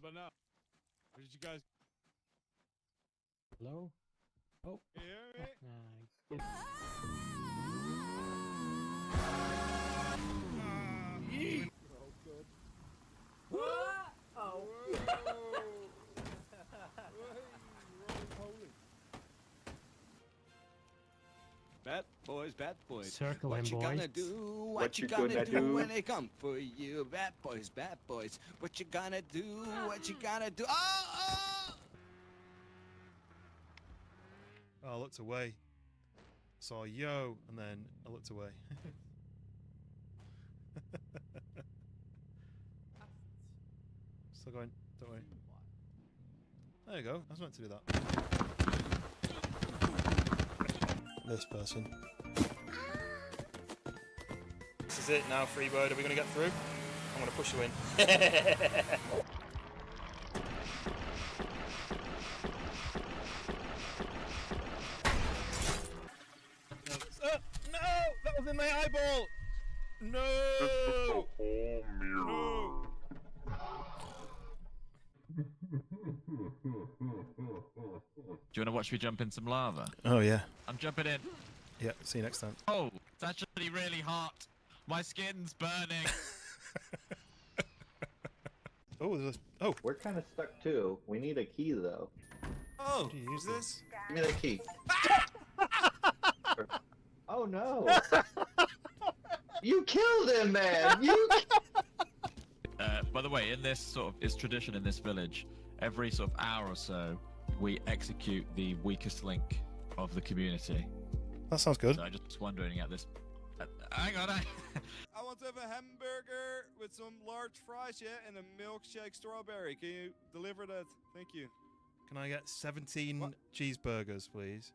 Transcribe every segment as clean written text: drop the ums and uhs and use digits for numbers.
What about now? Where did you guys? Hello? Oh. You hear me? Oh, good. Oh. Bad boys. Circle What him, you boys. gonna do? What you gonna do when they come for you? Bad boys, bad boys. What you gonna do? What you gonna do? Oh! I looked away. Saw yo, and then I looked away. Still going. Don't worry. There you go. I was meant to do that. This person. This is it now, Freebird. Are we going to get through? I'm going to push you in. No! That was in my eyeball! No! No! Do you want to watch me jump in some lava? Oh, yeah. I'm jumping in. Yeah, see you next time. Oh, it's actually really hot. My skin's burning. Oh, there's a... Oh! We're kind of stuck too. We need a key though. Oh! Do you use this? Give me the key. Oh no! You killed him, man! You. By the way, in this sort of is tradition in this village. Every sort of hour or so, we execute the weakest link of the community. That sounds good. So I'm just wondering at this. Hang on. I want to have a hamburger with some large fries, yeah, and a milkshake strawberry. Can you deliver that? Thank you. Can I get 17 What? cheeseburgers, please?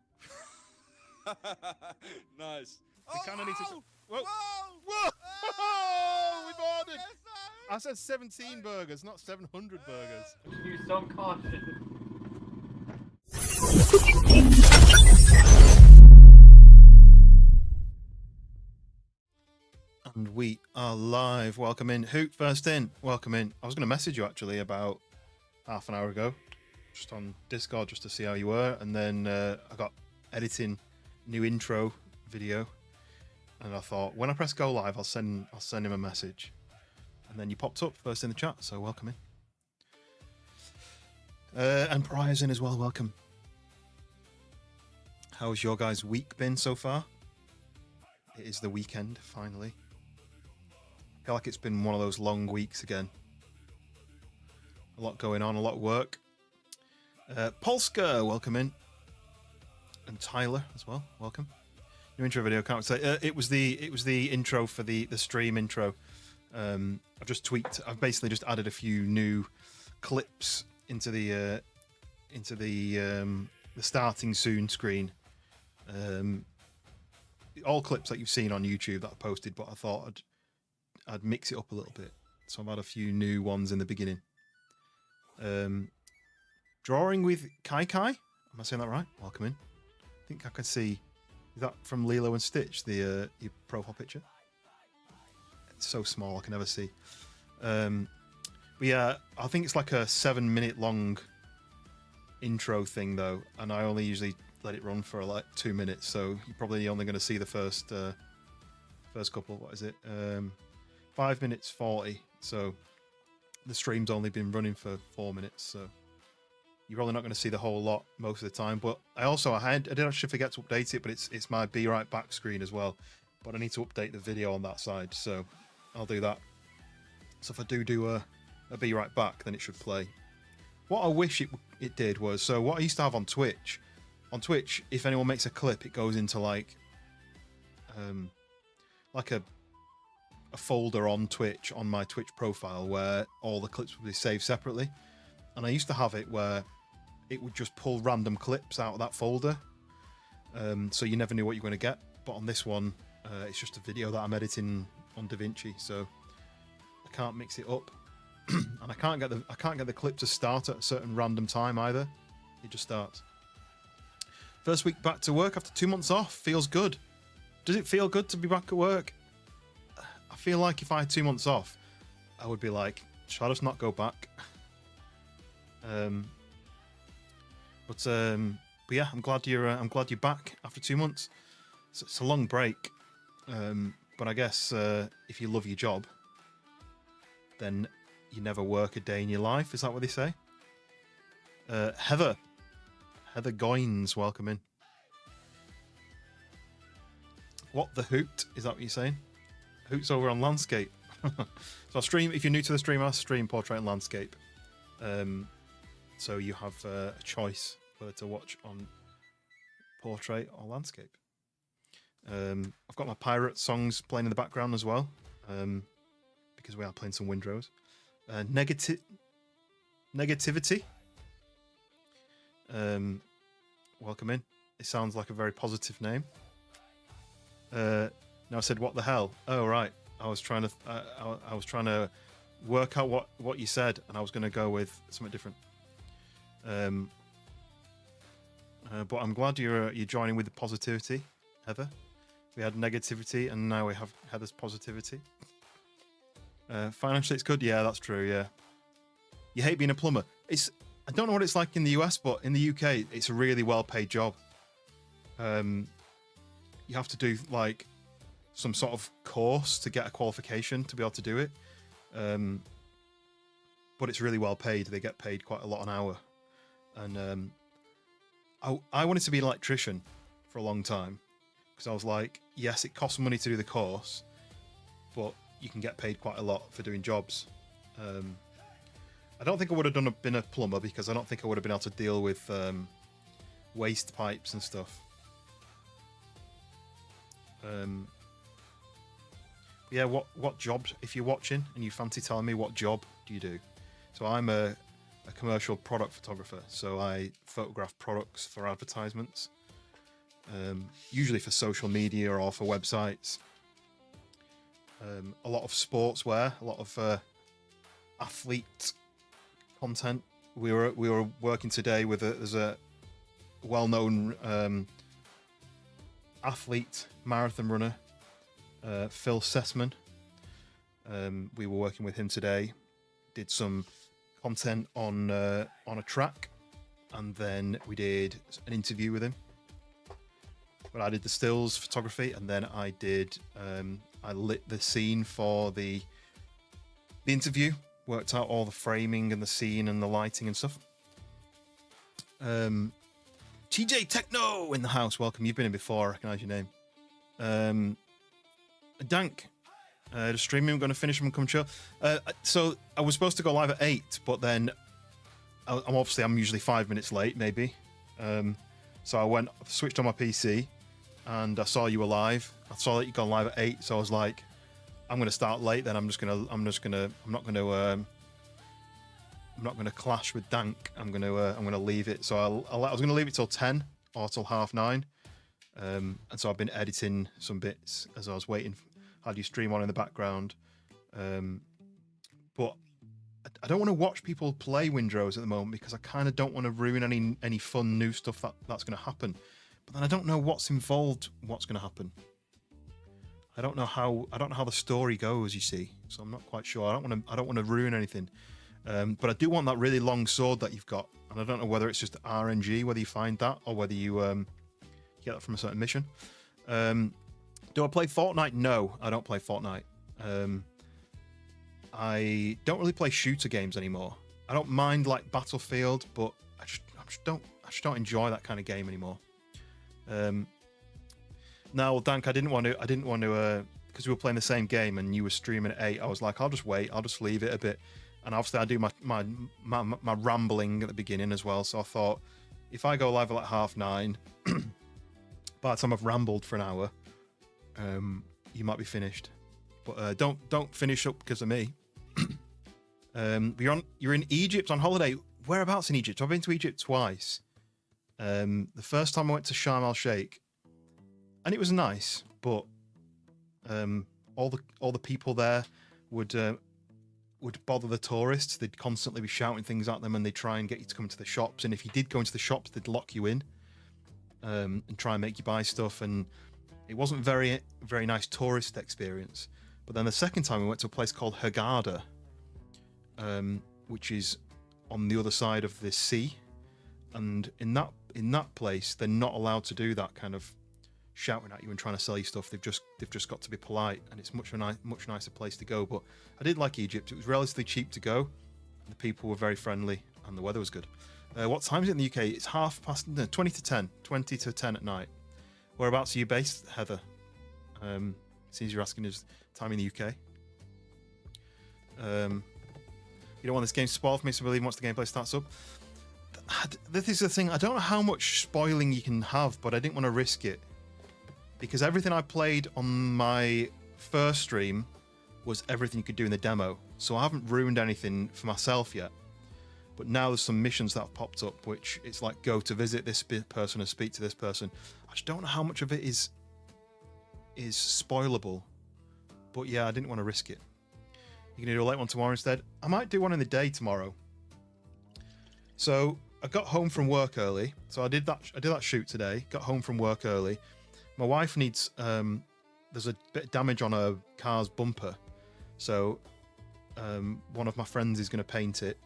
Nice. We kinda need to- Whoa! Whoa! Oh! We've ordered! Yes, I said 17 burgers, not 700 burgers. Use some caution. And we are live. Welcome in. Hoot, first in. Welcome in. I was going to message you actually about half an hour ago, just on Discord, just to see how you were. And then I got editing new intro video, and I thought when I press go live, I'll send him a message. And then you popped up first in the chat, so welcome in. And Pariah's in as well. Welcome. How's your guys' week been so far? It is the weekend finally. I feel like it's been one of those long weeks again. A lot going on, a lot of work. Polska, welcome in. And Tyler as well, welcome. New intro video, can't say. It was the intro for the stream intro. I've just tweaked. I've basically just added a few new clips into the starting soon screen. All clips that you've seen on YouTube that I posted, but I thought I'd mix it up a little bit. So I've had a few new ones in the beginning. Drawing with Kai Kai. Am I saying that right? Welcome in. I think I can see. Is that from Lilo and Stitch? The your profile picture. It's so small I can never see. But yeah, I think it's like a 7-minute long intro thing though, and I only usually let it run for like 2 minutes, so you're probably only going to see the first couple. What is it? 5 minutes 40. So the stream's only been running for 4 minutes, so you're probably not going to see the whole lot most of the time. But I did actually forget to update it, but it's my Be Right Back screen as well. But I need to update the video on that side, so I'll do that. So if I do a Be Right Back, then it should play. What I wish it did was, so what I used to have on Twitch, if anyone makes a clip, it goes into like a folder on Twitch, on my Twitch profile, where all the clips would be saved separately. And I used to have it where it would just pull random clips out of that folder, so you never knew what you were going to get. But on this one, it's just a video that I'm editing on DaVinci, so I can't mix it up, and I can't get the clip to start at a certain random time either. It just starts. First week back to work after 2 months off. Feels good. Does it feel good to be back at work? I feel like if I had 2 months off, I would be like, should I just not go back? But yeah, I'm glad you're back after 2 months. It's a long break, but I guess if you love your job, then you never work a day in your life. Is that what they say? Heather Goines, welcome in. What the hoot? Is that what you're saying? Hoot's over on landscape. So I stream. If you're new to the stream, I stream portrait and landscape. So you have a choice whether to watch on portrait or landscape. I've got my pirate songs playing in the background as well, because we are playing some Windrose. Negativity. Welcome in. It sounds like a very positive name. Now I said, what the hell? Oh right, I was trying to work out what you said, and I was going to go with something different. But I'm glad you're joining with the positivity, Heather. We had negativity, and now we have Heather's positivity. Financially, it's good. Yeah, that's true. Yeah. You hate being a plumber. I don't know what it's like in the US, but in the UK, it's a really well-paid job. You have to do like some sort of course to get a qualification to be able to do it. But it's really well paid. They get paid quite a lot an hour. And I wanted to be an electrician for a long time, because I was like, yes, it costs money to do the course, but you can get paid quite a lot for doing jobs. I don't think I would have been a plumber, because I don't think I would have been able to deal with waste pipes and stuff. Yeah, what jobs, if you're watching and you fancy telling me, what job do you do? So I'm a commercial product photographer, so I photograph products for advertisements, usually for social media or for websites. A lot of sportswear, a lot of athlete content. We were working today with there's a well-known athlete, marathon runner, Phil Sessman. We were working with him today. Did some content on a track, and then we did an interview with him. But I did the stills photography, and then I did I lit the scene for the interview. Worked out all the framing and the scene and the lighting and stuff. TJ Techno in the house. Welcome. You've been in before. I recognise your name. Dank. Just streaming. I'm going to finish and come chill. So I was supposed to go live at 8, but then I'm usually 5 minutes late, maybe. So I switched on my PC, and I saw you were live. I saw that you'd gone live at 8, so I was like, I'm going to start late. Then I'm not going to clash with Dank. I'm going to leave it. So I was going to leave it till 10 or till 9:30. And so I've been editing some bits as I was waiting. Had you stream on in the background, but I don't want to watch people play Windrose at the moment, because I kind of don't want to ruin any fun new stuff that's going to happen. But then I don't know what's involved, what's going to happen. I don't know how the story goes, you see. So I'm not quite sure. I don't want to ruin anything. But I do want that really long sword that you've got, and I don't know whether it's just RNG, whether you find that, or whether you get that from a certain mission. Do I play Fortnite? No, I don't play Fortnite. I don't really play shooter games anymore. I don't mind like Battlefield, but I just don't enjoy that kind of game anymore. Now, Dank, I didn't want to because we were playing the same game and you were streaming at 8. I was like, I'll just wait. I'll just leave it a bit. And obviously, I do my rambling at the beginning as well. So I thought, if I go live at like 9:30, by the time I've rambled for an hour, you might be finished. But don't finish up because of me. You're in Egypt on holiday. Whereabouts in Egypt? I've been to Egypt twice. The first time I went to Sharm el Sheikh, and it was nice, but all the people there would bother the tourists. They'd constantly be shouting things at them, and they'd try and get you to come into the shops. And if you did go into the shops, they'd lock you in and try and make you buy stuff. And it wasn't very nice tourist experience. But then the second time we went to a place called Hurghada, which is on the other side of the sea, and in that place they're not allowed to do that kind of shouting at you and trying to sell you stuff. They've just got to be polite, and it's much nicer place to go. But I did like Egypt. It was relatively cheap to go. The people were very friendly, and the weather was good. What time is it in the UK? It's 20 to 10 at night. Whereabouts are you based, Heather? Seems you're asking us time in the UK. You don't want this game to spoil for me, so we'll leave once the gameplay starts up. This is the thing. I don't know how much spoiling you can have, but I didn't want to risk it. Because everything I played on my first stream was everything you could do in the demo. So I haven't ruined anything for myself yet. But now there's some missions that have popped up, which it's like go to visit this person and speak to this person. I just don't know how much of it is spoilable. But yeah, I didn't want to risk it. You're going to do a late one tomorrow instead? I might do one in the day tomorrow. So I got home from work early. So I did that shoot today. Got home from work early. My wife needs, there's a bit of damage on her car's bumper. So one of my friends is going to paint it.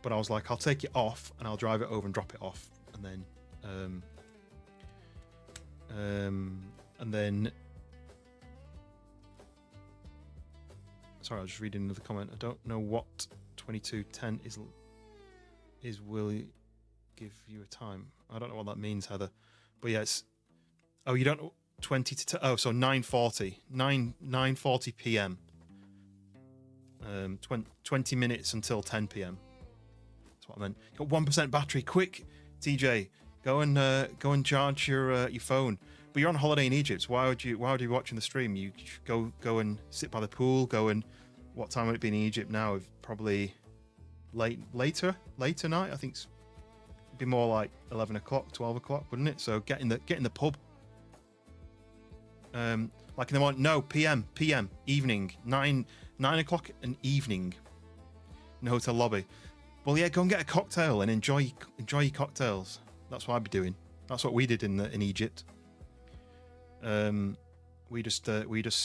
But I was like, I'll take it off and I'll drive it over and drop it off. And then, sorry, I was just reading another comment. I don't know what 2210 is will give you a time. I don't know what that means, Heather. But yeah, it's, oh, you don't know 20 to 10, oh, so 9:40 p.m. 20 minutes until 10 p.m. That's what I meant. Got 1% battery. Quick, TJ, go and charge your phone. But you're on holiday in Egypt. Why would you be watching the stream? You go and sit by the pool. What time would it be in Egypt now? Probably later night. I think it'd be more like 11 o'clock, 12 o'clock, wouldn't it? So get in the pub. Like in the morning. No, PM, evening, 9 o'clock an evening in the hotel lobby. Well, yeah, go and get a cocktail and enjoy your cocktails. That's what I'd be doing. That's what we did in Egypt. We just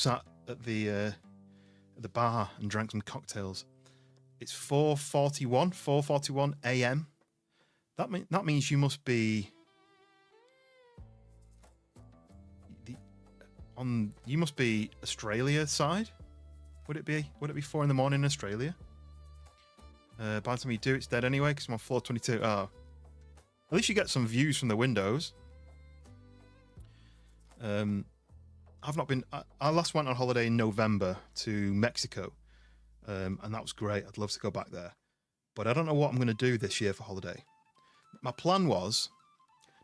sat at the bar and drank some cocktails. It's 4:41 a.m. That means you must be you must be Australia side. Would it be 4 in the morning in Australia? By the time you do, it's dead anyway because I'm on floor 22. Oh, at least you get some views from the windows. I've not been. I last went on holiday in November to Mexico, and that was great. I'd love to go back there, but I don't know what I'm going to do this year for holiday. My plan was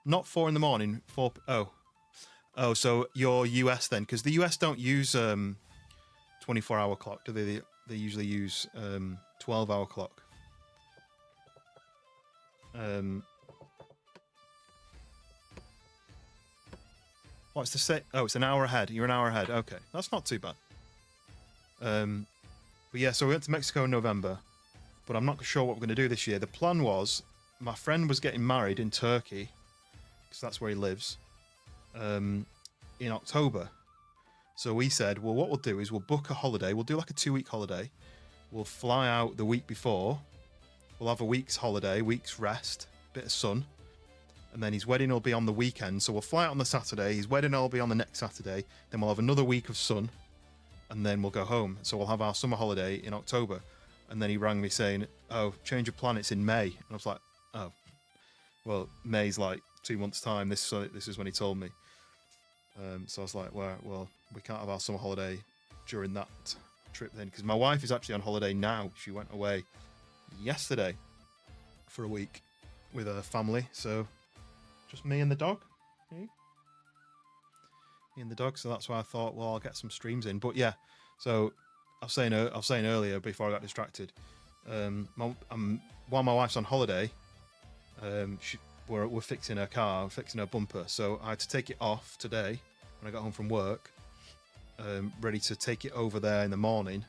not 4 in the morning. Oh, so you're US then, because the US don't use 24-hour clock, do they? They usually use 12-hour clock. What's the say? Oh, it's an hour ahead. You're an hour ahead. Okay, that's not too bad. But yeah, so we went to Mexico in November, but I'm not sure what we're going to do this year. The plan was, my friend was getting married in Turkey, because that's where he lives, in October. So we said, well, what we'll do is we'll book a holiday. We'll do like a 2-week holiday. We'll fly out the week before. We'll have a week's holiday, week's rest, bit of sun. And then his wedding will be on the weekend. So we'll fly out on the Saturday. His wedding will be on the next Saturday. Then we'll have another week of sun. And then we'll go home. So we'll have our summer holiday in October. And then he rang me saying, oh, change of plan, it's in May. And I was like, oh, well, May's like 2 months' time. This is when he told me. So I was like, well, we can't have our summer holiday during that trip then. Because my wife is actually on holiday now. She went away yesterday for a week with her family. So just me and the dog. Me and the dog. So that's why I thought, well, I'll get some streams in. But yeah, so I was saying earlier before I got distracted. While my wife's on holiday, we're fixing her car, fixing her bumper. So I had to take it off today when I got home from work, ready to take it over there in the morning.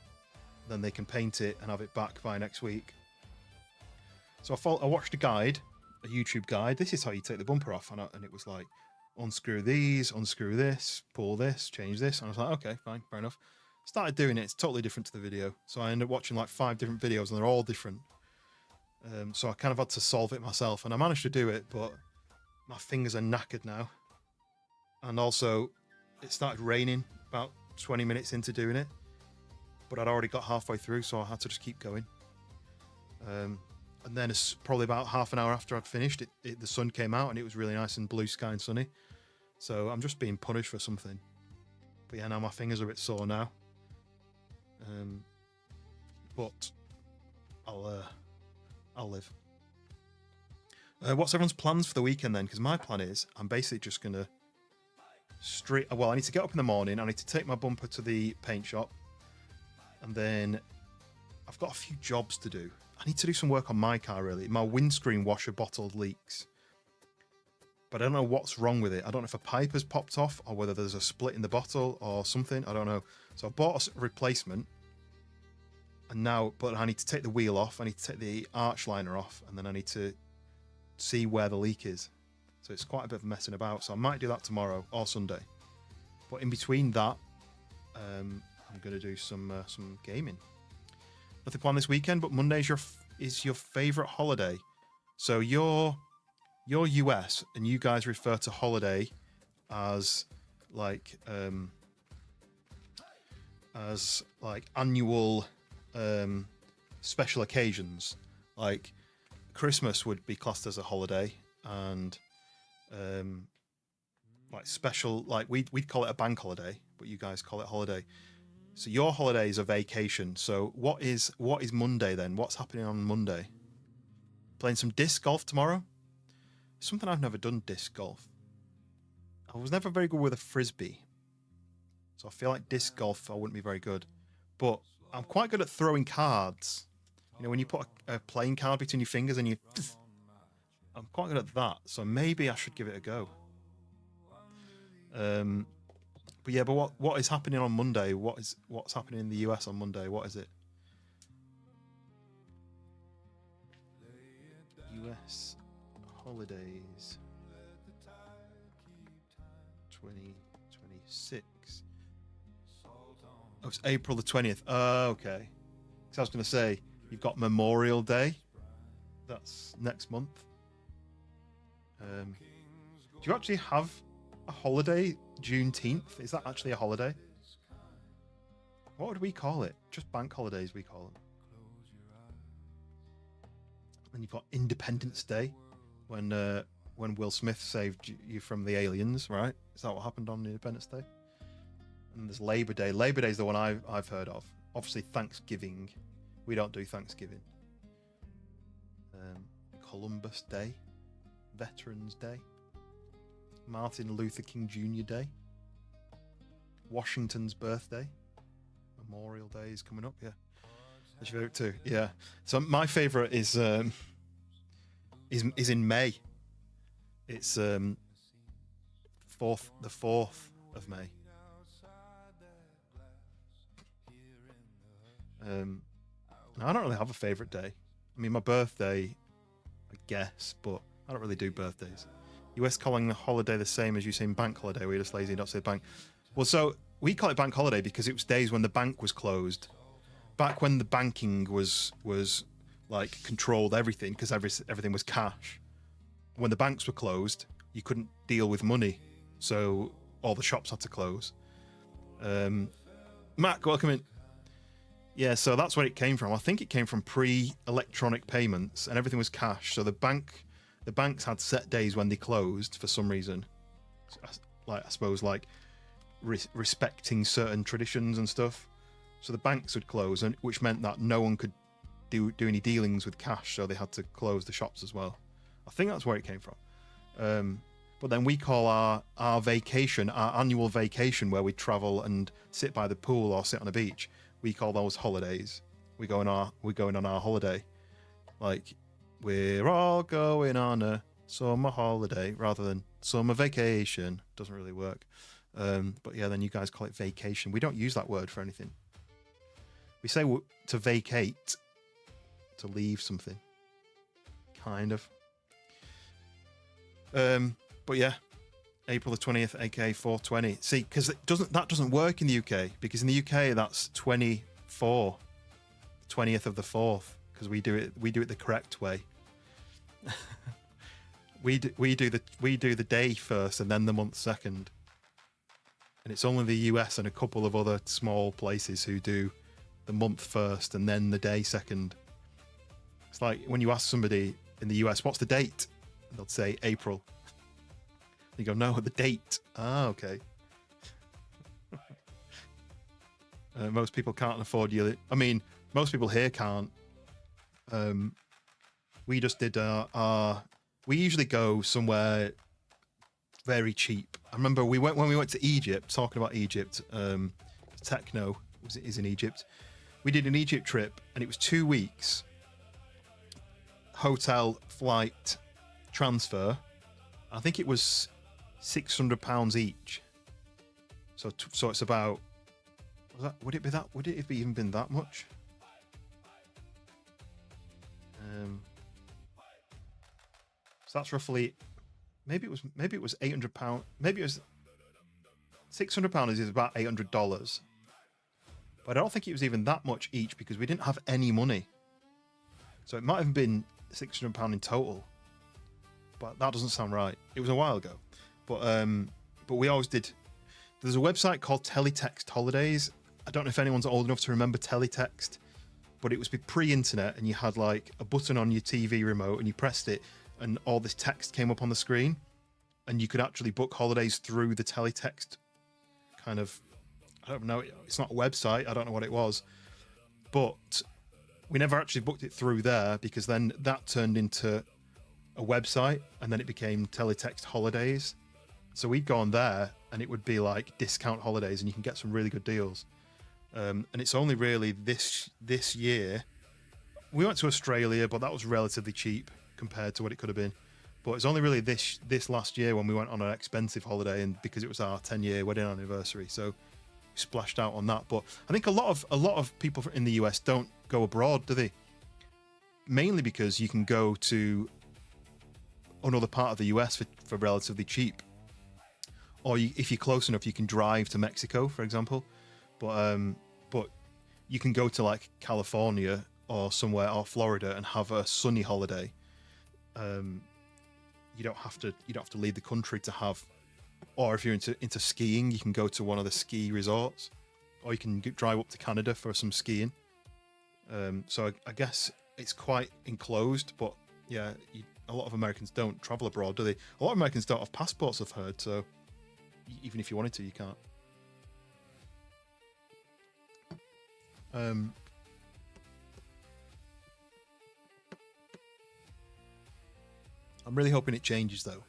Then they can paint it and have it back by next week. So I watched a guide, a YouTube guide. This is how you take the bumper off, and it was like, unscrew these, unscrew this, pull this, change this. And I was like, okay, fine, fair enough. Started doing it. It's totally different to the video. So I ended up watching like 5 different videos, and they're all different. So I kind of had to solve it myself, and I managed to do it, but my fingers are knackered now. And also, it started raining about 20 minutes into doing it, but I'd already got halfway through, so I had to just keep going. And then it's probably about half an hour after I'd finished, the sun came out, and it was really nice and blue sky and sunny. So I'm just being punished for something. But yeah, now my fingers are a bit sore now. But I'll live. What's everyone's plans for the weekend then? Because my plan is I'm basically just gonna I need to get up in the morning. I need to take my bumper to the paint shop, and then I've got a few jobs to do. I need to do some work on my car really. My windscreen washer bottle leaks, but I don't know what's wrong with it. I don't know if a pipe has popped off or whether there's a split in the bottle or something. I don't know. So I bought a replacement. And now, but I need to take the wheel off, I need to take the arch liner off, and then I need to see where the leak is. So it's quite a bit of messing about. So I might do that tomorrow or Sunday. But in between that, I'm going to do some gaming. Nothing planned this weekend, but Monday is your favourite holiday. So you're US, and you guys refer to holiday as like annual special occasions. Like Christmas would be classed as a holiday, and like special, like we'd call it a bank holiday, but you guys call it holiday. So your holiday is a vacation. So what is Monday then? What's happening on Monday? Playing some disc golf tomorrow? Something I've never done, disc golf. I was never very good with a frisbee, so I feel like disc golf I wouldn't be very good. But I'm quite good at throwing cards. You know, when you put a playing card between your fingers and I'm quite good at that. So maybe I should give it a go. But yeah, but what is happening on Monday? What's happening in the US on Monday? What is it? US holidays 2026. Oh, it's April the 20th. Oh, okay. Because I was going to say, you've got Memorial Day. That's next month. Do you actually have a holiday, Juneteenth? Is that actually a holiday? What would we call it? Just bank holidays, we call them. And you've got Independence Day, when Will Smith saved you from the aliens, right? Is that what happened on Independence Day? And there's Labor Day. Labor Day is the one I've heard of. Obviously, Thanksgiving. We don't do Thanksgiving. Columbus Day. Veterans Day. Martin Luther King Jr. Day. Washington's birthday. Memorial Day is coming up, yeah. That's your favourite too? Yeah. So my favourite is in May. It's the 4th of May. I don't really have a favourite day. I mean, my birthday, I guess, but I don't really do birthdays. US calling the holiday the same as you saying bank holiday, we're just lazy and not say bank. Well, so we call it bank holiday because it was days when the bank was closed. Back when the banking was like controlled everything, because everything was cash. When the banks were closed, you couldn't deal with money, so all the shops had to close. Mac, welcome in. Yeah, so that's where it came from. I think it came from pre-electronic payments, and everything was cash. So the banks had set days when they closed for some reason. Like I suppose, like respecting certain traditions and stuff. So the banks would close, and which meant that no one could do any dealings with cash. So they had to close the shops as well. I think that's where it came from. But then we call our vacation, our annual vacation, where we travel and sit by the pool or sit on a beach. We call those holidays. We're going on our holiday. Like, we're all going on a summer holiday rather than summer vacation. Doesn't really work. But yeah, then you guys call it vacation. We don't use that word for anything. We say to vacate, to leave something. Kind of. But yeah, April the 20th, aka 420. See, because that doesn't work in the UK, because in the UK that's 24, 20th of the 4th. because we do it the correct way. we do the day first and then the month second. And it's only the US and a couple of other small places who do the month first and then the day second. It's like when you ask somebody in the US, what's the date? And they'll say April. You go, no, the date. Ah, okay. Most people can't afford you. I mean, most people here can't. We just did we usually go somewhere very cheap. I remember when we went to Egypt, talking about Egypt, Techno is in Egypt. We did an Egypt trip and it was 2 weeks. Hotel, flight, transfer. I think it was £600 each. So it's about, would it have even been that much? So that's roughly, maybe it was £800. Maybe it was £600 is about $800. But I don't think it was even that much each because we didn't have any money. So it might have been £600 in total. But that doesn't sound right. It was a while ago. But we always did. There's a website called Teletext Holidays. I don't know if anyone's old enough to remember Teletext, but it was pre-internet and you had like a button on your TV remote and you pressed it and all this text came up on the screen and you could actually book holidays through the Teletext kind of, I don't know, it's not a website, I don't know what it was, but we never actually booked it through there because then that turned into a website and then it became Teletext Holidays. So we'd go on there and it would be like discount holidays and you can get some really good deals. And it's only really this year. We went to Australia, but that was relatively cheap compared to what it could have been. But it's only really this last year when we went on an expensive holiday, and because it was our 10-year wedding anniversary, so we splashed out on that. But I think a lot of people in the US don't go abroad, do they? Mainly because you can go to another part of the US for relatively cheap, or if you're close enough, you can drive to Mexico, for example. But you can go to like California or somewhere, or Florida, and have a sunny holiday. You don't have to leave the country to have, or if you're into skiing, you can go to one of the ski resorts, or you can drive up to Canada for some skiing. So I guess it's quite enclosed, but yeah, a lot of Americans don't travel abroad, do they? A lot of Americans don't have passports, I've heard, so even if you wanted to, you can't. I'm really hoping it changes, though.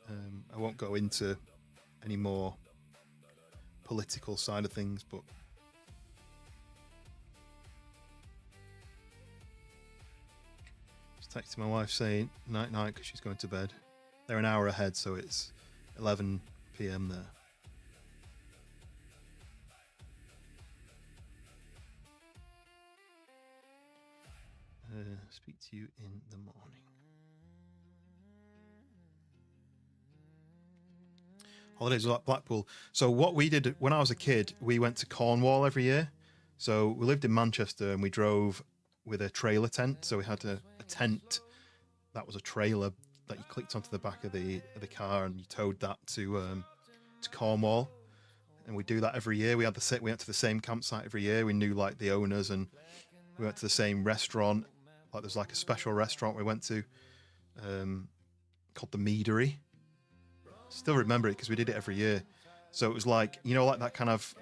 I won't go into any more political side of things, but just texting my wife saying night night because she's going to bed. They're an hour ahead, so it's 11 p.m. there. Speak to you in the morning. Holidays like Blackpool. So what we did when I was a kid, we went to Cornwall every year. So we lived in Manchester and we drove with a trailer tent. So we had a tent that was a trailer that you clicked onto the back of the car and you towed that to Cornwall. And we do that every year. We went to the same campsite every year. We knew like the owners and we went to the same restaurant. Like there's like a special restaurant we went to called the Meadery. Still remember it because we did it every year. So it was like, you know, like that kind of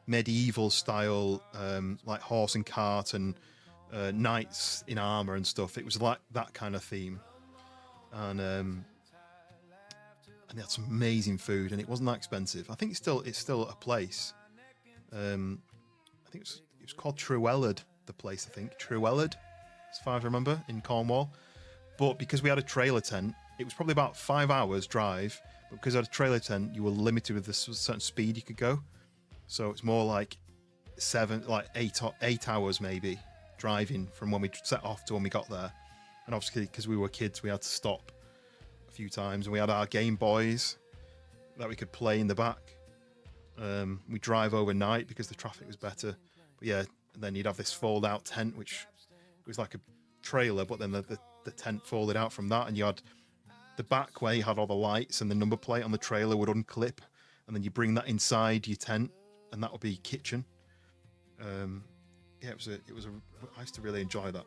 medieval style, like horse and cart and knights in armor and stuff. It was like that kind of theme. And they had some amazing food and it wasn't that expensive. I think it's still a place. I think it was called Trewellard. The place, I think Trewellard, as far as I remember, in Cornwall. But because we had a trailer tent, it was probably about 5 hours drive, but because I had a trailer tent, you were limited with a certain speed you could go. So it's more like 8 hours maybe driving from when we set off to when we got there. And obviously because we were kids, we had to stop a few times, and we had our Game Boys that we could play in the back. We drive overnight because the traffic was better. But yeah, and then you'd have this fold out tent, which was like a trailer, but then the tent folded out from that, and you had the back where you had all the lights, and the number plate on the trailer would unclip, and then you bring that inside your tent, and that would be kitchen. Yeah, I used to really enjoy that.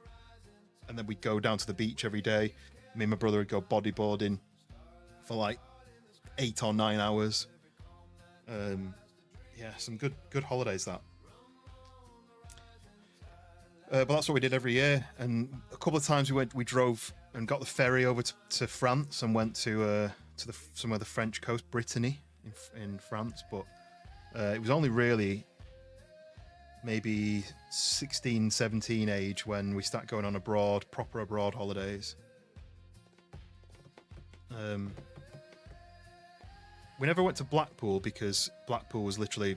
And then we'd go down to the beach every day. Me and my brother would go bodyboarding for like 8 or 9 hours. Yeah, some good holidays that. But that's what we did every year. And a couple of times we drove and got the ferry over to France and went to somewhere the French coast, Brittany in France. But it was only really maybe 16, 17 age when we start going on proper abroad holidays. We never went to Blackpool because Blackpool was literally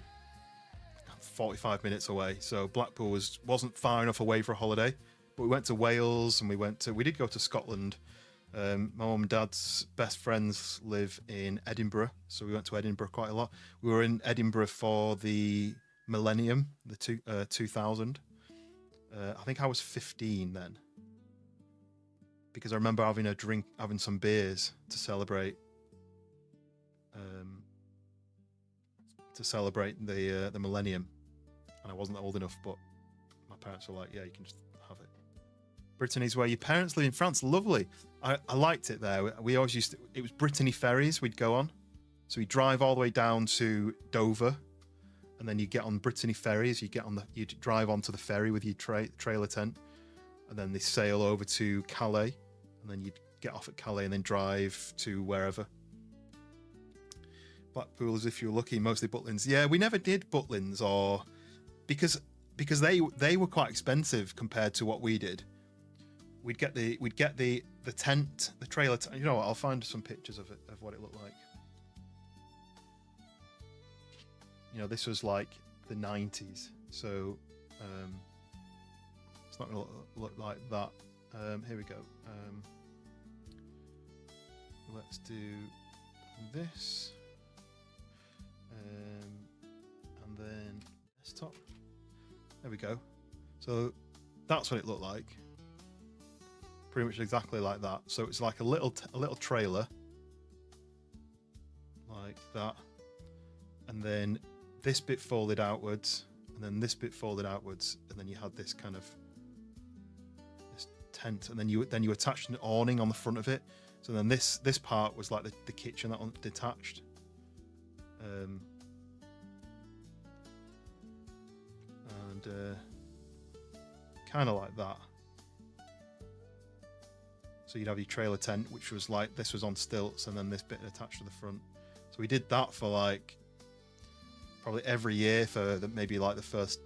45 minutes away, so Blackpool wasn't far enough away for a holiday. But we went to Wales, and we did go to Scotland. My mum and dad's best friends live in Edinburgh, so we went to Edinburgh quite a lot. We were in Edinburgh for the millennium, the 2000. I think I was 15 then, because I remember having some beers to celebrate the millennium, and I wasn't old enough, but my parents were like, yeah, you can just have it. Brittany's where your parents live in France. Lovely. I liked it there. We always it was Brittany ferries we'd go on, so we'd drive all the way down to Dover, and then you get on Brittany ferries. You drive onto the ferry with your trailer tent, and then they sail over to Calais, and then you'd get off at Calais and then drive to wherever. Blackpool, as if you were lucky, mostly Butlins. Yeah, we never did Butlins, or because they were quite expensive compared to what we did. We'd get the tent, the trailer tent. You know what? I'll find some pictures of what it looked like. You know, this was like the 90s, so it's not going to look like that. Here we go. Let's do this. And then desktop. There we go. So that's what it looked like. Pretty much exactly like that. So it's like a little trailer, like that, and then this bit folded outwards, and then this bit folded outwards, and then you had this kind of this tent, and then you attached an awning on the front of it. So then this part was like the kitchen, that one detached. And kind of like that. So you'd have your trailer tent, which was like, this was on stilts, and then this bit attached to the front. So we did that for like probably every year for maybe like the first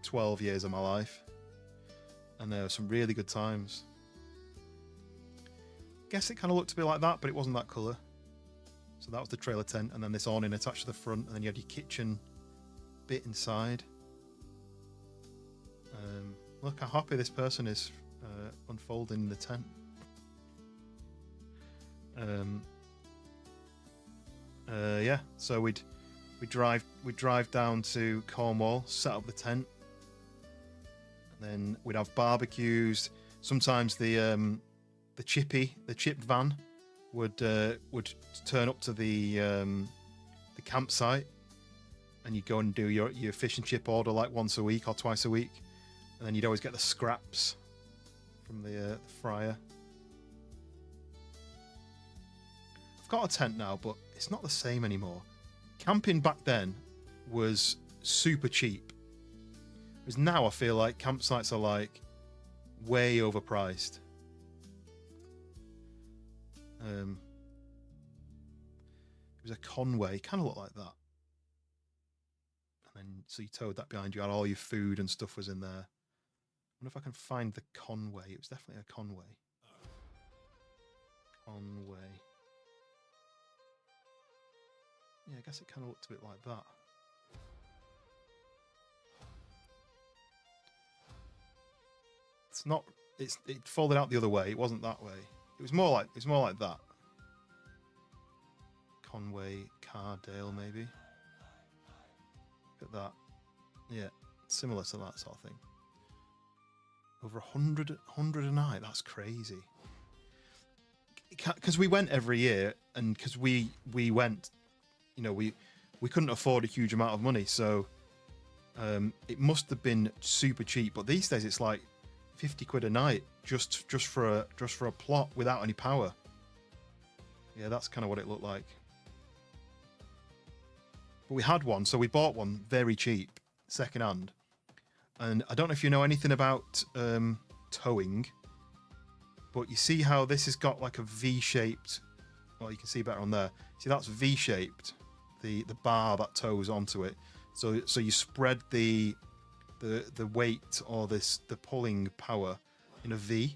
12 years of my life, and there were some really good times. Guess it kind of looked a bit like that, but it wasn't that colour. So that was the trailer tent, and then this awning attached to the front, and then you had your kitchen bit inside. Look how happy this person is unfolding the tent. Yeah, so we'd drive down to Cornwall, set up the tent, and then we'd have barbecues. Sometimes the chip van would turn up to the campsite, and you'd go and do your fish and chip order like once a week or twice a week, and then you'd always get the scraps from the fryer. I've got a tent now, but it's not the same anymore. Camping back then was super cheap. Whereas now I feel like campsites are like way overpriced. It was a Conway, kind of looked like that. And then so you towed that behind you, had all your food and stuff was in there. I wonder if I can find the Conway. It was definitely a Conway. Conway. Yeah, I guess it kind of looked a bit like that. It's not. It folded out the other way. It wasn't that way. It was more like that. Conway, Cardale, maybe. Look at that. Yeah, similar to that sort of thing. Over 100 a night. That's crazy. Because we went every year, and because we went, you know, we couldn't afford a huge amount of money, so it must have been super cheap. But these days it's like 50 quid a night just for a plot without any power. Yeah, that's kind of what it looked like. But we had one, so we bought one very cheap, second hand. And I don't know if you know anything about towing, but you see how this has got like a V-shaped, well, you can see better on there. See, that's V-shaped, the bar that tows onto it. So you spread the weight or the pulling power in a V.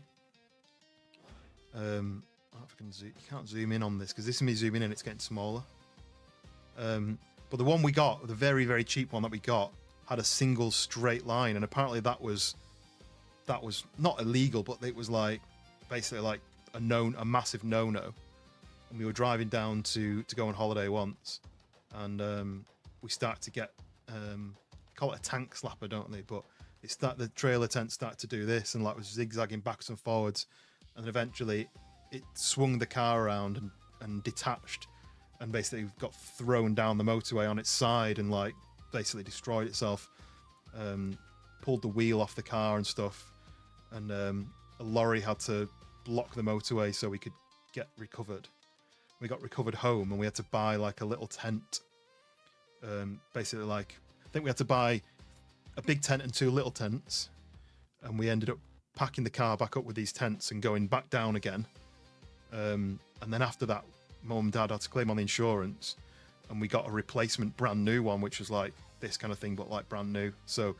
I don't know if I can zoom. You can't zoom in on this because this is me zooming in. It's getting smaller. But the one we got, the very, very cheap one that we got, had a single straight line, and apparently that was not illegal, but it was like basically like a massive no-no. And we were driving down to go on holiday once, and we started to get call it a tank slapper, don't they? But the trailer tent started to do this and like was zigzagging backwards and forwards, and eventually it swung the car around and detached, and basically got thrown down the motorway on its side and like basically destroyed itself. Pulled the wheel off the car and stuff, and a lorry had to block the motorway so we could get recovered. We got recovered home, and we had to buy like a little tent. Basically, like I think we had to buy a big tent and 2 little tents, and we ended up packing the car back up with these tents and going back down again. And then after that, Mum and Dad had to claim on the insurance, and we got a replacement brand new one, which was like this kind of thing, but like brand new. So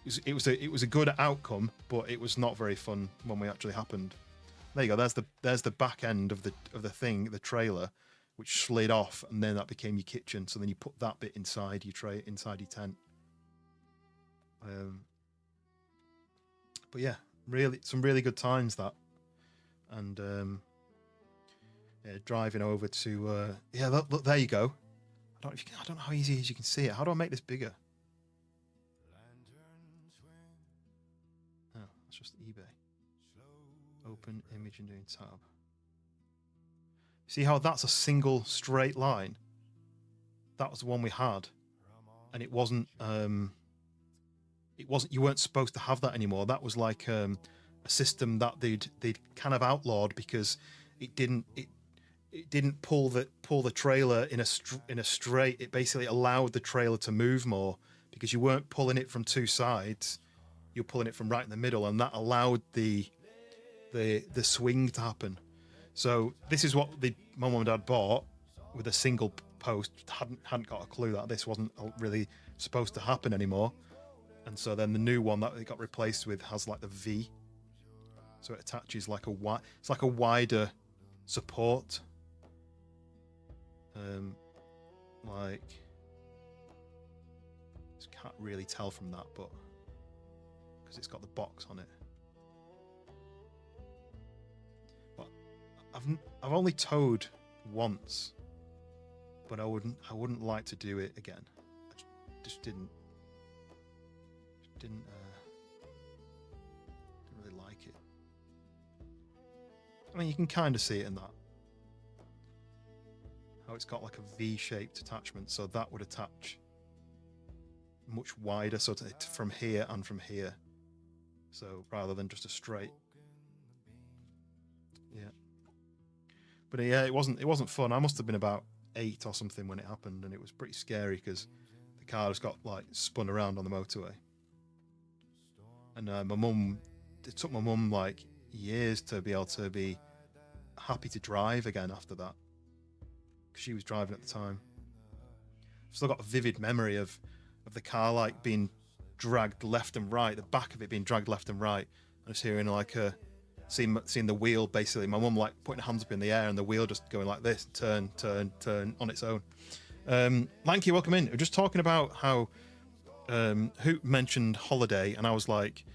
it was a good outcome, but it was not very fun when we actually happened. There you go. There's the back end of the thing, the trailer, which slid off, and then that became your kitchen. So then you put that bit inside your inside your tent. But yeah, really some really good times that, and yeah, driving over to yeah. Look, there you go. I don't know how easy it is. You can see it. How do I make this bigger? Oh, that's just eBay. Open image and doing tab. See how that's a single straight line? That was the one we had, and it wasn't. You weren't supposed to have that anymore. That was like a system that they'd kind of outlawed because it didn't pull the trailer in a straight. It basically allowed the trailer to move more because you weren't pulling it from 2 sides. You're pulling it from right in the middle, and that allowed the swing to happen. So this is what my mum and dad bought with a single post. Hadn't got a clue that this wasn't really supposed to happen anymore. And so then the new one that it got replaced with has like the V, so it attaches like it's like a wider support. Like, just can't really tell from that, but because it's got the box on it. But I've only towed once, but I wouldn't like to do it again. I just didn't really like it. I mean, you can kind of see it in that. How it's got like a V-shaped attachment, so that would attach much wider, so from here and from here. So rather than just a straight. Yeah. But yeah, it wasn't fun. I must have been about 8 or something when it happened, and it was pretty scary because the car just got like spun around on the motorway. And it took my mum like years to be able to be happy to drive again after that, because she was driving at the time. I've still got a vivid memory of the car like being dragged left and right, the back of it being dragged left and right. I was hearing like seeing the wheel, basically my mum like putting her hands up in the air and the wheel just going like this, turn on its own. Lanky, welcome in. We're just talking about how Hoot mentioned holiday, and I was like,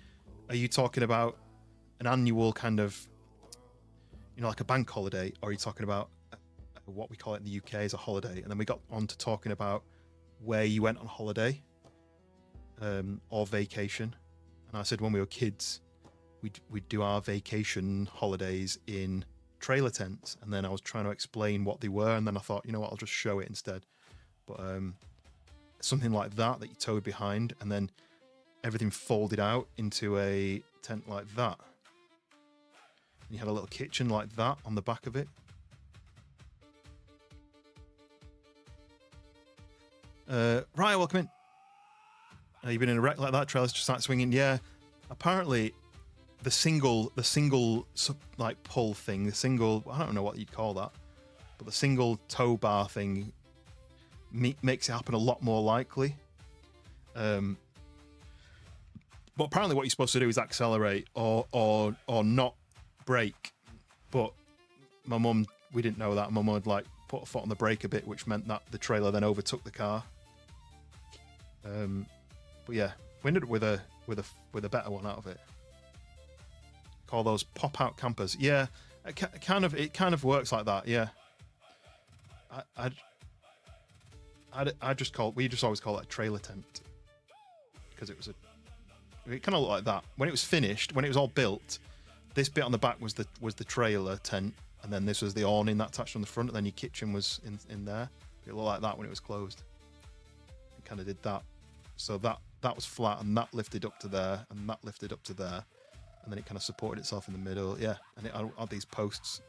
are you talking about an annual kind of, like a bank holiday, or are you talking about what we call it in the UK as a holiday? And then we got on to talking about where you went on holiday. or vacation. And I said when we were kids, we'd do our vacation holidays in trailer tents. And then I was trying to explain what they were, and then I thought, you know what, I'll just show it instead. But something like that you towed behind, and then everything folded out into a tent like that. And you had a little kitchen like that on the back of it. Right, welcome in. You've been in a wreck like that, trailers just start swinging. Yeah, apparently the single like pull thing, the single, I don't know what you'd call that, but the single tow bar thing makes it happen a lot more likely. But apparently what you're supposed to do is accelerate or not brake. But my mum, we didn't know that. My mum would like put a foot on the brake a bit, which meant that the trailer then overtook the car. But yeah, we ended up with a better one out of it. Call those pop-out campers. Yeah, it kind of works like that. Yeah. We just always call it a trailer tent because it kind of looked like that when it was finished. When it was all built, this bit on the back was the trailer tent, and then this was the awning that attached on the front, and then your kitchen was in there. It looked like that when it was closed. It kind of did that. So that was flat, and that lifted up to there, and that lifted up to there, and then it kind of supported itself in the middle. Yeah, and it had these posts.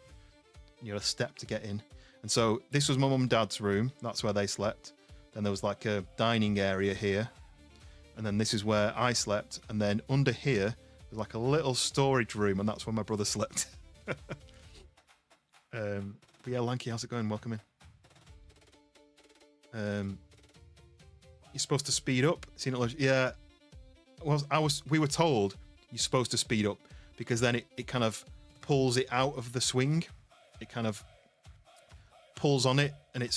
You had a step to get in. And so this was my mum and dad's room. That's where they slept. Then there was like a dining area here. And then this is where I slept. And then under here, there's like a little storage room, and that's where my brother slept. But yeah, Lanky, how's it going? Welcome in. You're supposed to speed up. Yeah. Well, we were told you're supposed to speed up because then it kind of pulls it out of the swing. It kind of pulls on it, and it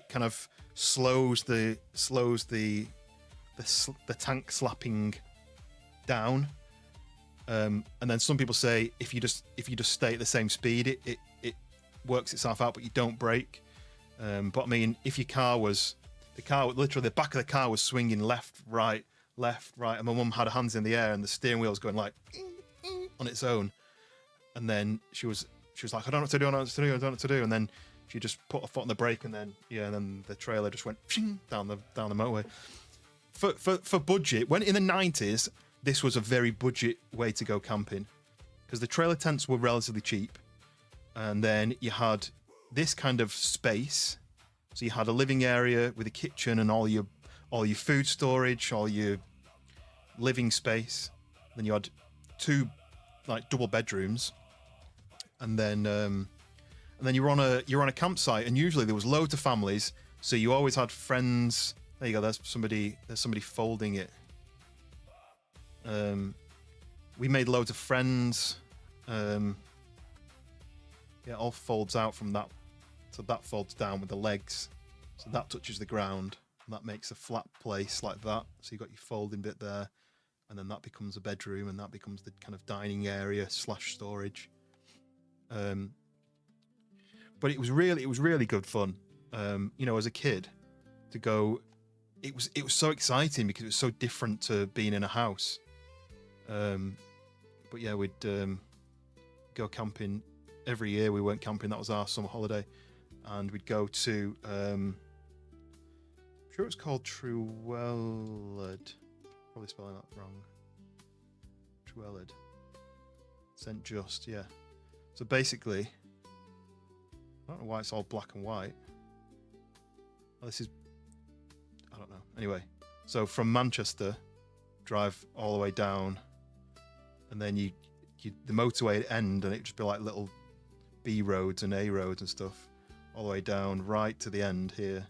kind of slows the tank slapping down. And then some people say if you just stay at the same speed, it works itself out, but you don't brake. But I mean, if your car literally the back of the car was swinging left, right, and my mum had her hands in the air, and the steering wheel was going like on its own, and then she was like, I don't know what to do, and then she just put her foot on the brake, and then the trailer just went down the motorway. For budget, when in the 90s, this was a very budget way to go camping because the trailer tents were relatively cheap, and then you had this kind of space. So you had a living area with a kitchen and all your food storage, all your living space. Then you had 2 like double bedrooms, and then you were on a campsite, and usually there was loads of families, so you always had friends. There you go. There's somebody folding it. We made loads of friends. Yeah, it all folds out from that. So that folds down with the legs. So that touches the ground, and that makes a flat place like that. So you've got your folding bit there, and then that becomes a bedroom, and that becomes the kind of dining area / storage. But it was really good fun. As a kid, to go, it was so exciting because it was so different to being in a house. But yeah, we'd go camping every year. We went camping. That was our summer holiday, and we'd go to. I'm sure it's called Trewelled. Probably spelling that wrong. Trewelled. St. Just, yeah. So basically, I don't know why it's all black and white. Oh, I don't know. Anyway, so from Manchester, drive all the way down, and then the motorway would end, and it'd just be like little B roads and A roads and stuff, all the way down right to the end here,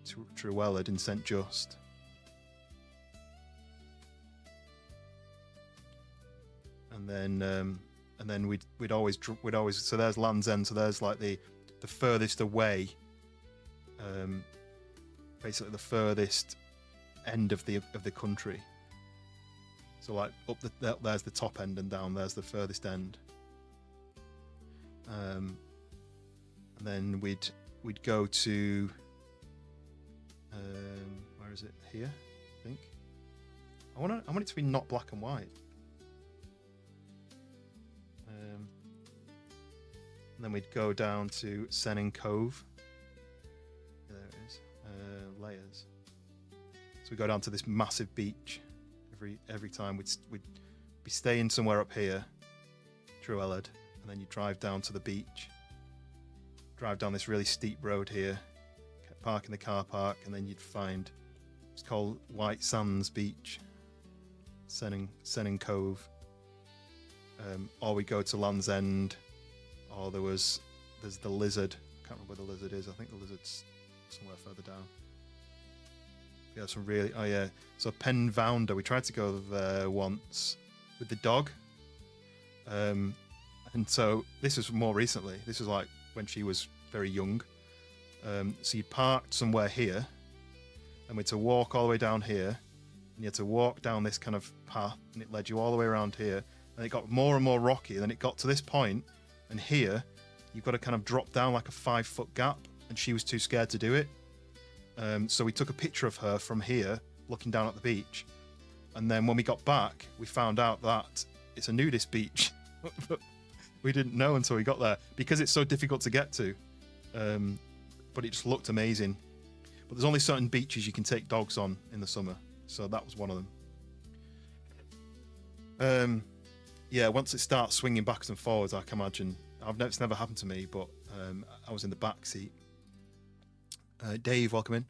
to Trewelled in St. Just. And then we'd always so there's Land's End, so there's like the furthest away, basically the furthest end of the country. So like up there's the top end, and down there's the furthest end. And then we'd go to where is it? Here? think. I want it to be not black and white. And then we'd go down to Sennin Cove. There it is. Layers. So we go down to this massive beach every time. We'd be staying somewhere up here, True Eled, and then you drive down to the beach. Drive down this really steep road here, park in the car park, and then you'd find, it's called White Sands Beach, Sennin Cove. Or we go to Land's End, or there's the Lizard. I can't remember where the Lizard is. I think the Lizard's somewhere further down. Yeah, some really, oh yeah. So Penvounder, we tried to go there once with the dog. And so this was more recently. This was like when she was very young. So you parked somewhere here, and we had to walk all the way down here, and you had to walk down this kind of path, and it led you all the way around here, and it got more and more rocky, and then it got to this point, and here you've got to kind of drop down like a 5-foot gap, and she was too scared to do it. So we took a picture of her from here, looking down at the beach, and then when we got back, we found out that it's a nudist beach. We didn't know until we got there, because it's so difficult to get to. But it just looked amazing. But there's only certain beaches you can take dogs on in the summer, so that was one of them. Yeah, once it starts swinging backwards and forwards, I can imagine. It's never happened to me, but I was in the back seat. Dave, welcome in.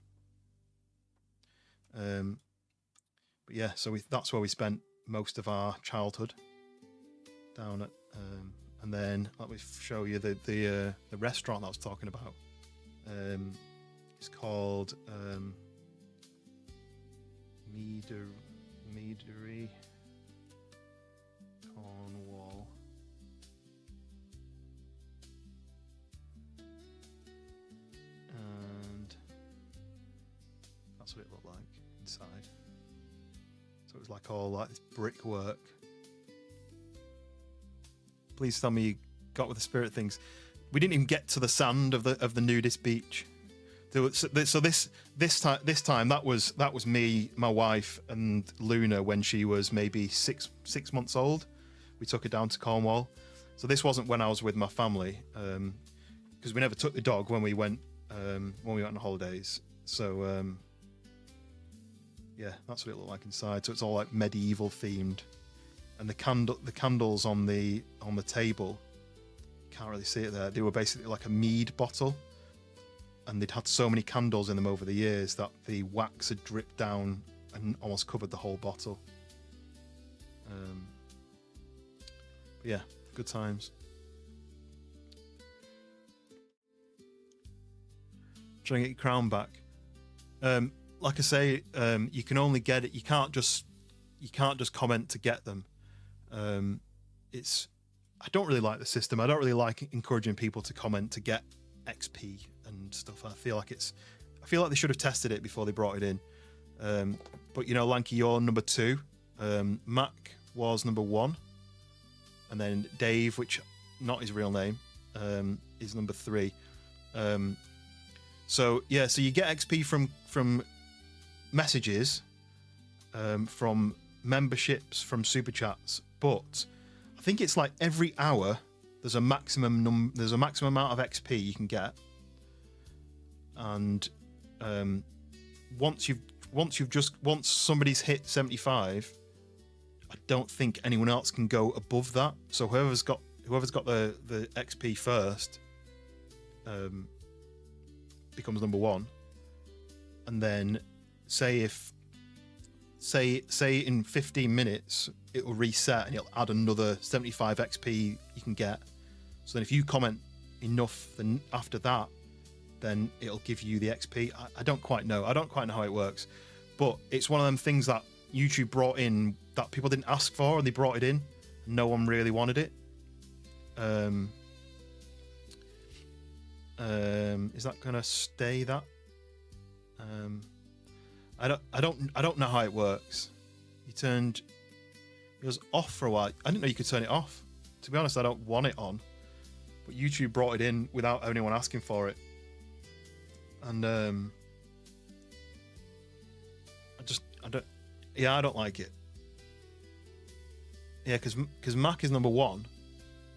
But yeah, so that's where we spent most of our childhood, down at, and then let me show you the restaurant that I was talking about. It's called Meadery Cornwall. And that's what it looked like inside. So it was like all like this brickwork. Please tell me you got with the spirit things. We didn't even get to the sand of the nudist beach. So this time that was me, my wife, and Luna when she was maybe six months old. We took her down to Cornwall. So this wasn't when I was with my family, because we never took the dog when we went on holidays. So yeah, that's what it looked like inside. So it's all like medieval themed, and the candles on the table. Can't really see it there. They were basically like a mead bottle, and they'd had so many candles in them over the years that the wax had dripped down and almost covered the whole bottle. But yeah, good times. Trying to get your crown back. Like I say, you can only get it. You can't just comment to get them. I don't really like the system. I don't really like encouraging people to comment to get XP and stuff. I feel like they should have tested it before they brought it in. But you know, Lanky, you're number 2. Mac was number 1, and then Dave, which not his real name, is number 3. So yeah, so you get XP from messages, from memberships, from super chats, but I think it's like every hour there's a maximum amount of XP you can get, and once somebody's hit 75, I don't think anyone else can go above that. So whoever's got the XP first becomes number 1, and then say in 15 minutes it will reset and it'll add another 75 XP you can get. So then if you comment enough, then after that, then it'll give you the XP. I don't quite know how it works, but it's one of them things that YouTube brought in that people didn't ask for, and they brought it in and no one really wanted it. Is that gonna stay that? I don't know how it works. It was off for a while. I didn't know you could turn it off. To be honest, I don't want it on, but YouTube brought it in without anyone asking for it, and I I don't like it. Yeah, because Mac is number 1,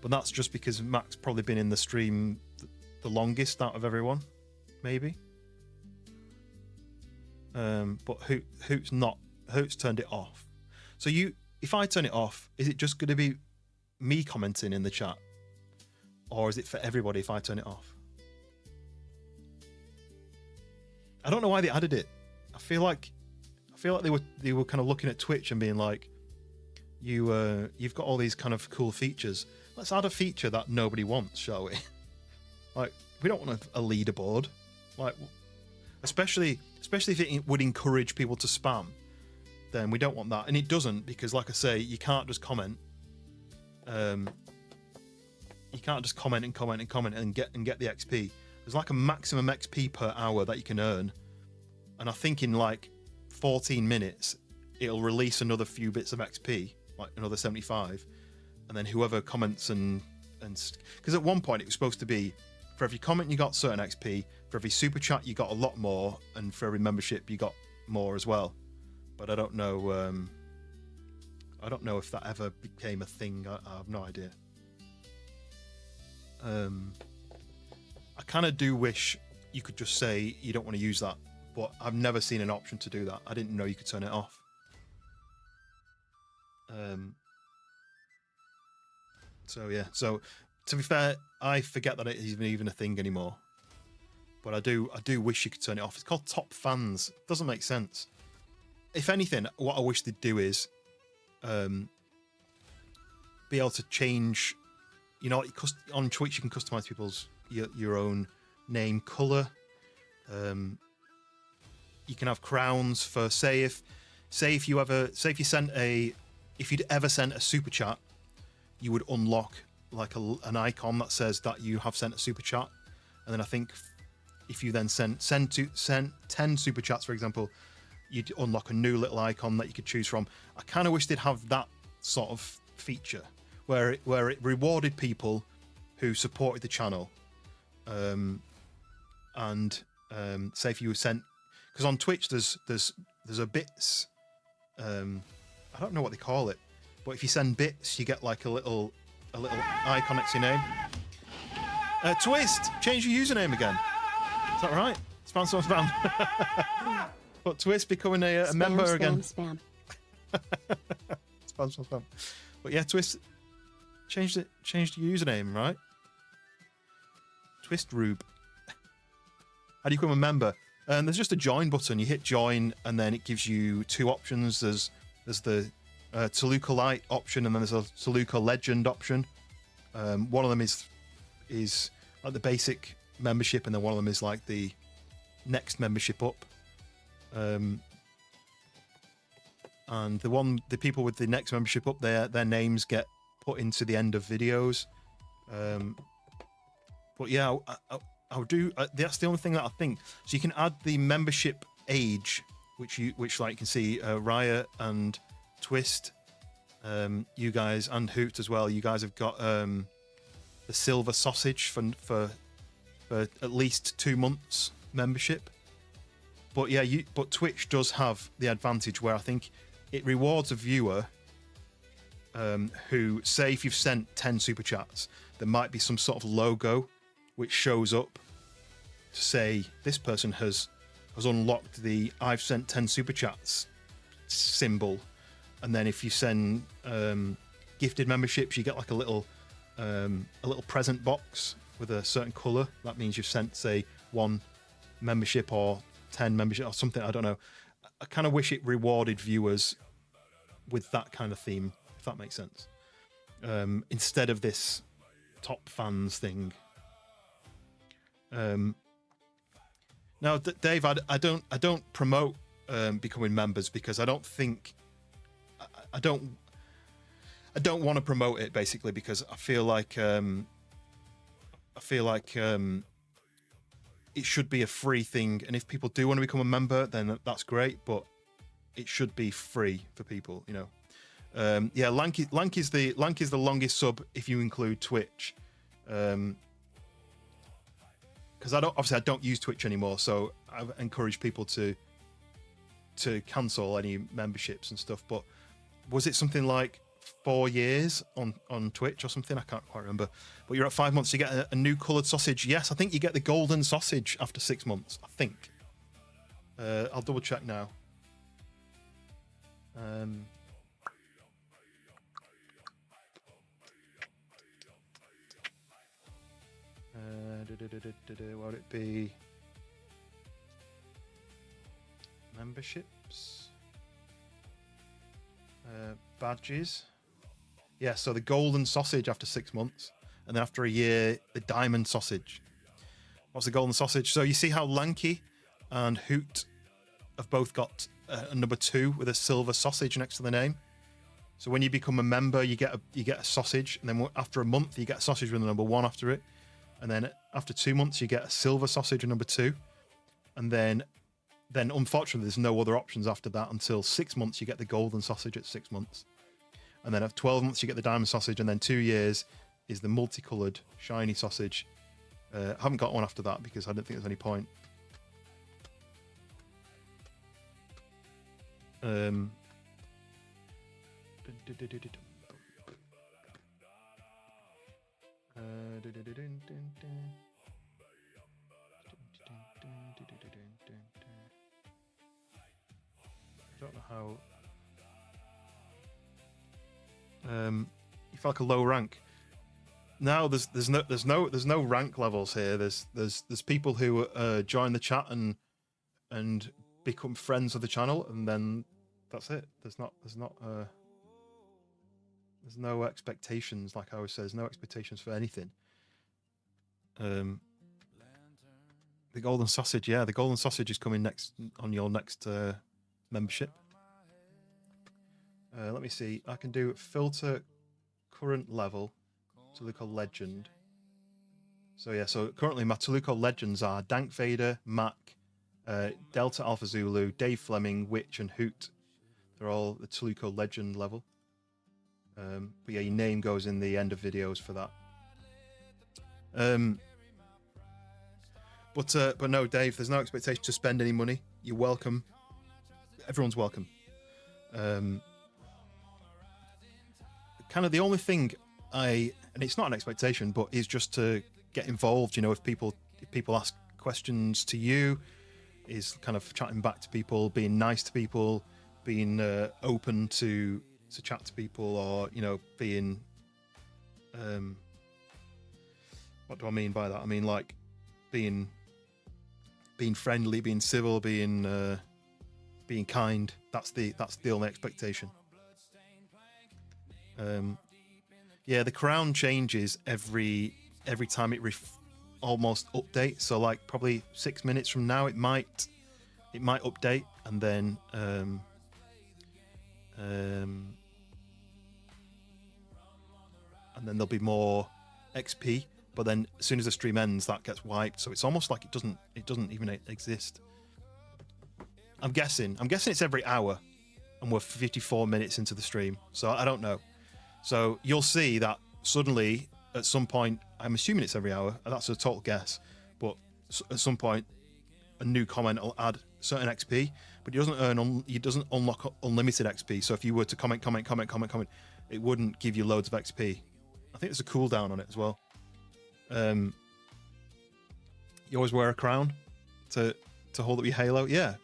but that's just because Mac's probably been in the stream the longest out of everyone, maybe. But Hoot's turned it off. So if I turn it off, is it just going to be me commenting in the chat, or is it for everybody if I turn it off? I don't know why they added it. I feel like they were kind of looking at Twitch and being like, you've got all these kind of cool features. Let's add a feature that nobody wants, shall we? Like, we don't want a leaderboard. Like, especially if it would encourage people to spam, then we don't want that. And it doesn't, because like I say, you can't just comment. You can't just comment and get the XP. There's like a maximum XP per hour that you can earn, and I think in like 14 minutes it'll release another few bits of XP, like another 75, and then whoever comments and because at one point it was supposed to be for every comment you got certain XP, for every super chat you got a lot more, and for every membership you got more as well. But I don't know. I don't know if that ever became a thing. I have no idea. I kind of do wish you could just say you don't want to use that, but I've never seen an option to do that. I didn't know you could turn it off. So yeah. So to be fair, I forget that it isn't even a thing anymore. But I do wish you could turn it off. It's called Top Fans. Doesn't make sense. If anything, what I wish they'd do is be able to change. You know, on Twitch you can customize people's your own name color. You can have crowns for if you'd ever sent a super chat, you would unlock like an icon that says that you have sent a super chat, and then I think if you then sent 10 super chats, for example, you'd unlock a new little icon that you could choose from. I kind of wish they'd have that sort of feature where it rewarded people who supported the channel, and say if you sent, because on Twitch there's a bits, I don't know what they call it, but if you send bits you get like a little icon next to your name. Twist, change your username again. Is that right? Spam. But Twist becoming a member again. Spam. Spam. But yeah, Twist changed the username, right? Twist Rube. How do you become a member? There's just a join button. You hit join, and then it gives you two options. There's the Toluca Lite option, and then there's a Toluca Legend option. One of them is like the basic membership, and then one of them is like the next membership up. And the people with the next membership up, their names get put into the end of videos. But yeah, I would do. That's the only thing that I think. So you can add the membership age, which like you can see, Riot and Twist, you guys, and Hoot as well. You guys have got the silver sausage for at least 2 months membership. But yeah, but Twitch does have the advantage where I think it rewards a viewer who, say, if you've sent 10 super chats, there might be some sort of logo which shows up to say this person has unlocked the I've sent 10 super chats symbol. And then if you send gifted memberships, you get like a little present box with a certain color. That means you've sent, say, 1 membership or 10 membership or something. I don't know. I kind of wish it rewarded viewers with that kind of theme, if that makes sense, instead of this top fans thing. Now, Dave, I don't promote becoming members because I don't think I don't want to promote it, basically, because I feel like it should be a free thing, and if people do want to become a member, then that's great, but it should be free for people, you know. Yeah, Lank is the longest sub if you include Twitch, because I don't use Twitch anymore, so I encourage people to to cancel any memberships and stuff. But was it something like 4 years on Twitch or something? I can't quite remember. But you're at 5 months, you get a new coloured sausage. Yes, I think you get the golden sausage after 6 months. I think. I'll double check now. What would it be? Memberships, badges. Yeah, so the golden sausage after 6 months, and then after a year, the diamond sausage. What's the golden sausage? So you see how Lanky and Hoot have both got a number 2 with a silver sausage next to the name. So when you become a member, you get a sausage, and then after a month, you get a sausage with a number 1 after it, and then after 2 months, you get a silver sausage with number 2, and then unfortunately there's no other options after that until 6 months. You get the golden sausage at 6 months, and then at 12 months you get the diamond sausage, and then 2 years is the multicolored shiny sausage. I haven't got one after that because I don't think there's any point. I don't know how. You felt like a low rank. No, there's no rank levels here. There's people who join the chat and become friends of the channel, and then that's it. There's no expectations. Like I always say, there's no expectations for anything. The golden sausage, yeah, the golden sausage is coming next on your next membership. Let me see. I can do filter current level Tuluco Legend. So yeah, so currently my Tuluco Legends are Dank Vader, Mac, Delta Alpha Zulu, Dave Fleming, Witch, and Hoot. They're all the Tuluco Legend level. But yeah, your name goes in the end of videos for that. But no, Dave, there's no expectation to spend any money. You're welcome. Everyone's welcome. Kind of the only thing and it's not an expectation, but is just to get involved. You know, if people ask questions to you, is kind of chatting back to people, being nice to people, being open to chat to people, or you know, being what do I mean by that? I mean like being friendly, being civil, being kind. That's the only expectation. Yeah, the crown changes every time it almost updates. So like probably 6 minutes from now, it might update, and then there'll be more XP. But then as soon as the stream ends, that gets wiped. So it's almost like it doesn't even exist. I'm guessing it's every hour, and we're 54 minutes into the stream. So I don't know. So you'll see that suddenly at some point, I'm assuming it's every hour. That's a total guess. But at some point, a new comment will add certain XP, but it doesn't unlock unlimited XP. So if you were to comment, it wouldn't give you loads of XP. I think there's a cooldown on it as well. You always wear a crown to hold up your halo. Yeah,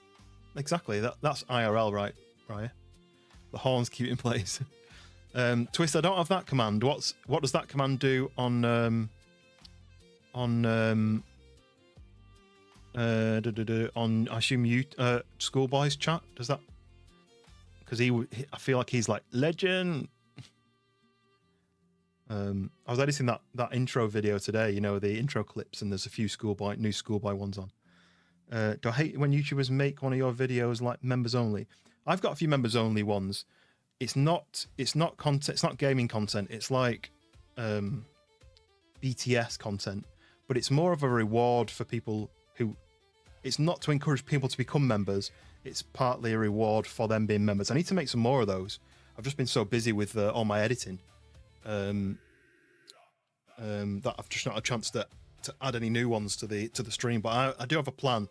exactly. That's IRL, right? The horns keep it in place. Twist, I don't have that command. What does that command do on I assume you Schoolboy's chat? Does that? Because I feel like he's like legend. I was editing that intro video today, you know, the intro clips, and there's a few new Schoolboy ones on. Do I hate when YouTubers make one of your videos like members only? I've got a few members only ones. It's not content. It's not gaming content. It's like BTS content, but it's more of a reward for people who. It's not to encourage people to become members. It's partly a reward for them being members. I need to make some more of those. I've just been so busy with all my editing that I've just not had a chance to add any new ones to the stream. But I do have a plan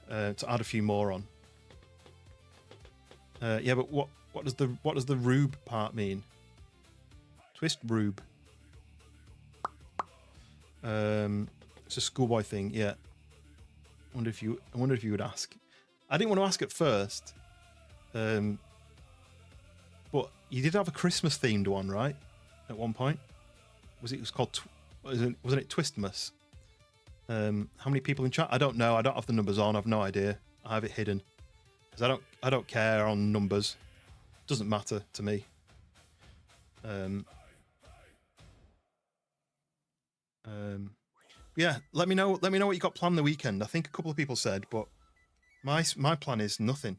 to add a few more on. Yeah, but what does the rube part mean? Twist rube. It's a schoolboy thing. Yeah. I wonder if you would ask. I didn't want to ask at first. But you did have a Christmas themed one, right? At one point, it was called? Wasn't it Twistmas? How many people in chat? I don't know. I don't have the numbers on. I've no idea. I have it hidden because I don't care on numbers. Doesn't matter to me. Yeah. Let me know what you got planned the weekend. I think a couple of people said, but my plan is nothing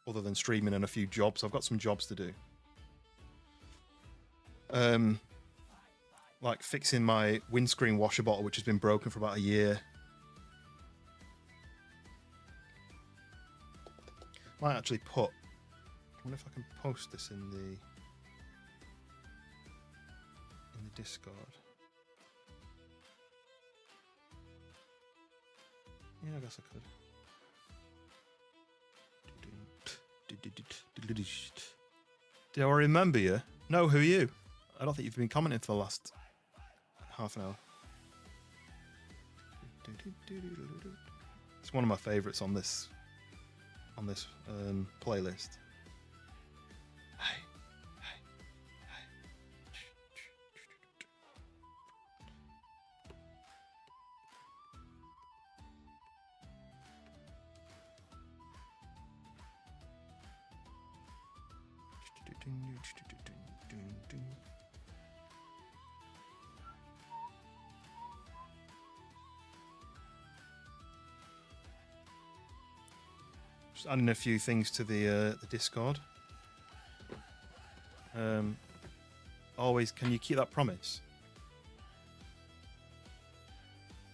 other than streaming and a few jobs. I've got some jobs to do. Like fixing my windscreen washer bottle, which has been broken for about a year. Might actually I wonder if I can post this in the Discord. Yeah, I guess I could. Do I remember you? No, who are you? I don't think you've been commenting for the last half an hour. It's one of my favourites on this playlist. Hey. Just adding a few things to the Discord. Always, can you keep that promise?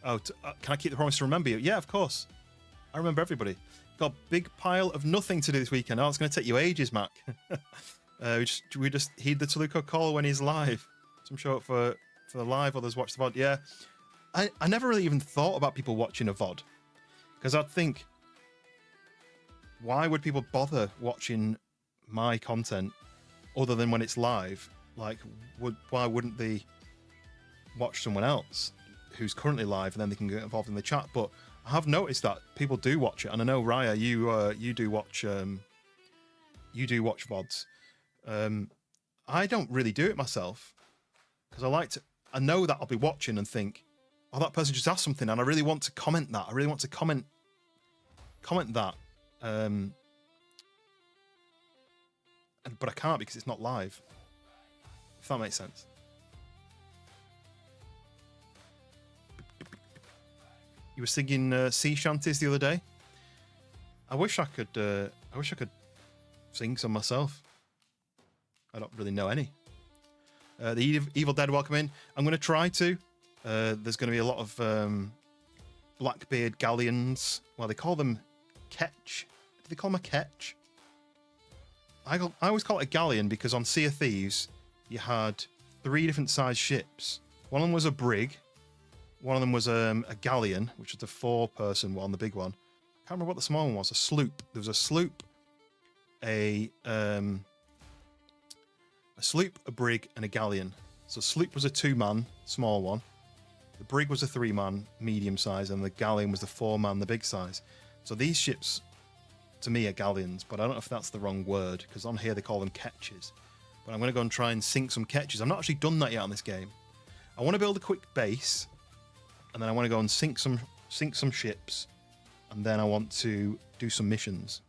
Oh, can I keep the promise to remember you? Yeah, of course. I remember everybody. Got a big pile of nothing to do this weekend. Oh, it's going to take you ages, Mac. we just heed the Toluco call when he's live. Some show up for the live, others watch the VOD. Yeah, I never really even thought about people watching a VOD, because I'd think, why would people bother watching my content other than when it's live? Like, why wouldn't they watch someone else who's currently live, and then they can get involved in the chat? But I have noticed that people do watch it, and I know Raya, you do watch VODs. I don't really do it myself because I know that I'll be watching and think, oh, that person just asked something, and I really want to comment that. I really want to comment that. But I can't because it's not live. If that makes sense. You were singing sea shanties the other day. I wish I could sing some myself. I don't really know any. The Evil Dead, welcome in. I'm going to try to. There's going to be a lot of Blackbeard galleons. Well, they call them ketch. Do they call them a ketch? I always call it a galleon because on Sea of Thieves you had 3 different sized ships. One of them was a brig. One of them was a galleon, which was the 4-person one, the big one. I can't remember what the small one was. A sloop. There was a sloop, a brig, and a galleon. So sloop was a 2-man, small one. The brig was a 3-man, medium size, and the galleon was the 4-man, the big size. So these ships, to me, are galleons, but I don't know if that's the wrong word, because on here they call them ketches. But I'm going to go and try and sink some ketches. I've not actually done that yet on this game. I want to build a quick base, and then I want to go and sink some ships, and then I want to do some missions.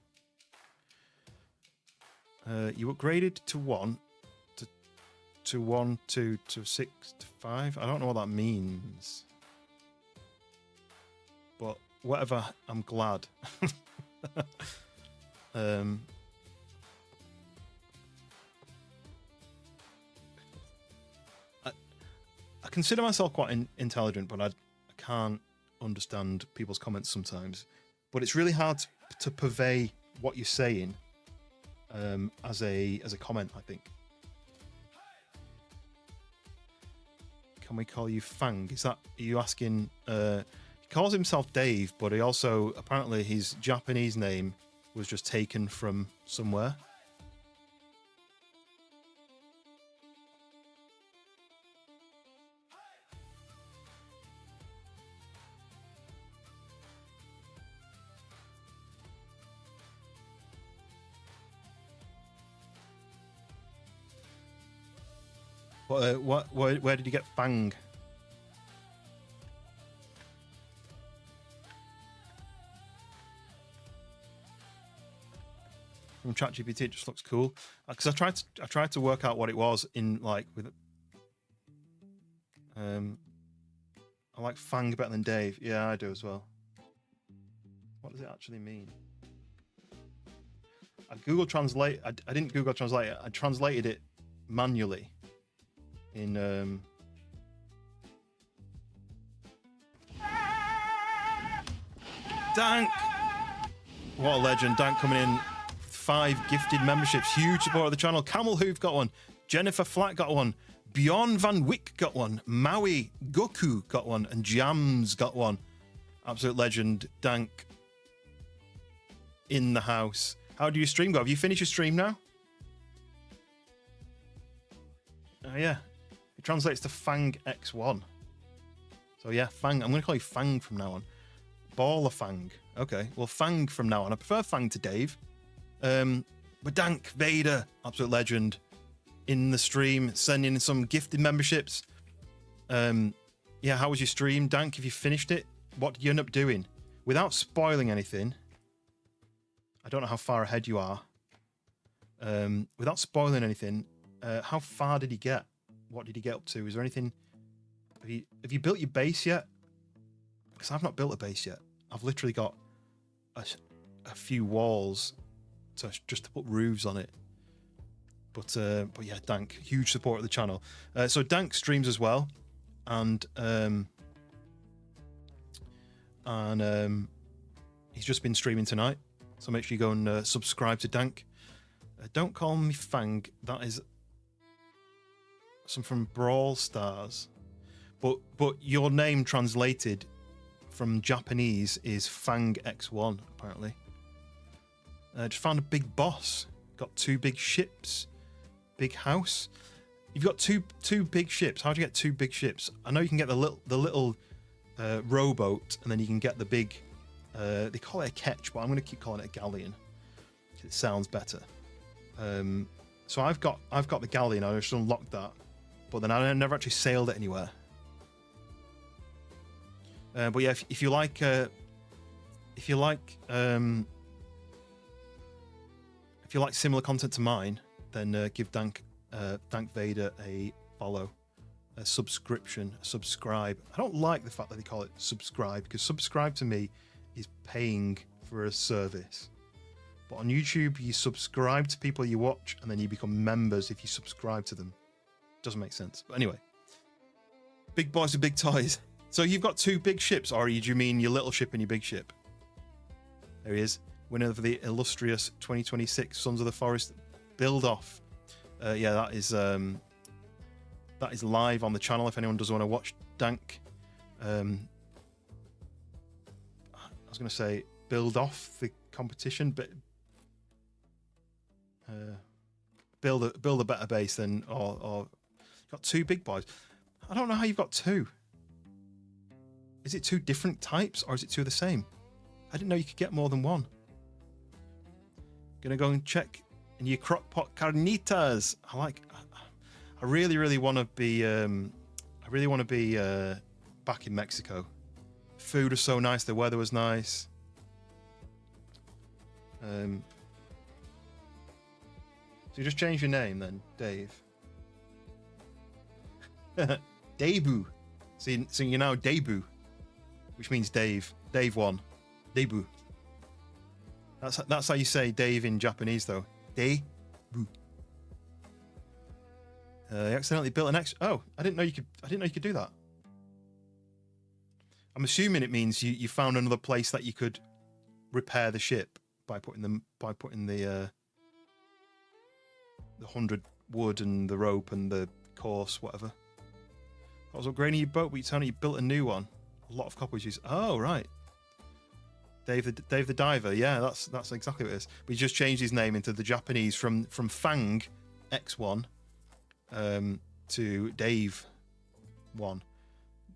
You upgraded to 1, to 1, 2, to 6, to 5. I don't know what that means, but whatever. I'm glad. I consider myself quite intelligent, but I can't understand people's comments sometimes. But it's really hard to purvey what you're saying as a comment, I think. Can we call you Fang? Are you asking? He calls himself Dave, but he also, apparently his Japanese name was just taken from somewhere. Where did you get Fang? From ChatGPT, it just looks cool. Because I tried to work out what it was in like with. I like Fang better than Dave. Yeah, I do as well. What does it actually mean? I Google Translate. I didn't Google Translate it. I translated it manually. In Dank. What a legend! Dank coming in. 5 gifted memberships. Huge support of the channel. Camel Hoof got one. Jennifer Flat got one. Bjorn Van Wyck got one. Maui Goku got one. And Jams got one. Absolute legend. Dank in the house. How do you stream go? Have you finished your stream now? Oh, yeah. It translates to Fang X1. So, yeah, Fang. I'm going to call you Fang from now on. Baller Fang. Okay. Well, Fang from now on. I prefer Fang to Dave. But Dank Vader, absolute legend, in the stream, sending in some gifted memberships. Yeah, how was your stream, Dank? If you finished it, what did you end up doing? Without spoiling anything, I don't know how far ahead you are. Without spoiling anything, how far did he get? What did he get up to? Is there anything? Have you built your base yet? Because I've not built a base yet. I've literally got a few walls. Just to put roofs on it, but yeah, Dank, huge support of the channel. So Dank streams as well, and he's just been streaming tonight. So make sure you go and subscribe to Dank. Don't call me Fang. That is some from Brawl Stars, but your name translated from Japanese is Fang X1 apparently. Just found a big boss. Got 2 big ships. Big house. You've got two big ships. How do you get 2 big ships? I know you can get the little rowboat, and then you can get the big. They call it a ketch, but I'm going to keep calling it a galleon. It sounds better. So I've got the galleon. I just unlocked that, but then I never actually sailed it anywhere. But yeah, if you like similar content to mine, then give Dank Vader a follow, a subscription, a subscribe. I don't like the fact that they call it subscribe, because subscribe to me is paying for a service. But on YouTube, you subscribe to people you watch, and then you become members if you subscribe to them. Doesn't make sense. But anyway, big boys with big toys. So you've got 2 big ships, or do you mean your little ship and your big ship? There he is. Winner of the illustrious 2026 Sons of the Forest build off. Yeah, that is live on the channel if anyone does want to watch Dank. I was going to say build off the competition, but build a better base than or got 2 big boys. I don't know how you've got 2. Is it 2 different types or is it 2 the same? I didn't know you could get more than 1. Gonna go and check in your crock pot carnitas. I really want to be back in Mexico. Food was so nice, the weather was nice. So you just changed your name then, Dave. Debu. So you're now Debu, which means Dave. Dave 1. Debu. That's how you say Dave in Japanese, though. Debu. You accidentally built an extra. Oh, I didn't know you could do that. I'm assuming it means you found another place that you could repair the ship by putting the 100 wood and the rope and the course, whatever. I was upgrading your boat, but you told me you built a new one. A lot of copies use. Oh, right. Dave the Diver. Yeah, that's exactly what it is. We just changed his name into the Japanese from Fang X1 to Dave 1.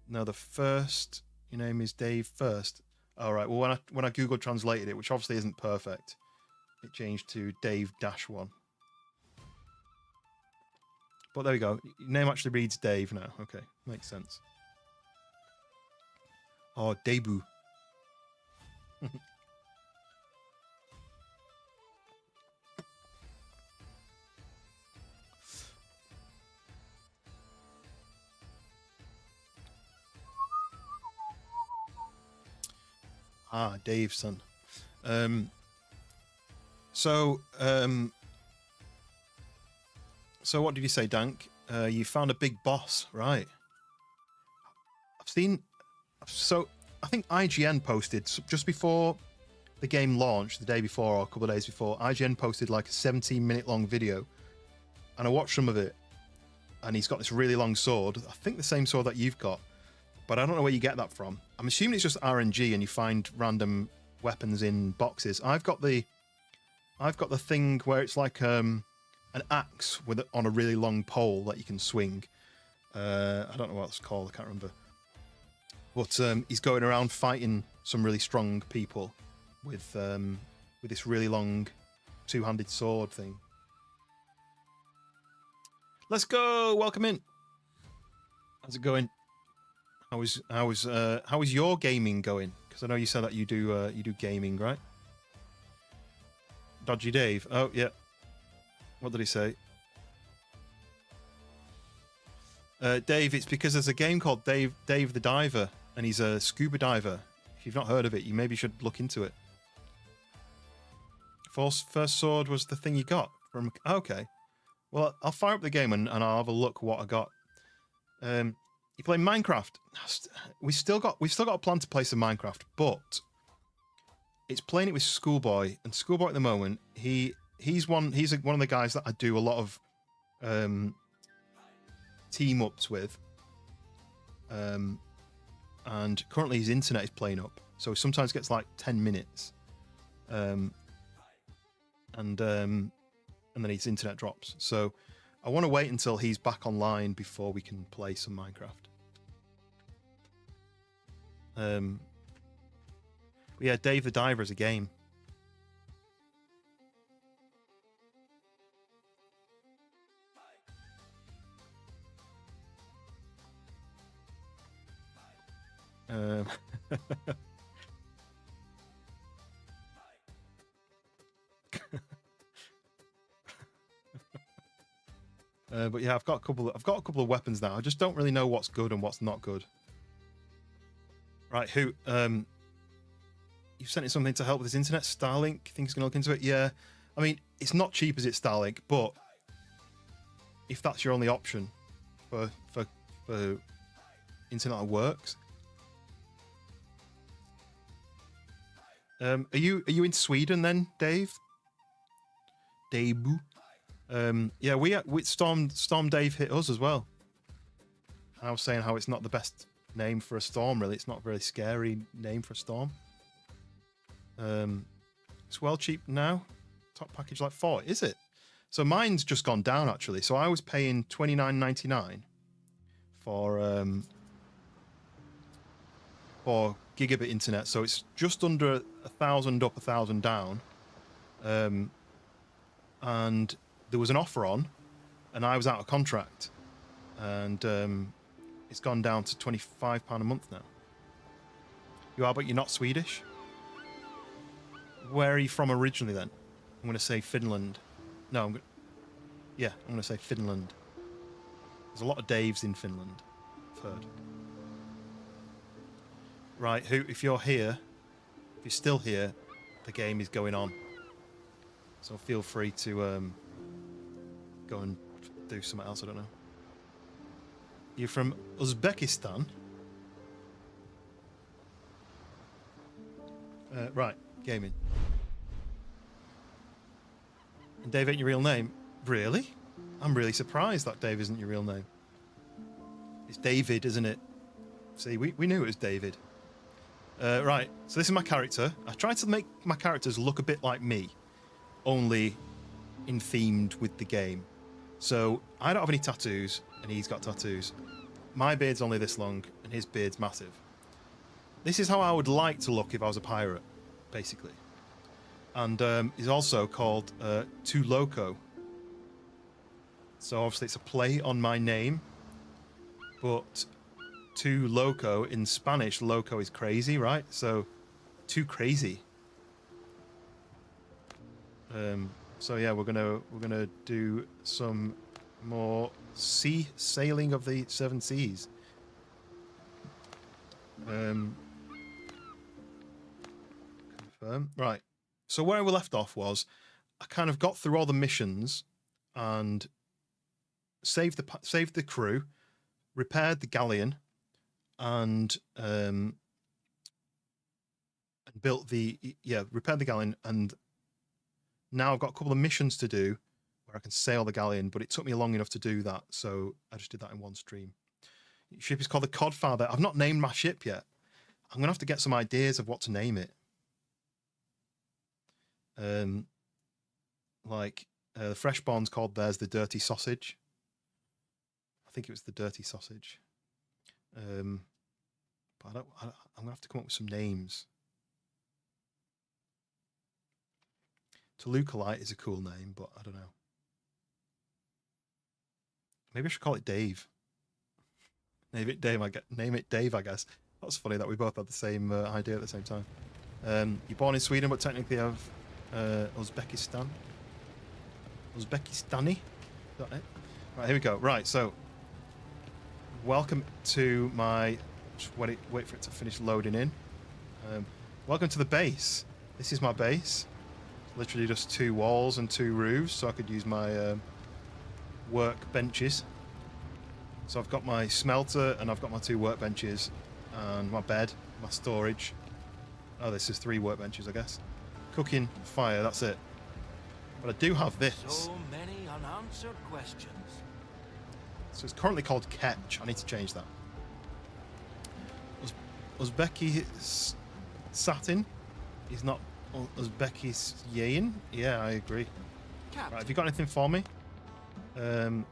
Now the first, your name is Dave first. All right. Well, when I Google translated it, which obviously isn't perfect, it changed to Dave -1. But there we go. Your name actually reads Dave now. Okay, makes sense. Oh, debut. Ah, Dave's son. So what did you say, Dank? You found a big boss, right? So I think IGN posted just before the game launched, the day before or a couple of days before, IGN posted like a 17-minute long video, and I watched some of it, and he's got this really long sword. I think the same sword that you've got, but I don't know where you get that from. I'm assuming it's just RNG and you find random weapons in boxes. I've got the thing where it's like an axe on a really long pole that you can swing. I don't know what it's called. I can't remember. But he's going around fighting some really strong people with this really long two-handed sword thing. Let's go. Welcome in. How's it going? How is your gaming going? Because I know you said that you do gaming, right? Dodgy Dave. Oh yeah. What did he say? Dave, it's because there's a game called Dave the Diver, and he's a scuba diver. If you've not heard of it, you maybe should look into it. First sword was the thing you got from. Okay, well I'll fire up the game and I'll have a look what I got. You play Minecraft? We've still got a plan to play some Minecraft, but it's playing it with Schoolboy, and Schoolboy at the moment he's one of the guys that I do a lot of team ups with, and currently his internet is playing up, so he sometimes gets like 10 minutes, and then his internet drops. So I want to wait until he's back online before we can play some Minecraft. But yeah, Dave the Diver is a game. But yeah, I've got a couple of weapons now. I just don't really know what's good and what's not good. Right, who? You've sent in something to help with his internet. Starlink. Think he's gonna look into it. Yeah, I mean, it's not cheap as it's Starlink, but if that's your only option for internet that works. Are you in Sweden then, Dave? Debu. Yeah, we Storm Dave hit us as well. I was saying how it's not the best name for a storm, really. It's not a very scary name for a storm. It's well cheap now. Top package like 40, is it? So mine's just gone down actually. So I was paying $29.99 for gigabit internet. So it's just under 1,000 up, 1,000 down. And there was an offer on, and I was out of contract, and it's gone down to £25 a month now. You are, but you're not Swedish? Where are you from originally then? I'm going to say Finland. No, I'm going to say Finland. There's a lot of Daves in Finland, I've heard. Right, if you're here, if you're still here, the game is going on. So feel free to go and do something else, I don't know. You're from Uzbekistan? Right, gaming. And Dave ain't your real name? Really? I'm really surprised that Dave isn't your real name. It's David, isn't it? See, we knew it was David. Right, so this is my character. I tried to make my characters look a bit like me, only in themed with the game. So I don't have any tattoos, and he's got tattoos. My beard's only this long, and his beard's massive. This is how I would like to look if I was a pirate, basically. And he's also called Too Loco. So obviously it's a play on my name. But too loco in Spanish, loco is crazy, right? So too crazy. So yeah, we're gonna do some more sea sailing of the 7 seas. Confirm. Right. So where we left off was I kind of got through all the missions and saved the crew, repaired the galleon, and built repaired the galleon, and now I've got a couple of missions to do where I can sail the galleon, but it took me long enough to do that, so I just did that in one stream. The ship is called the Codfather. I've not named my ship yet. I'm gonna have to get some ideas of what to name it. The Freshborn's called theirs the Dirty Sausage. I think it was the Dirty Sausage. But I'm gonna have to come up with some names. Tolucolite is a cool name, but I don't know. Maybe I should call it Dave. Name it Dave, I guess. That's funny that we both had the same idea at the same time. You're born in Sweden, but technically have Uzbekistan. Uzbekistani? Is that it? Right, here we go. Right, so welcome to my... Just wait for it to finish loading in. Welcome to the base. This is my base. Literally just 2 walls and 2 roofs, so I could use my work benches. So I've got my smelter and I've got my 2 workbenches and my bed, my storage. Oh, this is 3 workbenches, I guess. Cooking, fire, that's it. But I do have this. So many unanswered questions. So it's currently called Ketch. I need to change that. Uzbeki Satin is not Uzbekistan. Yeah, I agree. Right, have you got anything for me? Do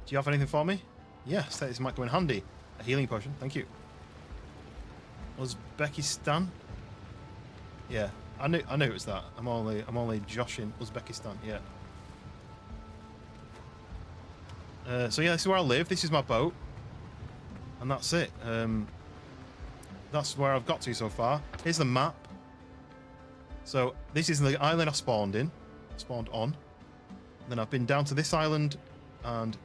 you have anything for me? Yes, this might come in handy. A healing potion, thank you. Uzbekistan. Yeah, I knew it was that. I'm only joshing Uzbekistan. Yeah. So yeah, this is where I live. This is my boat, and that's it. That's where I've got to so far. Here's the map. So this is the island I spawned on. Then I've been down to this island, and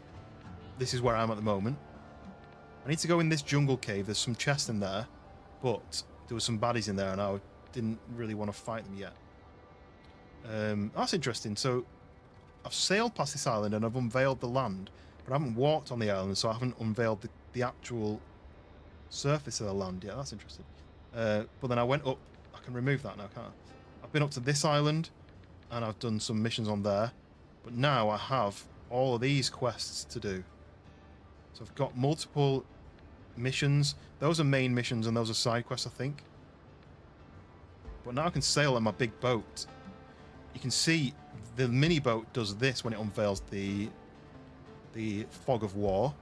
this is where I am at the moment. I need to go in this jungle cave. There's some chests in there, but there were some baddies in there, and I didn't really want to fight them yet. That's interesting. So I've sailed past this island, and I've unveiled the land, but I haven't walked on the island, so I haven't unveiled the actual surface of the land yet. That's interesting. But then I went up. I can remove that now, can't I? I've been up to this island, and I've done some missions on there. But now I have all of these quests to do. So I've got multiple missions. Those are main missions, and those are side quests, I think. But now I can sail on my big boat. You can see the mini boat does this when it unveils the fog of war.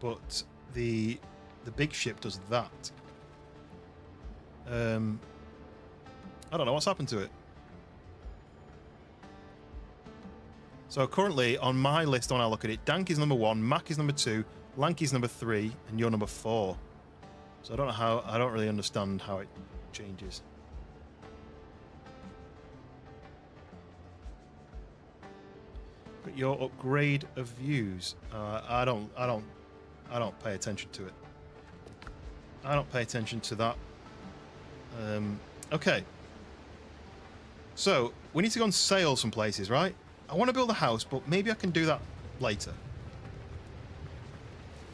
But the big ship does that. I don't know what's happened to it. So currently on my list, when I look at it, Dank is number 1, Mac is number 2, Lanky's number 3, and you're number 4. So I don't really understand how it changes. But your upgrade of views, I don't pay attention to it. I don't pay attention to that. Okay. So we need to go and sail some places, right? I want to build a house, but maybe I can do that later.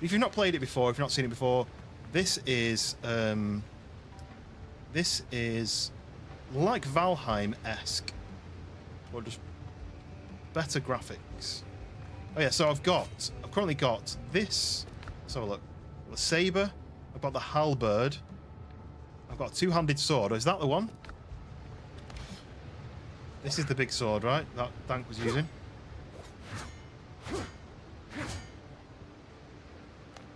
If you've not played it before, if you've not seen it before, this is like Valheim-esque, or just better graphics. Oh yeah, so I've currently got this. Let's have a look. The saber. I've got the halberd. I've got a 2-handed sword. Is that the one? This is the big sword, right? That Dank was using.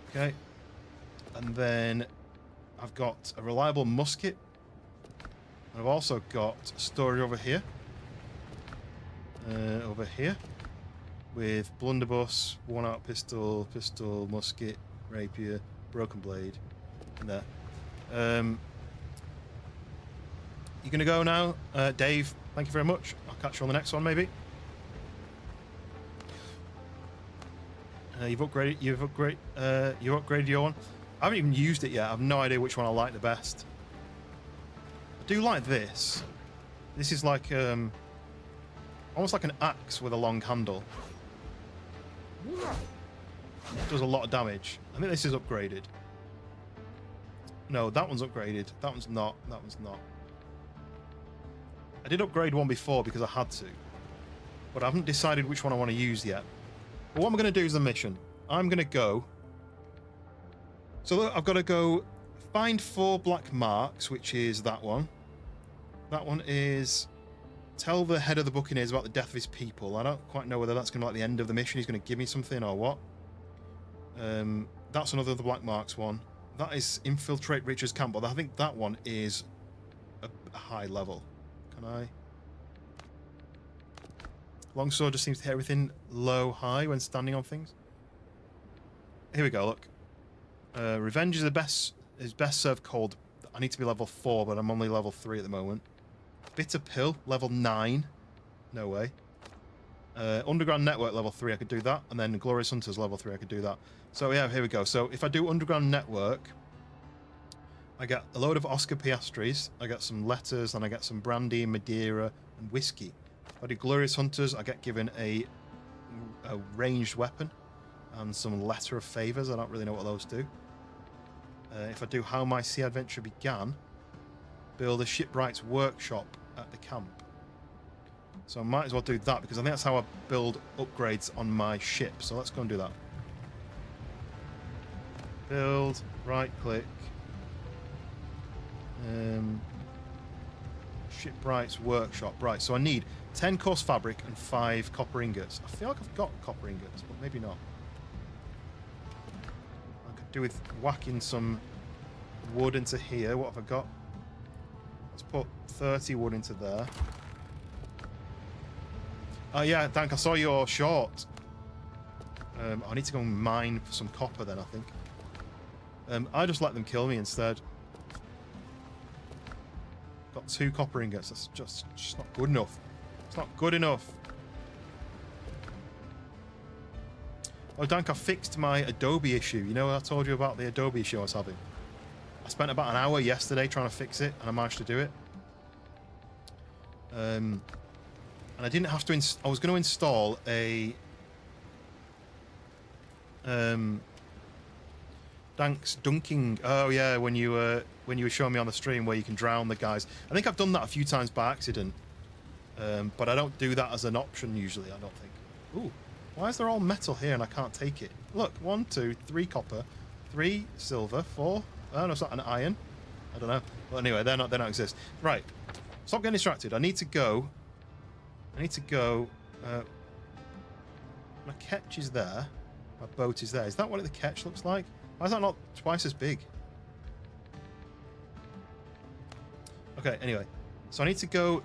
Okay. And then I've got a reliable musket. And I've also got storage over here. over here with blunderbuss, worn-out pistol, musket, rapier, broken blade, and there. You're gonna go now, Dave. Thank you very much. I'll catch you on the next one, maybe. You've upgraded your one. I haven't even used it yet. I have no idea which one I like the best. I do like this. This is like almost like an axe with a long handle. It does a lot of damage. I think this is upgraded. No, that one's upgraded. That one's not. That one's not. I did upgrade one before because I had to, but I haven't decided which one I want to use yet. But what I'm going to do is the mission. I'm going to go... So look, I've got to go find 4 black marks, which is that one. That one is... Tell the head of the Buccaneers about the death of his people. I don't quite know whether that's going to be like the end of the mission. He's going to give me something or what. That's another of the black marks one. That is infiltrate Richard's camp, but I think that one is a high level. Can I? Longsword just seems to hit everything low, high when standing on things. Here we go, look. Revenge is best served cold. I need to be level 4, but I'm only level 3 at the moment. Bitter Pill, level 9. No way. Underground Network, level 3, I could do that. And then Glorious Hunters, level 3, I could do that. So yeah, here we go. So if I do Underground Network, I get a load of Oscar Piastris, I get some letters, and I get some brandy, Madeira, and whiskey. If I do Glorious Hunters, I get given a ranged weapon and some Letter of Favours. I don't really know what those do. If I do How My Sea Adventure Began, build a shipwright's workshop at the camp. So I might as well do that because I think that's how I build upgrades on my ship. So let's go and do that. Build, right click. Shipwright's workshop. Right, so I need 10 coarse fabric and 5 copper ingots. I feel like I've got copper ingots, but maybe not. I could do with whacking some wood into here. What have I got? Let's put 30 wood into there. Oh yeah, Dank, I saw your short. I need to go and mine for some copper then, I think. I just let them kill me instead. Got 2 copper ingots. That's just not good enough. It's not good enough. Oh, Dank, I fixed my Adobe issue. You know, I told you about the Adobe issue I was having. I spent about an hour yesterday trying to fix it, and I managed to do it. And I didn't have to. I was going to install a. Dank's dunking. Oh yeah, when you were showing me on the stream where you can drown the guys. I think I've done that a few times by accident, but I don't do that as an option usually. I don't think. Ooh, why is there all metal here and I can't take it? Look, 1, 2, 3 copper, 3 silver, 4. Oh no, it's not an iron. I don't know. Well, anyway, they don't exist. Right. Stop getting distracted. I need to go. My ketch is there. My boat is there. Is that what the ketch looks like? Why is that not twice as big? Okay, anyway. So I need to go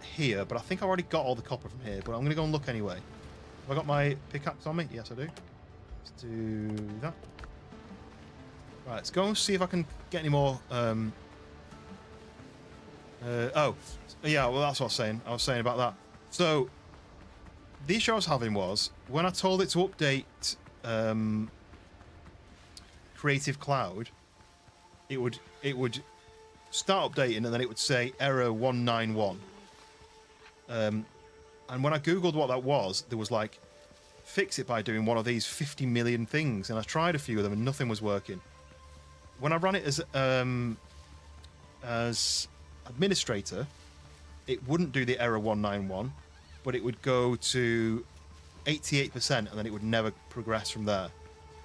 here, but I think I already got all the copper from here, but I'm going to go and look anyway. Have I got my pickaxe on me? Yes, I do. Let's do that. Right, let's go and see if I can get any more... oh, yeah, well, that's what I was saying. I was saying about that. So, the issue I was having was, when I told it to update Creative Cloud, it would start updating and then it would say error 191. And when I googled what that was, there was like, fix it by doing one of these 50 million things, and I tried a few of them and nothing was working. When I ran it as administrator, it wouldn't do the error 191, but it would go to 88% and then it would never progress from there.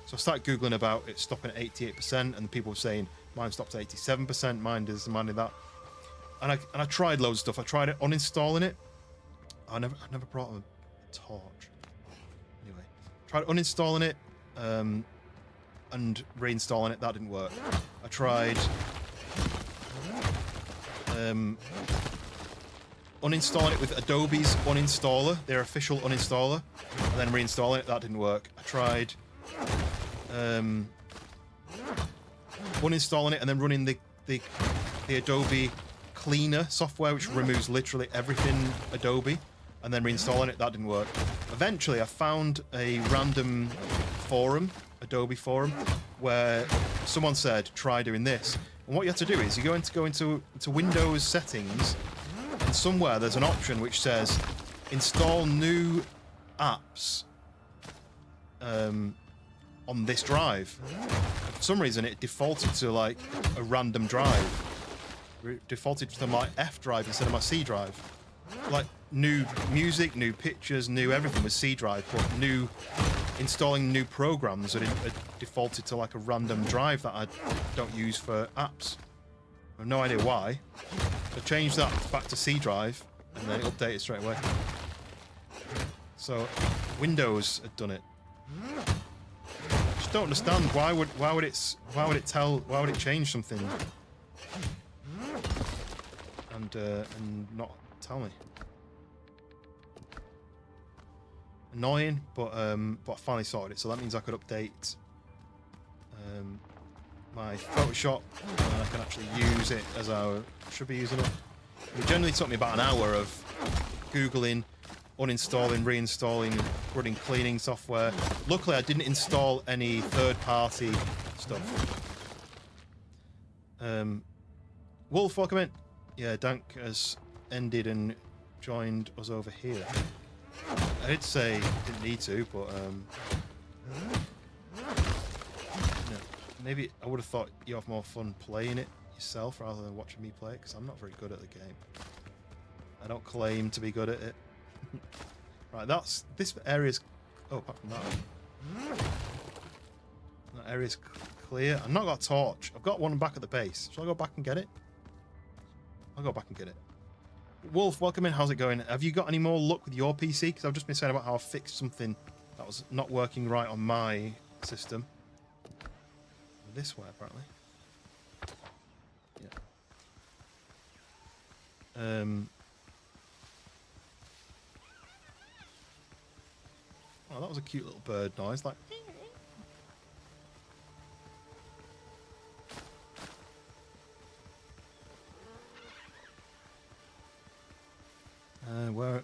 So I started googling about it stopping at 88%, and people were saying mine stopped at 87%, mine does, mine did that. And I tried loads of stuff. I tried it uninstalling it. I never brought a torch. Anyway, tried uninstalling it and reinstalling it. That didn't work. I tried uninstalling it with Adobe's uninstaller, their official uninstaller, and then reinstalling it. That didn't work. I tried uninstalling it and then running the Adobe Cleaner software, which removes literally everything Adobe, and then reinstalling it. That didn't work. Eventually, I found a random forum, Adobe forum, where someone said, try doing this. And what you have to do is you go into Windows settings, and somewhere there's an option which says install new apps on this drive. For some reason, it defaulted to like a random drive. It defaulted to my F drive instead of my C drive. Like new music, new pictures, new everything was C drive, but installing new programs that it defaulted to like a random drive that I don't use for apps. I have no idea why. I changed that back to C drive and then it updated straight away. So Windows had done it. Just don't understand why would it change something and not tell me. Annoying, but I finally sorted it, so that means I could update my Photoshop and I can actually use it as I should be using it. It generally took me about an hour of Googling, uninstalling, reinstalling, running cleaning software. Luckily, I didn't install any third-party stuff. Wolf, welcome in. Yeah, Dank has ended and joined us over here. I did say didn't need to, but no, maybe I would have thought you have more fun playing it yourself rather than watching me play it, because I'm not very good at the game. I don't claim to be good at it. Right, this area's. Oh, apart from that area's clear. I've not got a torch. I've got one back at the base. Shall I go back and get it? I'll go back and get it. Wolf, welcome in. How's it going? Have you got any more luck with your PC? Because I've just been saying about how I fixed something that was not working right on my system. This way, apparently. Yeah. Oh, that was a cute little bird noise. Like.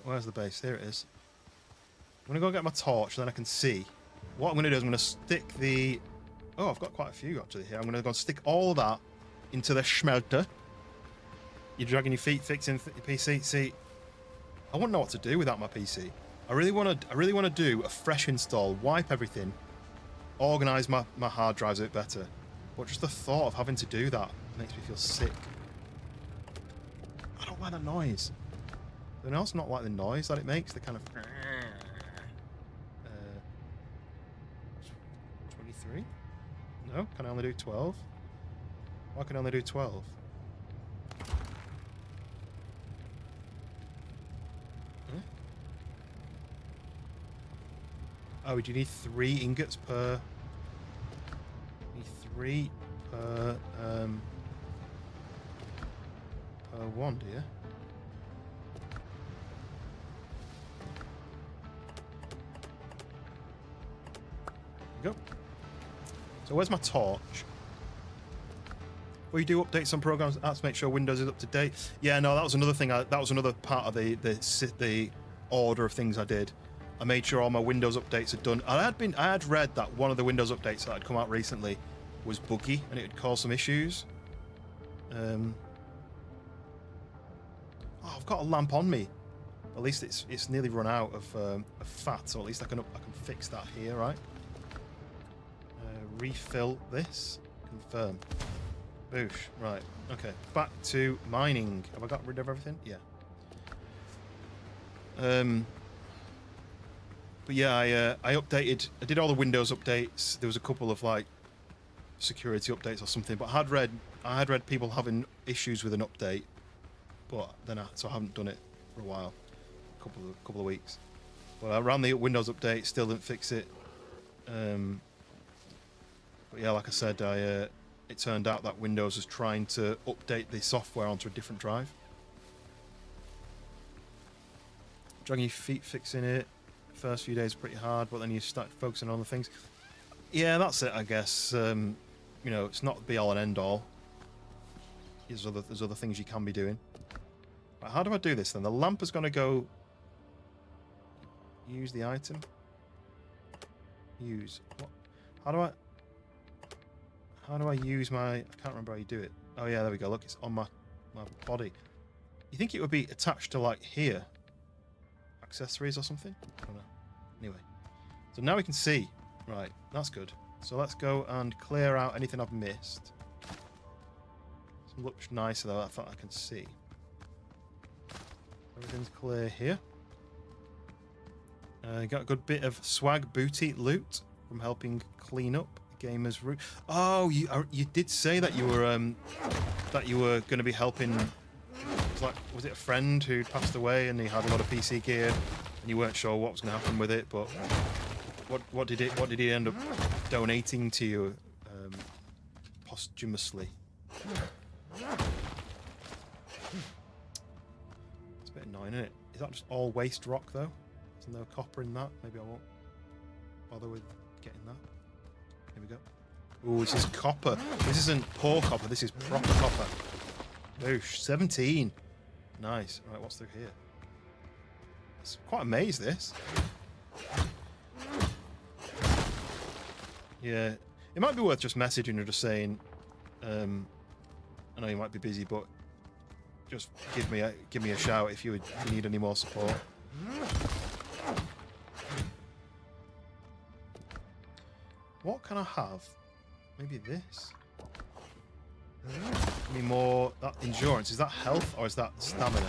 Where's the base? There it is. I'm gonna go get my torch, then I can see. What I'm gonna do is I'm gonna stick the. Oh, I've got quite a few actually here. I'm gonna go stick all of that into the smelter. You're dragging your feet, fixing your PC. See, I wouldn't know what to do without my PC. I really want to do a fresh install, wipe everything, organize my hard drives a bit better. But just the thought of having to do that makes me feel sick. I don't like that noise. Does anyone else not like the noise that it makes? The kind of 23? No? Can I only do 12? Why can I only do 12? Huh? Oh, do you need 3 ingots per... You need 3 per one, do you? Go. So where's my torch? Well, you do updates on programs. That's to make sure Windows is up to date. Yeah, no, that was another thing. That was another part of the order of things I did. I made sure all my Windows updates are done. I had read that one of the Windows updates that had come out recently was buggy and it would cause some issues. Oh, I've got a lamp on me. At least it's nearly run out of fat, so at least I can fix that here, right? Refill this. Confirm. Boosh. Right. Okay. Back to mining. Have I got rid of everything? Yeah. But yeah, I updated. I did all the Windows updates. There was a couple of like security updates or something. But I had read people having issues with an update. But then so I haven't done it for a while. Couple of weeks. But I ran the Windows update. Still didn't fix it. But yeah, like I said, it turned out that Windows was trying to update the software onto a different drive. dragging your feet, fixing it. First few days pretty hard, but then you start focusing on other things. Yeah, that's it, I guess. You know, it's not the be all and end all. There's other things you can be doing. Right, how do I do this then? The lamp is going to go. Use the item. Use what? How do I use my? I can't remember how you do it. Oh yeah, there we go. Look, it's on my body. You think it would be attached to like here? Accessories or something? I don't know. Anyway, so now we can see. Right, that's good. So let's go and clear out anything I've missed. This looks nicer though. I thought I can see. Everything's clear here. Got a good bit of swag booty loot from helping clean up the gamer's room. Oh, you did say that you were going to be helping. Was it a friend who passed away and he had a lot of PC gear and you weren't sure what was going to happen with it, but what did he end up donating to you posthumously? It's a bit annoying, isn't it? Is that just all waste rock though? Isn't there copper in that? Maybe I won't bother with getting that. Here we go. Ooh, this is copper. This isn't poor copper, this is proper copper. Boosh, 17. Nice. Right, what's through here? It's quite a maze, this. Yeah. It might be worth just messaging or just saying, I know you might be busy, but just give me a shout if you need any more support. What can I have? Maybe this. Any more that endurance? Is that health or is that stamina?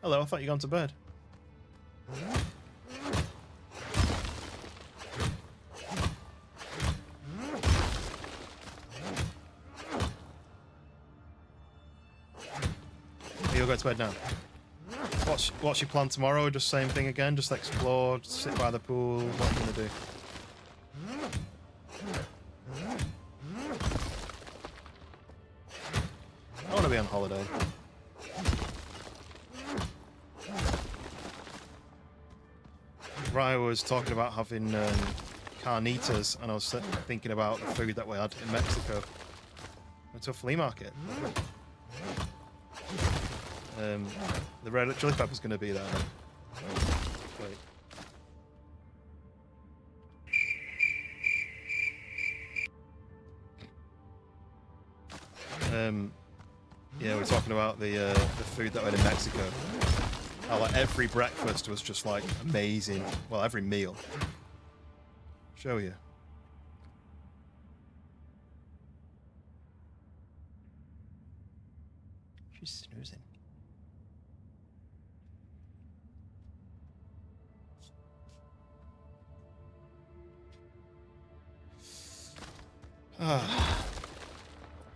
Hello, I thought you'd gone to bed. You'll go to bed now. What's your plan tomorrow? Just same thing again? Just explore, just sit by the pool? What are you gonna do? I want to be on holiday. Ryan was talking about having carnitas, and I was thinking about the food that we had in Mexico. Went to a flea market. The red chili pepper's going to be there. Wait. Yeah, we're talking about the food that we had in Mexico. How like every breakfast was just like amazing. Well, every meal. Show you. She's snoozing.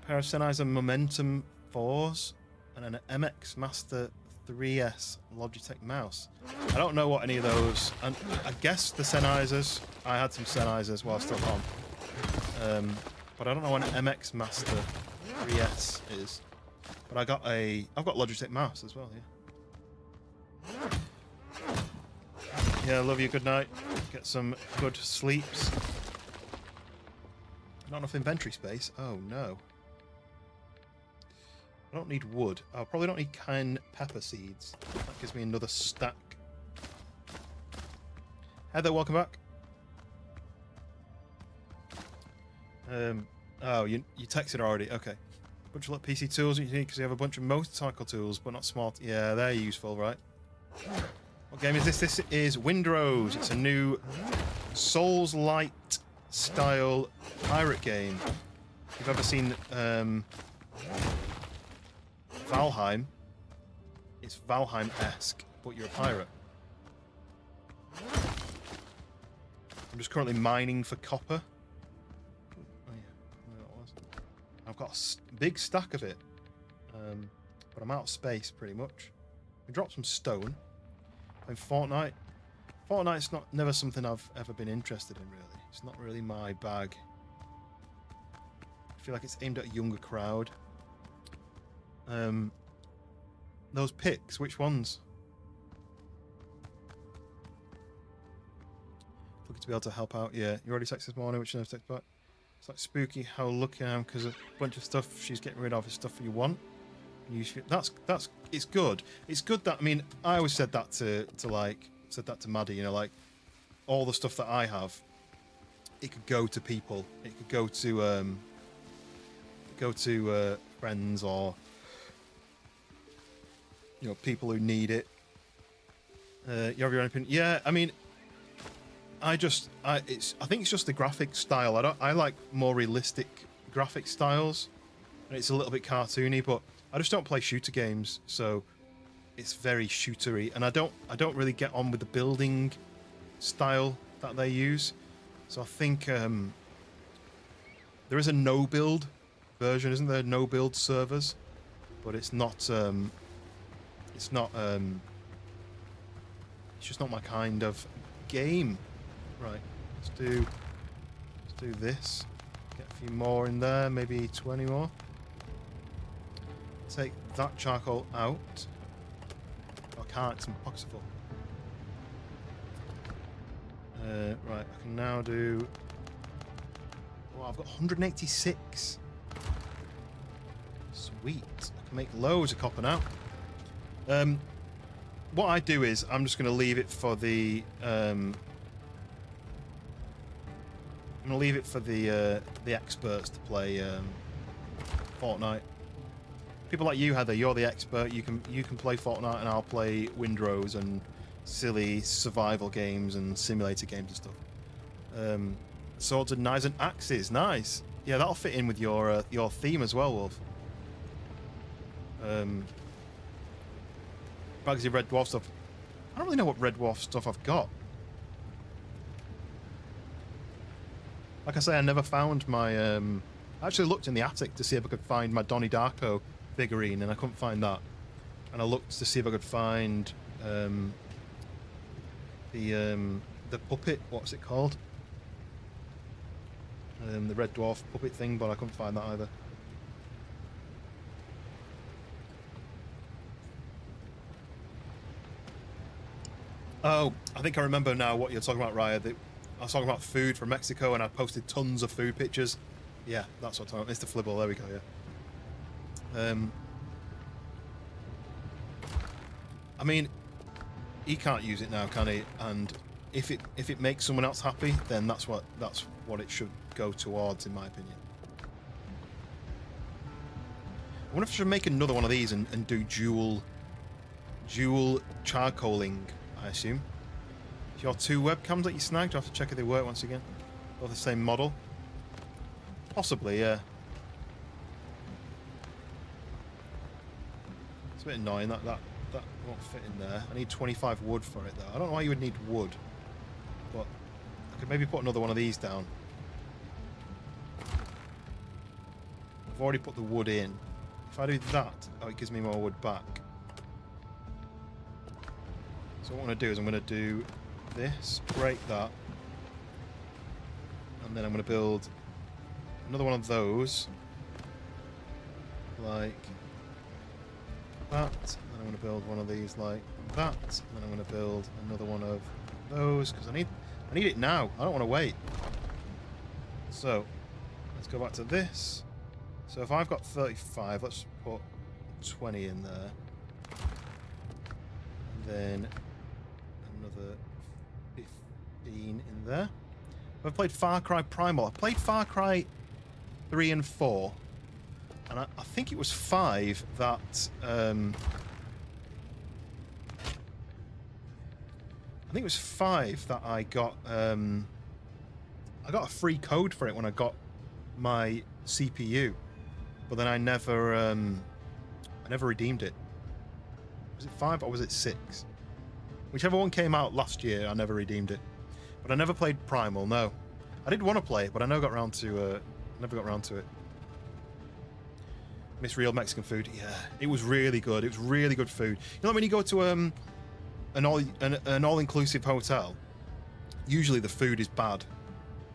Pair of Sennheiser Momentum 4s and an MX Master 3S Logitech mouse. I don't know what any of those, and I guess the Sennheisers. I had some Sennheisers while still on, but I don't know what an MX Master 3S is. But I've got Logitech mouse as well. Yeah, love you. Good night. Get some good sleeps. Not enough inventory space. Oh no. I don't need wood. I probably don't need cayenne pepper seeds. That gives me another stack. Heather, welcome back. Oh, you texted already. Okay. Bunch of like PC tools you need because you have a bunch of motorcycle tools, but not smart. Yeah, they're useful, right? What game is this? This is Windrose. It's a new soulslite style pirate game. If you've ever seen Valheim, it's Valheim-esque, but you're a pirate. I'm just currently mining for copper. Oh yeah, that was. I've got a big stack of it, but I'm out of space pretty much. We dropped some stone. And Fortnite. Fortnite's never something I've ever been interested in, really. It's not really my bag. I feel like it's aimed at a younger crowd. Those picks, which ones? Looking to be able to help out. Yeah, you already texted this morning, which never text back. It's like spooky how lucky I am because a bunch of stuff she's getting rid of is stuff you want. That's it's good. It's good that, I mean, I always said that to Maddie, you know, like all the stuff that I have, it could go to people. It could go to friends or, you know, people who need it. You have your own opinion? Yeah, I mean, I think it's just the graphic style. I like more realistic graphic styles, and it's a little bit cartoony, but I just don't play shooter games, so it's very shootery, and I don't really get on with the building style that they use. So I think there is a no build version, isn't there? No build servers, but it's just not my kind of game. Right, let's do this. Get a few more in there, maybe 20 more. Take that charcoal out. I can't, it's impossible. Right, I can now do... Oh, I've got 186. Sweet. I can make loads of copper now. What I do is, I'm just going to leave it for the... I'm going to leave it for the experts to play Fortnite. People like you, Heather, you're the expert. You can play Fortnite, and I'll play Windrose and silly survival games and simulator games and stuff. Swords and knives and axes, nice. Yeah, that'll fit in with your theme as well, Wolf. Bags of red dwarf stuff. I don't really know what red dwarf stuff I've got. Like I say, I never found my... I actually looked in the attic to see if I could find my Donnie Darko figurine, and I couldn't find that. And I looked to see if I could find the puppet. What's it called? The red dwarf puppet thing, but I couldn't find that either. Oh, I think I remember now what you're talking about, Raya. I was talking about food from Mexico, and I posted tons of food pictures. Yeah, that's what I'm talking about. Mr. Flibble, there we go, yeah. I mean, he can't use it now, can he? And if it makes someone else happy, then that's what it should go towards, in my opinion. I wonder if I should make another one of these and do dual charcoaling, I assume. Your two webcams that you snagged, I have to check if they work once again. Or the same model. Possibly, yeah. It's a bit annoying that won't fit in there. I need 25 wood for it though. I don't know why you would need wood, but I could maybe put another one of these down. I've already put the wood in. If I do that, oh, it gives me more wood back. So what I'm going to do is I'm going to do this, break that, and then I'm going to build another one of those, like that, and then I'm going to build one of these like that, and then I'm going to build another one of those, because I need it now, I don't want to wait. So, let's go back to this. So if I've got 35, let's put 20 in there, and then another 15 in there. I've played Far Cry Primal. I played Far Cry 3 and 4, and I think it was 5 that I think it was 5 that I got a free code for it when I got my CPU, but then I never redeemed it. Was it 5 or was it 6? Whichever one came out last year, I never redeemed it. But I never played Primal, no. I did want to play it, but I never got around to it. Miss real Mexican food. Yeah, it was really good. It was really good food. You know, when you go to an all-inclusive hotel, usually the food is bad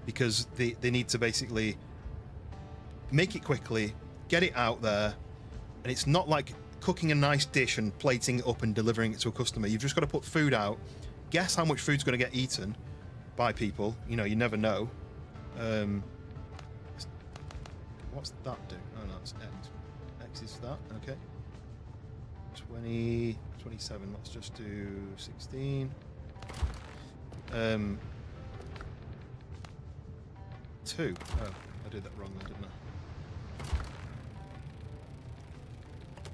because they need to basically make it quickly, get it out there, And it's not like cooking a nice dish and plating it up and delivering it to a customer. You've just got to put food out, guess how much food's going to get eaten by people. You know, you never know. What's that do? Oh no, it's X. X is that, okay. 20, 27, let's just do 16. 2. Oh, I did that wrong then, didn't I?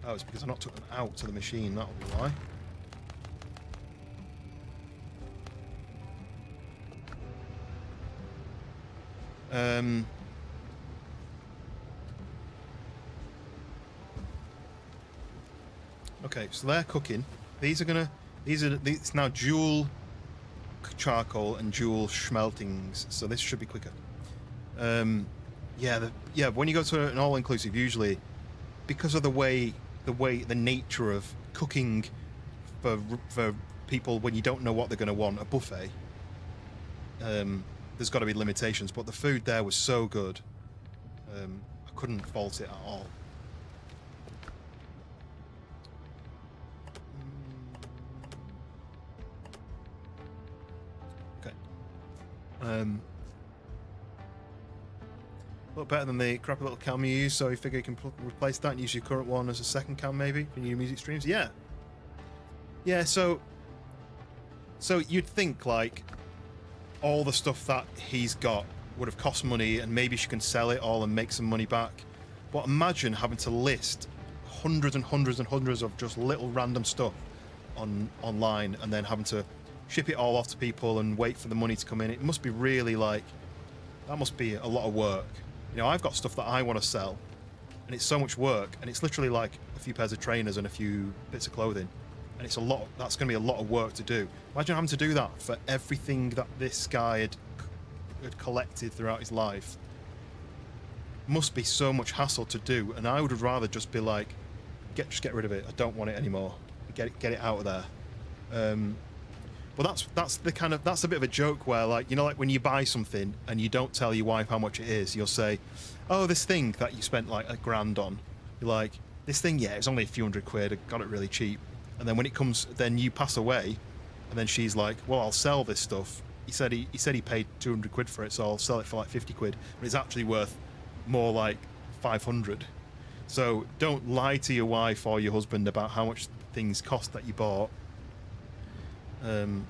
Oh, it's because I not took them out to the machine, that'll be why. Okay, so they're cooking. It's now dual charcoal and dual schmeltings, so this should be quicker. Yeah, when you go to an all-inclusive, usually because of the nature of cooking for people when you don't know what they're going to want, a buffet, there's got to be limitations, but the food there was so good, I couldn't fault it at all. Okay. A lot better than the crappy little cam you use, so you figure you can replace that and use your current one as a second cam maybe for your music streams. Yeah. Yeah, so you'd think like all the stuff that he's got would have cost money and maybe she can sell it all and make some money back. But imagine having to list hundreds and hundreds and hundreds of just little random stuff online and then having to ship it all off to people and wait for the money to come in. It must be really like, that must be a lot of work. You know, I've got stuff that I want to sell and it's so much work and it's literally like a few pairs of trainers and a few bits of clothing. And it's a lot, that's going to be a lot of work to do. Imagine having to do that for everything that this guy had collected throughout his life. Must be so much hassle to do, and I would rather just be like, just get rid of it. I don't want it anymore. Get it out of there. But that's a bit of a joke where, like, you know, like when you buy something and you don't tell your wife how much it is, you'll say, oh, this thing that you spent like $1,000 on. You're like, this thing, yeah, it's only a few £100. I got it really cheap. And then when it comes, then you pass away, and then she's like, well, I'll sell this stuff. He said he paid £200 for it, so I'll sell it for like 50 quid. But it's actually worth more like 500. So don't lie to your wife or your husband about how much things cost that you bought.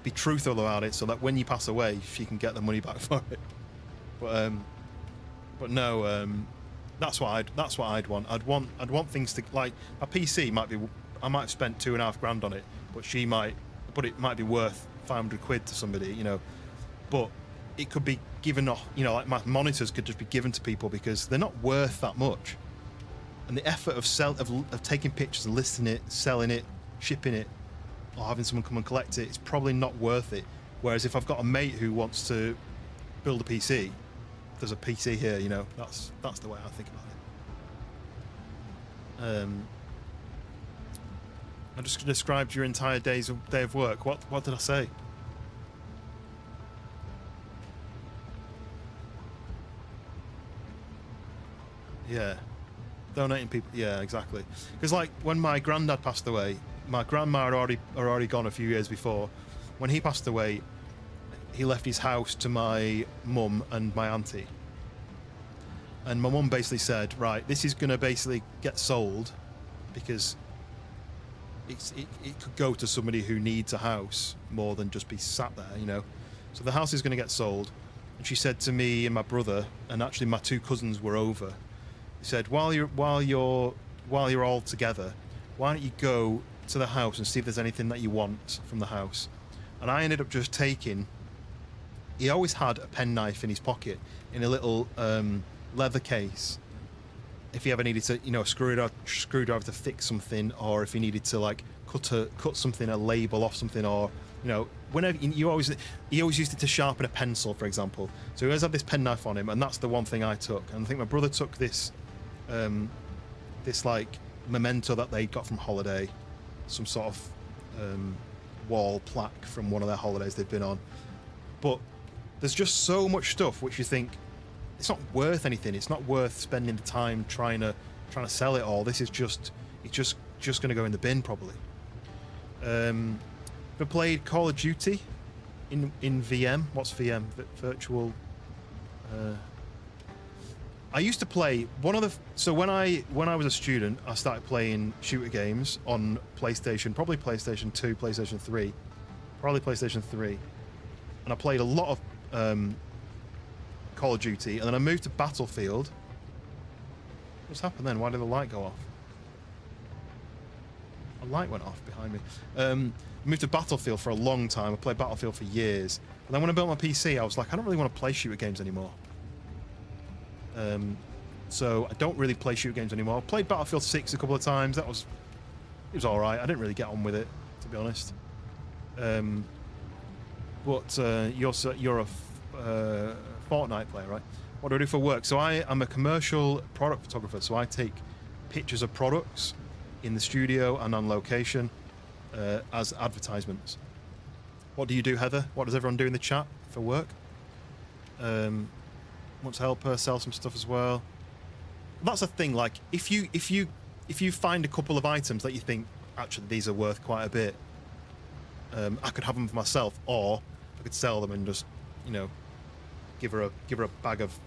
Be truthful about it so that when you pass away, she can get the money back for it. But no, that's what I'd want. I'd want things to, like, a PC might be. I might have spent £2,500 on it, but it might be worth 500 quid to somebody, you know. But it could be given off, you know, like my monitors could just be given to people because they're not worth that much. And the effort of taking pictures and listing it, selling it, shipping it, or having someone come and collect it, it's probably not worth it. Whereas if I've got a mate who wants to build a PC, there's a PC here, you know, that's the way I think about it. I just described your entire day of work. What did I say? Yeah, donating people. Yeah, exactly. Because like when my granddad passed away, my grandma had already gone a few years before. When he passed away, he left his house to my mum and my auntie. And my mum basically said, right, this is going to basically get sold because it could go to somebody who needs a house more than just be sat there, you know. So the house is going to get sold. And she said to me and my brother, and actually my 2 cousins were over. She said, while you're all together, why don't you go to the house and see if there's anything that you want from the house? And I ended up just taking. He always had a penknife in his pocket in a little leather case. If he ever needed to, you know, screwdriver to fix something, or if he needed to like cut something, a label off something, or, you know, whenever he always used it to sharpen a pencil, for example. So he always had this penknife on him, and that's the one thing I took. And I think my brother took this like memento that they got from holiday, some sort of wall plaque from one of their holidays they've been on. But there's just so much stuff which you think it's not worth anything. It's not worth spending the time trying to sell it all. This is just, it's just going to go in the bin probably. I played Call of Duty in VM. What's VM? Virtual. I used to play one of the. So when I was a student, I started playing shooter games on PlayStation, probably PlayStation 2, PlayStation 3, probably PlayStation 3, and I played a lot of Call of Duty, and then I moved to Battlefield. What's happened then? Why did the light go off? A light went off behind me. I moved to Battlefield for a long time. I played Battlefield for years. And then when I built my PC, I was like, I don't really want to play shooter games anymore. So I don't really play shooter games anymore. I played Battlefield 6 a couple of times. It was all right. I didn't really get on with it, to be honest. But you're a Fortnite player, right? What do I do for work? So I'm a commercial product photographer. So I take pictures of products in the studio and on location as advertisements. What do you do, Heather? What does everyone do in the chat for work? Want to help her sell some stuff as well? That's a thing. Like if you find a couple of items that you think actually these are worth quite a bit, I could have them for myself, or I could sell them and just give her a bag of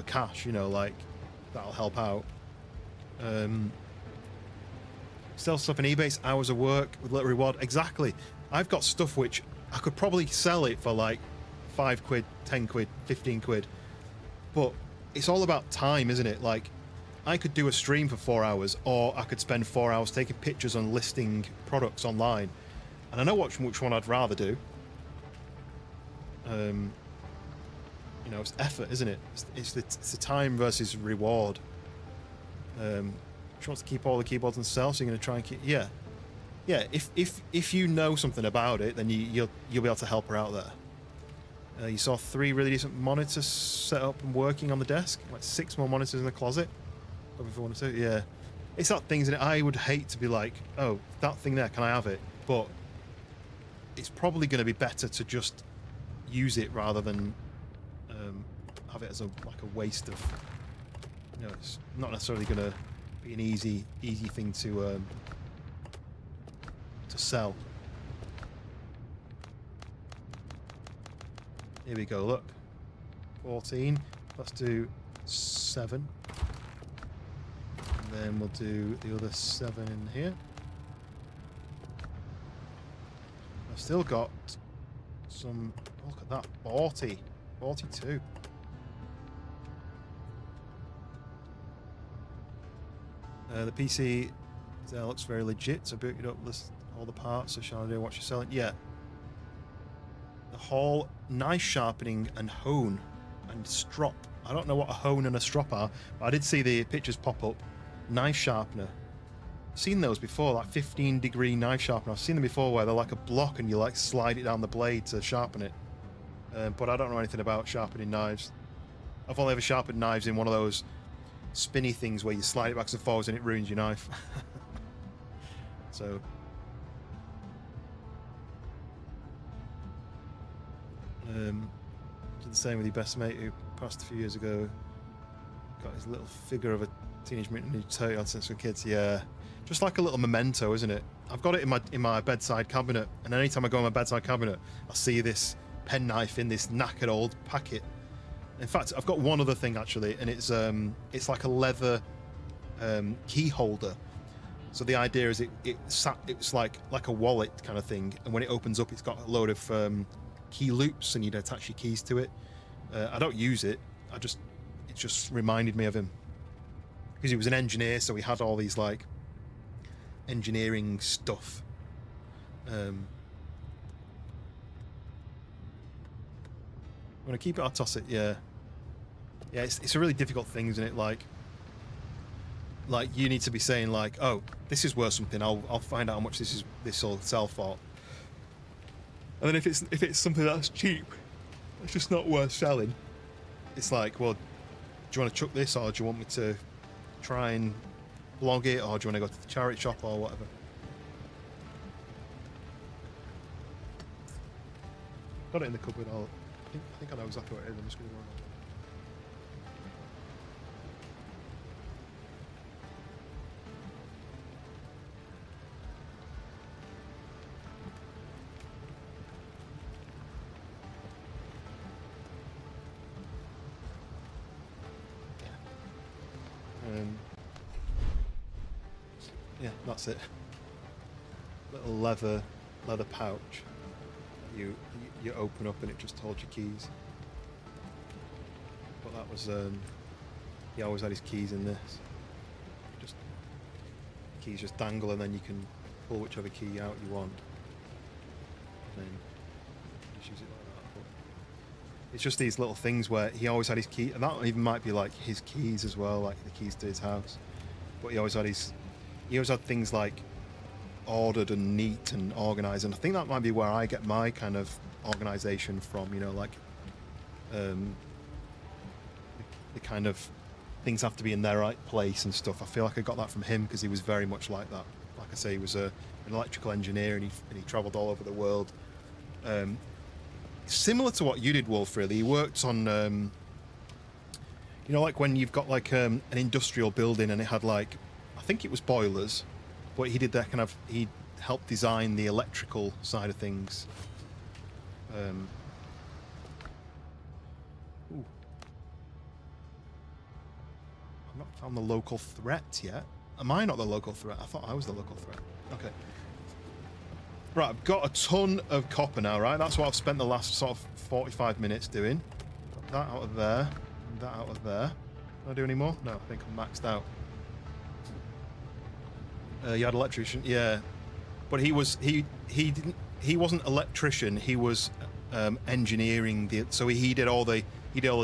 cash. Like that'll help out. Sell stuff on eBay, hours of work with little reward. Exactly. I've got stuff which I could probably sell it for like £5, 10 quid, 15 quid. But it's all about time, isn't it? Like I could do a stream for 4 hours, or I could spend 4 hours taking pictures and listing products online. And I know which one I'd rather do. It's effort, isn't it? It's the time versus reward. She wants to keep all the keyboards and sell, so you're going to try and keep... Yeah. If you know something about it, then you'll be able to help her out there. You saw 3 really decent monitors set up and working on the desk. Like 6 more monitors in the closet. Probably for 1 or 2. Yeah. It's that thing, isn't it? I would hate to be like, oh, that thing there, can I have it? But it's probably going to be better to just use it rather than have it as a waste of... it's not necessarily going to be an easy thing to sell. Here we go, look. 14. Let's do 7. And then we'll do the other 7 in here. I've still got some... Look at that. 40. 42. The PC looks very legit, so booted up list all the parts. So shall I do what you're selling? Yeah. The Hall, knife sharpening and hone and strop. I don't know what a hone and a strop are, but I did see the pictures pop up. Knife sharpener. I've seen those before, like 15-degree knife sharpener. I've seen them before where they're like a block and you like slide it down the blade to sharpen it. But I don't know anything about sharpening knives. I've only ever sharpened knives in one of those spinny things where you slide it backwards and forwards and it ruins your knife. So did the same with your best mate who passed a few years ago. Got his little figure of a Teenage Mutant Ninja Turtle since we were kids. Yeah, just like a little memento, isn't it? I've got it in my bedside cabinet, and anytime I go in my bedside cabinet, I see this penknife in this knackered old packet. In fact, I've got one other thing actually, and it's like a leather key holder. So the idea is it's like a wallet kind of thing, and when it opens up, it's got a load of key loops, and you'd attach your keys to it. I don't use it. It just reminded me of him because he was an engineer, so he had all these like engineering stuff. I'm gonna keep it or toss it. Yeah. It's a really difficult thing, isn't it? Like you need to be saying like, oh, this is worth something. I'll find out how much this will sell for. And then if it's something that's cheap, it's just not worth selling. It's like, well, do you want to chuck this, or do you want me to try and blog it, or do you want to go to the charity shop or whatever? Got it in the cupboard. I think I know exactly what it is. I'm just going to go on. Yeah, that's it. Little leather pouch. You open up and it just holds your keys. But that was he always had his keys in this. Just keys just dangle and then you can pull whichever key out you want. And then just use it like that. But it's just these little things where he always had his key, and that even might be like his keys as well, like the keys to his house. But he always had things like ordered and neat and organized, and I think that might be where I get my kind of organization from, you know, like the kind of things have to be in their right place and stuff. I feel like I got that from him because he was very much like that. Like I say, he was an electrical engineer and he traveled all over the world. Similar to what you did, Wolf, really. He worked on, you know, like when you've got like an industrial building and it had like, I think it was boilers, but he did that kind of, he helped design the electrical side of things. Ooh. I've not found the local threat yet. Am I not the local threat? I thought I was the local threat. Okay. Right, I've got a ton of copper now, right? That's what I've spent the last sort of 45 minutes doing. Got that out of there, and that out of there. Can I do any more? No, I think I'm maxed out. You had electrician, yeah. But he wasn't electrician, he was engineering so he did all the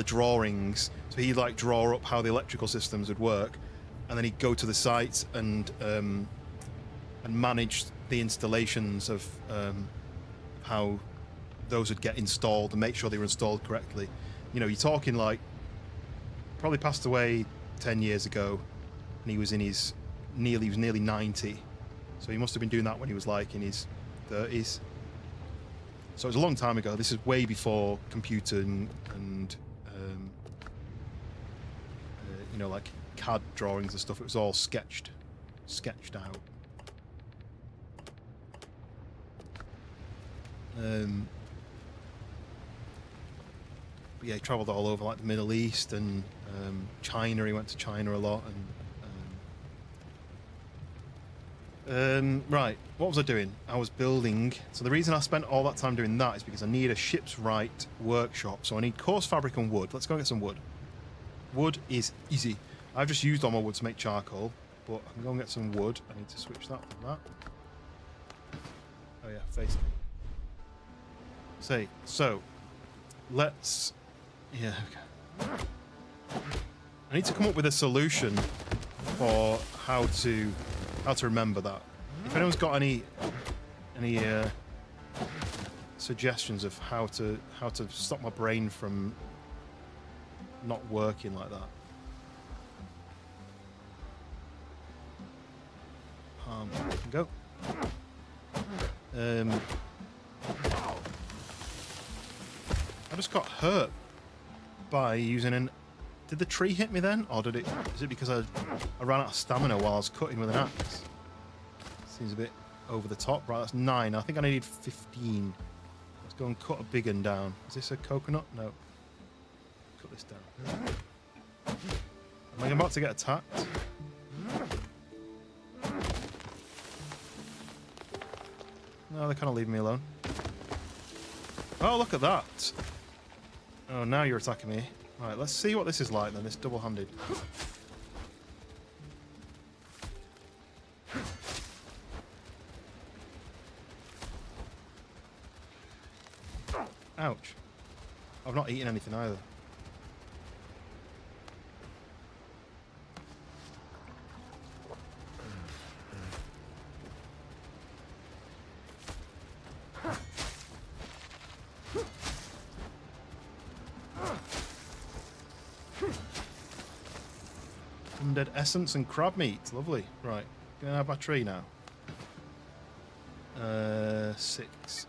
drawings. So he'd like draw up how the electrical systems would work, and then he'd go to the site and manage the installations of how those would get installed and make sure they were installed correctly. You know, you're talking like probably passed away 10 years ago, and he was nearly 90, so he must have been doing that when he was like in his 30s. So it was a long time ago. This is way before computing and you know, like CAD drawings and stuff. It was all sketched out. But yeah, he travelled all over like the Middle East and China. He went to China a lot. And right, what was I doing? I was building. So the reason I spent all that time doing that is because I need a ship's right workshop. So I need coarse fabric and wood. Let's go get some wood. Wood is easy. I've just used all my wood to make charcoal, but I can go and get some wood. I need to switch that from that. Oh yeah, face. So let's, yeah, okay. I need to come up with a solution for how to remember that. If anyone's got any suggestions of how to stop my brain from not working like that. Go. I just got hurt by using an... Did the tree hit me then? Or is it because I ran out of stamina while I was cutting with an axe? Seems a bit over the top. Right, that's 9. I think I need 15. Let's go and cut a big one down. Is this a coconut? No. Cut this down. Am I about to get attacked? No, they're kind of leaving me alone. Oh, look at that. Oh, now you're attacking me. Right, let's see what this is like then, this double-handed. Ouch. I've not eaten anything either. Undead essence and crab meat. Lovely. Right. Gonna have my tree now. 6.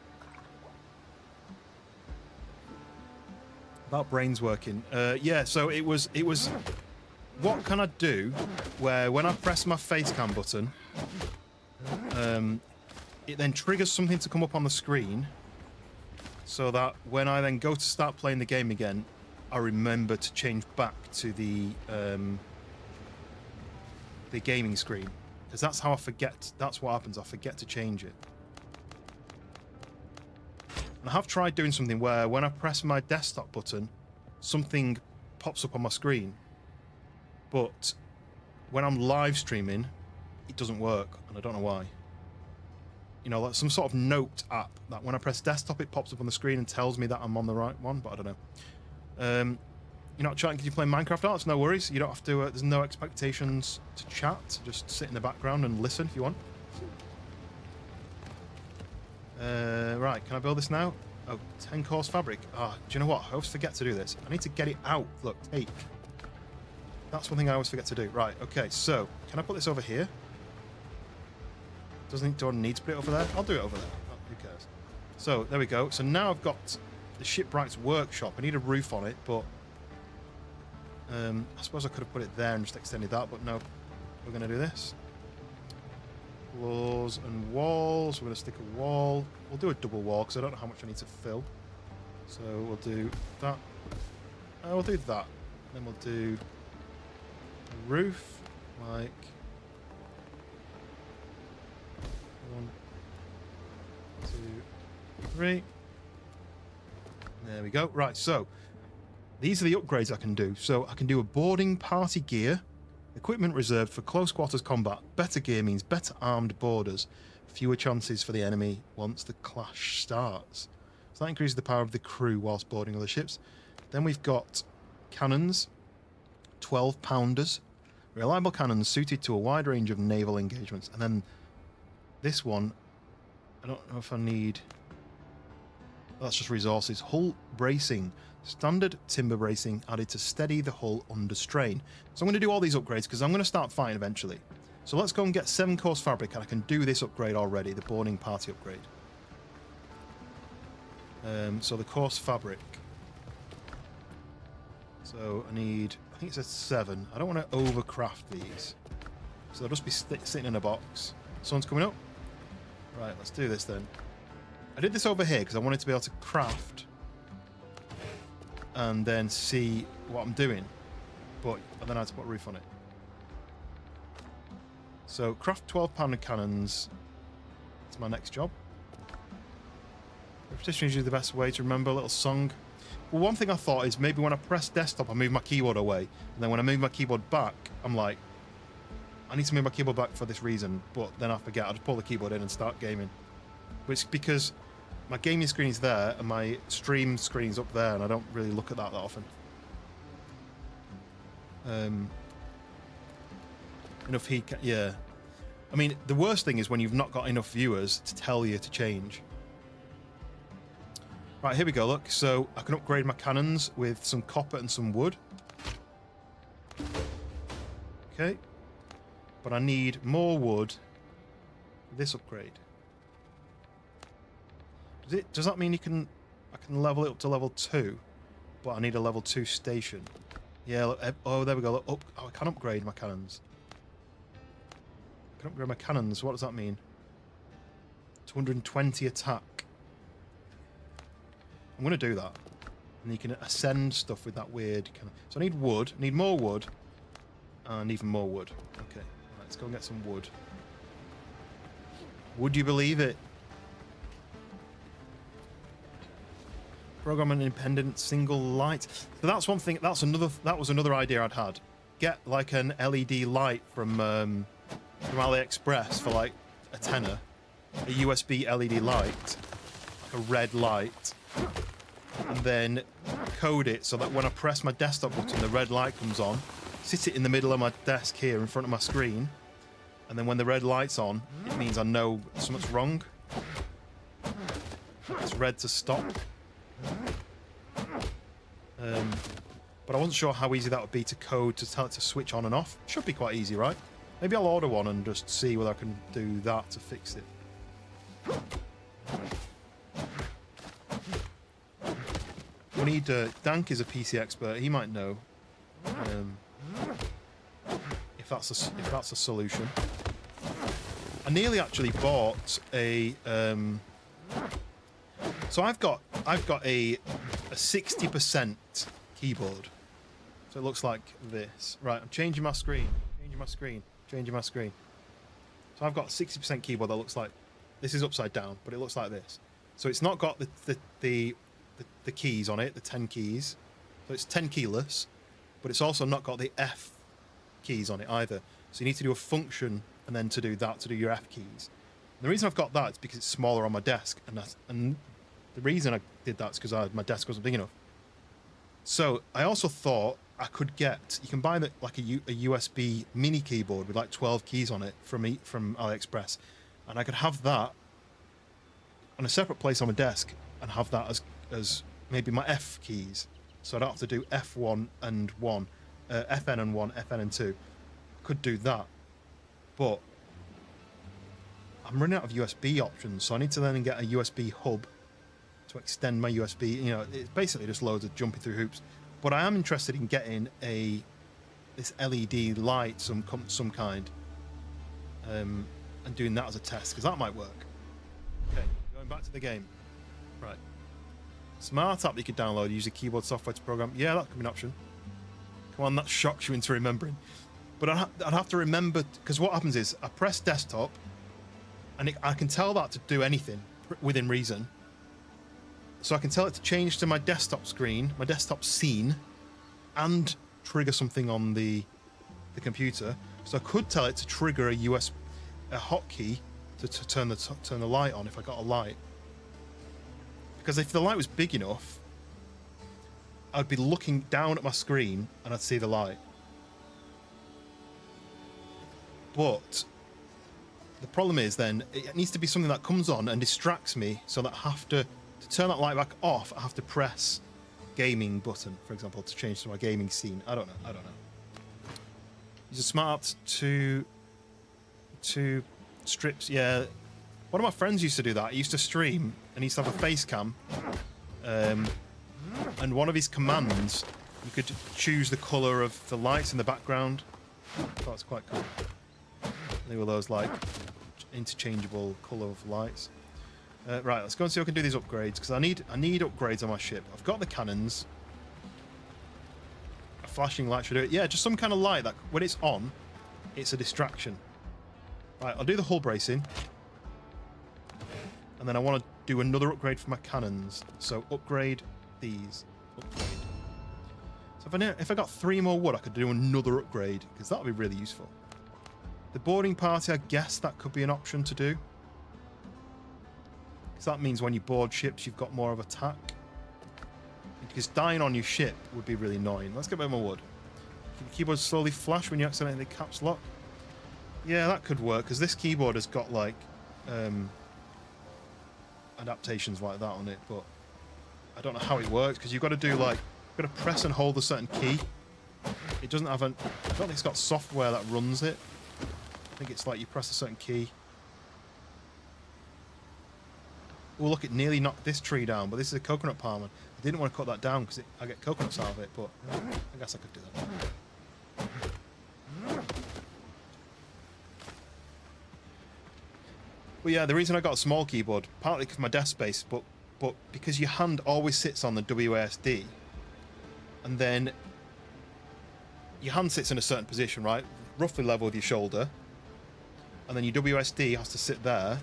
That brain's working. Yeah, so it was what can I do where when I press my face cam button it then triggers something to come up on the screen so that when I then go to start playing the game again, I remember to change back to the gaming screen. Because that's how I forget. That's what happens. I forget to change it. And I have tried doing something where when I press my desktop button, something pops up on my screen. But when I'm live streaming, it doesn't work, and I don't know why. You know, like some sort of note app that when I press desktop, it pops up on the screen and tells me that I'm on the right one, but I don't know. You're not chatting because you're playing Minecraft Arts, no worries. You don't have to, there's no expectations to chat. Just sit in the background and listen if you want. Right, can I build this now? Oh, 10 course fabric. Ah, do you know what? I always forget to do this. I need to get it out. Look, take. That's one thing I always forget to do. Right, okay, so can I put this over here? Do I need to put it over there? I'll do it over there. Oh, who cares? So, there we go. So now I've got the shipwright's workshop. I need a roof on it, but I suppose I could have put it there and just extended that, but no. We're going to do this. Floors and walls. We're going to stick a wall. We'll do a double wall because I don't know how much I need to fill. So we'll do that. We'll do that. Then we'll do a roof, like 1, 2, 3. There we go. Right, so these are the upgrades I can do. So I can do a boarding party gear, equipment reserved for close quarters combat. Better gear means better armed boarders, fewer chances for the enemy once the clash starts. So that increases the power of the crew whilst boarding other ships. Then we've got cannons, 12 pounders, reliable cannons suited to a wide range of naval engagements. And then this one, I don't know if I need... That's just resources. Hull bracing. Standard timber bracing added to steady the hull under strain. So I'm going to do all these upgrades because I'm going to start fighting eventually. So let's go and get 7 course fabric, and I can do this upgrade already, the boarding party upgrade. So the course fabric. So I need, I think it says 7. I don't want to overcraft these. So they'll just be sitting in a box. Sun's coming up. Right, let's do this then. I did this over here because I wanted to be able to craft and then see what I'm doing, but then I had to put a roof on it. So craft 12 pounder cannons. That's my next job. Repetition is usually the best way to remember a little song. Well, one thing I thought is maybe when I press desktop I move my keyboard away, and then when I move my keyboard back I'm like, I need to move my keyboard back for this reason, but then I forget. I just pull the keyboard in and start gaming, which because my gaming screen is there and my stream screen is up there, and I don't really look at that often. Enough heat, yeah. I mean, the worst thing is when you've not got enough viewers to tell you to change. Right, here we go, look. So I can upgrade my cannons with some copper and some wood. Okay. But I need more wood for this upgrade. Does that mean I can level it up to level 2, but I need a level 2 station? Yeah, look, oh, there we go. Look, oh, I can upgrade my cannons. I can upgrade my cannons. What does that mean? 220 attack. I'm going to do that. And you can ascend stuff with that weird kind of... So I need wood. I need more wood. And even more wood. Okay. Right, let's go and get some wood. Would you believe it? Program an independent single light. So that's one thing. That was another idea I'd had. Get like an LED light from AliExpress for like a tenner. A USB LED light, like a red light, and then code it so that when I press my desktop button, the red light comes on. Sit it in the middle of my desk here in front of my screen, and then when the red light's on, it means I know something's wrong. It's red to stop. But I wasn't sure how easy that would be to code to tell it to switch on and off. Should be quite easy, right? Maybe I'll order one and just see whether I can do that to fix it. We need Dank is a PC expert. He might know if that's a solution. I nearly actually bought a. So I've got a 60% keyboard. So it looks like this. Right, I'm changing my screen. Changing my screen. So I've got a 60% keyboard that looks like this is upside down, but it looks like this. So it's not got the keys on it, the 10 keys. So it's 10 keyless, but it's also not got the F keys on it either. So you need to do a function and then to do that, to do your F keys. And the reason I've got that is because it's smaller on my desk, and the reason I did that is because my desk wasn't big enough. So I also thought I could get, you can buy like a USB mini keyboard with like 12 keys on it from AliExpress, and I could have that on a separate place on my desk and have that as maybe my F keys. So I don't have to do F1 and 1, FN and 1, FN and 2. Could do that, but I'm running out of USB options, so I need to then get a USB hub to extend my USB. You know, it's basically just loads of jumping through hoops. But I am interested in getting this LED light, some kind, and doing that as a test, because that might work. Okay, going back to the game. Right. Smart app you could download, use a keyboard software to program. Yeah, that could be an option. Come on, that shocks you into remembering. But I'd have to remember, because what happens is I press desktop, and I can tell that to do anything within reason. So I can tell it to change to my desktop screen, my desktop scene, and trigger something on the computer. So I could tell it to trigger a hotkey to turn the light on if I got a light. Because if the light was big enough, I'd be looking down at my screen and I'd see the light. But the problem is then it needs to be something that comes on and distracts me, so that I have to turn that light back off, I have to press gaming button, for example, to change to my gaming scene. I don't know. Use a smart app to strips. Yeah, one of my friends used to do that. He used to stream and he used to have a face cam, and one of his commands, you could choose the color of the lights in the background. I thought it's quite cool. They were those like interchangeable color of lights. Right, let's go and see if I can do these upgrades, because I need upgrades on my ship. I've got the cannons. A flashing light should do it. Yeah, just some kind of light that when it's on, it's a distraction. Right, I'll do the hull bracing. And then I want to do another upgrade for my cannons. So upgrade these. Upgrade. So if I got 3 more wood, I could do another upgrade, because that would be really useful. The boarding party, I guess that could be an option to do. Because that means when you board ships, you've got more of attack. Because dying on your ship would be really annoying. Let's get a bit more wood. Can the keyboard slowly flash when you accidentally caps lock? Yeah, that could work, because this keyboard has got like adaptations like that on it, but I don't know how it works, because you've got to do like, you've got to press and hold a certain key. It doesn't have I don't think it's got software that runs it. I think it's like you press a certain key. Oh, look, it nearly knocked this tree down, but this is a coconut palm. I didn't want to cut that down because I get coconuts out of it, but I guess I could do that. But yeah, the reason I got a small keyboard, partly because of my desk space, but because your hand always sits on the WASD, and then your hand sits in a certain position, right? Roughly level with your shoulder, and then your WSD has to sit there,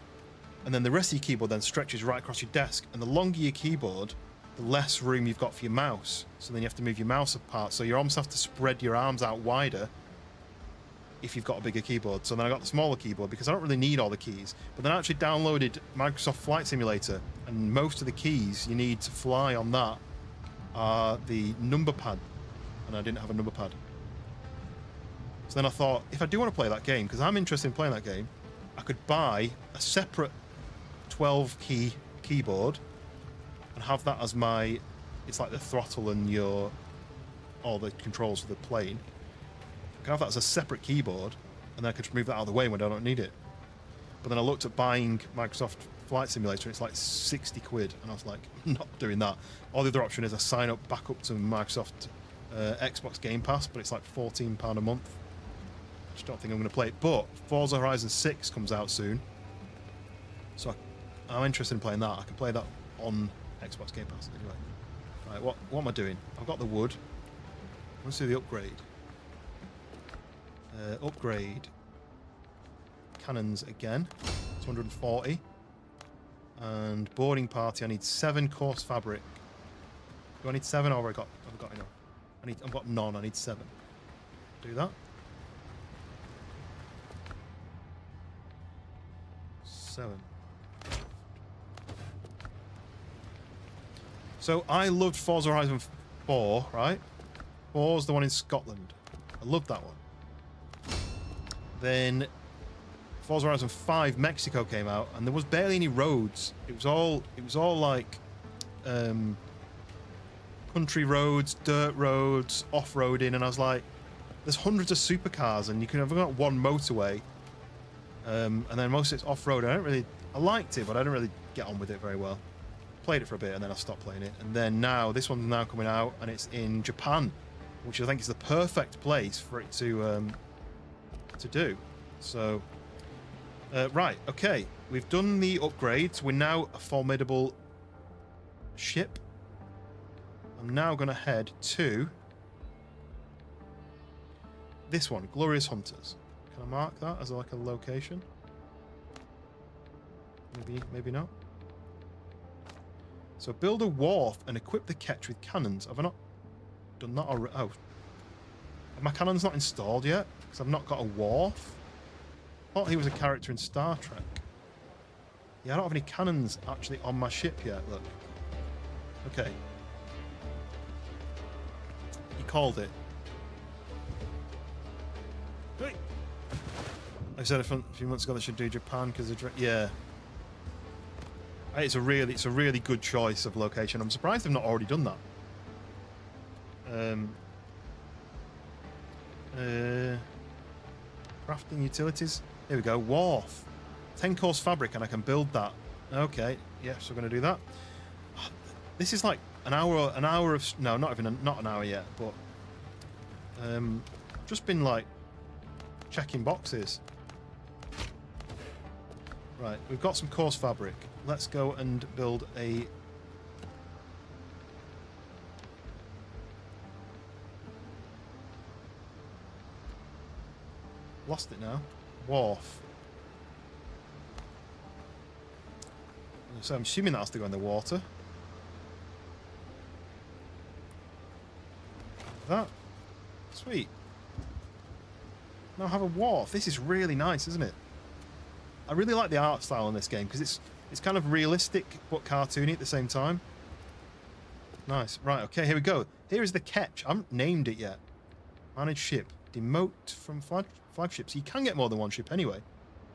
and then the rest of your keyboard then stretches right across your desk, and the longer your keyboard, the less room you've got for your mouse. So then you have to move your mouse apart, so you almost have to spread your arms out wider if you've got a bigger keyboard. So then I got the smaller keyboard because I don't really need all the keys. But then I actually downloaded Microsoft Flight Simulator, and most of the keys you need to fly on that are the number pad, and I didn't have a number pad. So then I thought, if I do want to play that game, because I'm interested in playing that game, I could buy a separate 12-key keyboard and have that as my, it's like the throttle and all the controls for the plane. I can have that as a separate keyboard, and then I could just move that out of the way when I don't need it. But then I looked at buying Microsoft Flight Simulator, and it's like 60 quid, and I was like, I'm not doing that. Or the other option is I sign up back up to Microsoft Xbox Game Pass, but it's like £14 a month. I just don't think I'm going to play it. But Forza Horizon 6 comes out soon, so I'm interested in playing that. I can play that on Xbox Game Pass anyway. Right, what am I doing? I've got the wood. Let's do the upgrade. Upgrade. cannons again. 240. And boarding party, I need 7 coarse fabric. Do I need 7 or have I got enough? I've got none, I need 7. Do that. 7. So I loved Forza Horizon 4, right? 4's the one in Scotland. I loved that one. Then Forza Horizon 5 Mexico came out, and there was barely any roads. It was all like country roads, dirt roads, off-roading, and I was like, there's hundreds of supercars, and you can have got one motorway, and then most of it's off-road. I liked it, but I didn't really get on with it very well. Played it for a bit, and then I stopped playing it. And then now this one's now coming out, and it's in Japan, which I think is the perfect place for it to do. So. Right, okay. We've done the upgrades. We're now a formidable ship. I'm now going to head to this one, Glorious Hunters. Can I mark that as like a location? Maybe not. So build a wharf and equip the ketch with cannons. Have I not done that already? Oh. Are my cannons not installed yet? Because I've not got a wharf. I thought he was a character in Star Trek. Yeah, I don't have any cannons actually on my ship yet, look. Okay. He called it. Hey. I said a few months ago they should do Japan because yeah. It's a really good choice of location. I'm surprised they've not already done that. Crafting utilities. Here we go. Wharf. 10 course fabric, and I can build that. Okay. Yes, we're going to do that. This is like an hour of... No, not an hour yet, but... just been, like, checking boxes. Right, we've got some coarse fabric. Let's go and build a... Lost it now. Wharf. So I'm assuming that has to go in the water. That. Sweet. Now I have a wharf. This is really nice, isn't it? I really like the art style in this game because it's kind of realistic but cartoony at the same time. Nice. Right, okay, here we go. Here is the ketch. I haven't named it yet. Manage ship. Demote from flagships. You can get more than one ship anyway.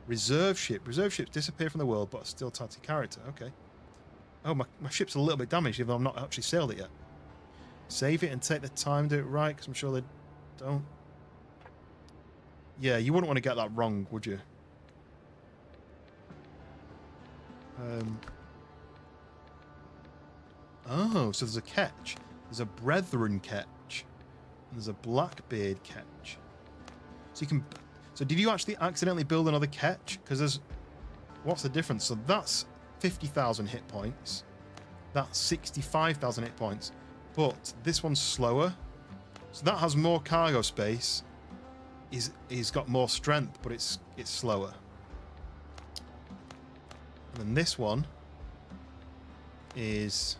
Reserve ship. Reserve ships disappear from the world but are still tied to character. Okay. Oh, my ship's a little bit damaged even though I've not actually sailed it yet. Save it and take the time to do it right because I'm sure they don't. Yeah, you wouldn't want to get that wrong, would you? Oh, so there's a ketch. There's a Brethren ketch. And there's a Blackbeard ketch. So you can... So did you actually accidentally build another ketch? Because there's... What's the difference? So that's 50,000 hit points. That's 65,000 hit points. But this one's slower. So that has more cargo space. He's got more strength, but it's slower. And then this one is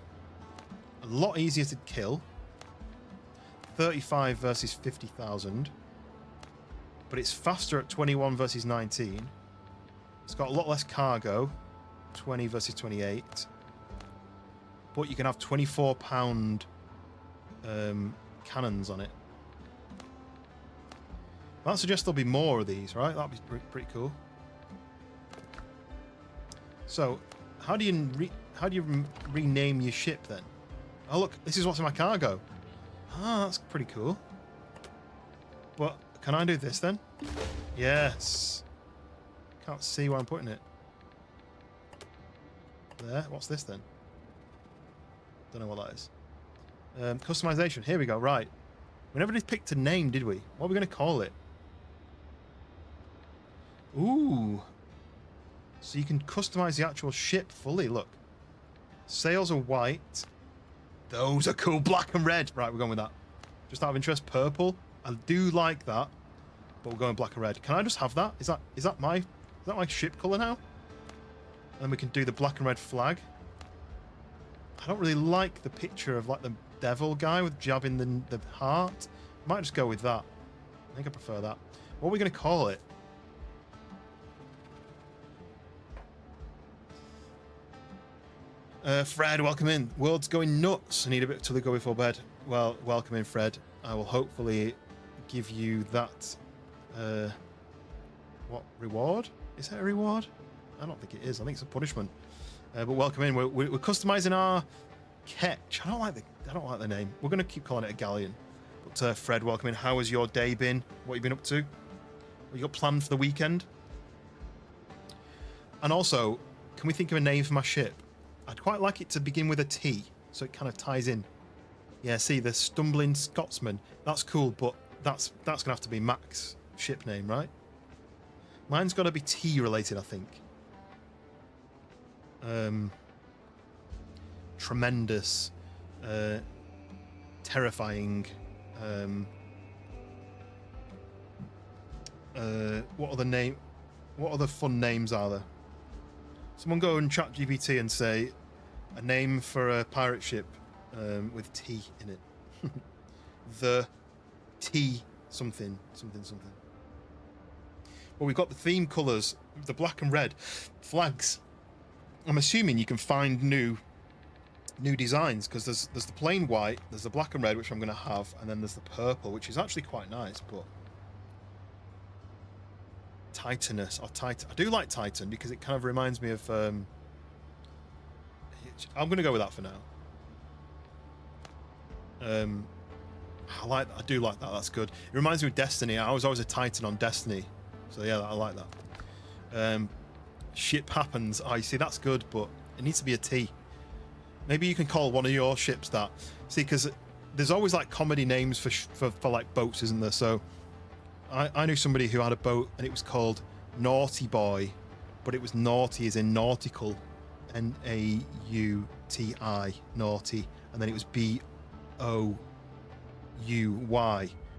a lot easier to kill. 35 versus 50,000. But it's faster at 21 versus 19. It's got a lot less cargo. 20 versus 28. But you can have 24-pound cannons on it. That suggests there'll be more of these, right? That'd be pretty cool. So, how do you rename your ship then? Oh look, this is what's in my cargo. Ah, that's pretty cool. But can I do this then? Yes. Can't see where I'm putting it. There. What's this then? Don't know what that is. Customization. Here we go. Right. We never did pick a name, did we? What are we going to call it? Ooh. So you can customize the actual ship fully. Look. Sails are white. Those are cool. Black and red. Right, we're going with that. Just out of interest, purple. I do like that. But we're going black and red. Can I just have that? Is that my Is that my ship colour now? And then we can do the black and red flag. I don't really like the picture of like the devil guy with jabbing the heart. Might just go with that. I think I prefer that. What are we going to call it? Fred, welcome in. World's going nuts. I need a bit till they go before bed. Well, welcome in, Fred. I will hopefully give you that. What reward? Is that a reward? I don't think it is. I think it's a punishment. But welcome in. We're customizing our ketch. I don't like the name. We're going to keep calling it a galleon. But Fred, welcome in. How has your day been? What have you been up to? What you got planned for the weekend? And also, can we think of a name for my ship? I'd quite like it to begin with a T, so it kind of ties in. Yeah, see, the Stumbling Scotsman. That's cool, but that's going to have to be Mac's ship name, right? Mine's got to be T related, I think. Tremendous. Terrifying. What other fun names are there? Someone go and chat GPT and say a name for a pirate ship with T in it. The T something. Well, we've got the theme colours, the black and red flags. I'm assuming you can find new designs because there's the plain white, there's the black and red, which I'm going to have, and then there's the purple, which is actually quite nice, but Titanus or Titan. I do like Titan because it kind of reminds me of. I'm going to go with that for now. I do like that. That's good. It reminds me of Destiny. I was always a Titan on Destiny, so yeah, I like that. Ship happens. Oh, you see, that's good, but it needs to be a T. Maybe you can call one of your ships that. See, because there's always like comedy names for like boats, isn't there? So I knew somebody who had a boat and it was called Naughty Boy, but it was naughty as in nautical, Nauti, naughty, and then it was Bouy,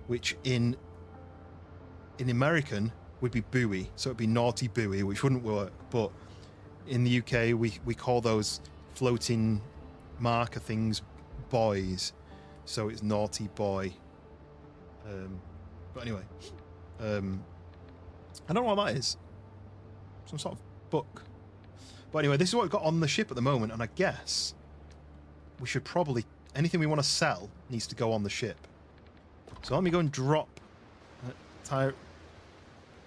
which in American would be buoy, so it'd be Naughty Buoy, which wouldn't work. But in the UK, we call those floating marker things boys, so it's Naughty Boy. But anyway, I don't know what that is. Some sort of book. But anyway, this is what we've got on the ship at the moment, and I guess we should probably, anything we want to sell needs to go on the ship. So let me go and drop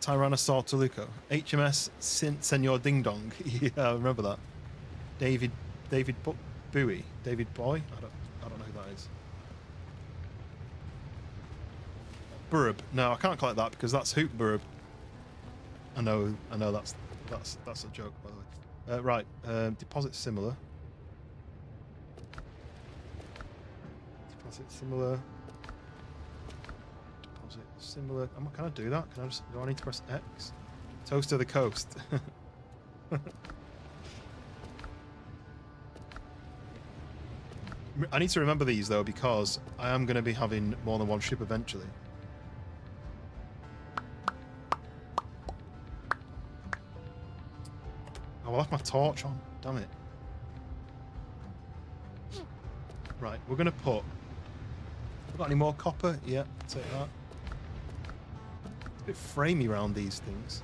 Tyrannosaur Toluco. HMS Senor Ding Dong. Yeah, I remember that. David Bowie. David Boy? I don't know who that is. Burb. No, I can't call it that because that's Hoop Burb. I know that's a joke, by the way. Right, deposit similar. Deposit similar. Deposit similar. Can I do that? Do I need to press X? Toast to the coast. I need to remember these though because I am going to be having more than one ship eventually. Oh, I left my torch on. Damn it. Right, we're going to put... Have we got any more copper? Yeah, take that. It's a bit framey around these things.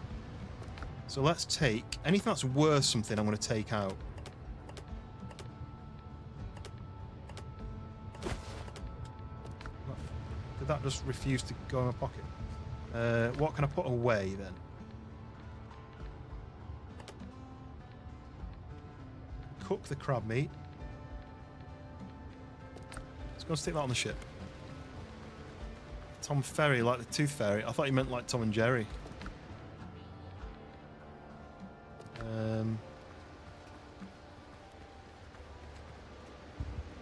So let's take... Anything that's worth something I'm going to take out. Did that just refuse to go in my pocket? What can I put away then? Cook the crab meat. Let's go and stick that on the ship. Tom Ferry, like the Tooth Fairy. I thought you meant like Tom and Jerry. I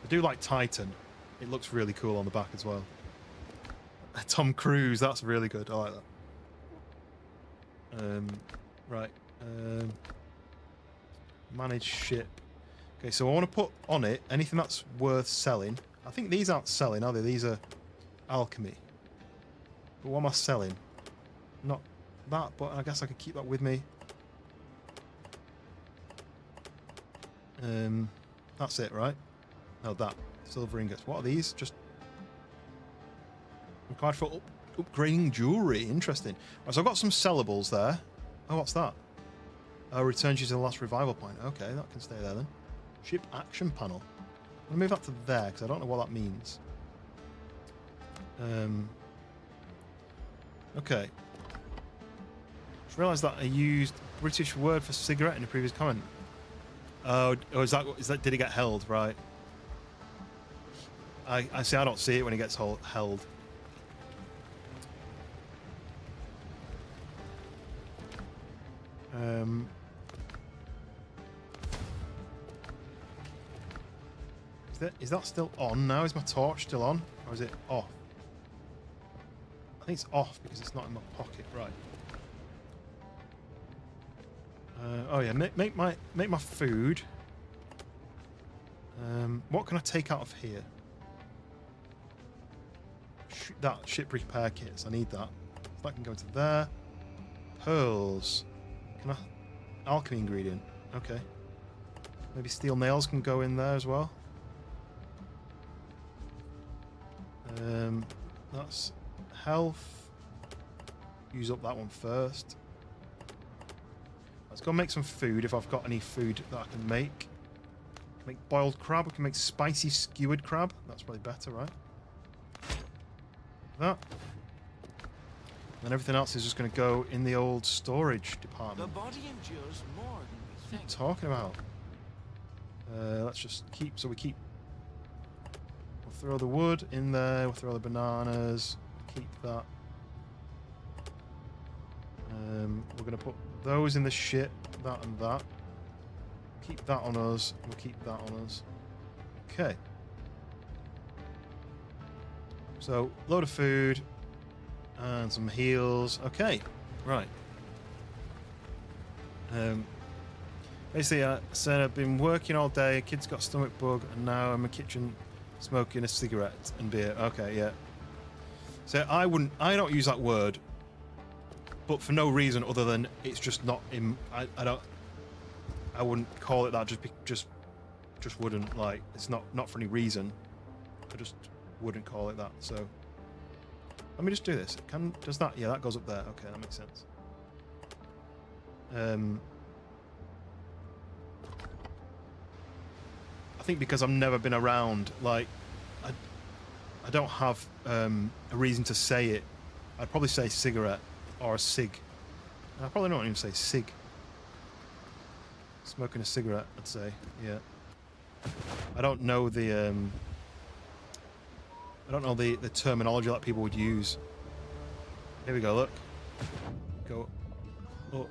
do like Titan. It looks really cool on the back as well. Tom Cruise, that's really good. I like that. Right. Manage ship. Okay, so I want to put on it anything that's worth selling. I think these aren't selling, are they? These are alchemy. But what am I selling? Not that, but I guess I could keep that with me. That's it, right? No, that. Silver ingots. What are these? Just required for upgrading jewelry. Interesting. Right, so I've got some sellables there. Oh, what's that? Oh, returns you to the last revival point. Okay, that can stay there then. Ship action panel. I'm going to move that to there because I don't know what that means. Okay. Just realised that I used British word for cigarette in a previous comment. Oh, is that? Did it get held? Right. I see. I don't see it when it gets held. Is that still on now? Is my torch still on, or is it off? I think it's off because it's not in my pocket. Right. Oh yeah, make my food. What can I take out of here? That ship repair kits. I need that. So that can go into there. Pearls. Can I? Alchemy ingredient. Okay. Maybe steel nails can go in there as well. That's health. Use up that one first. Let's go make some food if I've got any food that I can make. Make boiled crab. We can make spicy skewered crab. That's probably better, right? That. And everything else is just going to go in the old storage department. The body endures more than we What are you think. talking about? Let's just keep. So we keep. We'll throw the wood in there. We'll throw the bananas. Keep that. We're going to put those in the ship. That and that. Keep that on us. We'll keep that on us. Okay. So, load of food. And some heals. Okay. Right. Basically, I said I've been working all day. Kid's got a stomach bug. And now I'm in the kitchen smoking a cigarette and beer. Okay, yeah. So, I don't use that word. But for no reason other than it's just not in. I wouldn't call it that. Just wouldn't, like. It's not for any reason. I just wouldn't call it that. So let me just do this. Does that? Yeah, that goes up there. Okay, that makes sense. I think because I've never been around, like, I don't have a reason to say it. I'd probably say cigarette or a cig. I probably don't even say cig. Smoking a cigarette, I'd say. Yeah. I don't know the terminology that people would use. Here we go. Look. Go up.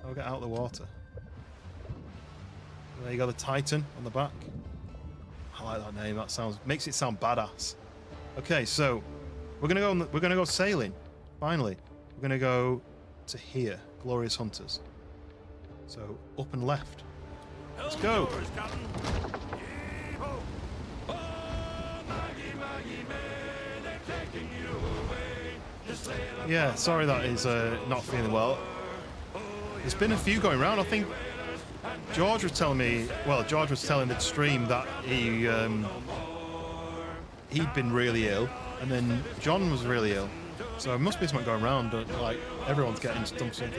I'll get out of the water. There you go. The Titan on the back. I like that name. That makes it sound badass. Okay, so we're gonna go sailing. Finally, we're gonna go to here. Glorious Hunters. So up and left. Let's go. Yeah, sorry that is not feeling well. There's been a few going around. I think George was telling me. Well, George was telling the stream that he'd been really ill, and then John was really ill. So it must be something going around. Like everyone's getting something.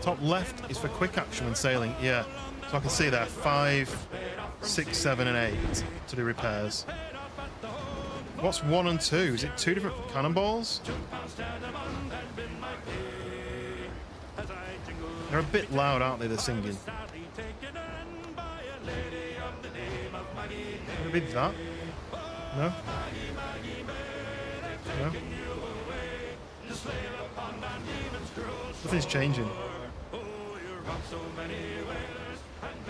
Top left is for quick action when sailing. Yeah, so I can see there 5, 6, 7, and 8 to do repairs. What's 1 and 2? Is it 2 different cannonballs? They're a bit loud, aren't they? They're singing. Maybe that? No? No? Nothing's changing.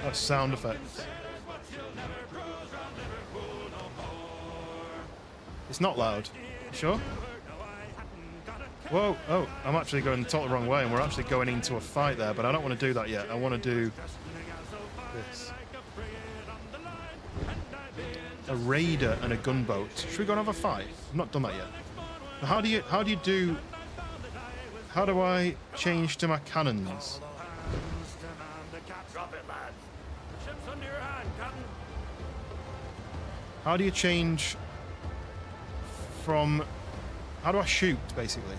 That's sound effects. It's not loud. You sure? Whoa, oh, I'm actually going totally the wrong way, and we're actually going into a fight there, but I don't want to do that yet. I want to do this. A raider and a gunboat. Should we go and have a fight? I've not done that yet. How do you How do I change to my cannons? Drop it, lad. Ship's under your hand, Captain. How do you change from... How do I shoot, basically?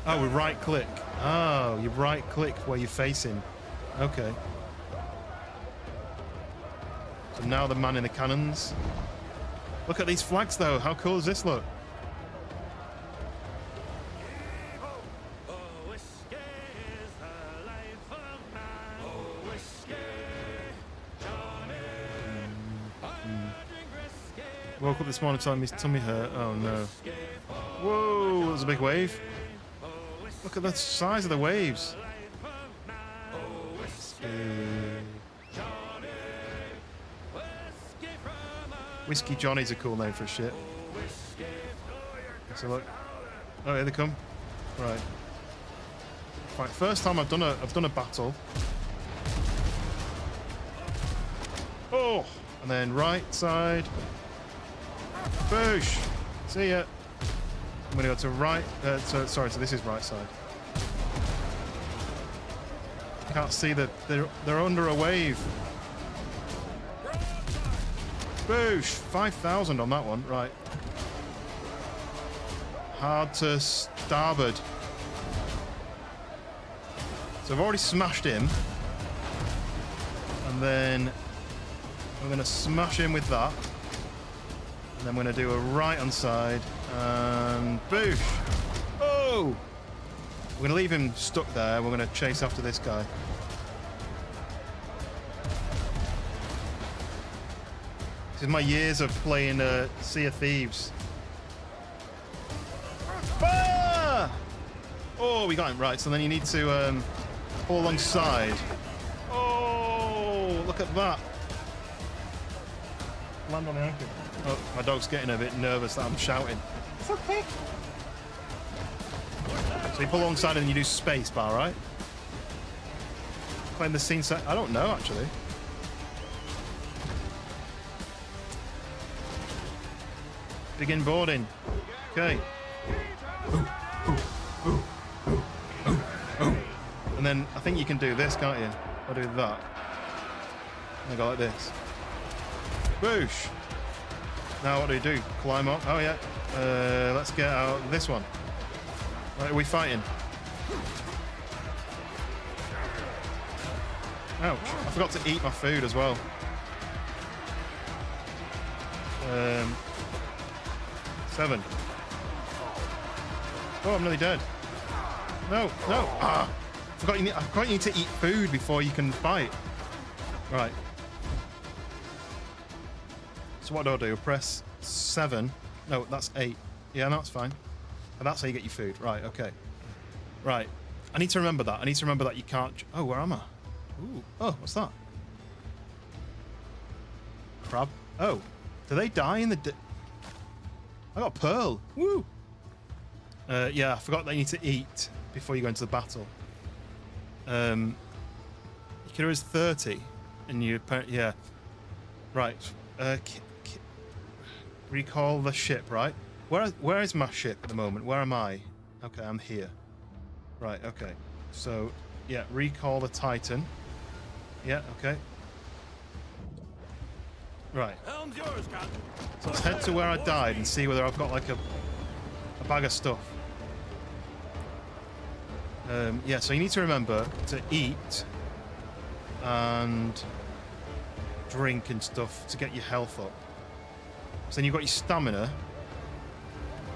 Oh, we right click. Oh, you right click where you're facing. Okay. So now the man in the cannons. Look at these flags though. How cool does this look? Woke up this morning telling me his tummy hurt. Oh no. Whoa, that was a big wave. Look at the size of the waves. Whiskey Johnny's a cool name for a ship. So look. Oh, here they come. Right. Right. First time I've done a battle. Oh, and then right side. Boosh. See ya. I'm gonna go to right. So this is right side. Can't see that they're under a wave. Boosh! 5,000 on that one. Right. Hard to starboard. So I've already smashed him. And then I'm going to smash him with that. And then I'm going to do a right hand side. And boosh! Oh! We're going to leave him stuck there. We're going to chase after this guy. This is my years of playing Sea of Thieves. Ah! Oh, we got him. Right, so then you need to pull alongside. Oh, look at that. Land on the anchor. Oh, my dog's getting a bit nervous that I'm shouting. It's okay. So you pull alongside and you do space bar, right? Playing the scene set. I don't know, actually. Begin boarding. Okay. And then I think you can do this, can't you? I'll do that. I go like this. Boosh. Now what do you do? Climb up. Oh yeah. Let's get out this one. Right, are we fighting? Ouch. I forgot to eat my food as well. 7. Oh, I'm nearly dead. No, no. Ah! I forgot you need to eat food before you can fight. Right. So what do? Press 7. No, that's 8. Yeah, no, that's fine. And that's how you get your food. Right, okay. Right. I need to remember that. I need to remember that you can't... Oh, where am I? Ooh. Oh, what's that? Crab. Oh. Do they die in the... I got a pearl. Woo! Yeah, I forgot that you need to eat before you go into the battle. Your killer is 30. And you... Yeah. Right. Recall the ship, right? Where is my ship at the moment? Where am I? Okay, I'm here. Right, okay. So, yeah, recall the Titan. Yeah, okay. Right. Helm's yours, Captain. So let's head to where I died and see whether I've got like a bag of stuff. Yeah, so you need to remember to eat and drink and stuff to get your health up. So then you've got your stamina.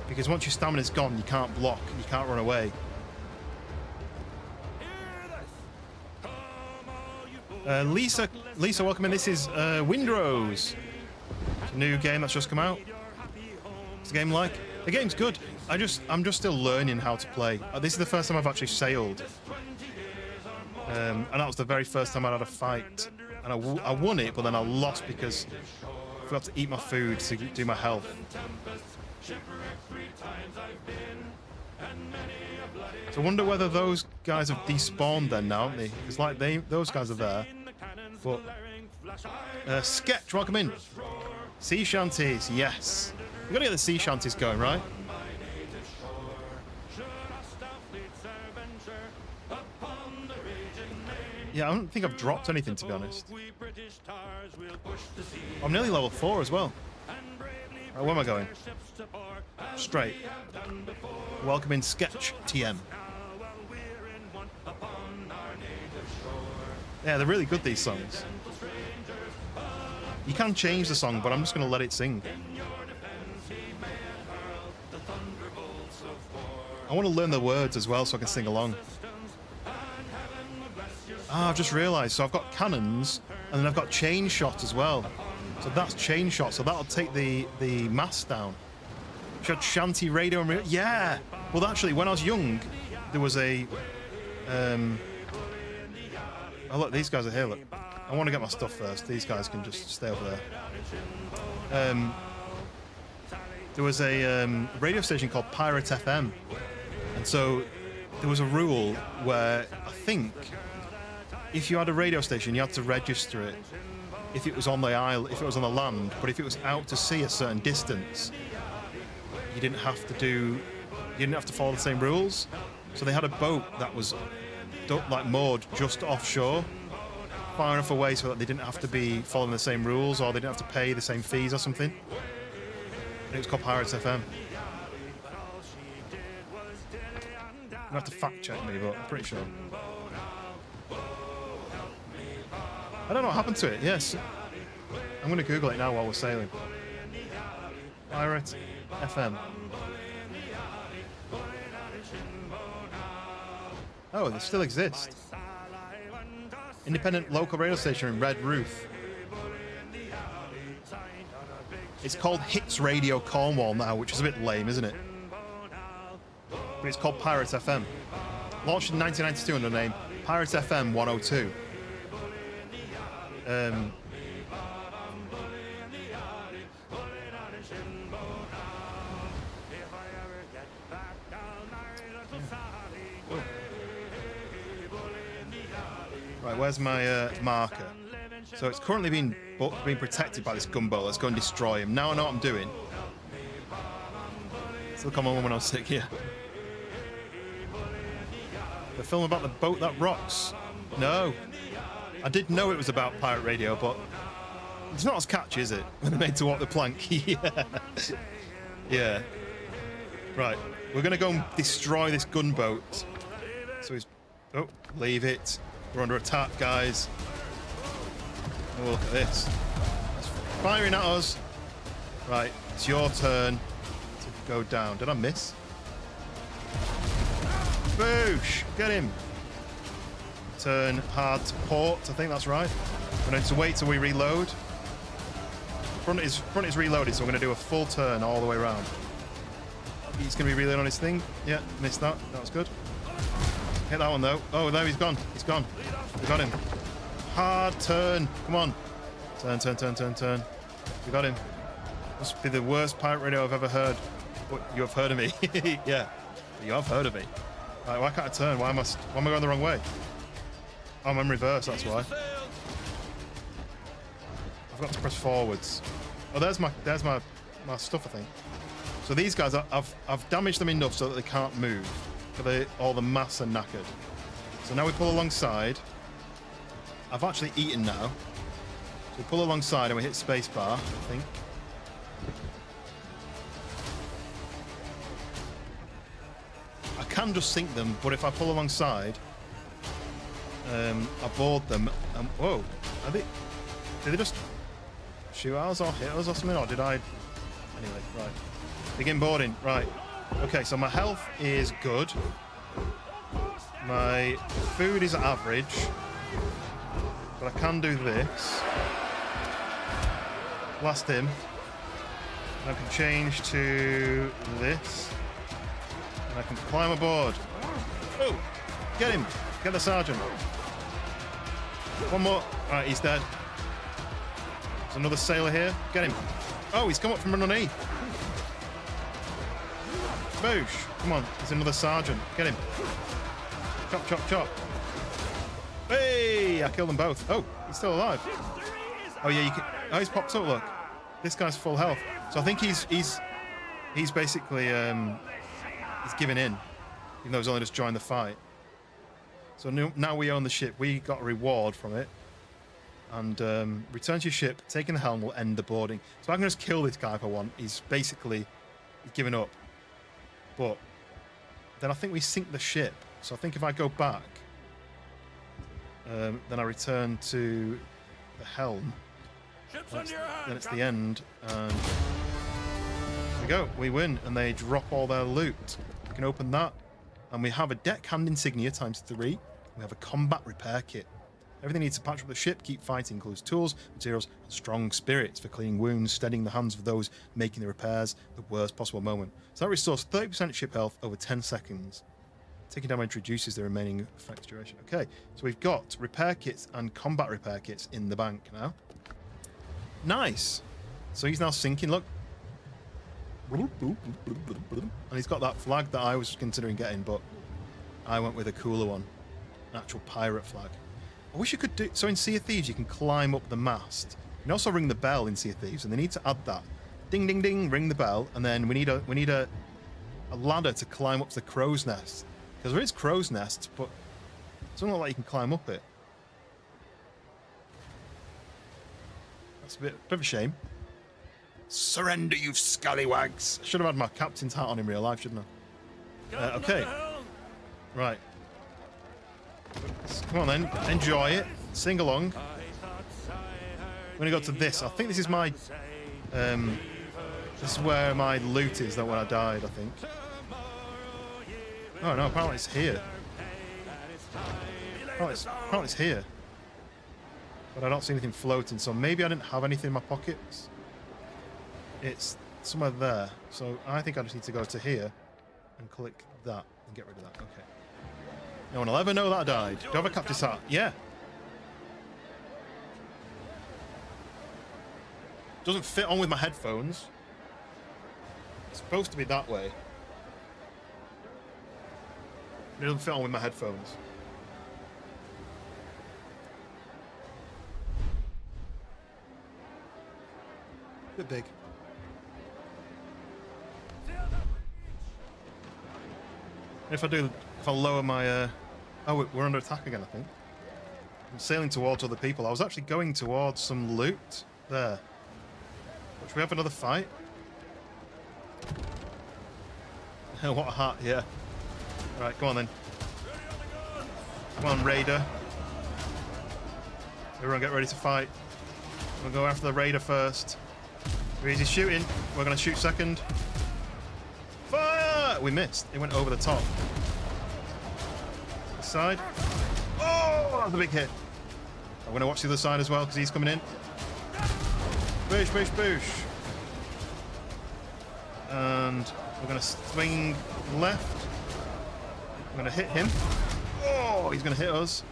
Because once your stamina's gone, you can't block, you can't run away. Lisa, welcome in. This is Windrose. It's a new game that's just come out. What's the game like? The game's good. I'm just still learning how to play. This is the first time I've actually sailed. And that was the very first time I had a fight. And I won it, but then I lost because I forgot to eat my food to do my health. So I wonder whether those guys have despawned then now, haven't they? It's like those guys are there. But Sketch, welcome in. Sea shanties, yes. We've got to get the sea shanties going, right? Yeah, I don't think I've dropped anything, to be honest. I'm nearly level 4 as well. Right, where am I going? Straight. Welcome in Sketch TM. Yeah, they're really good, these songs. You can change the song, but I'm just going to let it sing. I want to learn the words as well so I can sing along. Ah, I've just realised. So I've got cannons, and then I've got chain shot as well. So that's chain shot. So that'll take the mast down. Should shanty radio and yeah. Well, actually, when I was young, there was a. Oh look, these guys are here. Look, I want to get my stuff first. These guys can just stay over there. There was a radio station called Pirate FM, and so there was a rule where I think if you had a radio station, you had to register it if it was on the island, if it was on the land, but if it was out to sea a certain distance, you didn't have to follow the same rules. So they had a boat that was like moored just offshore, far enough away so that they didn't have to be following the same rules, or they didn't have to pay the same fees or something. And it was called Pirates FM. You have to fact check me, but I'm pretty sure. I don't know what happened to it. Yes, I'm going to Google it now while we're sailing. Pirate FM. Oh, they still exist. Independent local radio station in Red Roof. It's called Hits Radio Cornwall now, which is a bit lame, isn't it? But it's called Pirate FM. Launched in 1992 under the name Pirate FM 102. Right, where's my marker? So it's currently being protected by this gunboat. Let's go and destroy him. Now I know what I'm doing. Still come on when I'm sick here. The film about the boat that rocks. No. I did know it was about pirate radio, but it's not as catchy, is it? When they're made to walk the plank. Yeah. Yeah. Right. We're going to go and destroy this gunboat. So he's... Oh, leave it. We're under attack, guys. Oh, look at this. It's firing at us. Right. It's your turn to go down. Did I miss? Boosh! Get him. Turn hard to port. I think that's right. We're going to wait till we reload. Front is reloaded, so we're going to do a full turn all the way around. He's going to be reloading on his thing. Yeah, missed that. That was good. Hit that one though. Oh, no, he's gone. He's gone. We got him. Hard turn. Come on. Turn, turn, turn, turn, turn. We got him. Must be the worst pirate radio I've ever heard. What, you have heard of me? Yeah, you have heard of me. Right, why can't I turn? Why am I going the wrong way? Oh, I'm in reverse, that's why. I've got to press forwards. Oh, there's my stuff, I think. So these guys, I've damaged them enough so that they can't move. But all the mass are knackered. So now we pull alongside. I've actually eaten now. So we pull alongside and we hit spacebar, I think. I can just sink them, but if I pull alongside, I board them. Whoa, did they just shoot us or hit us or something, or did I? Anyway, right. Begin boarding. Right. Okay, so my health is good. My food is average, but I can do this. Blast him. And I can change to this. And I can climb aboard. Oh, get him. Get the sergeant. One more. Alright, he's dead. There's another sailor here. Get him. Oh, he's come up from underneath. Boosh. Come on. There's another sergeant. Get him. Chop, chop, chop. Hey! I killed them both. Oh, he's still alive. Oh, yeah, you can... Oh, he's popped up, look. This guy's full health. So I think he's basically he's giving in, even though he's only just joined the fight. So now we own the ship. We got a reward from it. And return to your ship, taking the helm will end the boarding. So I can just kill this guy if I want. He's given up. But then I think we sink the ship. So I think if I go back, then I return to the helm. Then it's the end, and there we go. We win, and they drop all their loot. We can open that, and we have a deckhand insignia ×3. We have a combat repair kit. Everything needs to patch up the ship, keep fighting, includes tools, materials, and strong spirits for cleaning wounds, steadying the hands of those making the repairs at the worst possible moment. So that restores 30% ship health over 10 seconds. Taking damage reduces the remaining effect duration. Okay, so we've got repair kits and combat repair kits in the bank now. Nice. So he's now sinking, look. And he's got that flag that I was considering getting, but I went with a cooler one. An actual pirate flag. I wish you could do... So in Sea of Thieves, you can climb up the mast. You can also ring the bell in Sea of Thieves, and they need to add that. Ding, ding, ding, ring the bell, and then we need a ladder to climb up to the crow's nest. Because there is crow's nests, but it doesn't look like you can climb up it. That's a bit of a shame. Surrender, you scallywags! I should have had my captain's hat on in real life, shouldn't I? Okay. Right. Come on then, enjoy it. Sing along. I'm gonna go to this. I think this is my... this is where my loot is, that when I died, I think. Oh no, apparently it's here. Apparently it's here. But I don't see anything floating, so maybe I didn't have anything in my pockets. It's somewhere there. So I think I just need to go to here and click that and get rid of that. Okay. No one will ever know that I died. Do I have a captain's hat? Yeah. Doesn't fit on with my headphones. It's supposed to be that way. It doesn't fit on with my headphones. Bit big. If I lower my... Oh, we're under attack again, I think. I'm sailing towards other people. I was actually going towards some loot there. Should we have another fight? What a hat, yeah. Alright, come on then. Come on, Raider. Everyone get ready to fight. We'll go after the Raider first. We're easy shooting. We're going to shoot second. Fire! We missed. It went over the top. This side. Oh, that was a big hit. I'm going to watch the other side as well because he's coming in. Boosh, boosh, boosh. And we're going to swing left. I'm going to hit him. Oh, he's going to hit us.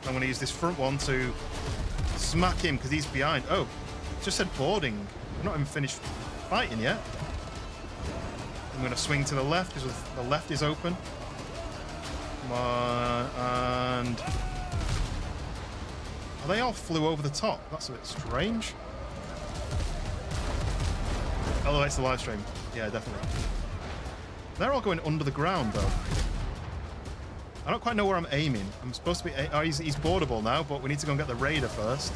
I'm going to use this front one to smack him because he's behind. Oh, it just said boarding. I've not even finished fighting yet. I'm going to swing to the left because the left is open. Come on, and... Oh, they all flew over the top. That's a bit strange. Oh, it's the live stream. Yeah, definitely. They're all going under the ground, though. I don't quite know where I'm aiming. I'm supposed to be... Oh, he's boardable now, but we need to go and get the Raider first.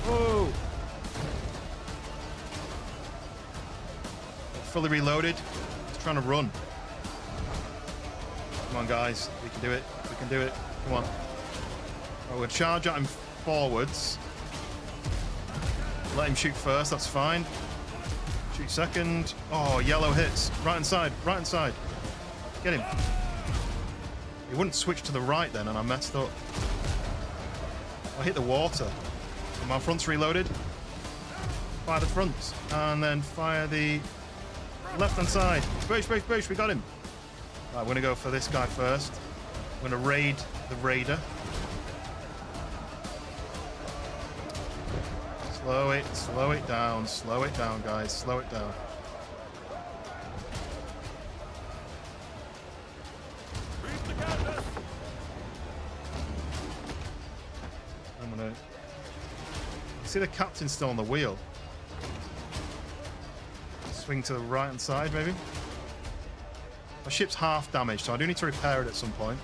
Whoa! Fully reloaded. Just trying to run. Come on, guys. We can do it. We can do it. Come on. Oh, we'll charge at him forwards. Let him shoot first. That's fine. Shoot second. Oh, yellow hits. Right hand side. Right hand side. Get him. He wouldn't switch to the right then, and I messed up. I hit the water. And my front's reloaded. Fire the fronts. And then fire the left hand side. Boosh, boosh, boosh. We got him. Right, we're going to go for this guy first. We're going to raid the Raider. Slow it down. Slow it down, guys. Slow it down. Reap the goodness. I'm gonna... See the captain still on the wheel. Swing to the right hand side, maybe. My ship's half damaged, so I do need to repair it at some point.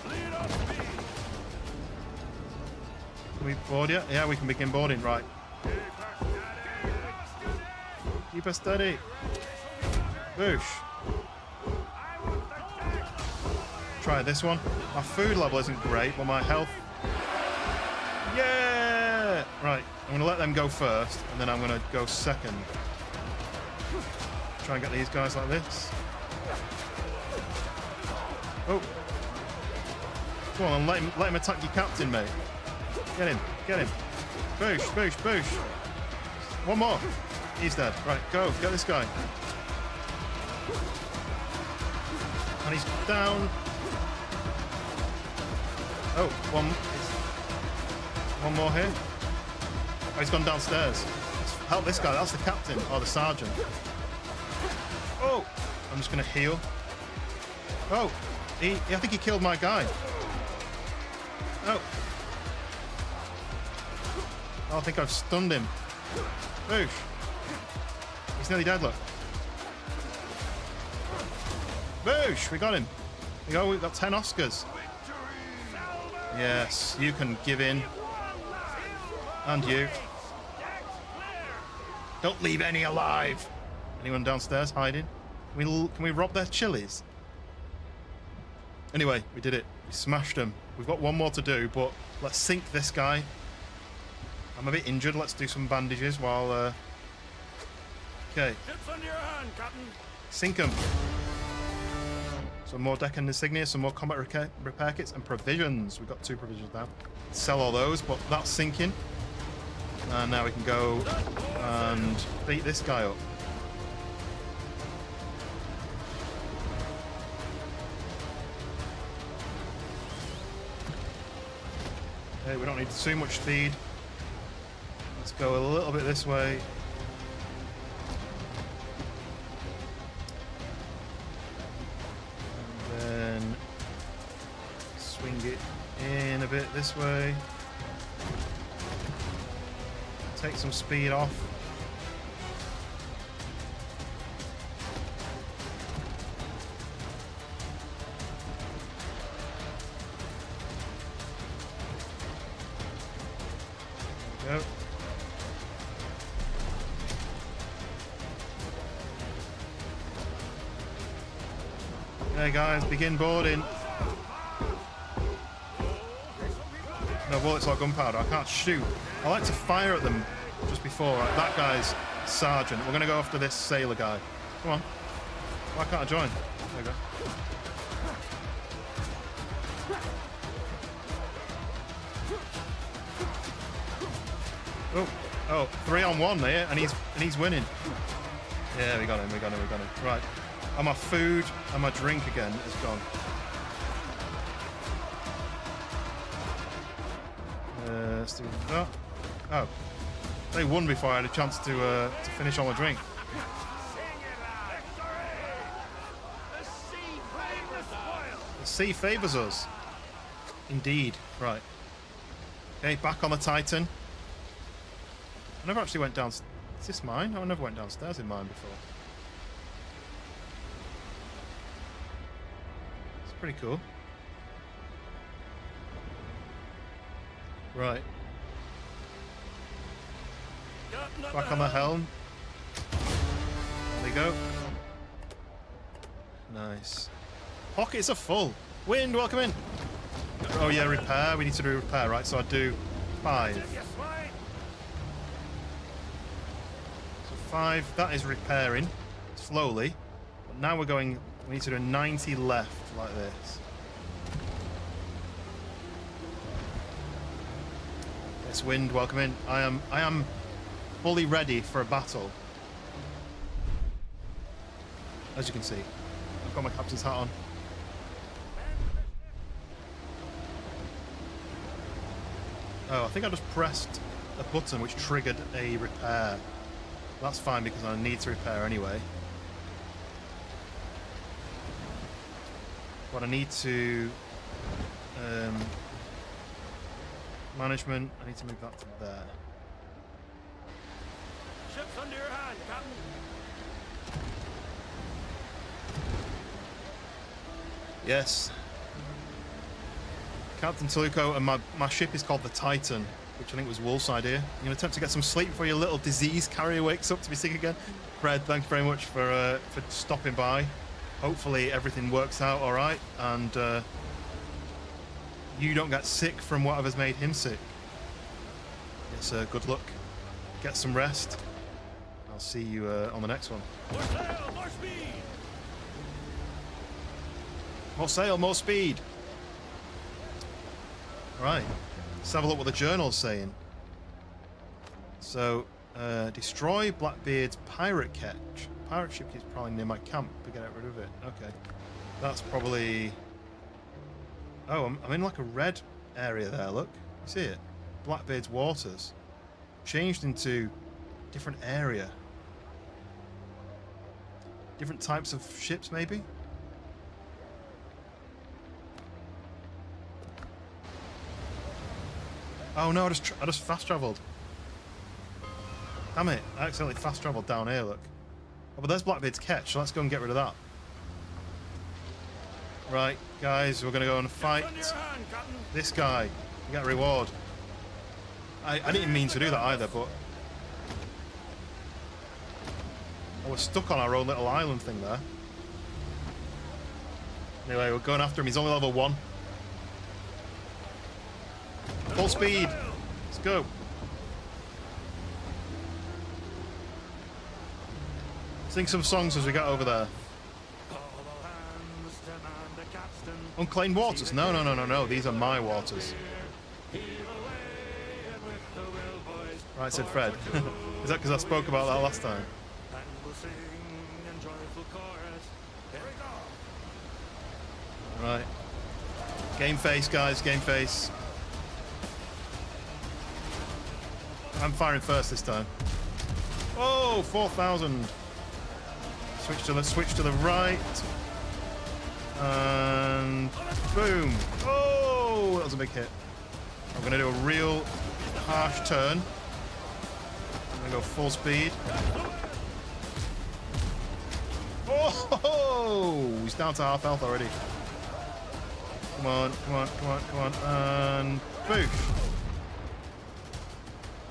Lead on speed. Can we board yet? Yeah, we can begin boarding. Right. Keep us steady. Boosh. Try this one. My food level isn't great, but my health... Yeah! Right, I'm going to let them go first, and then I'm going to go second. Try and get these guys like this. Oh. Come on, let him attack your captain, mate. Get him. Boosh, boosh, boosh. One more. He's dead. Right, go. Get this guy. And he's down. Oh, one more here. Oh, he's gone downstairs. Let's help this guy. That's the captain or the sergeant. Oh, I'm just going to heal. Oh, I think he killed my guy. Oh. I think I've stunned him. Boosh. He's nearly dead, look. Boosh, we got him. There we go, we've got 10 Oscars. Yes, you can give in. And you. Don't leave any alive. Anyone downstairs hiding? Can we rob their chilies? Anyway, we did it. We smashed them. We've got one more to do, but let's sink this guy. I'm a bit injured. Let's do some bandages while... Okay. Ships under your hand, Captain. Sink him. Some more deck and insignia, some more combat repair kits, and provisions. We've got 2 provisions now. Sell all those, but that's sinking. And now we can go and beat this guy up. Okay, we don't need too much speed. Let's go a little bit this way. And then swing it in a bit this way. Take some speed off. There we go. Okay guys, begin boarding. No bullets or gunpowder, I can't shoot. I like to fire at them just before. Right, that guy's sergeant. We're going to go after this sailor guy. Come on. Why can't I join? There we go. Oh, 3-on-1 there, and he's winning. Yeah, we got him. Right. And my food and my drink again is gone. Let's do that. Oh, they won before I had a chance to finish all my drink. The sea favours us. Indeed. Right. Okay, back on the Titan. I never actually went down. Is this mine? I never went downstairs in mine before. It's pretty cool. Right. Back on the helm. There we go. Nice. Pockets are full. Wind, welcome in. Oh yeah, repair. We need to do repair, right? So I do 5. So 5. That is repairing slowly. But now we're going. We need to do 90 left, like this. Yes, wind, welcome in. I am fully ready for a battle. As you can see, I've got my captain's hat on. Oh, I think I just pressed a button which triggered a repair. That's fine because I need to repair anyway. But I need to management. I need to move that to there. Ship's under your hand, Captain. Yes. Captain Toluco, and my ship is called the Titan, which I think was Wolf's idea. You gonna attempt to get some sleep before your little disease carrier wakes up to be sick again? Fred, thank you very much for stopping by. Hopefully everything works out all right, and you don't get sick from whatever's made him sick. Yes, good luck. Get some rest. I'll see you on the next one. More sail, more speed. More sail, more speed. All right, let's have a look what the journal's saying. So, destroy Blackbeard's pirate ketch. Pirate ship is probably near my camp. We get rid of it. Okay, that's probably. Oh, I'm in like a red area there. Look, you see it? Blackbeard's waters changed into different area. Different types of ships, maybe. Oh no! I just fast travelled. Damn it! I accidentally fast travelled down here. Look. Oh, but there's Blackbeard's ketch. So let's go and get rid of that. Right, guys, we're gonna go and fight this guy. We get a reward. I didn't mean to do that either, but I was stuck on our own little island thing there. Anyway, we're going after him. He's only level 1. Full speed. Let's go. Sing some songs as we get over there. Unclaimed waters? No. These are my waters. Right, said Fred. Is that because I spoke about that last time? Right. Game face, guys. Game face. I'm firing first this time. Oh, 4,000. Switch to the right. And boom. Oh, that was a big hit. I'm going to do a real harsh turn. I'm going to go full speed. Oh, he's down to half health already. Come on. And boosh.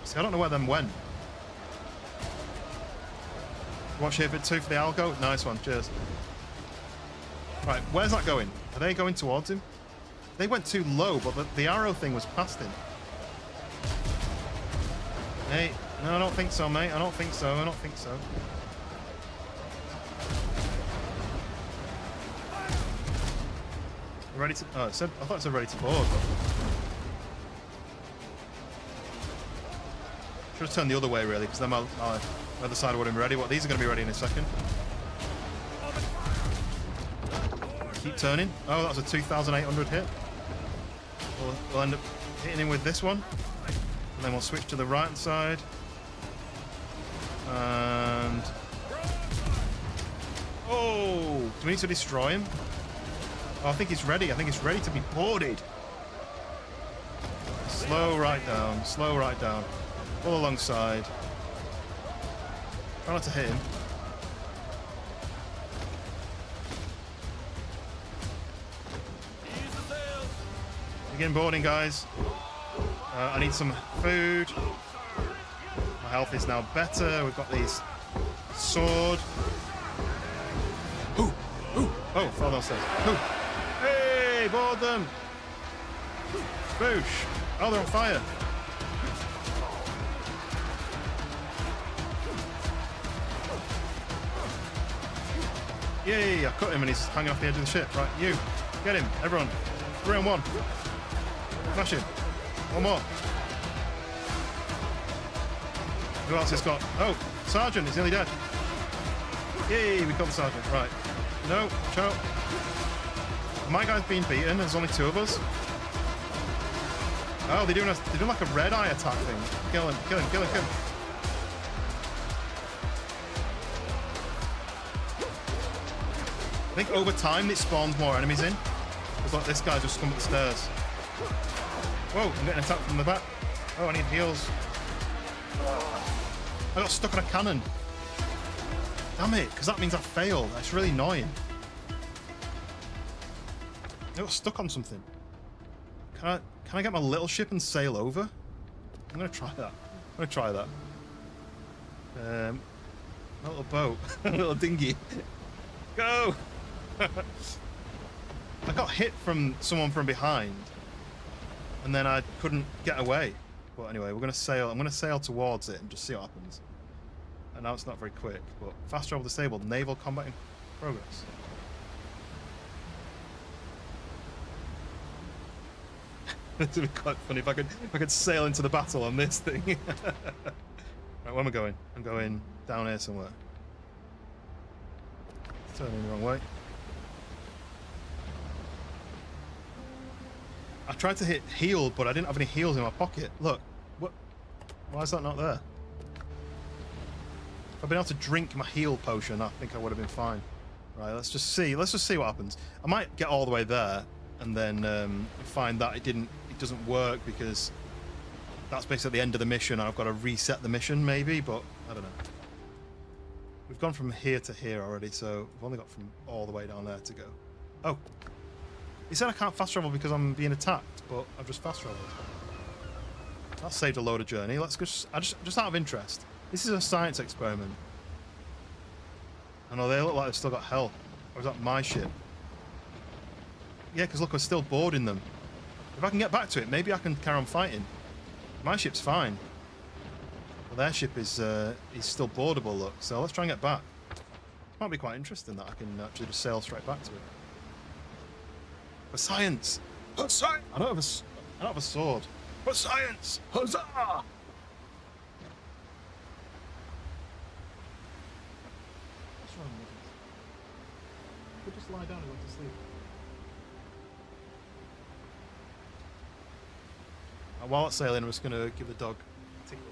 See, I don't know where them went. Watch here for 2 for the algo. Nice one. Cheers. Right, where's that going? Are they going towards him? They went too low, but the arrow thing was past him. Hey, no, I don't think so, mate. I don't think so. Ready to... Oh, I thought it said ready to board. Should have turned the other way, really, because then my other side wouldn't be ready. What, these are going to be ready in a second. Keep turning. Oh, that was a 2,800 hit. We'll end up hitting him with this one. And then we'll switch to the right side. And... Oh! Do we need to destroy him? Oh, I think he's ready. I think he's ready to be boarded. Slow right down. Slow right down. All alongside. Try not to hit him. Begin boarding, guys. I need some food. My health is now better. We've got these sword. Ooh. Oh, fell downstairs. Ooh. Hey, board them. Boosh. Oh, they're on fire. Yay, I cut him and he's hanging off the edge of the ship. Right, you. Get him. Everyone. 3 on 1. Smash him. One more. Who else has got? Oh, Sergeant. He's nearly dead. Yay, we killed the Sergeant. Right. No, watch out. My guy's been beaten. There's only 2 of us. Oh, they're doing like a red eye attack thing. Kill him, kill him, kill him, kill him. I think over time it spawns more enemies in. It's like this guy just come up the stairs. Whoa, I'm getting attacked from the back. Oh, I need heals. I got stuck on a cannon. Damn it, because that means I failed. That's really annoying. I got stuck on something. Can I get my little ship and sail over? I'm gonna try that. I'm gonna try that. My little boat, a little dinghy. Go! I got hit from someone from behind, and then I couldn't get away. But anyway, we're gonna sail. I'm gonna sail towards it and just see what happens. I know it's not very quick, but fast travel disabled. Naval combat in progress. It'd be quite funny if I could sail into the battle on this thing. Right, where am I going? I'm going down here somewhere. Turning the wrong way. I tried to hit heal, but I didn't have any heals in my pocket. Look, what? Why is that not there? If I'd been able to drink my heal potion, I think I would have been fine. Right, let's just see. Let's just see what happens. I might get all the way there and then find that it doesn't work because that's basically the end of the mission. And I've got to reset the mission, maybe, but I don't know. We've gone from here to here already, so we've only got from all the way down there to go. Oh. He said I can't fast travel because I'm being attacked, but I've just fast traveled. That saved a load of journey. Let's go. Just out of interest. This is a science experiment. I know they look like they've still got health. Or is that my ship? Yeah, because look, we're still boarding them. If I can get back to it, maybe I can carry on fighting. My ship's fine. Well, their ship is still boardable, look. So let's try and get back. Might be quite interesting that I can actually just sail straight back to it. For science! For science! I don't have a sword. For science! Huzzah! What's wrong with this? Could just lie down and go to sleep. While it's sailing, I'm just going to give the dog a tickle.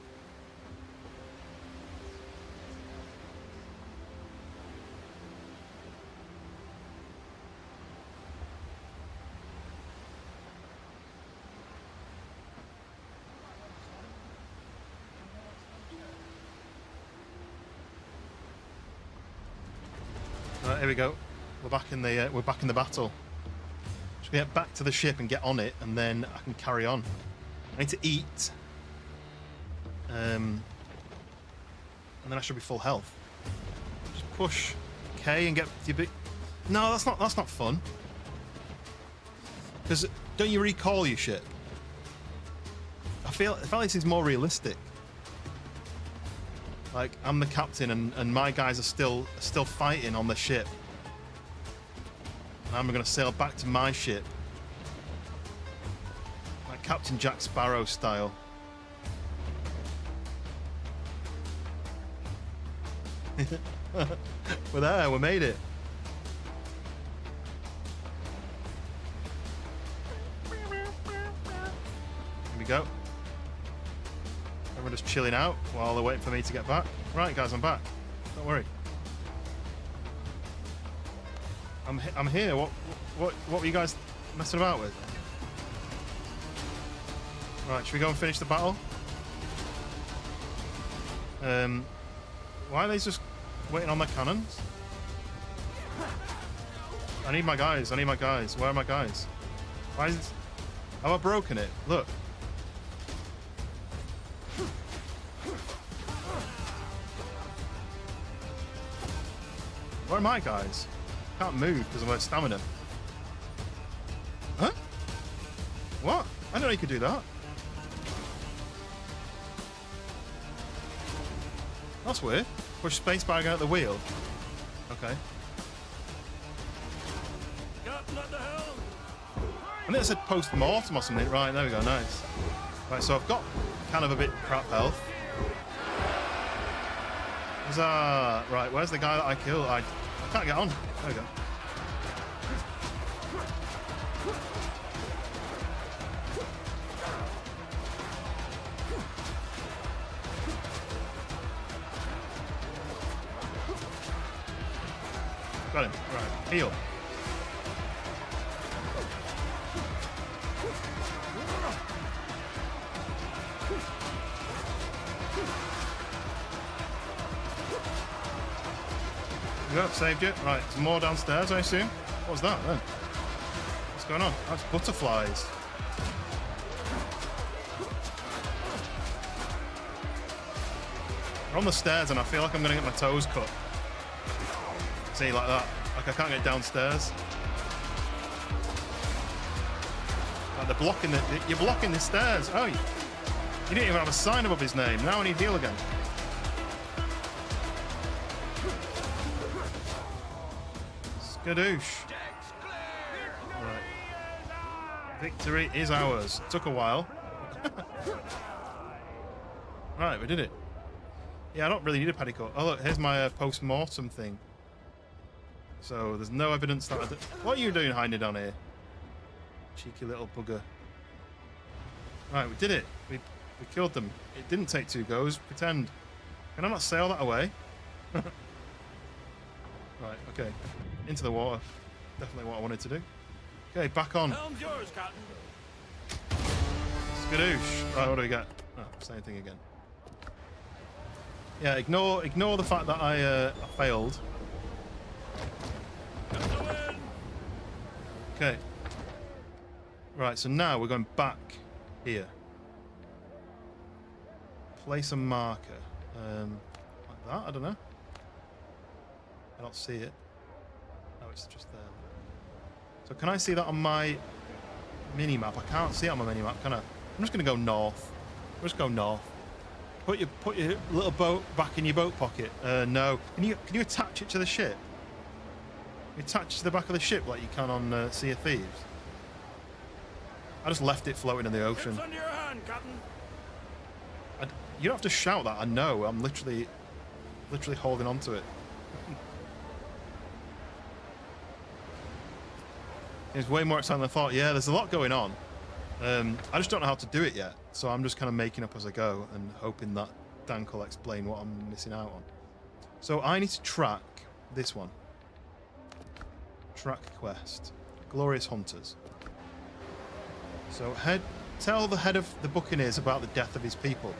Right, here we go. We're back in the battle. Just get back to the ship and get on it, and then I can carry on. I need to eat, and then I should be full health. Just push K and get your big. No, that's not fun. Because don't you recall your ship? I feel this is more realistic. Like I'm the captain, and my guys are still fighting on the ship. And I'm gonna sail back to my ship. Captain Jack Sparrow style. We're there, we made it. Here we go. Everyone just chilling out while they're waiting for me to get back. Right, guys, I'm back. Don't worry. I'm here. What were you guys messing about with? Right, should we go and finish the battle? Why are they just waiting on their cannons? I need my guys. Where are my guys? Why is it... Have I broken it? Look. Where are my guys? Can't move because of my stamina. Huh? What? I didn't know you could do that. That's weird. Push spacebar out the wheel. Okay. Captain at the helm. I think it said post-mortem or something. Right, there we go. Nice. Right, so I've got kind of a bit crap health. Right, where's the guy that I killed? I can't get on. There we go. Got him. Right. Heal. Yep, saved it. Right, some more downstairs, I assume. What was that then? What's going on? That's butterflies. We're on the stairs and I feel like I'm going to get my toes cut. See, like that. Like I can't get downstairs. Like they're blocking you're blocking the stairs. Oh, you didn't even have a sign above his name. Now I need heal again. Skadoosh. Right. Victory is ours. Took a while. Right, we did it. Yeah, I don't really need a petticoat. Oh look, here's my post-mortem thing. So there's no evidence that What are you doing hiding down here? Cheeky little bugger. Right, we did it. We killed them. It didn't take 2 goes. Pretend. Can I not sail that away? Right, okay. Into the water. Definitely what I wanted to do. Okay, back on. Helm's yours, Cotton. Skadoosh. Right, what do we get? Oh, same thing again. Yeah, ignore the fact that I failed. Okay. Right, so now we're going back here. Place a marker. Like that? I don't know. I don't see it. Oh, it's just there. So can I see that on my mini-map? I can't see it on my mini-map, can I? I'm just going to go north. We'll just go north. Put your little boat back in your boat pocket. No. Can you attach it to the ship? You attach it to the back of the ship like you can on Sea of Thieves. I just left it floating in the ocean. Under your hand, Cotton. You don't have to shout that. I know. I'm literally holding on to it. It's way more exciting than I thought. Yeah, there's a lot going on. I just don't know how to do it yet, so I'm just kind of making up as I go and hoping that Dank will explain what I'm missing out on. So I need to track this one. Track quest. Glorious Hunters. So tell the head of the Buccaneers about the death of his people.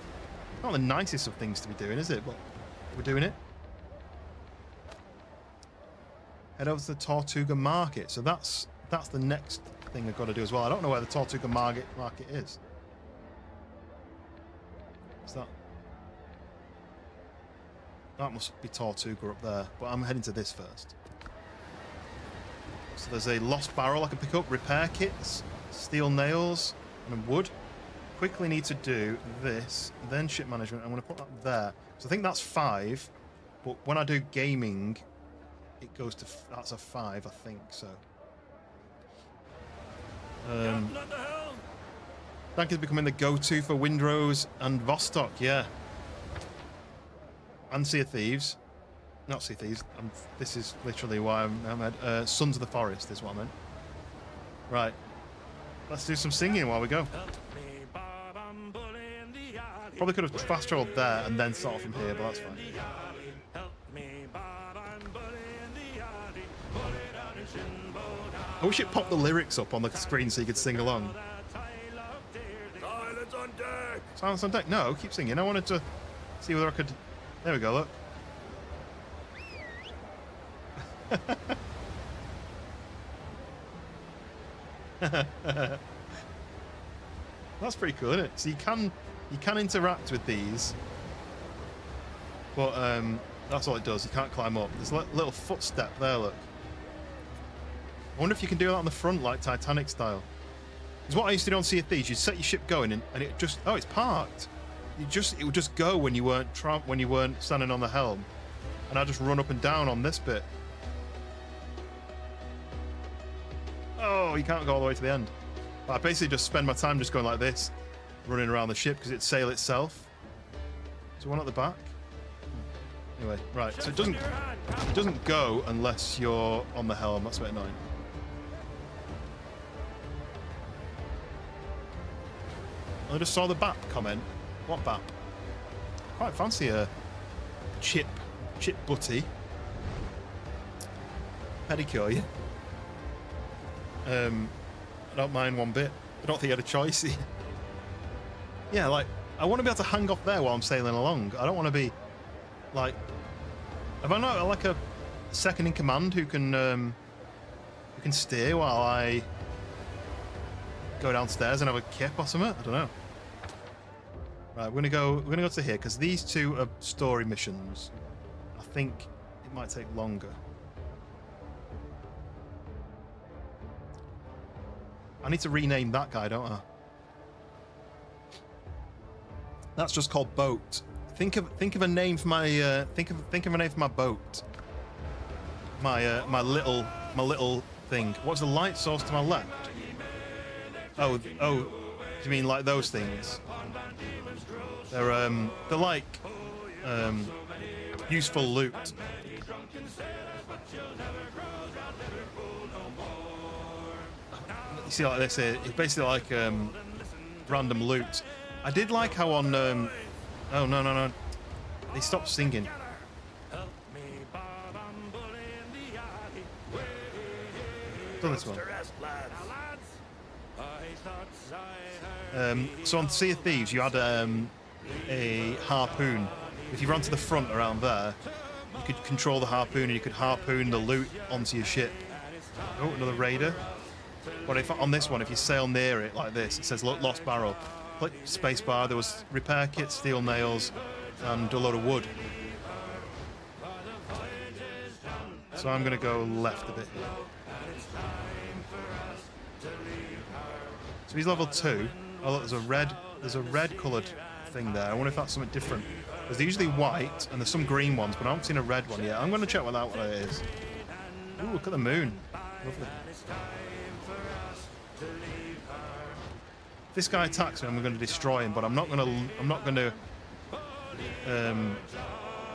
Not the nicest of things to be doing, is it? But we're doing it. Head over to the Tortuga Market. So that's the next thing I've got to do as well. I don't know where the Tortuga Market is. Is that? That must be Tortuga up there. But I'm heading to this first. So there's a lost barrel I can pick up, repair kits, steel nails, and wood. Quickly need to do this, then ship management. I'm going to put that there. So I think that's 5, but when I do gaming, it goes to that's a 5, I think. So. Dank is becoming the go-to for Windrose and Vostok, yeah. And Sea of Thieves. Not Sea of Thieves. This is literally why I'm at Sons of the Forest is what I meant. Right. Let's do some singing while we go. Probably could have fast traveled there and then start from here, but that's fine. I wish it popped the lyrics up on the screen so you could sing along. Silence on deck. Silence on deck? No, keep singing. I wanted to see whether I could... There we go, look. That's pretty cool, isn't it? So you can interact with these, but that's all it does. You can't climb up. There's a little footstep there, look. I wonder if you can do that on the front, like Titanic style. Because what I used to do on Sea of Thieves, you'd set your ship going, and it just it's parked. It would just go when you weren't standing on the helm, and I just run up and down on this bit. Oh, you can't go all the way to the end. But I basically just spend my time just going like this, running around the ship because it sail itself. Is there one at the back? Anyway, right. So it doesn't go unless you're on the helm. That's a bit annoying. I just saw the BAP comment. What BAP? Quite fancy a chip butty. pedicure you. I don't mind one bit. I don't think you had a choice. Yeah, like, I want to be able to hang off there while I'm sailing along. I don't want to be, like... Have I not, like, a second in command who can steer while I go downstairs and have a kip or something? I don't know. Right, we're gonna go to here, because these two are story missions. I think it might take longer. I need to rename that guy, don't I? That's just called boat. Think of a name for my think of a name for my boat. My little thing. What's the light source to my left? Oh, do you mean like those things? They're like useful loot. You see, like this here, it's basically like random loot. I did like how on oh no, they stopped singing. Done this one. So on Sea of Thieves, you had a harpoon. If you ran to the front around there, you could control the harpoon and you could harpoon the loot onto your ship. Oh, another raider. But if on this one, if you sail near it like this, it says lost barrel. Click spacebar. There was repair kits, steel nails, and a load of wood. So I'm going to go left a bit here. So he's level 2. Oh look, there's a red coloured thing there. I wonder if that's something different. There's usually white and there's some green ones, but I haven't seen a red one yet. I'm going to check what that is. Ooh, look at the moon. Lovely. If this guy attacks me, I'm going to destroy him, but I'm not going to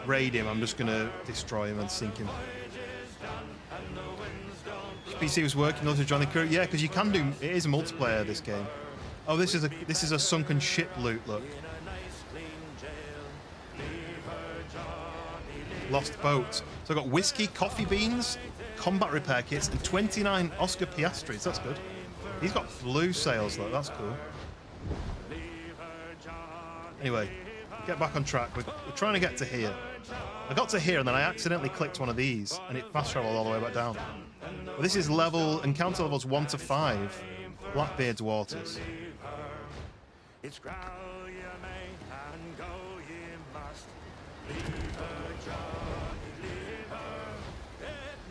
raid him. I'm just going to destroy him and sink him. PC was working to join the crew. Yeah, because you can do. It is a multiplayer, this game. Oh, this is a sunken ship loot. Look. Lost boat. So I've got whiskey, coffee beans, combat repair kits, and 29 Oscar piastres. That's good. He's got blue sails, though. That's cool. Anyway, get back on track. We're trying to get to here. I got to here, and then I accidentally clicked one of these, and it fast traveled all the way back down. Well, this is encounter levels 1 to 5. Blackbeard's Waters.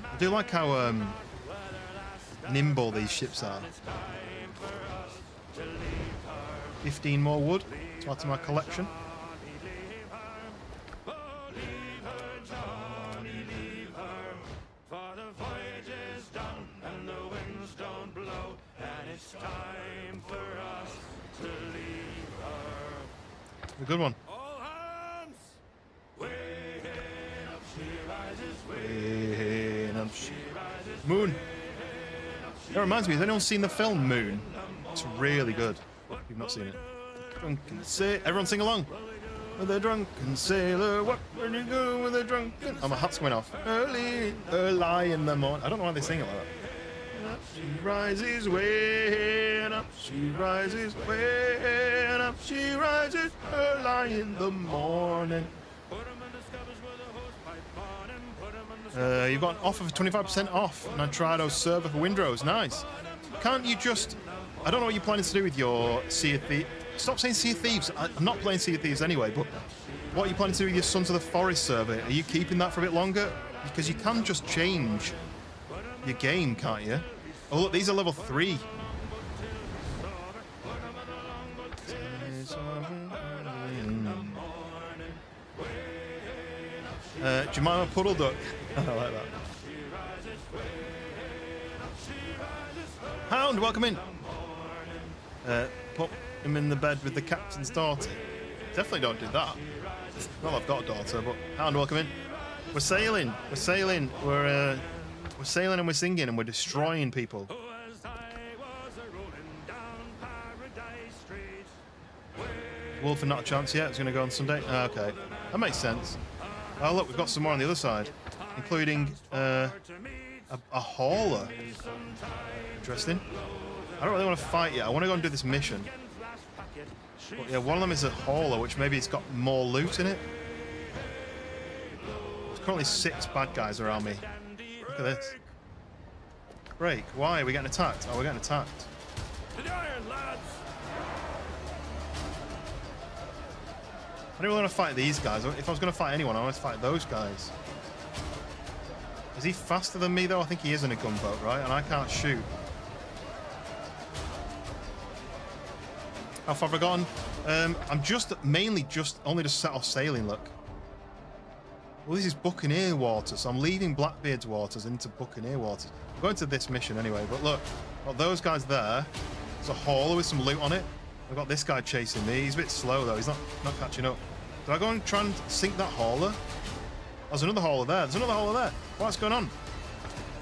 I do like how nimble these ships are. 15 more wood to add to my collection. A good one. Moon. That reminds me, has anyone seen the film Moon? It's really good. You've not seen it. Drunken sailor. Everyone sing along. With a drunken sailor, what when you go with a drunken... Oh, my hat's going off. Early in the morning. I don't know why they sing it like that. Up she rises, way up she rises, way up she rises, early in the morning. You've got an offer for 25% off. Nitrado's server for Windrose. Nice. Can't you just... I don't know what you're planning to do with your Sea of Thieves. Stop saying Sea of Thieves. I'm not playing Sea of Thieves anyway, but what are you planning to do with your Sons of the Forest server? Are you keeping that for a bit longer? Because you can just change your game, can't you? Oh, look, these are level 3. Jemima Puddle Duck. I like that. Hound, welcome in. Put him in the bed with the captain's daughter. Definitely don't do that. Well, I've got a daughter, but Hound, welcome in. We're sailing. We're sailing. We're sailing and we're singing and we're destroying people. Wolf and not a chance yet. It's going to go on Sunday. Okay, that makes sense. Oh look, we've got some more on the other side, including A hauler. Interesting. I don't really want to fight yet. I want to go and do this mission. But yeah, one of them is a hauler, which maybe it's got more loot in it. There's currently 6 bad guys around me. Look at this. Break. Why? Are we getting attacked? Oh, we're getting attacked. To the iron, lads! I don't really want to fight these guys. If I was going to fight anyone, I want to fight those guys. Is he faster than me, though? I think he is in a gunboat, right? And I can't shoot. How far have I gone? I'm mainly only just set off sailing, look. Well, this is Buccaneer waters, so I'm leaving Blackbeard's waters into Buccaneer waters. I'm going to this mission anyway, but look. Got those guys there. There's a hauler with some loot on it. I've got this guy chasing me. He's a bit slow, though. He's not catching up. Do I go and try and sink that hauler? Oh, there's another hauler there. There's another hauler there. What's going on? I'm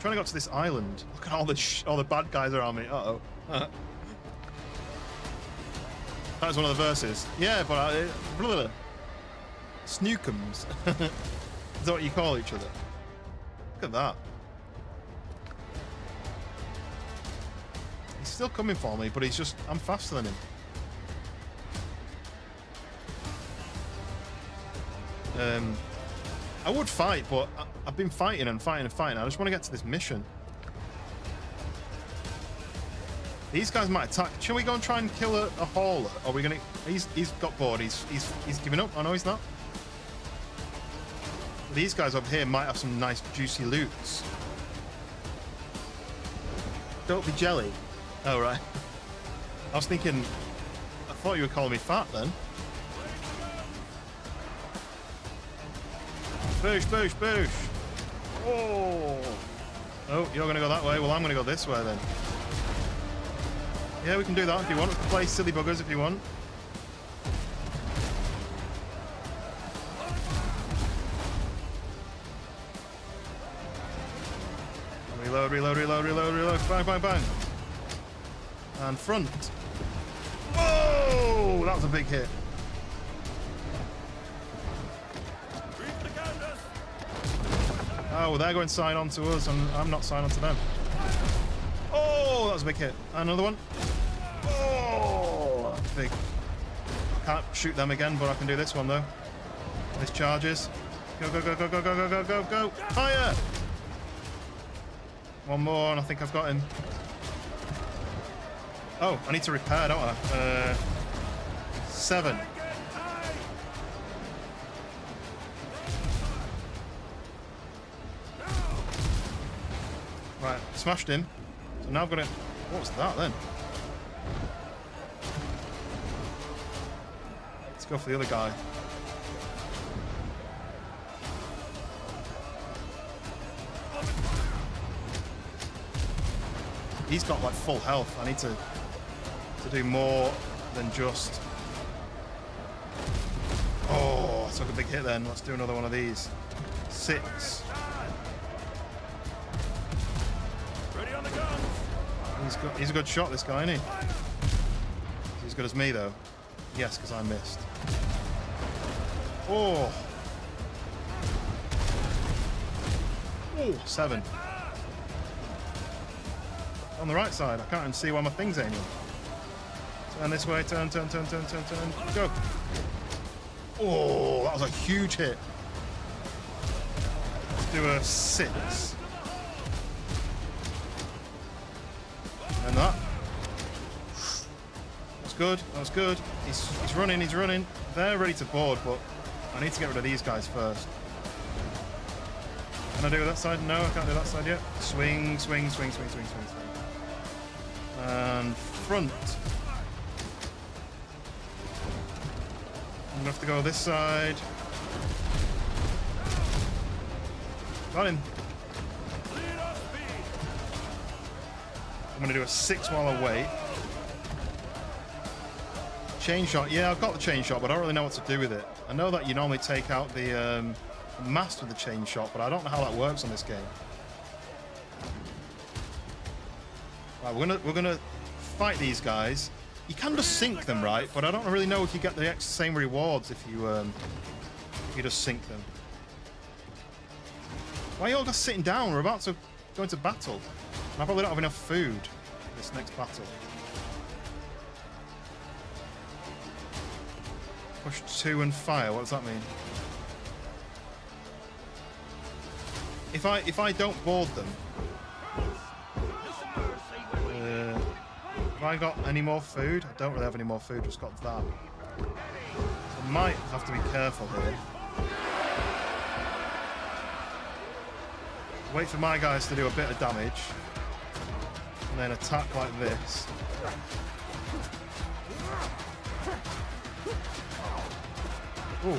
trying to go to this island. Look at all the bad guys around me. Uh-oh. That was one of the verses. Yeah, but Snookums. Is that what you call each other? Look at that. He's still coming for me, but I'm faster than him. I would fight, but I've been fighting and fighting and fighting. I just want to get to this mission. These guys might attack. Shall we go and try and kill a hauler? Or are we gonna? He's got bored. He's giving up. Oh no, he's not. These guys over here might have some nice juicy loots. Don't be jelly. Oh right. I was thinking. I thought you were calling me fat then. Boosh, boosh, boosh. Oh. Oh, you're gonna go that way. Well, I'm gonna go this way then. Yeah, we can do that if you want. We can play silly buggers if you want. Reload, reload, reload, reload, reload. Bang, bang, bang. And front. Whoa! That was a big hit. Oh, well, they're going side on to us, and I'm not side on to them. Oh, that was a big hit. Another one. Oh, that's big. Can't shoot them again, but I can do this one, though. This charges. Go, go, go, go, go, go, go, go, go, go. Fire! One more, and I think I've got him. Oh, I need to repair, don't I? 7. Right, smashed him. So now I've got to... What was that then? Let's go for the other guy. He's got like full health. I need to do more than just... Oh, I took a big hit then. Let's do another one of these. 6. He's a good shot, this guy, isn't he? He's as good as me, though. Yes, because I missed. Oh! Oh, 7. On the right side. I can't even see where my thing's aiming. Turn this way. Turn, turn, turn, turn, turn, turn. Go! Oh, that was a huge hit. Let's do a 6. And that. That's good. That's good. He's running. He's running. They're ready to board, but I need to get rid of these guys first. Can I do that side? No, I can't do that side yet. Swing, swing, swing, swing, swing, swing, swing. And front. I'm gonna have to go this side. Got him. I'm going to do a 6 while I wait. Chain shot. Yeah, I've got the chain shot, but I don't really know what to do with it. I know that you normally take out the mast with the chain shot, but I don't know how that works on this game. Right, we're gonna fight these guys. You can just sink them, right? But I don't really know if you get the same rewards if you just sink them. Why are you all just sitting down? We're about to go into battle. And I probably don't have enough food for this next battle. Push 2 and fire. What does that mean? If I don't board them, have I got any more food? I don't really have any more food. Just got that. So I might have to be careful here. Wait for my guys to do a bit of damage, and then attack like this. Ooh.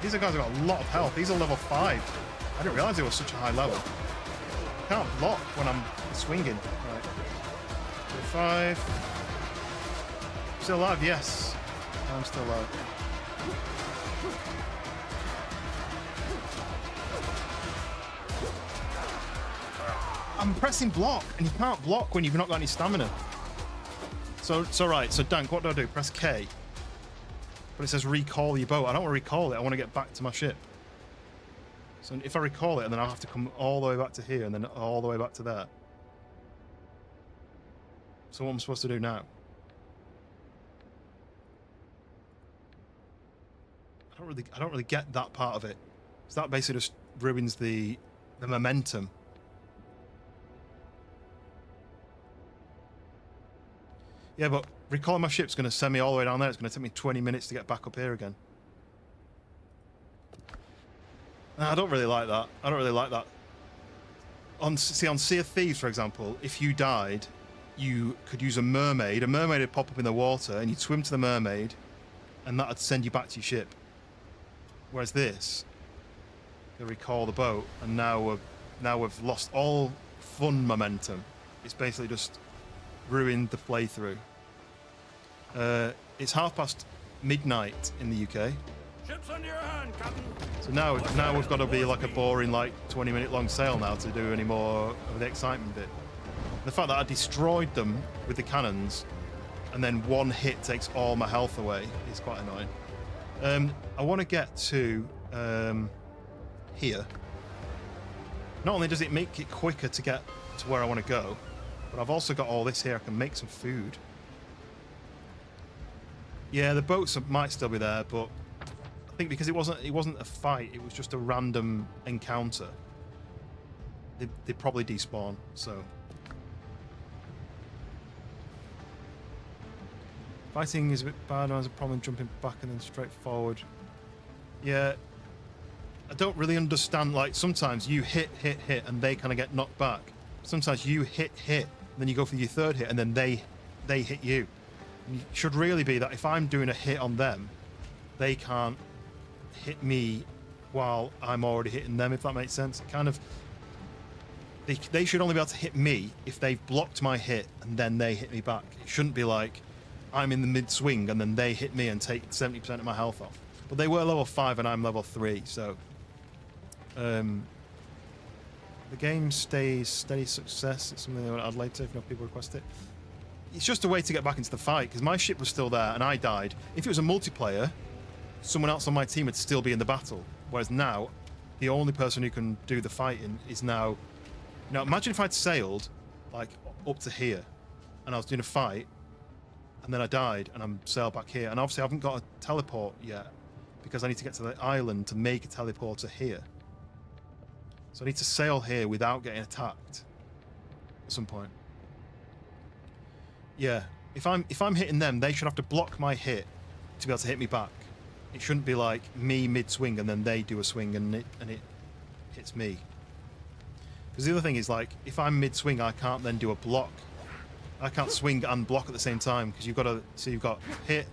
These guys have got a lot of health. These are level 5. I didn't realise they were such a high level. I can't block when I'm swinging. Right. 5. Still alive? Yes. I'm still alive. I'm pressing block, and you can't block when you've not got any stamina. So right, so Dank, what do? Press K. But it says recall your boat. I don't want to recall it, I want to get back to my ship. So if I recall it, then I'll have to come all the way back to here, and then all the way back to there. So what am I supposed to do now? I don't really get that part of it. So that basically just ruins the momentum. Yeah, but recalling my ship's going to send me all the way down there. It's going to take me 20 minutes to get back up here again. I don't really like that. I don't really like that. On Sea of Thieves, for example, if you died, you could use a mermaid. A mermaid would pop up in the water, and you'd swim to the mermaid, and that would send you back to your ship. Whereas this, you recall the boat, and now we've lost all fun momentum. It's basically just ruined the playthrough. It's midnight in the UK. Ships under your hand, Captain. So now we've got to be like a boring 20-minute long sail now to do any more of the excitement bit. The fact that I destroyed them with the cannons, and then one hit takes all my health away is quite annoying. I want to get to here. Not only does it make it quicker to get to where I want to go, but I've also got all this here. I can make some food. Yeah, the boats might still be there, but I think because it wasn't a fight, it was just a random encounter. They probably despawn, so. Fighting is a bit bad. I has a problem jumping back and then straight forward. Yeah, I don't really understand. Like sometimes you hit, and they kind of get knocked back. Sometimes you hit, and then you go for your third hit, and then they hit you. And it should really be that if I'm doing a hit on them, they can't hit me while I'm already hitting them, if that makes sense. It kind of, they should only be able to hit me if they've blocked my hit and then they hit me back. It shouldn't be like I'm in the mid-swing and then they hit me and take 70% of my health off. But they were level 5 and I'm level 3, so the game stays steady success. It's something I want to add later if no people request it. It's just a way to get back into the fight, because my ship was still there and I died. If it was a multiplayer, someone else on my team would still be in the battle. Whereas now, the only person who can do the fighting is now... Now, imagine if I'd sailed, like, up to here, and I was doing a fight, and then I died, and I'm sailed back here. And obviously I haven't got a teleport yet, because I need to get to the island to make a teleporter here. So I need to sail here without getting attacked at some point. Yeah, if I'm hitting them, they should have to block my hit to be able to hit me back. It shouldn't be like me mid-swing and then they do a swing and it hits me. Because the other thing is, like, if I'm mid-swing, I can't then do a block. I can't swing and block at the same time, because you've got to... So you've got hit,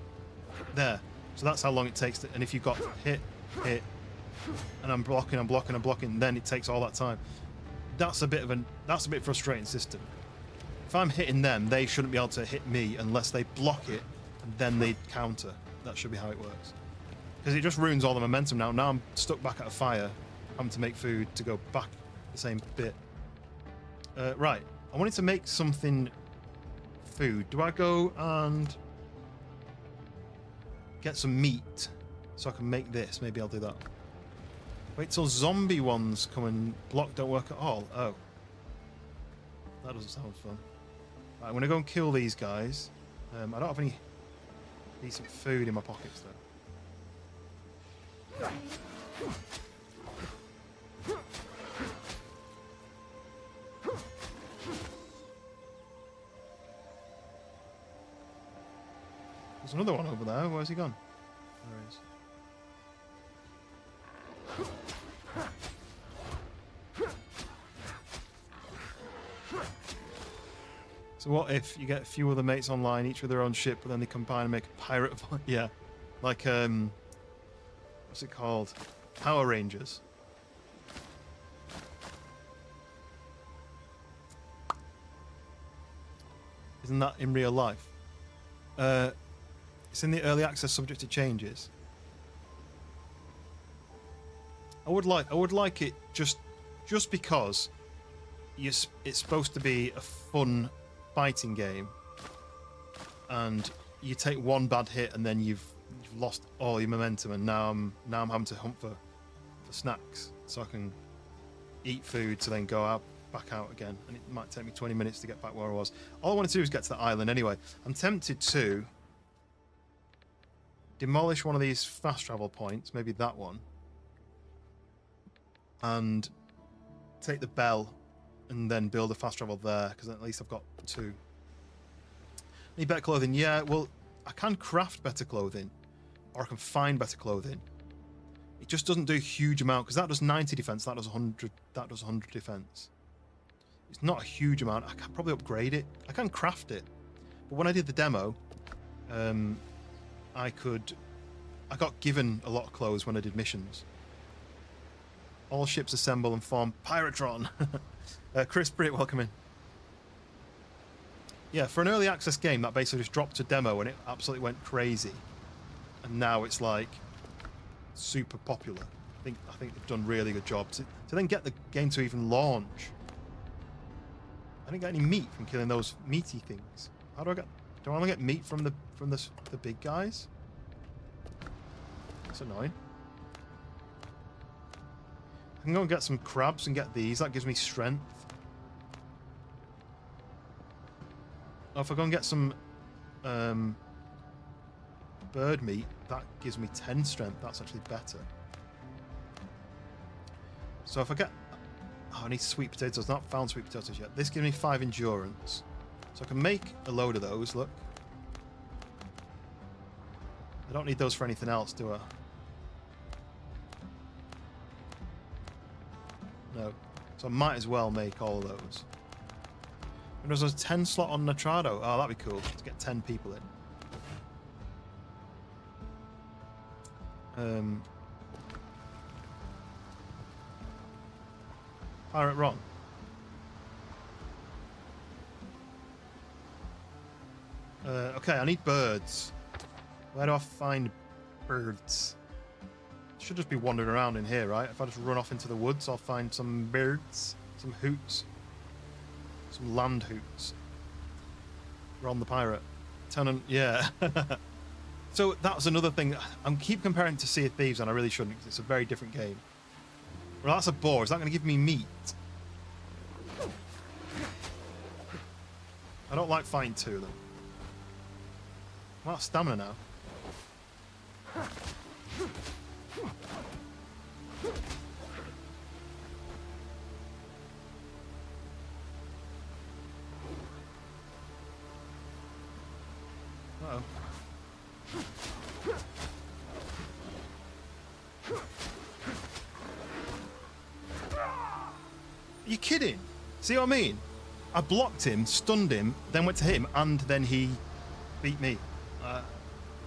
there. So that's how long it takes to... And if you've got hit, and I'm blocking, then it takes all that time. That's a bit frustrating system. If I'm hitting them, they shouldn't be able to hit me unless they block it, and then they counter. That should be how it works. Because it just ruins all the momentum now. Now I'm stuck back at a fire, having to make food to go back the same bit. Right, I wanted to make something food. Do I go and get some meat? so I can make this. Maybe I'll do that. Wait till zombie ones come and block don't work at all. Oh. That doesn't sound fun. Right, I'm going to go and kill these guys. I don't have any decent food in my pockets, though. There's another one over there. Where's he gone? There he is. So what if you get a few other mates online, each with their own ship, but then they combine and make a pirate? Yeah, like what's it called? Power Rangers. Isn't that in real life? It's in the early access, subject to changes. I would like it just because it's supposed to be a fun fighting game, and you take one bad hit and then you've lost all your momentum, and now I'm having to hunt for snacks so I can eat food to then go back out again, and it might take me 20 minutes to get back where I was. All I wanted to do is get to the island anyway. I'm tempted to demolish one of these fast travel points, maybe that one, and take the bell and then build a fast travel there, because at least I've got 2. Need better clothing? Yeah, well, I can craft better clothing, or I can find better clothing. It just doesn't do a huge amount, because that does 90 defense, that does 100, that does 100 defense. It's not a huge amount. I can probably upgrade it. I can craft it. But when I did the demo, I got given a lot of clothes when I did missions. All ships assemble and form Piratron. Chris Britt, welcome in. Yeah, for an early access game, that basically just dropped to demo and it absolutely went crazy. And now it's like super popular. I think they've done a really good job to then get the game to even launch. I didn't get any meat from killing those meaty things. How do I only get meat from the big guys? That's annoying. I can go and get some crabs and get these. That gives me strength. Oh, if I go and get some bird meat, that gives me 10 strength. That's actually better. So if I get... Oh, I need sweet potatoes. Not found sweet potatoes yet. This gives me 5 endurance. So I can make a load of those, look. I don't need those for anything else, do I? No. So I might as well make all of those. And there's a 10 slot on Nitrado. Oh, that'd be cool to get 10 people in. Pirate Ron. Okay, I need birds. Where do I find birds? Should just be wandering around in here, right? If I just run off into the woods, I'll find some birds, some hoots, some land hoots. Ron the pirate. Tenant, yeah. So that was another thing. I keep comparing to Sea of Thieves, and I really shouldn't, because it's a very different game. Well, that's a boar. Is that going to give me meat? I don't like fighting 2 of them. I'm out of stamina now. Uh-oh. Are you kidding? See what I mean? I blocked him, stunned him, then went to him, and then he beat me.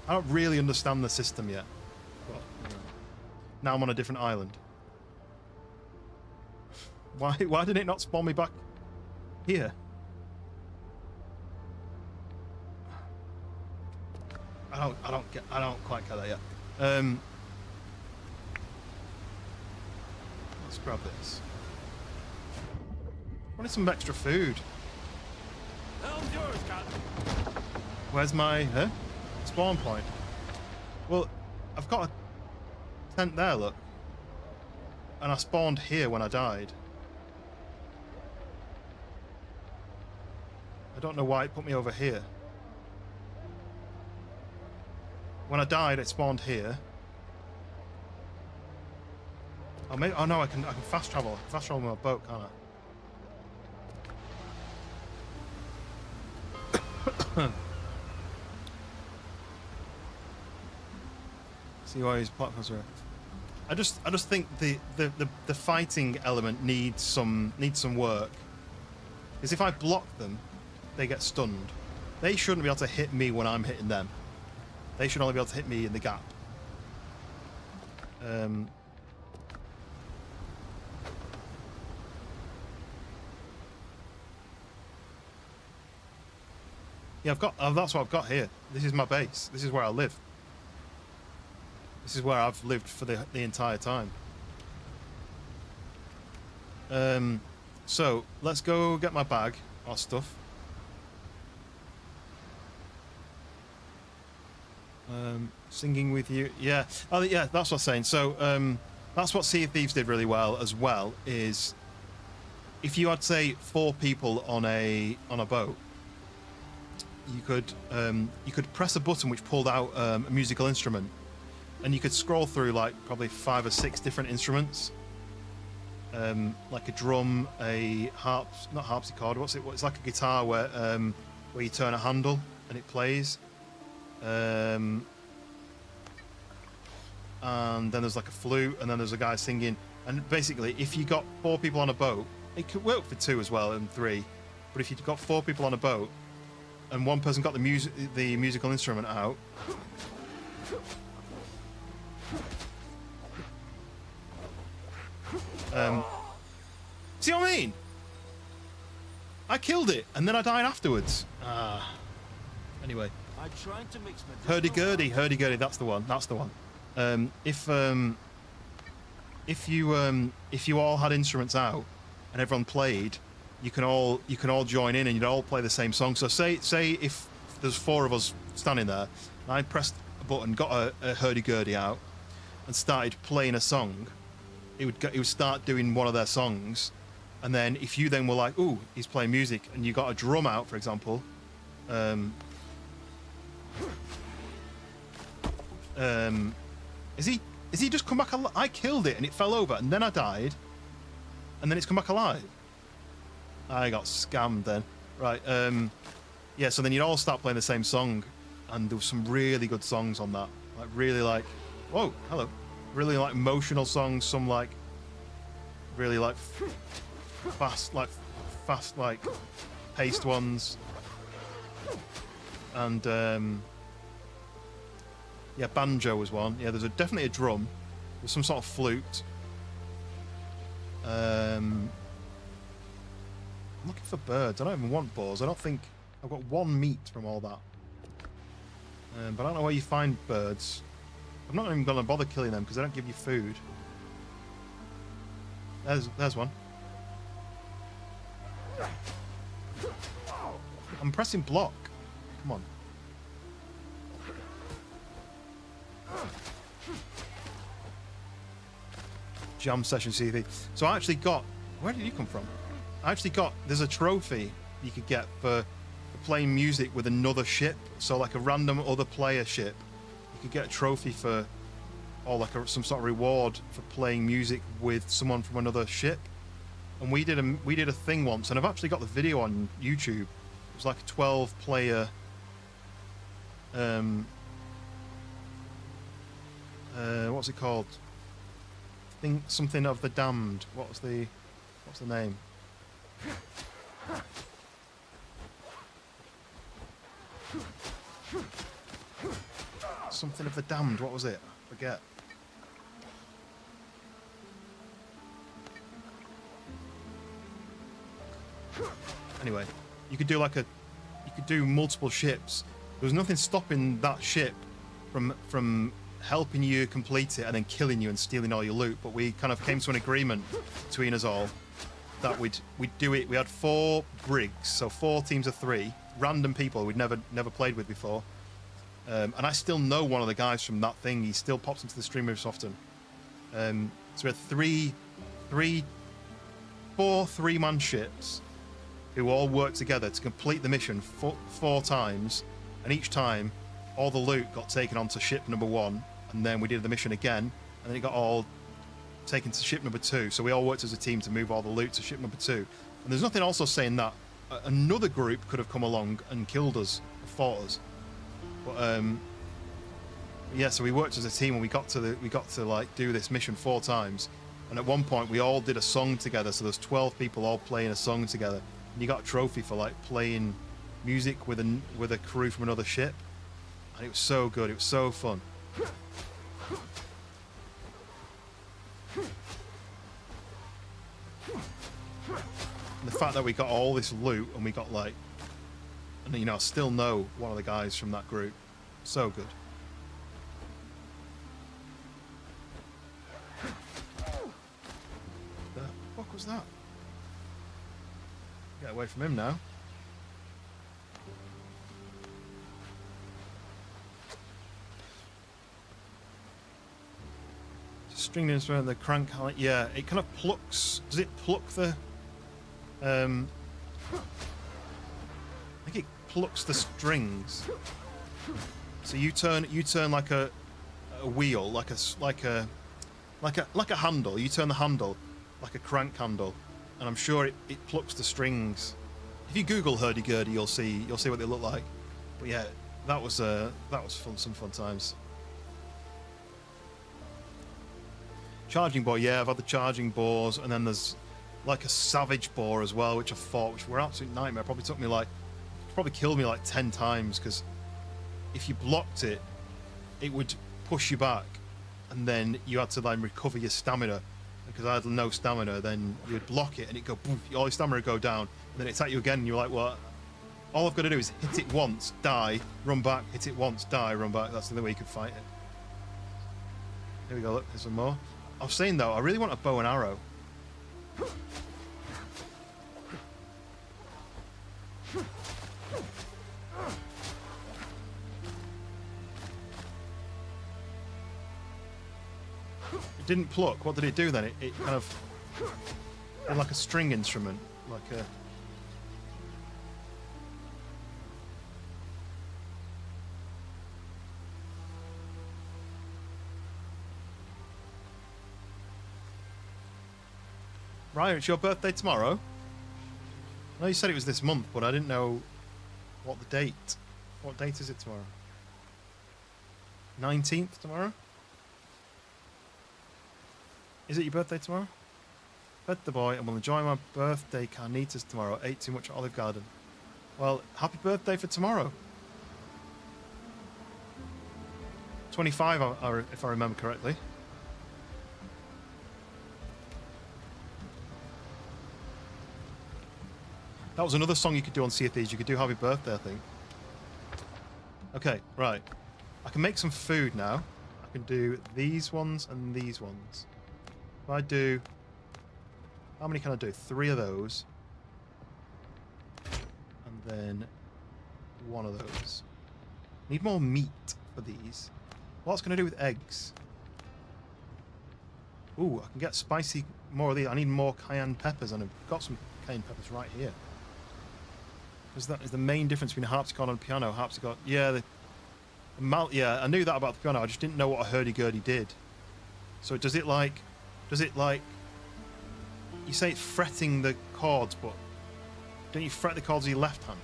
I don't really understand the system yet. But, now I'm on a different island. Why did it not spawn me back here? I don't quite get that yet. Let's grab this. I wanted some extra food. Helm's yours, Captain. Where's my spawn point? Well, I've got tent there, look. And I spawned here when I died. I don't know why it put me over here. When I died, it spawned here. Oh, maybe, oh no, I can fast travel. I can fast travel with my boat, can't I? See why his platforms are. I just think the fighting element needs some work. Because if I block them, they get stunned. They shouldn't be able to hit me when I'm hitting them. They should only be able to hit me in the gap. Yeah, I've got. That's what I've got here. This is my base. This is where I live. This is where I've lived for the entire time. So let's go get my bag, our stuff. Singing with you, yeah. Oh, yeah. That's what I'm saying. So that's what Sea of Thieves did really well as well. Is if you had say 4 people on a boat, you could press a button which pulled out a musical instrument, and you could scroll through like probably 5 or 6 different instruments, like a drum, a not harpsichord. What's it? It's like a guitar where you turn a handle and it plays. And then there's like a flute, and then there's a guy singing. And basically, if you got 4 people on a boat, it could work for 2 as well and 3. But if you've got 4 people on a boat, and one person got the musical instrument out, see what I mean? I killed it, and then I died afterwards. Anyway. Hurdy-gurdy, that's the one. That's the one. If you all had instruments out and everyone played, you can all join in and you'd all play the same song. So say if there's 4 of us standing there, and I pressed a button, got a hurdy-gurdy out, and started playing a song, it would start doing one of their songs, and then if you then were like, ooh, he's playing music, and you got a drum out, for example, is he just come back alive? I killed it and it fell over, and then I died, and then it's come back alive. I got scammed then. Right, yeah, so then you'd all start playing the same song, and there was some really good songs on that. Like, really like, whoa, hello. Really like emotional songs, some like, really like fast like paced ones. And, yeah, banjo was one. Yeah, there's definitely a drum. There's some sort of flute. I'm looking for birds. I don't even want boars. I don't think... I've got 1 meat from all that. But I don't know where you find birds. I'm not even going to bother killing them because they don't give you food. There's one. I'm pressing block. Come on. Jam session CV. So I actually got... Where did you come from? I actually got... There's a trophy you could get for playing music with another ship. So like a random other player ship. You could get a trophy for... Or like some sort of reward for playing music with someone from another ship. And we did a thing once, and I've actually got the video on YouTube. It was like a 12-player... what's it called? Something of the Damned. What's the name? Something of the Damned. What was it? I forget. Anyway, you could do multiple ships. There was nothing stopping that ship from helping you complete it and then killing you and stealing all your loot, but we kind of came to an agreement between us all that we'd do it. We had 4 brigs, so 4 teams of 3, random people we'd never played with before, and I still know one of the guys from that thing. He still pops into the stream most often. So we had four three-man ships who all worked together to complete the mission four times, and each time all the loot got taken onto ship number 1, and then we did the mission again, and then it got all taken to ship number 2. So we all worked as a team to move all the loot to ship number 2. And there's nothing also saying that another group could have come along and killed us, or fought us. But yeah, so we worked as a team, and we got to like do this mission 4 times. And at one point we all did a song together. So there's 12 people all playing a song together, and you got a trophy for like playing music with a crew from another ship. And it was so good. It was so fun. And the fact that we got all this loot, and we got like, and you know, I still know one of the guys from that group. So good. The fuck was that? Get away from him now. Stringed instrument, the crank, yeah, it kind of plucks. Does it pluck the? I think it plucks the strings. So you turn like a wheel, like a handle. You turn the handle like a crank handle, and I'm sure it plucks the strings. If you Google hurdy-gurdy, you'll see what they look like. But yeah, that was fun, some fun times. Charging boar, yeah, I've had the charging boars, and then there's like a savage boar as well, which I fought, which were an absolute nightmare. Probably killed me like 10 times, because if you blocked it, it would push you back, and then you had to then recover your stamina. Because I had no stamina, then you'd block it and it'd go poof, all your stamina would go down, and then it'd attack you again, and you're like, well, all I've got to do is hit it once, die, run back, hit it once, die, run back. That's the only way you can fight it. Here we go, look, there's some more. I was saying though, I really want a bow and arrow. It didn't pluck. What did it do then? It kind of did like a string instrument, like a. Ryan, it's your birthday tomorrow? I know you said it was this month, but I didn't know what the date. What date is it tomorrow? 19th tomorrow? Is it your birthday tomorrow? Fed the boy and will enjoy my birthday carnitas tomorrow. Ate too much at Olive Garden. Well, happy birthday for tomorrow. 25, if I remember correctly. That was another song you could do on Sea of Thieves. You could do Happy Birthday, I think. Okay, right. I can make some food now. I can do these ones and these ones. If I do... How many can I do? 3 of those. And then 1 of those. Need more meat for these. What's going to do with eggs? Ooh, I can get spicy more of these. I need more cayenne peppers, and I've got some cayenne peppers right here. Because that is the main difference between a harpsichord and a piano. Harpsichord, yeah, yeah, I knew that about the piano. I just didn't know what a hurdy-gurdy did. So does it like, you say it's fretting the chords, but don't you fret the chords with your left hand?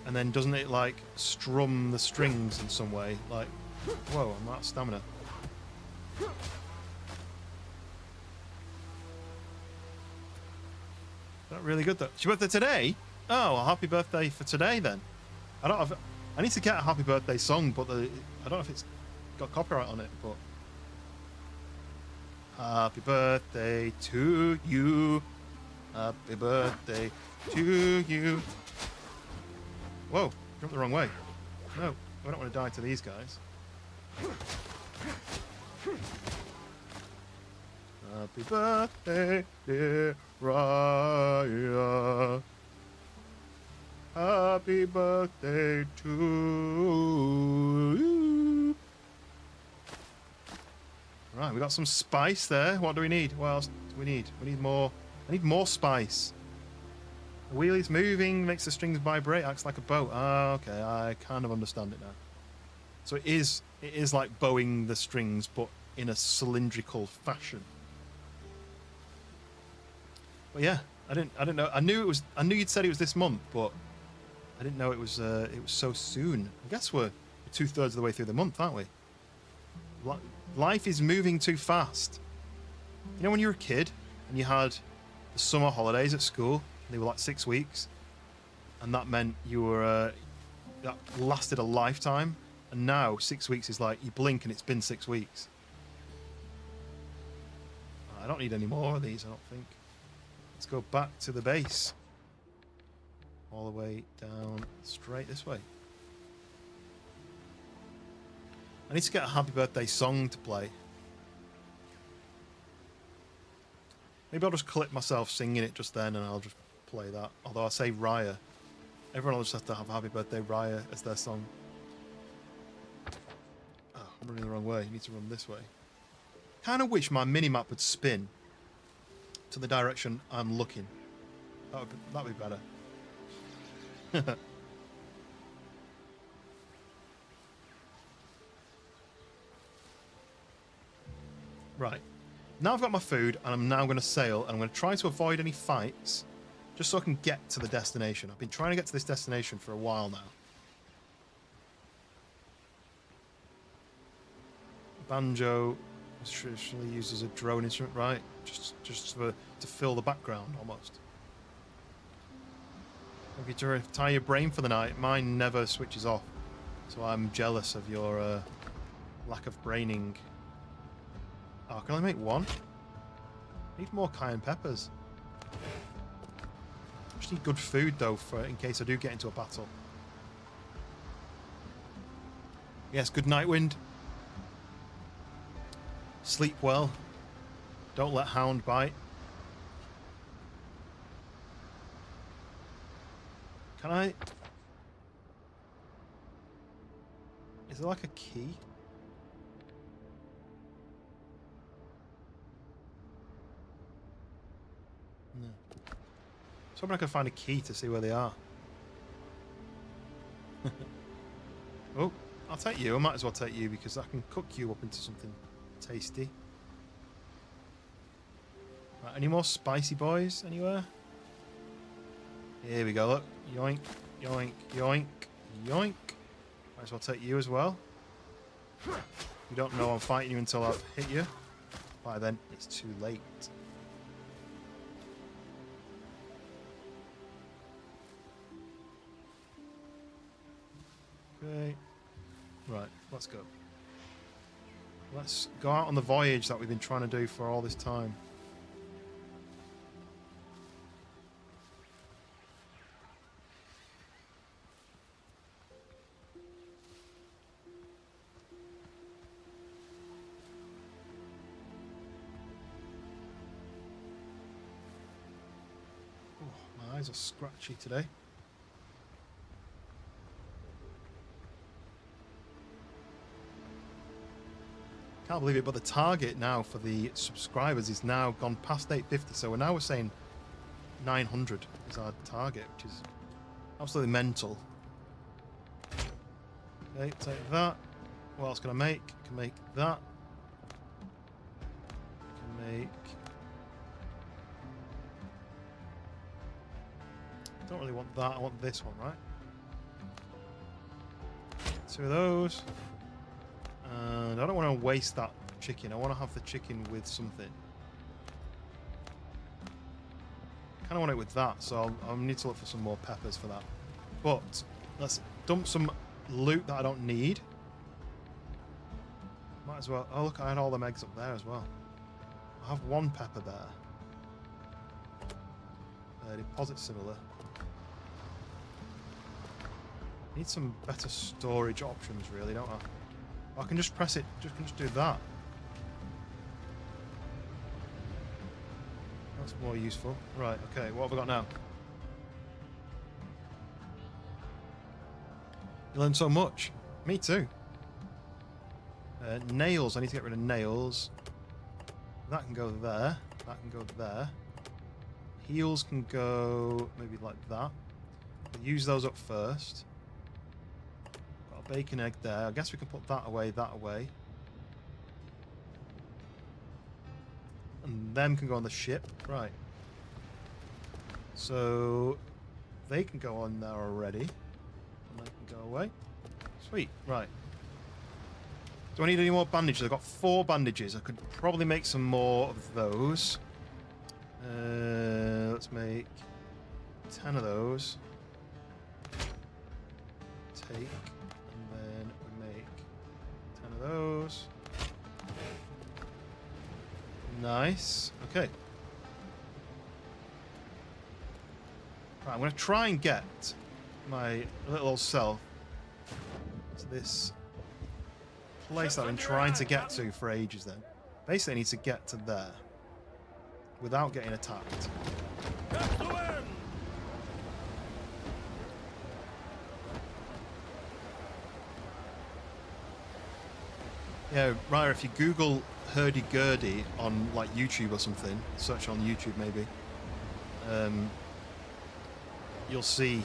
And then doesn't it like strum the strings in some way? Like, whoa, I'm out of stamina. Not really good though. It's your birthday today? Oh, well, happy birthday for today then. I need to get a happy birthday song, but I don't know if it's got copyright on it, but happy birthday to you. Happy birthday to you. Whoa, jumped the wrong way. No, I don't want to die to these guys. Happy birthday, dear Raya. Happy birthday to you. Right, we got some spice there. What do we need? What else do we need? We need more. I need more spice. The wheelie's moving, makes the strings vibrate, acts like a boat. Ah, okay, I kind of understand it now. So it is like bowing the strings, but in a cylindrical fashion. But yeah, I didn't know. I knew you'd said it was this month, but I didn't know it was so soon. I guess we're 2/3 of the way through the month, aren't we? Life is moving too fast. You know when you were a kid and you had the summer holidays at school, they were like 6 weeks, and that meant you were that lasted a lifetime, and now 6 weeks is like you blink and it's been 6 weeks. I don't need any more of these, I don't think. Let's go back to the base. All the way down straight this way. I need to get a happy birthday song to play. Maybe I'll just clip myself singing it just then and I'll just play that. Although I say Raya. Everyone will just have to have happy birthday Raya as their song. Oh, I'm running the wrong way. You need to run this way. Kind of wish my minimap would spin to the direction I'm looking. That'd be better. Right. Now I've got my food, and I'm now going to sail, and I'm going to try to avoid any fights, just so I can get to the destination. I've been trying to get to this destination for a while now. Banjo is traditionally used as a drone instrument, right? Just to fill the background, almost. If you retire your brain for the night, mine never switches off. So I'm jealous of your lack of braining. Oh, can I make one? I need more cayenne peppers. I just need good food, though, for in case I do get into a battle. Yes, good night, Wind. Sleep well. Don't let Hound bite. Can I... Is there like a key? No. So I can find a key to see where they are. Oh, I'll take you. I might as well take you because I can cook you up into something tasty. Right, any more spicy boys anywhere? Here we go, look. Yoink, yoink, yoink, yoink. Might as well take you as well. You don't know I'm fighting you until I've hit you. By then, it's too late. Okay. Right, let's go. Let's go out on the voyage that we've been trying to do for all this time. Oh, my eyes are scratchy today. Can't believe it, but the target now for the subscribers is now gone past 850, so we're saying 900 is our target, which is absolutely mental. Okay, take that. What else can I make? I can make that. I can make... I don't really want that, I want this one, right? 2 of those. And I don't want to waste that chicken. I want to have the chicken with something. I kind of want it with that, so I'll need to look for some more peppers for that. But let's dump some loot that I don't need. Might as well. Oh, look, I had all them eggs up there as well. I have 1 pepper there. Deposit similar. Need some better storage options, really, don't I? I can just press it, just do that. That's more useful. Right, okay, what have we got now? You learn so much. Me too. Nails, I need to get rid of nails. That can go there. That can go there. Heals can go maybe like that. We'll use those up first. Got a bacon egg there. I guess we can put that away, that away. And them can go on the ship. Right. So they can go on there already. And they can go away. Sweet. Right. Do I need any more bandages? I've got 4 bandages. I could probably make some more of those. Let's make 10 of those. Take. And then we make 10 of those. Nice. Okay. Right, I'm going to try and get my little old self to this place that I've been trying to get to for ages then. Basically, I need to get to there without getting attacked. Yeah, right, if you Google hurdy-gurdy on like YouTube or something, search on YouTube maybe, you'll see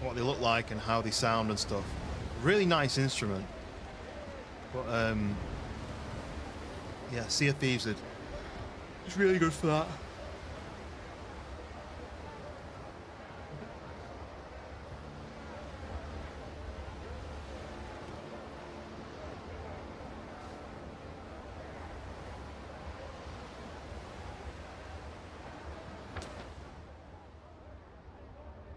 what they look like and how they sound and stuff. Really nice instrument. But yeah, Sea of Thieves it's really good for that.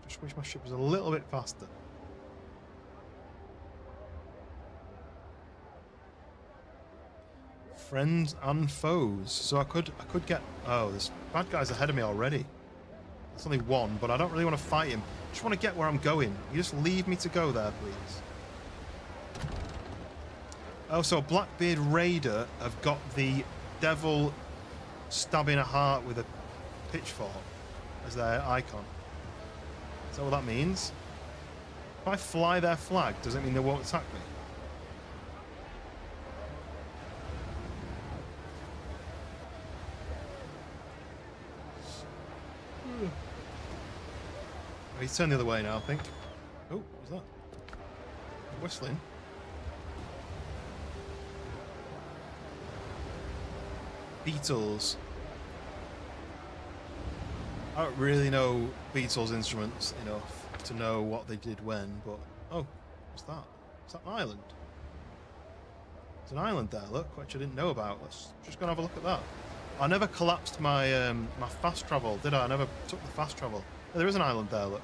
Just wish my ship was a little bit faster. Friends and foes. So I could get... Oh, there's bad guys ahead of me already. There's only one, but I don't really want to fight him. I just want to get where I'm going. You just leave me to go there, please. Oh, so a Blackbeard Raider have got the devil stabbing a heart with a pitchfork as their icon. Is that what that means? If I fly their flag, does it mean they won't attack me? He's turned the other way now, I think. Oh, what was that? Whistling. Beatles. I don't really know Beatles instruments enough to know what they did when, but... Oh, what's that? Is that an island? There's an island there, look, which I didn't know about. Let's just go and have a look at that. I never collapsed my my fast travel, did I? I never took the fast travel. Oh, there is an island there, look.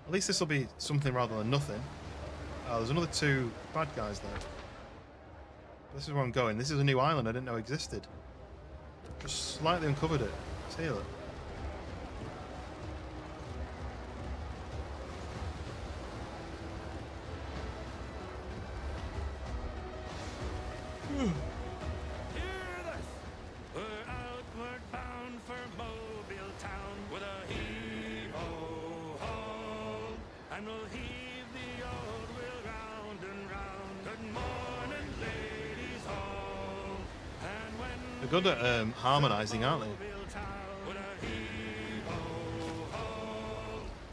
At least this will be something rather than nothing. Oh, there's another 2 bad guys there. This is where I'm going. This is a new island I didn't know existed. Just slightly uncovered it. See it. They're good at harmonising, aren't they?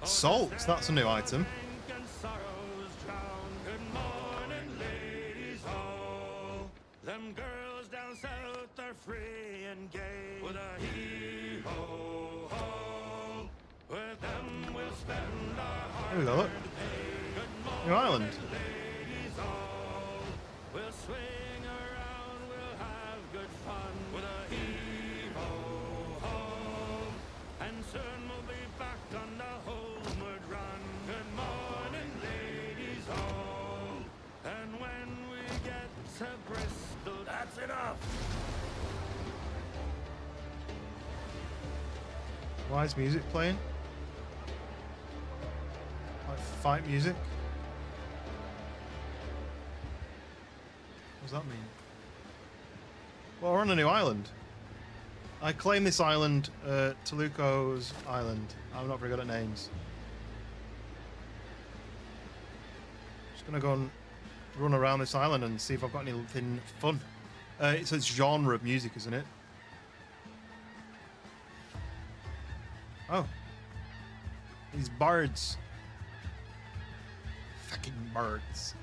Salt, that's a new item. There we go, look. New island. That's enough. Why is music playing? Like fight music? What does that mean? Well, we're on a new island. I claim this island, Toluco's Island. I'm not very good at names. Just gonna go and run around this island and see if I've got anything fun. It's a genre of music, isn't it? Oh. These birds. Fucking birds.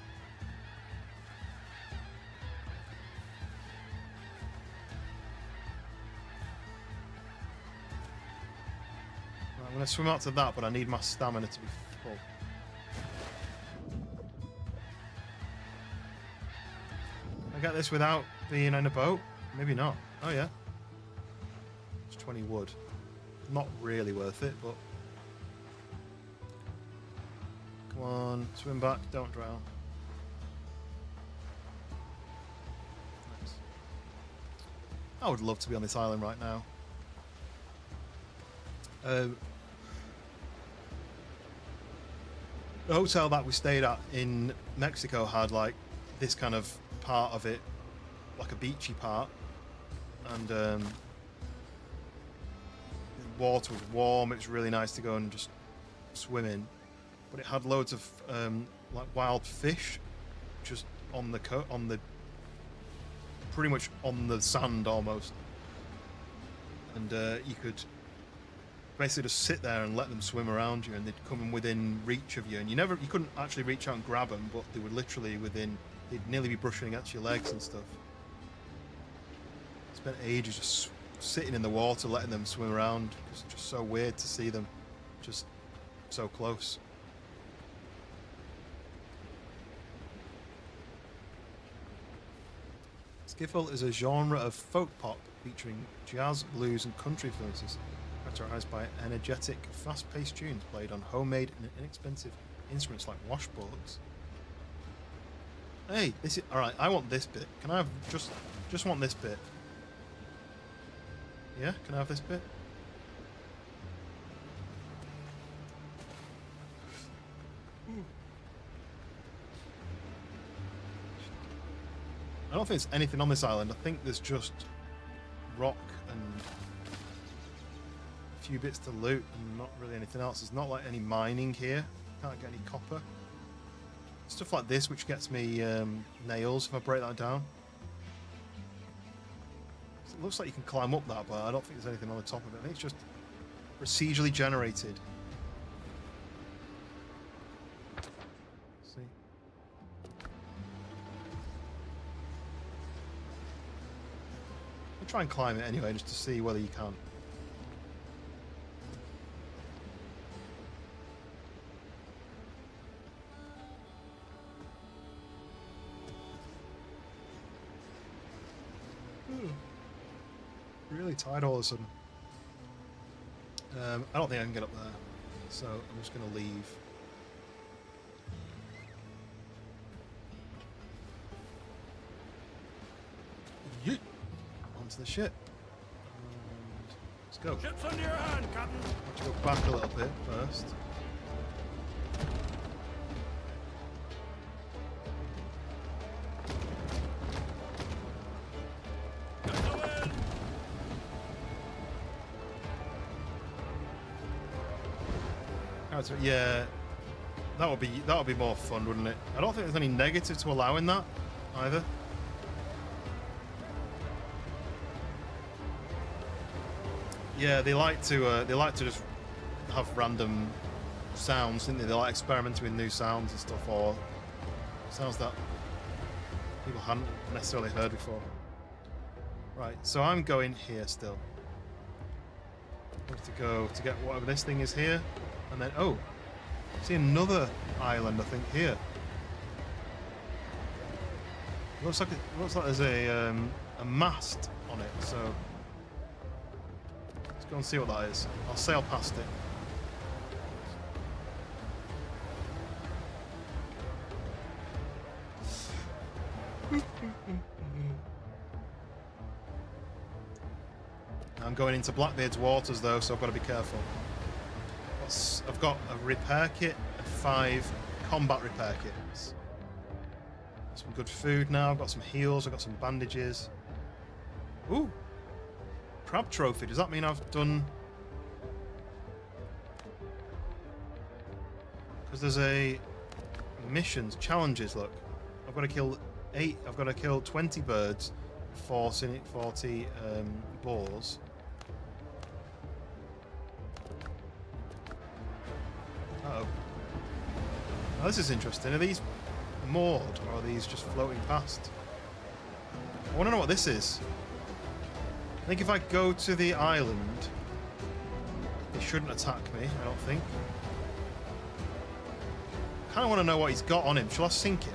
Right, I'm going to swim out to that, but I need my stamina to be full. I get this without being in a boat? Maybe not. Oh, yeah. It's 20 wood. Not really worth it, but... Come on, swim back, don't drown. Nice. I would love to be on this island right now. The hotel that we stayed at in Mexico had like this kind of part of it, like a beachy part, and the water was warm. It was really nice to go and just swim in, but it had loads of like wild fish just on the pretty much on the sand almost, and you could basically just sit there and let them swim around you, and they'd come within reach of you, and you couldn't actually reach out and grab them, but they were literally within. They'd nearly be brushing against your legs and stuff. Spent ages just sitting in the water, letting them swim around. It's just so weird to see them just so close. Skiffle is a genre of folk pop featuring jazz, blues, and country influences, characterized by energetic, fast-paced tunes played on homemade and inexpensive instruments like washboards. Hey, this is alright. I want this bit. Can I have just want this bit? Yeah, can I have this bit? I don't think there's anything on this island. I think there's just rock and a few bits to loot and not really anything else. There's not like any mining here. Can't get any copper. Stuff like this which gets me nails if I break that down. It looks like you can climb up that, but I don't think there's anything on the top of it. I think it's just procedurally generated. See? I'll try and climb it anyway, just to see whether you can. Really tired all of a sudden. I don't think I can get up there, so I'm just going to leave. Yeet. Onto the ship. And let's go. Ship's under your hand, Captain. I have to go back a little bit first. Yeah, that would be more fun, wouldn't it? I don't think there's any negative to allowing that either. Yeah, they like to just have random sounds, didn't they? They like experimenting with new sounds and stuff, or sounds that people hadn't necessarily heard before. Right, so I'm going here still. I have to go to get whatever this thing is here. And then, oh, I see another island, I think, here. Looks like there's a mast on it, so let's go and see what that is. I'll sail past it. I'm going into Blackbeard's waters, though, so I've got to be careful. I've got a repair kit and 5 combat repair kits. Got some good food now. I've got some heals. I've got some bandages. Ooh, crab trophy. Does that mean I've done? Because there's a missions, challenges. Look, I've got to kill 8. I've got to kill 20 birds 40 boars. Uh-oh. Now this is interesting. Are these moored or are these just floating past? I want to know what this is. I think if I go to the island, they shouldn't attack me, I don't think. I kind of want to know what he's got on him. Shall I sink him?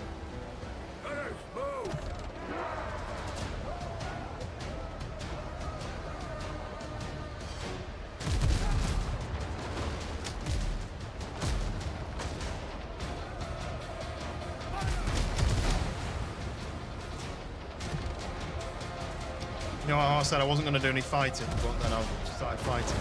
You know, I said I wasn't going to do any fighting, but then I started fighting.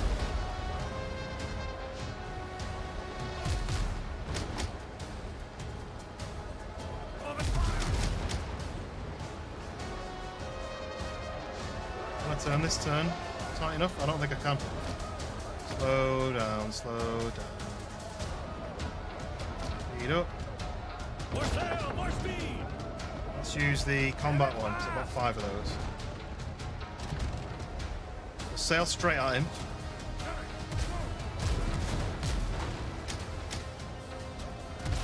Can I turn this turn tight enough? I don't think I can. Slow down, slow down. Speed up. More sail, more speed. Let's use the combat one, because I've got 5 of those. Sail straight at him.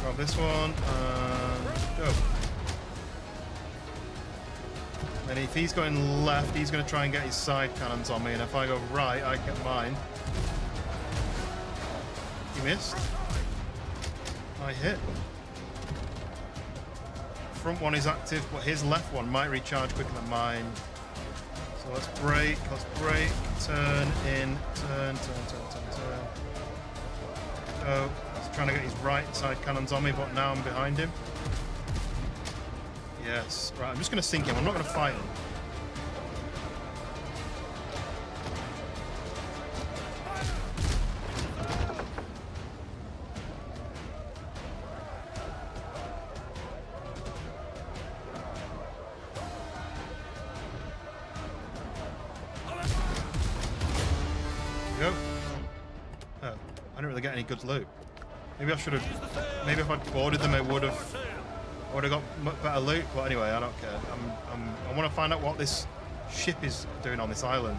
Grab this one and go. And if he's going left, he's going to try and get his side cannons on me, and if I go right, I get mine. He missed. I hit. Front one is active, but his left one might recharge quicker than mine. So let's break, turn in, turn. Go. He's trying to get his right side cannons on me, but now I'm behind him. Yes. Right, I'm just going to sink him. I'm not going to fight him. Go. Oh, I didn't really get any good loot. Maybe I should have. Maybe if I'd boarded them, I would have got much better loot. But anyway, I don't care. I want to find out what this ship is doing on this island.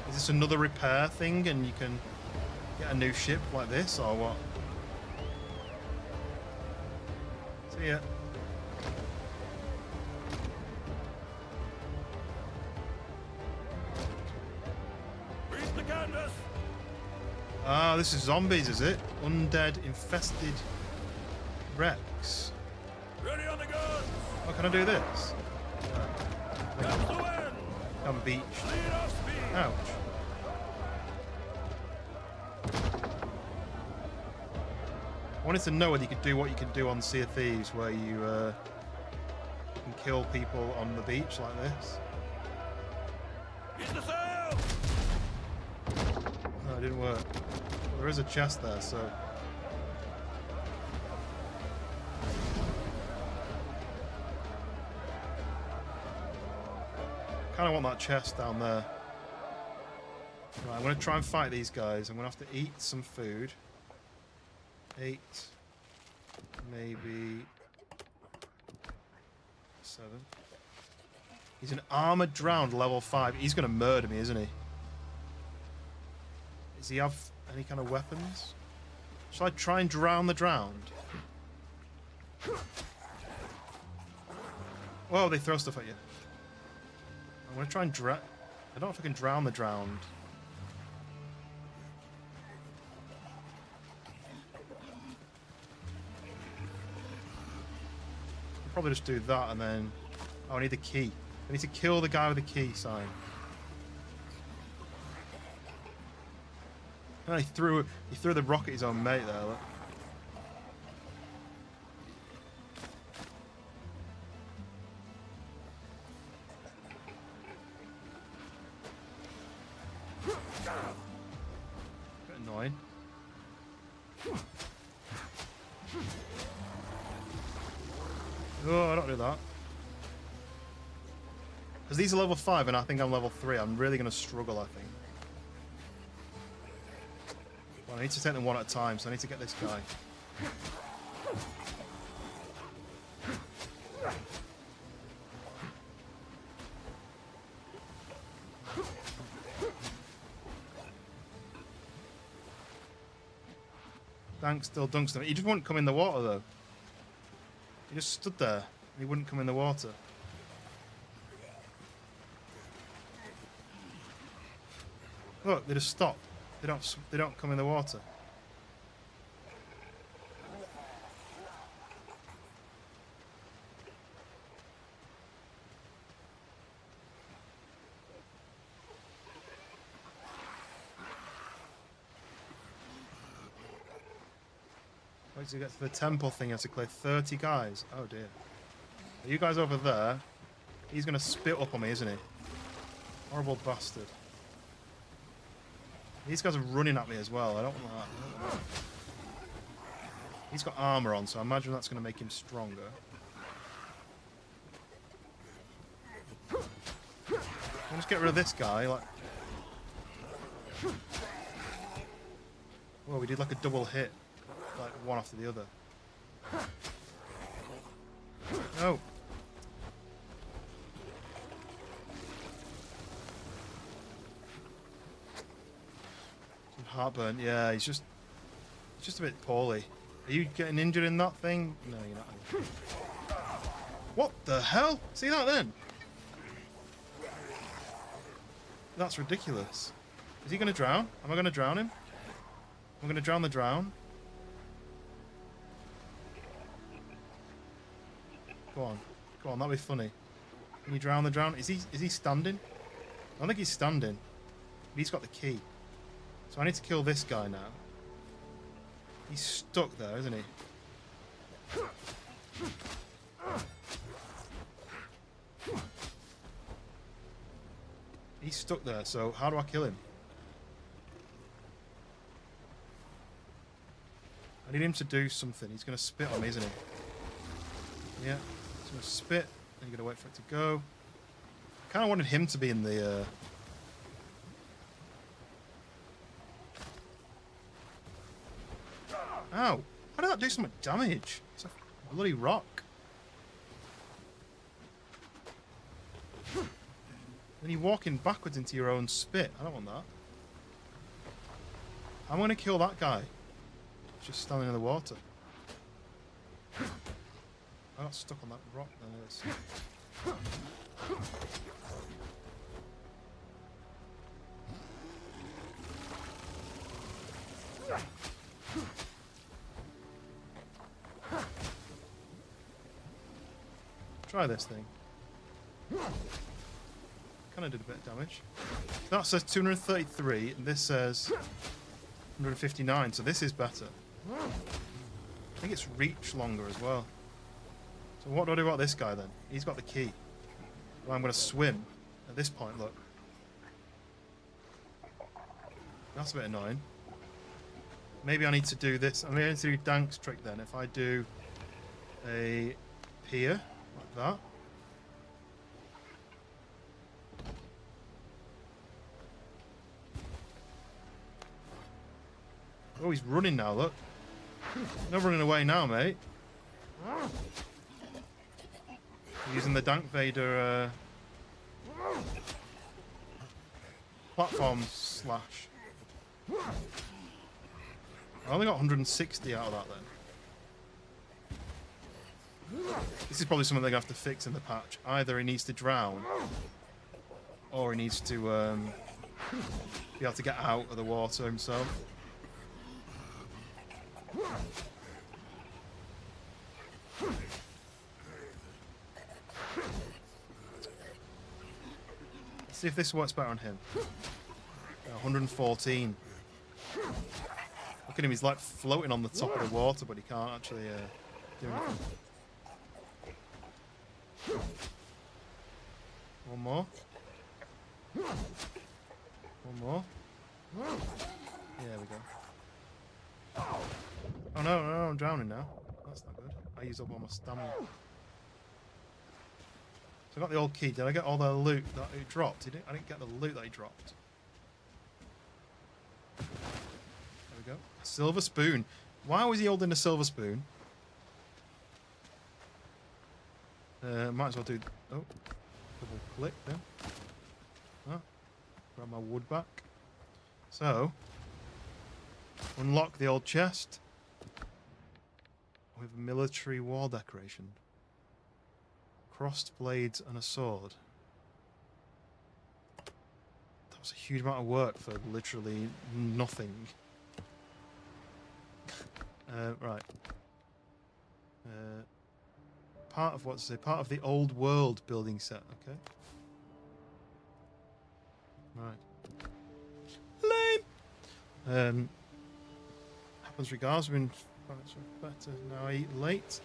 Is this another repair thing, and you can get a new ship like this, or what? See ya. Ah, this is zombies, is it? Undead infested wrecks. Ready on the gun. Oh, can I do this? I'm beached. Ouch. I wanted to know whether you could do what you can do on Sea of Thieves, where you can kill people on the beach like this. Use the sail. No, it didn't work. Well, there is a chest there, so... kind of want that chest down there. Right, I'm going to try and fight these guys. I'm going to have to eat some food. 8. Maybe... 7. He's an armored drowned level 5. He's going to murder me, isn't he? Does he have any kind of weapons? Shall I try and drown the drowned? Whoa, they throw stuff at you. I'm going to try and drown... I don't know if I can drown the drowned. I'll probably just do that and then... oh, I need the key. I need to kill the guy with the key sign. Oh, he threw the rocket at his own mate there, look. Bit annoying. Oh, I don't do that. Because these are level 5 and I think I'm level 3. I'm really going to struggle, I think. Well, I need to take them one at a time, so I need to get this guy. Dank still dunks them. He just wouldn't come in the water, though. He just stood there. And he wouldn't come in the water. Look, they just stop. They don't come in the water. Wait till you get to the temple thing, you have to clear 30 guys. Oh dear. Are you guys over there? He's gonna spit up on me, isn't he? Horrible bastard. These guys are running at me as well. I don't want that. He's got armor on, so I imagine that's gonna make him stronger. I'll just get rid of this guy, like... Whoa, we did like a double hit. Like one after the other. No. Some heartburn. Yeah, he's just a bit poorly. Are you getting injured in that thing? No, you're not. What the hell? See that then? That's ridiculous. Is he going to drown? Am I going to drown him? I'm going to drown the drown. Go on, that'll be funny. Can you drown the drown? Is he standing? I don't think he's standing. But he's got the key. So I need to kill this guy now. He's stuck there, isn't he? He's stuck there, so how do I kill him? I need him to do something. He's going to spit on me, isn't he? Yeah. He's going to spit, and you're going to wait for it to go. I kind of wanted him to be in the... Ow! How did that do so much damage? It's a bloody rock. Then you're walking backwards into your own spit. I don't want that. I'm going to kill that guy. He's just standing in the water. I got stuck on that rock then. Try this thing. Kind of did a bit of damage. That says 233, and this says 159, so this is better. I think it's reach longer as well. So what do I do about this guy then? He's got the key. Well, I'm going to swim at this point, look. That's a bit annoying. Maybe I need to do this. I'm going to do Dank's trick then. If I do a pier, like that. Oh, he's running now, look. No running away now, mate. Using the Dank Vader platform slash. I only got 160 out of that then. This is probably something they're going to have to fix in the patch. Either he needs to drown, or he needs to be able to get out of the water himself. Let's see if this works better on him. 114. Look at him, he's like floating on the top of the water, but he can't actually do anything. One more. One more. There we go. Oh no, I'm drowning now. That's not good. I used up all my stamina. So I got the old key. Did I get all the loot that he dropped? I didn't get the loot that he dropped. There we go. A silver spoon. Why was he holding a silver spoon? Might as well do... Oh. Double click then. Oh. Grab my wood back. So. Unlock the old chest. with military wall decoration. Crossed blades and a sword. That was a huge amount of work for literally nothing. Right. Part of what's it? Part of the old world building set. Okay. Right. Lame. Happens regardless. We've been better now. I eat late.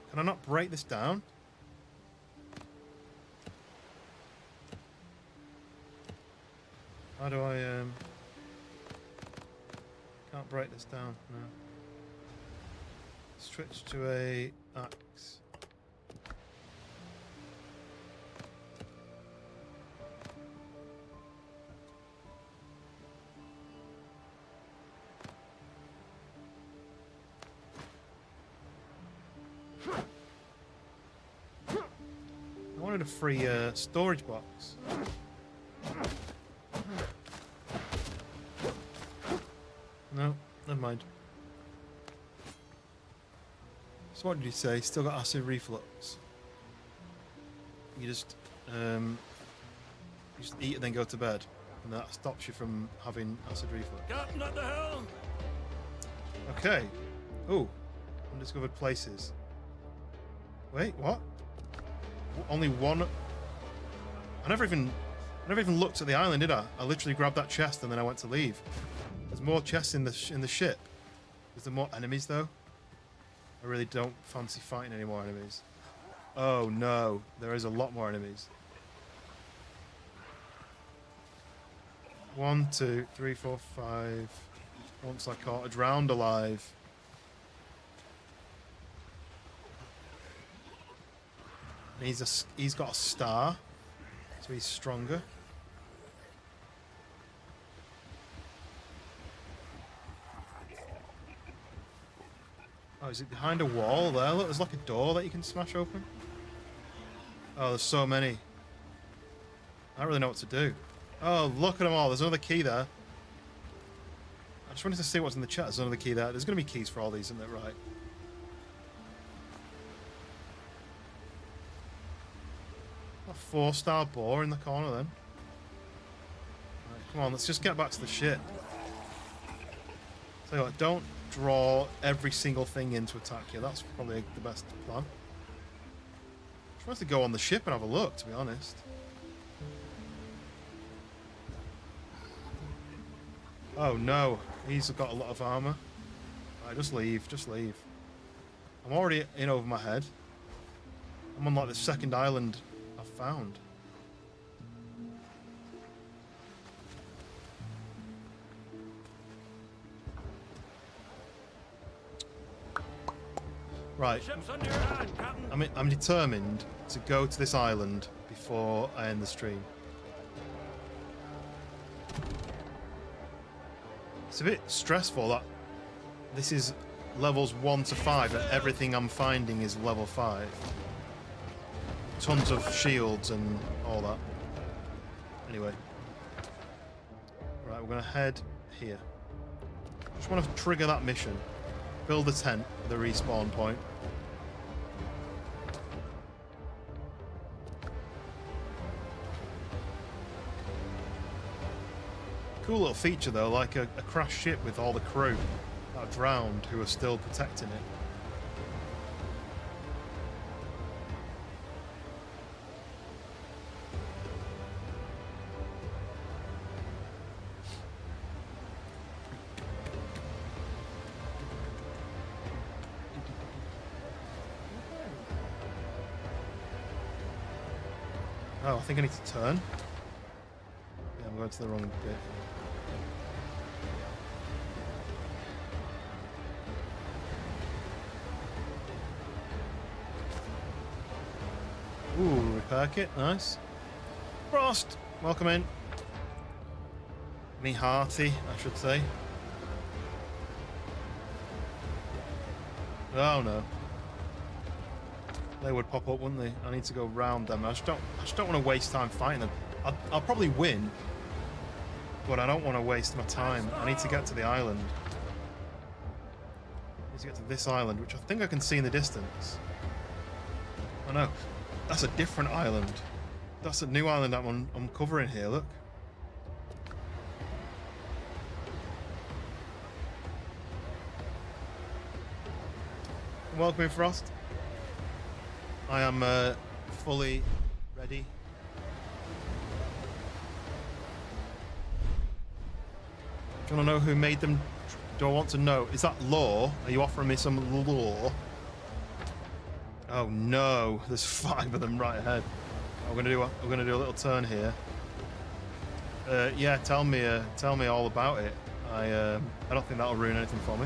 Can I not break this down? How do I can't break this down, no. Switch to a axe. I wanted a free storage box. No, never mind. So what did you say? Still got acid reflux. You just eat and then go to bed, and that stops you from having acid reflux. Captain at the helm! Okay. Oh, undiscovered places. Wait, what? Only one. I never even looked at the island, did I? I literally grabbed that chest and then I went to leave. There's more chests in the ship. Is there more enemies though? I really don't fancy fighting any more enemies. Oh no, there is a lot more enemies. 1, 2, 3, 4, 5. Once I caught a drowned alive. And he's got a star, so he's stronger. Oh, is it behind a wall there? Look, there's like a door that you can smash open. Oh, there's so many. I don't really know what to do. Oh, look at them all. There's another key there. I just wanted to see what's in the chat. There's another key there. There's going to be keys for all these, isn't there? Right. A 4-star boar in the corner then. Right, come on, let's just get back to the shit. Tell you what, don't draw every single thing in to attack you. That's probably the best plan. Just wanted to go on the ship and have a look, to be honest. Oh no, he's got a lot of armor. Right, just leave, just leave. I'm already in over my head. I'm on like the second island I've found. Right. Ship's under your hand, Captain. I'm determined to go to this island before I end the stream. It's a bit stressful that this is levels 1 to 5 and everything I'm finding is level 5. Tons of shields and all that. Anyway. Right, we're going to head here. Just want to trigger that mission. Build a tent at the respawn point. Cool little feature though, like a crashed ship with all the crew that are drowned who are still protecting it. Oh, I think I need to turn. Yeah, I'm going to the wrong bit. Ooh, repair kit, nice. Frost, welcome in. Me hearty, I should say. Oh no. They would pop up, wouldn't they? I need to go round them. I just don't want to waste time fighting them. I'll probably win, but I don't want to waste my time. I need to get to the island. Need to get to this island, which I think I can see in the distance. Oh no, that's a different island. That's a new island I'm covering here, look. Welcome in, Frost. I am fully ready. Do you want to know who made them? Do I want to know? Is that lore? Are you offering me some lore? Oh no, there's 5 of them right ahead. We're gonna do a little turn here. Yeah, tell me all about it. I don't think that'll ruin anything for me.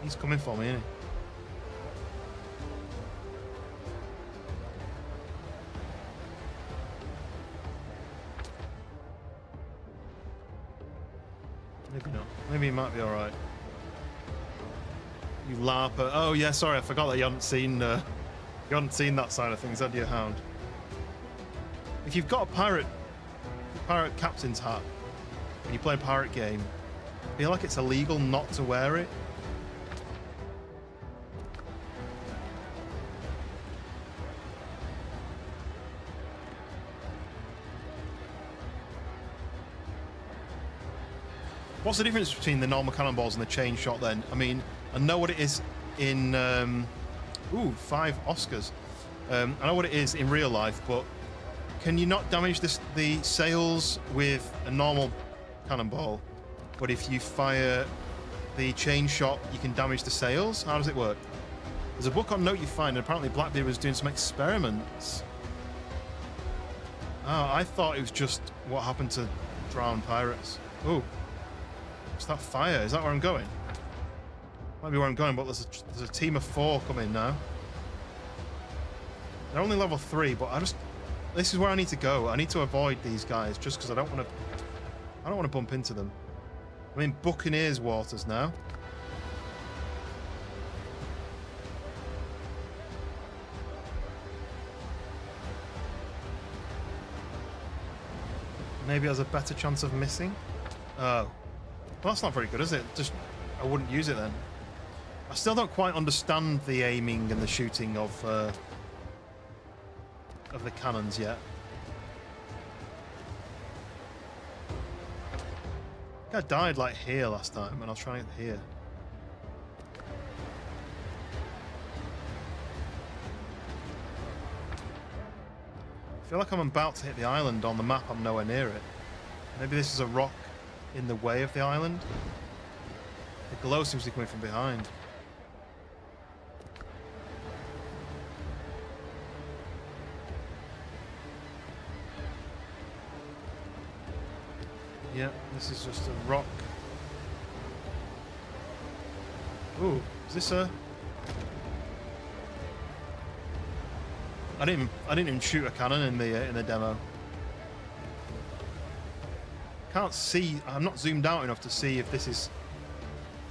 He's coming for me, isn't he? Maybe not. Maybe he might be all right. You larper. Oh yeah, sorry, I forgot that you hadn't seen that side of things, had you, Hound? If you've got a pirate captain's hat when you play a pirate game, I feel like it's illegal not to wear it. What's the difference between the normal cannonballs and the chain shot then? I mean, I know what it is in 5 Oscars. I know what it is in real life, but can you not damage the sails with a normal cannonball? But if you fire the chain shot, you can damage the sails? How does it work? There's a book on Note You Find, and apparently Blackbeard was doing some experiments. Oh, I thought it was just what happened to drowned pirates. Ooh. What's that fire? Is that where I'm going? Might be where I'm going, but there's a team of 4 coming now. They're only level 3, but this is where I need to go. I need to avoid these guys just because I don't want to bump into them. I'm in Buccaneers waters now. Maybe there's a better chance of missing. Oh. Well, that's not very good, is it? Just, I wouldn't use it then. I still don't quite understand the aiming and the shooting of the cannons yet. I think I died like here last time, and I was trying it here. I feel like I'm about to hit the island on the map. I'm nowhere near it. Maybe this is a rock in the way of the island. The glow seems to be coming from behind. Yeah, this is just a rock. Ooh, is this a... I didn't even shoot a cannon in the demo. Can't see. I'm not zoomed out enough to see if this is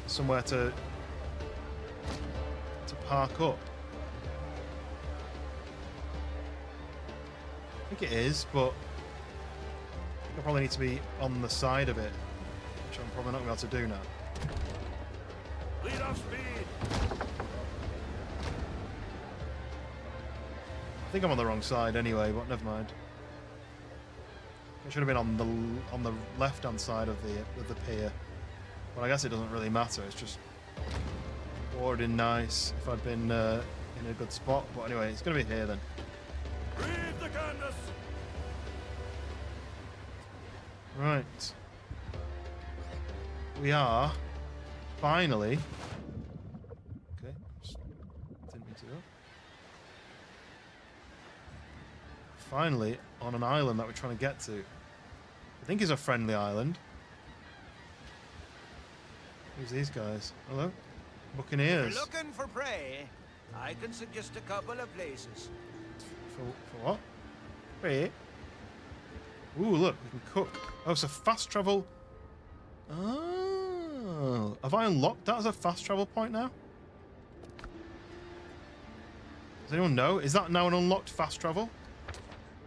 somewhere to park up. I think it is, but I probably need to be on the side of it, which I'm probably not going to be able to do now. Lead off speed. I think I'm on the wrong side anyway, but never mind. I should have been on the left-hand side of the pier, but I guess it doesn't really matter. It's just bored in nice if I'd been in a good spot. But anyway, it's going to be here then. Read the canvas. Right. We are finally. Okay. Didn't mean to go. Finally on an island that we're trying to get to. I think it's a friendly island. Who's these guys? Hello? Buccaneers. If you're looking for prey, I can suggest a couple of places. For what? Prey? Ooh, look, we can cook. Oh, it's a fast travel. Oh. Have I unlocked that as a fast travel point now? Does anyone know? Is that now an unlocked fast travel?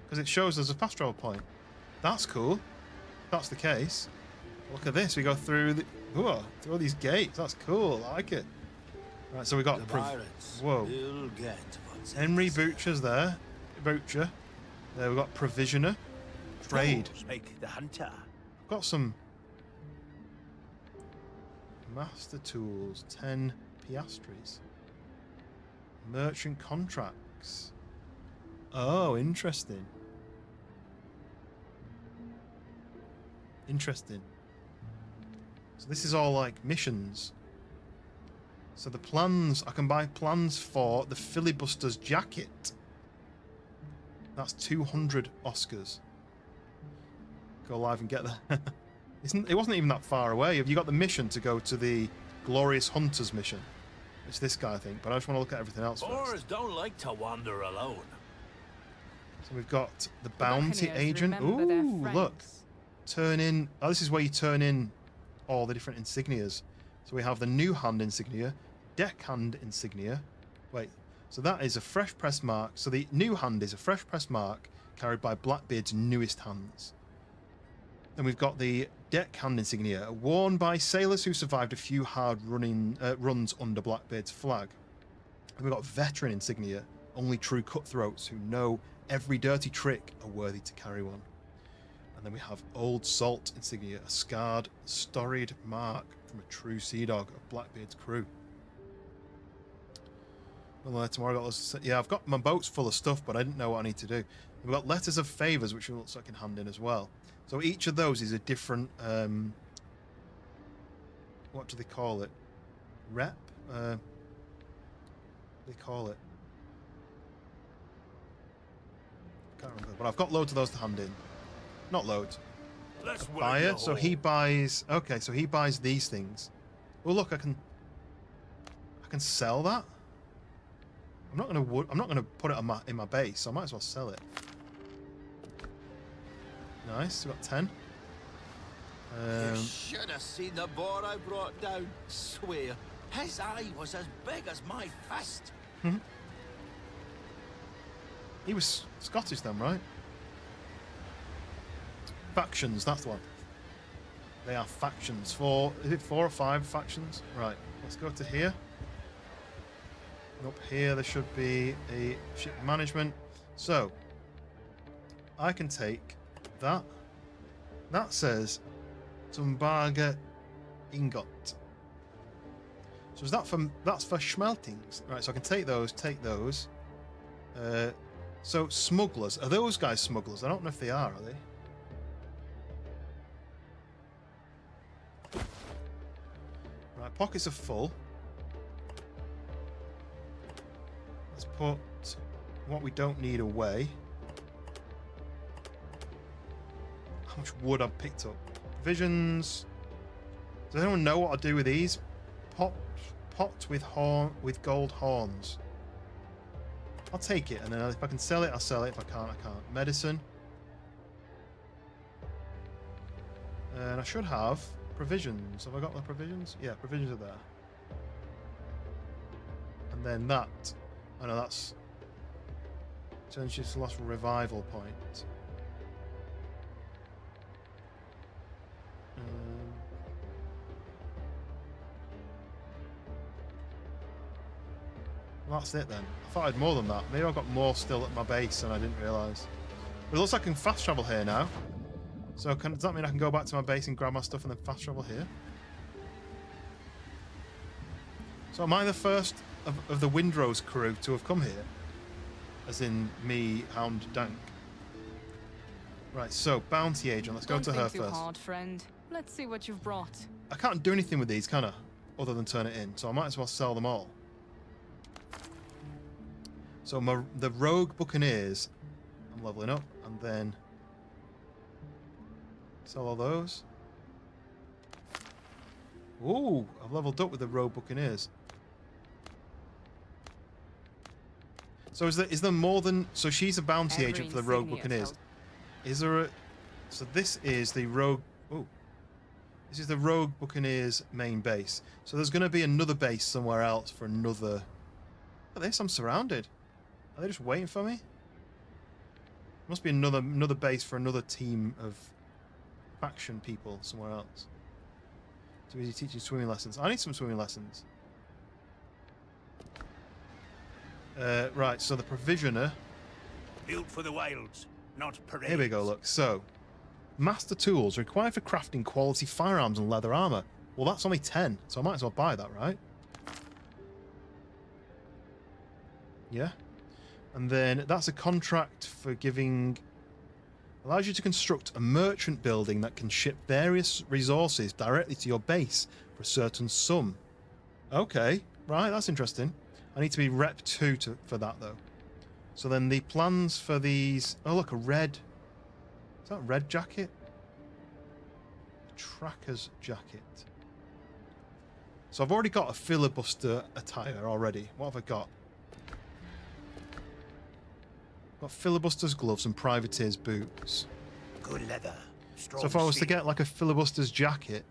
Because it shows us a fast travel point. That's cool. If that's the case. Look at this. We go through through all these gates. That's cool. I like it. Right, so we got whoa. Henry Butcher's there. Butcher. There we got Provisioner. Trade. Make the hunter. Got some Master Tools. 10 piastres. Merchant contracts. Oh, interesting. Interesting. So this is all like missions. So the plans, I can buy plans for the filibuster's jacket. That's 200 Oscars. Go live and get that. It wasn't even that far away. Have you got the mission to go to the Glorious Hunters mission? It's this guy, I think, but I just want to look at everything else first. Don't like to wander alone. So we've got the bounty agent. Ooh, look. Turn in. Oh, this is where you turn in all the different insignias. So we have the new hand insignia, deckhand insignia. Wait, so that is a fresh pressed mark. So the new hand is a fresh pressed mark carried by Blackbeard's newest hands. Then we've got the deckhand insignia, worn by sailors who survived a few hard runs under Blackbeard's flag. And we've got veteran insignia, only true cutthroats who know every dirty trick are worthy to carry one. And then we have Old Salt insignia, a scarred, storied mark from a true sea dog of Blackbeard's crew. Well, tomorrow I got those, yeah, I've got my boats full of stuff, but I didn't know what I need to do. We've got letters of favours, which looks like I can hand in as well. So each of those is a different, what do they call it? Rep? What do they call it? Can't remember, but I've got loads of those to hand in. Not loads. Let's Buyer, so he buys. Okay, so he buys these things. Well, look, I can sell that. I'm not gonna put it on in my base. So I might as well sell it. Nice. We got 10. You should have seen the boar I brought down. Swear, his eye was as big as my fist. He was Scottish then, right? Factions, that's the one. They are factions. Is it 4 or 5 factions? Right, let's go to here. And up here there should be a ship management. So, I can take that. That says Tumbaga Ingot. So is that that's for schmeltings? Right, so I can take those. So smugglers, are those guys smugglers? I don't know if they are they? Right, pockets are full. Let's put what we don't need away. How much wood I've picked up? Provisions. Does anyone know what I'll do with these? Pot with gold horns. I'll take it, and then if I can sell it, I'll sell it. If I can't, I can't. Medicine. And I should have provisions. Have I got my provisions? Yeah, provisions are there. And then that. I know that's turns you to lost revival point. Well, that's it then. I thought I had more than that. Maybe I've got more still at my base and I didn't realise. But it looks like I can fast travel here now. So does that mean I can go back to my base and grab my stuff and then fast travel here? So am I the first of the Windrose crew to have come here? As in me, Hound, Dank. Right, so bounty agent. Let's go to her Don't think first. too hard, friend. Let's see what you've brought. I can't do anything with these, can I? Other than turn it in. So I might as well sell them all. So the Rogue Buccaneers, I'm leveling up, and then sell all those. Ooh, I've leveled up with the Rogue Buccaneers. So is there more than... So she's a bounty agent for the Rogue Buccaneers. Is there a... So this is the Rogue... Oh. This is the Rogue Buccaneers main base. So there's going to be another base somewhere else for another... Look at this, I'm surrounded. Are they just waiting for me? Must be another base for another team of faction people somewhere else. Too easy teaching swimming lessons. I need some swimming lessons. Right, so the provisioner. Built for the wilds, not parades. Here we go, look. So, master tools required for crafting quality firearms and leather armor. Well, that's only 10, so I might as well buy that, right? Yeah. And then that's a contract for giving... Allows you to construct a merchant building that can ship various resources directly to your base for a certain sum. Okay, right, that's interesting. I need to be Rep 2 for that, though. So then the plans for these... Oh, look, a red... Is that a red jacket? Tracker's jacket. So I've already got a filibuster attire already. What have I got? Got filibuster's gloves and privateer's boots. Good leather. Strong So if I was to steel. get like a filibuster's jacket,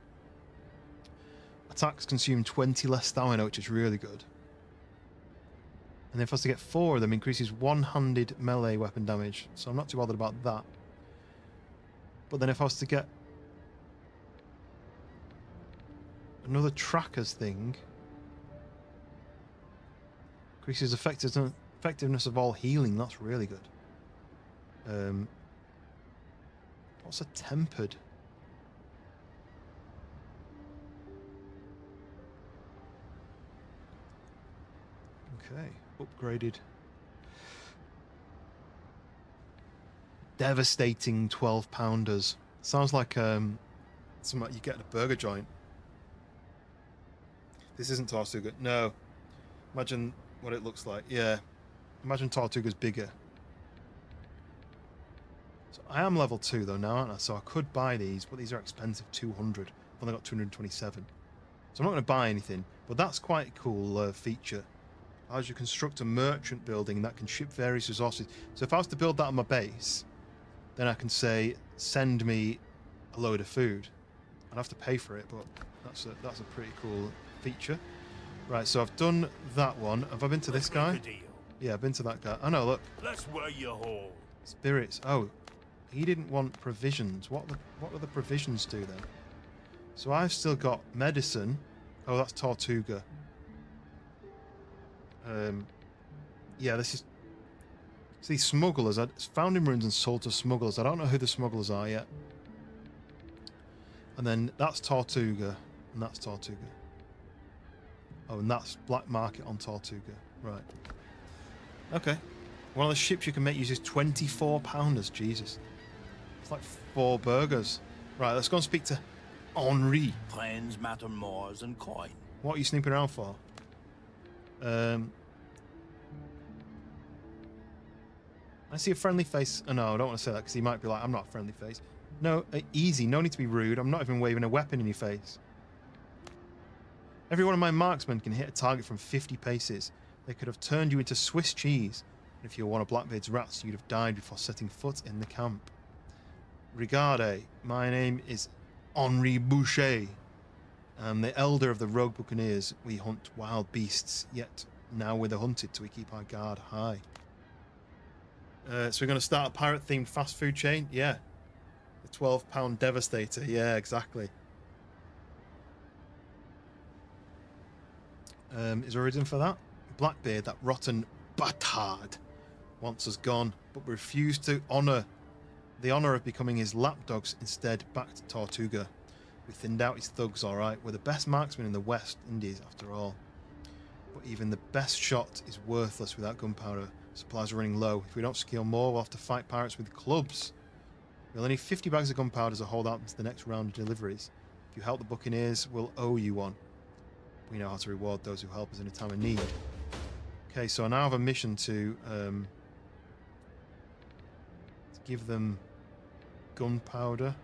attacks consume 20 less stamina, which is really good. And if I was to get 4 of them, increases one-handed melee weapon damage. So I'm not too bothered about that. But then if I was to get another tracker's thing, increases effectiveness of all healing. That's really good. What's a tempered? Okay, upgraded. Devastating 12-pounders. Sounds like something you get at a burger joint. This isn't Tortuga. No. Imagine what it looks like. Yeah. Imagine Tortuga's bigger. So I am level 2 though now, aren't I? So I could buy these, but these are expensive. 200. I've only got 227. So I'm not going to buy anything, but that's quite a cool feature. Allows you to construct a merchant building that can ship various resources. So if I was to build that on my base, then I can say, send me a load of food. I'd have to pay for it, but that's a pretty cool feature. Right, so I've done that one. Have I been to this guy? Yeah, I've been to that guy. Oh no, look. That's where you hold. Spirits. Oh, he didn't want provisions. What do the provisions do then? So I've still got medicine. Oh, that's Tortuga. Yeah, this is... See, smugglers. It's found in ruins and sold to smugglers. I don't know who the smugglers are yet. And then that's Tortuga. And that's Tortuga. Oh, and that's black market on Tortuga. Right. Okay. One of the ships you can make uses 24-pounders. Jesus. It's like 4 burgers. Right, let's go and speak to Henri. Friends matter more than coin. What are you snooping around for? I see a friendly face. Oh, no, I don't want to say that because he might be like, I'm not a friendly face. No, easy. No need to be rude. I'm not even waving a weapon in your face. Every one of my marksmen can hit a target from 50 paces. They could have turned you into Swiss cheese. And if you were one of Blackbeard's rats, you'd have died before setting foot in the camp. Regarde, my name is Henri Boucher. I'm the elder of the rogue buccaneers. We hunt wild beasts, yet now we're the hunted, so we keep our guard high. So we're going to start a pirate-themed fast food chain? Yeah. The 12-pound Devastator. Yeah, exactly. Is there a reason for that? Blackbeard, that rotten bastard, wants us gone, but we refuse to honour the honour of becoming his lapdogs, instead back to Tortuga. We thinned out his thugs, alright. We're the best marksmen in the West Indies, after all. But even the best shot is worthless without gunpowder. Supplies are running low. If we don't secure more, we'll have to fight pirates with clubs. We'll only need 50 bags of gunpowder as a holdout into the next round of deliveries. If you help the buccaneers, we'll owe you one. We know how to reward those who help us in a time of need. Okay, so I now have a mission to give them gunpowder.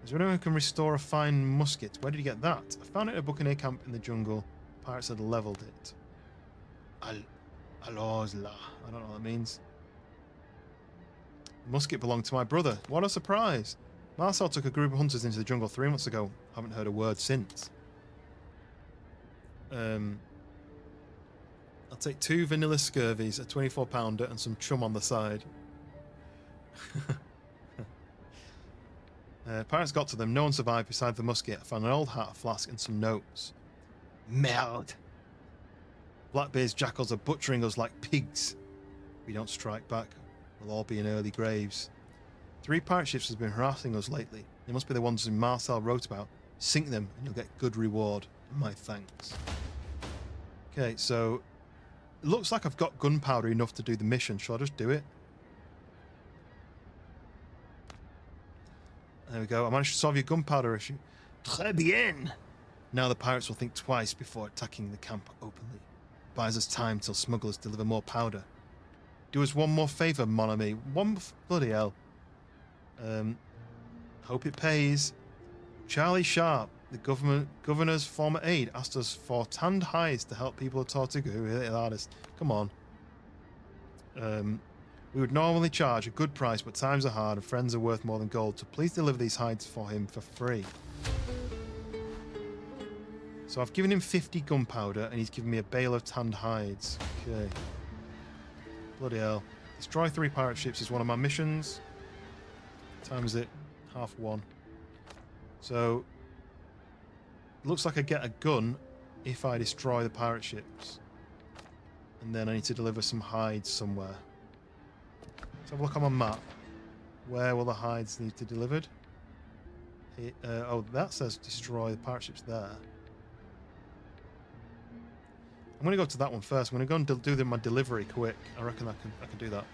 Is there anyone who can restore a fine musket? Where did you get that? I found it at a buccaneer camp in the jungle. Pirates had leveled it. Alors là. I don't know what that means. The musket belonged to my brother. What a surprise. Marcel took a group of hunters into the jungle 3 months ago. Haven't heard a word since. I'll take 2 vanilla scurvies, a 24-pounder, and some chum on the side. Pirates got to them. No one survived besides the musket. I found an old hat, a flask, and some notes. Merde. Blackbeard's jackals are butchering us like pigs. If we don't strike back, we'll all be in early graves. 3 pirate ships have been harassing us lately. They must be the ones who Marcel wrote about. Sink them, and you'll get good reward. My thanks. Okay, so it looks like I've got gunpowder enough to do the mission. Shall I just do it? There we go. I managed to solve your gunpowder issue. Très bien. Now the pirates will think twice before attacking the camp openly. Buys us time till smugglers deliver more powder. Do us one more favour, mon ami. Bloody hell. Hope it pays. Charlie Sharp, the governor's former aide, asked us for tanned hides to help people of Tortuga who hit the hardest. Come on. We would normally charge a good price, but times are hard and friends are worth more than gold, so please deliver these hides for him for free. So I've given him 50 gunpowder and he's given me a bale of tanned hides. Okay. Bloody hell. Destroy 3 pirate ships is one of my missions. Time is it? 1:30. So it looks like I get a gun if I destroy the pirate ships. And then I need to deliver some hides somewhere. Let's have a look on my map. Where will the hides need to be delivered? Oh, that says destroy the pirate ships there. I'm going to go to that one first. I'm going to go and do my delivery quick. I reckon I can do that.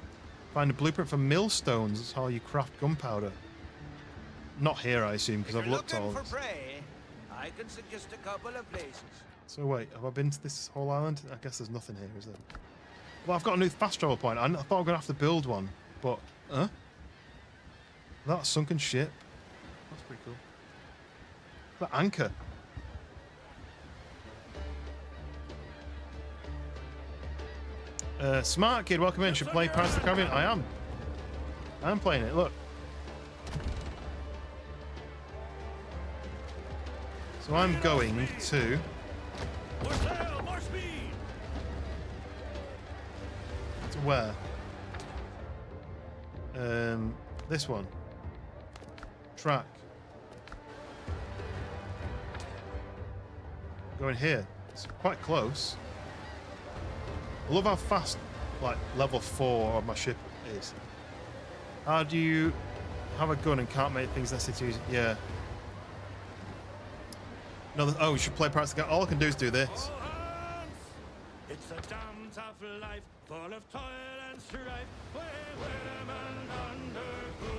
Find a blueprint for millstones. That's how you craft gunpowder. Not here, I assume, because I've looked all this. I can suggest a couple of places. So wait, have I been to this whole island? I guess there's nothing here, is there? Well, I've got a new fast travel point. I thought I was going to have to build one, but... Huh? That sunken ship. That's pretty cool. That anchor. Smart kid, welcome in. Should play Pirates of the Caribbean? I am. I am playing it, look. So I'm going to... To where? This one. Track. Going here. It's quite close. I love how fast, like, level 4 of my ship is. How do you have a gun and can't make things necessary to use? Yeah. No, oh, you should play Pirates of the Caribbean. All I can do is do this. It's a damn tough life, full of toil and strife, where women undergo.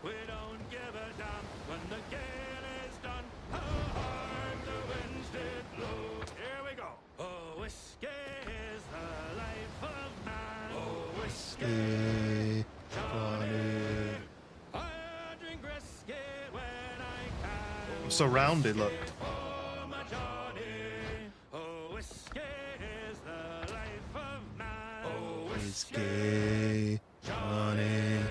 We don't give a damn when the gale is done, how hard the winds did blow. Here we go. Oh, whiskey is the life of man. Oh, whiskey, Johnny. I drink whiskey when I can. I'm so rounded, look. Whiskey, Johnny.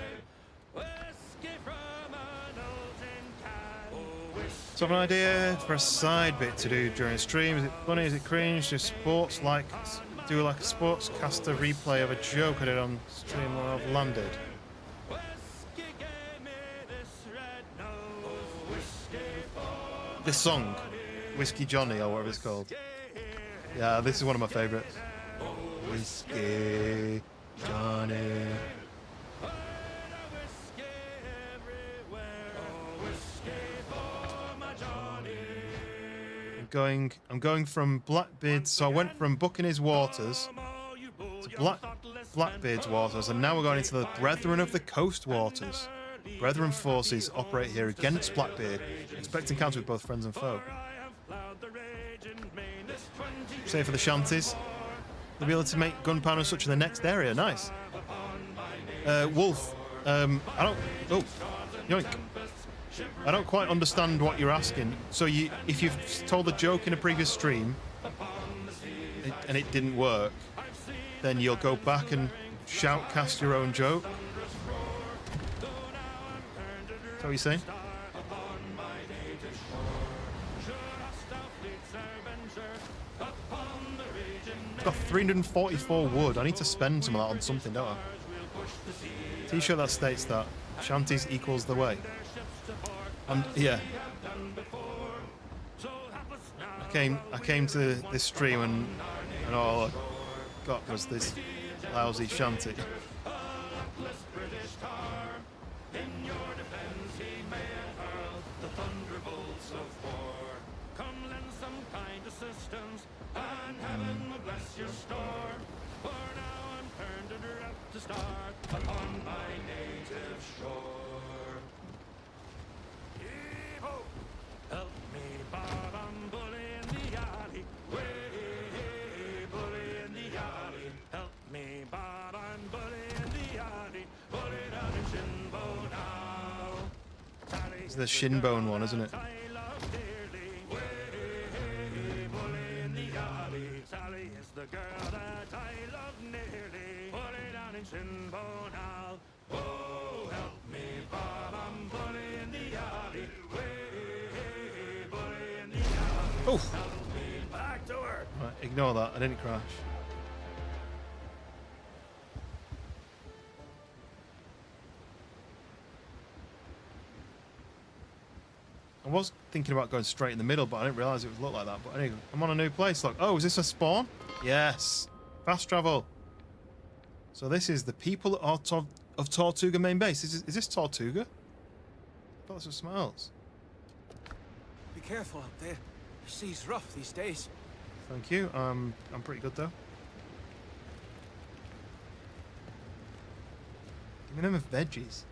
So I have an idea for a side bit to do during a stream. Is it funny? Is it cringe? Do a sportscaster replay of a joke I did on stream when I've landed. This song, Whiskey Johnny or whatever it's called. Yeah, this is one of my favourites. Whiskey Johnny. I'm going from Blackbeard, so I went from Buccaneers Waters to Blackbeard's Waters, and now we're going into the Brethren of the Coast Waters. Brethren forces operate here against Blackbeard. Expect encounter with both friends and foe. Save for the shanties. They'll be able to make gunpowder and such in the next area. Nice. Wolf. I don't. Oh, yoink. I don't quite understand what you're asking. So if you've told a joke in a previous stream and it didn't work, then you'll go back and shoutcast your own joke. that what you're saying? I've got 344 wood. I need to spend some of that on something, don't I? T-shirt that states that shanties equals the way. And yeah. I came to this stream and all I got was this lousy shanty. Help me, Bob, I'm bully in the alley. Way, bully in the alley. Help me, Bob, I'm bully in the alley. Bully down in Shinbone now. It's the Shinbone one, isn't it? I love dearly. Way, bully in the alley. Sally is the girl that I love nearly. Bully down in Shinbone now. Oh, help me, Bob, I'm bully in the alley. Oh! Back to work. Right, ignore that. I didn't crash. I was thinking about going straight in the middle, but I didn't realise it would look like that. But anyway, I'm on a new place. Look. Oh, is this a spawn? Yes. Fast travel. So this is the people of Tortuga main base. Is this Tortuga? I thought this was something else. Be careful up there. The sea's rough these days. Thank you. I'm pretty good though. Give me them of veggies.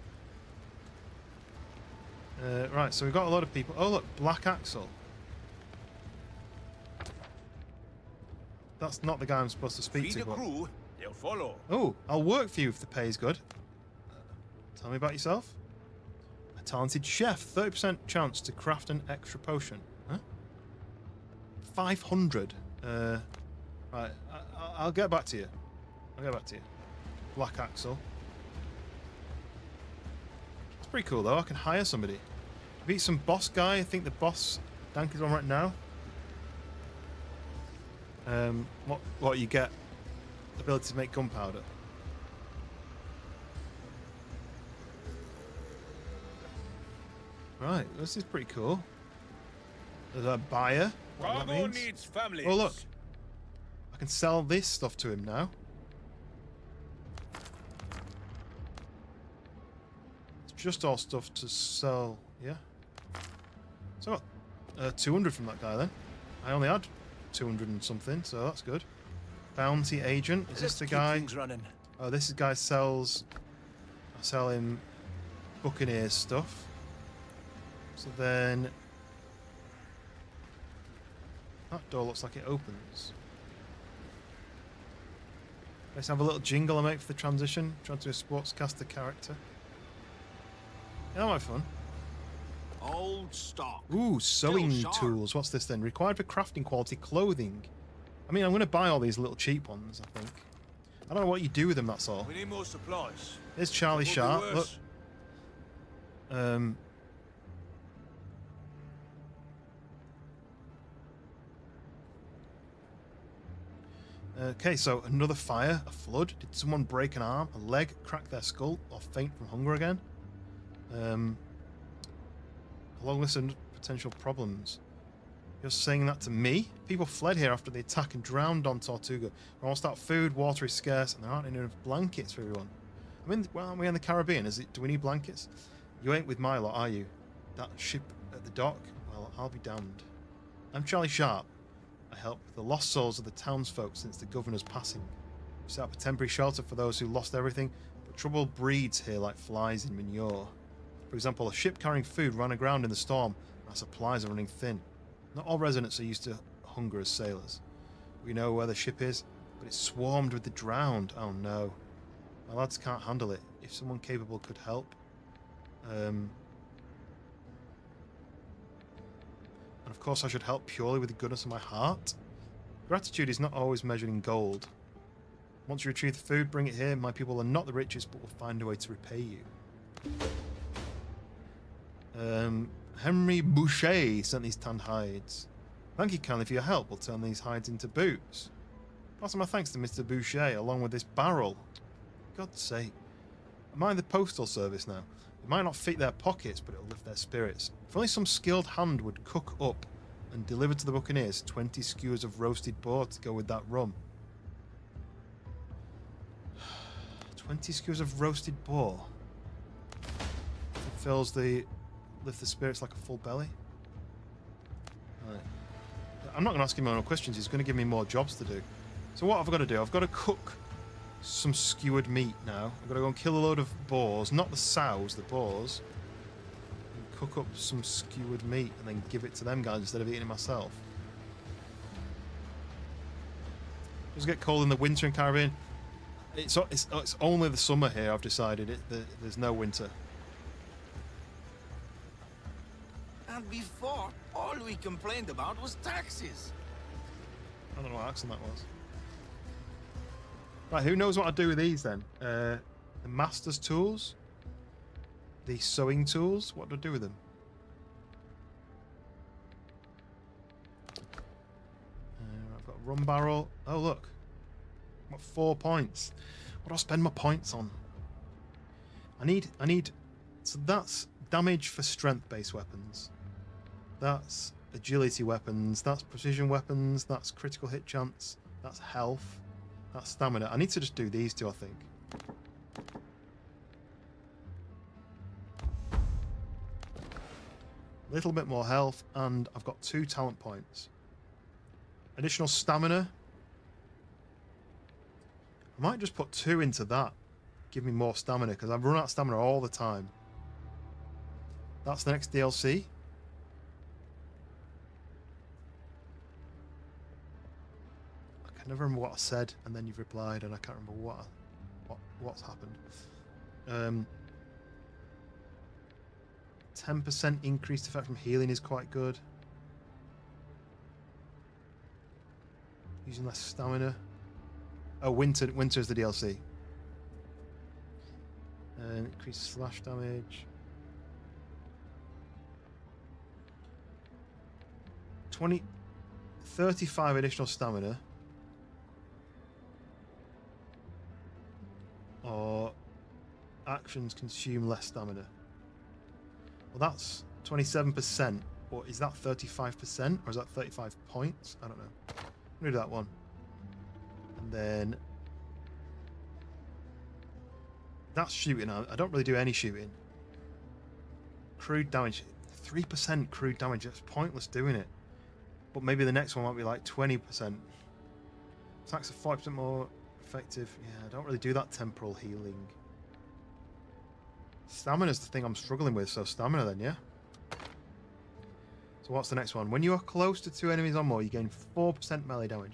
Right, so we've got a lot of people. Oh look, Black Axel. That's not the guy I'm supposed to speak to. the crew, they'll follow. Oh, I'll work for you if the pay is good. Tell me about yourself. A talented chef, 30% chance to craft an extra potion. Huh? 500. Right, I'll get back to you. I'll get back to you. Black Axel. It's pretty cool though. I can hire somebody. Beat some boss guy. I think the boss Dank is on right now. What you get? Ability to make gunpowder. Right, this is pretty cool. There's a buyer. What that means. Needs families. Oh look, I can sell this stuff to him now. It's just all stuff to sell, yeah. So I got 200 from that guy then. I only had 200 and something, so that's good. Bounty agent. Is this the guy? Oh, this guy sells. I sell him Buccaneers stuff. So then that door looks like it opens. Let's have a little jingle I make for the transition. Trying to a sportscaster character. Yeah, that might be fun. Old stock. Ooh, sewing tools. What's this then? Required for crafting quality clothing. I mean, I'm going to buy all these little cheap ones, I think. I don't know what you do with them, that's all. We need more supplies. There's Charlie Sharp. Look. Okay, so another fire, a flood. Did someone break an arm, a leg, crack their skull, or faint from hunger again? A long list of potential problems. You're saying that to me? People fled here after the attack and drowned on Tortuga. We're almost out of food, water is scarce, and there aren't enough blankets for everyone. I mean, well, aren't we in the Caribbean? Do we need blankets? You ain't with my lot, are you? That ship at the dock? Well, I'll be damned. I'm Charlie Sharp. I help the lost souls of the townsfolk since the governor's passing. We set up a temporary shelter for those who lost everything, but trouble breeds here like flies in manure. For example, a ship carrying food ran aground in the storm, and our supplies are running thin. Not all residents are used to hunger as sailors. We know where the ship is, but it's swarmed with the drowned. Oh no. My lads can't handle it. If someone capable could help. And of course I should help purely with the goodness of my heart. Gratitude is not always measured in gold. Once you retrieve the food, bring it here. My people are not the richest, but will find a way to repay you. Henry Boucher sent these tanned hides. Thank you kindly for your help. We'll turn these hides into boots. Pass on my thanks to Mr. Boucher, along with this barrel. God's sake. Am I in the postal service now? It might not fit their pockets, but it'll lift their spirits. If only some skilled hand would cook up and deliver to the buccaneers 20 skewers of roasted boar to go with that rum. 20 skewers of roasted boar. It fills the... lift the spirits like a full belly. Right. I'm not going to ask him more questions. He's going to give me more jobs to do. So what have I got to do? I've got to cook some skewered meat now. I've got to go and kill a load of boars. Not the sows, the boars. And cook up some skewered meat and then give it to them guys instead of eating it myself. Does it get cold in the winter in Caribbean? It's only the summer here, I've decided. There's no winter. And before, all we complained about was taxes. I don't know what accent that was. Right, who knows what I do with these then? The master's tools? The sewing tools? What do I do with them? I've got a rum barrel. Oh, look. I've got 4 points. What do I spend my points on? I need... So that's damage for strength-based weapons. That's agility weapons. That's precision weapons. That's critical hit chance. That's health. That's stamina. I need to just do these two, I think. A little bit more health, and I've got 2 talent points. Additional stamina. I might just put 2 into that. Give me more stamina, because I've run out of stamina all the time. That's the next DLC. I can never remember what I said, and then you've replied, and I can't remember what's happened. 10% increased effect from healing is quite good. Using less stamina. Oh, winter is the DLC. And increased slash damage. 35 additional stamina. Or actions consume less stamina. Well, that's 27%. Or is that 35%? Or is that 35 points? I don't know. I'm going to do that one. And then... that's shooting. I don't really do any shooting. Crude damage. 3% crude damage. It's pointless doing it. But maybe the next one might be like 20%. Attacks are 5% more effective. Yeah, I don't really do that temporal healing. Stamina's the thing I'm struggling with, so stamina then, yeah? So what's the next one? When you are close to 2 enemies or more, you gain 4% melee damage.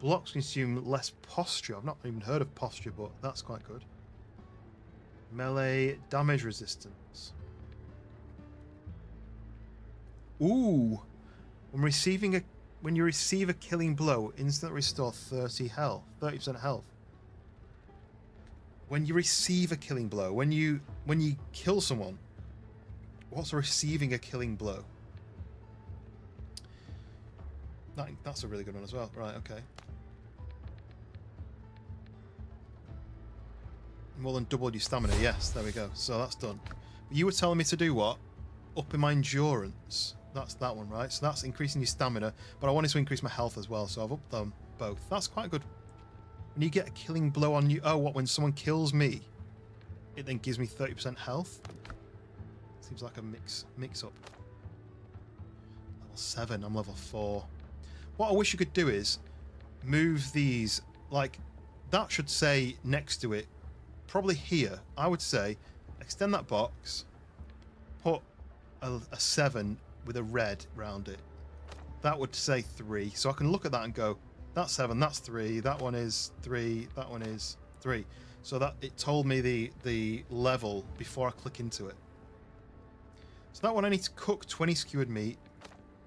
Blocks consume less posture. I've not even heard of posture, but that's quite good. Melee damage resistance. Ooh! When you receive a killing blow, instantly restore 30% health. When you receive a killing blow, when you kill someone, what's receiving a killing blow? That's a really good one as well. Right, okay. More than doubled your stamina. Yes, there we go. So that's done. You were telling me to do what? Upping my endurance. That's that one, right? So that's increasing your stamina, but I wanted to increase my health as well, so I've upped them both. That's quite good. When you get a killing blow on you... oh, what? When someone kills me, it then gives me 30% health? Seems like a mix-up. Level 7, I'm level 4. What I wish you could do is move these... like, that should say next to it, probably here, I would say, extend that box, put a 7 with a red round it. That would say 3. So I can look at that and go, that's 7, that's 3, that one is 3, that one is 3. So that it told me the level before I click into it. So that one I need to cook 20 skewered meat.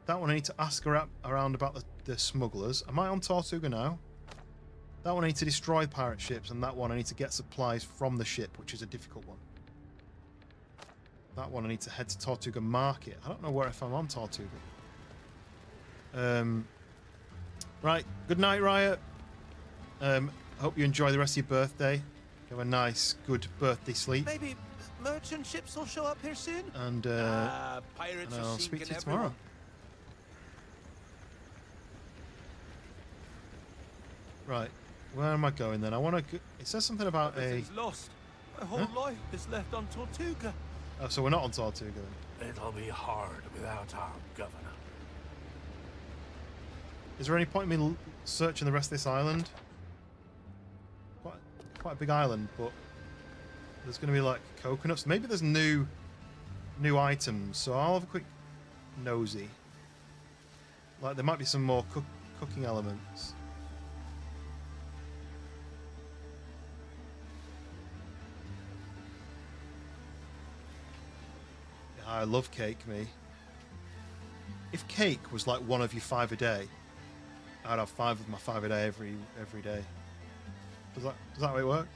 That one I need to ask around about the smugglers. Am I on Tortuga now? That one I need to destroy pirate ships, and that one I need to get supplies from the ship, which is a difficult one. that one I need to head to Tortuga Market. I don't know where if I'm on Tortuga. Right, good night, Riot. Hope you enjoy the rest of your birthday. Have a nice, good birthday sleep. Maybe merchant ships will show up here soon? And, pirates and are I'll speak sinking to you tomorrow. Right, where am I going then? I want to. It says something about a. Everything's lost. My whole life is left on Tortuga. Oh, so we're not on Tortuga then. It'll be hard without our governor. Is there any point in me searching the rest of this island? Quite a big island, but there's going to be like coconuts. Maybe there's new items, so I'll have a quick nosy. Like there might be some more cooking elements. Yeah, I love cake, me. If cake was like one of your 5 a day, I'd have 5 of my 5 a day every day. Does that how it works?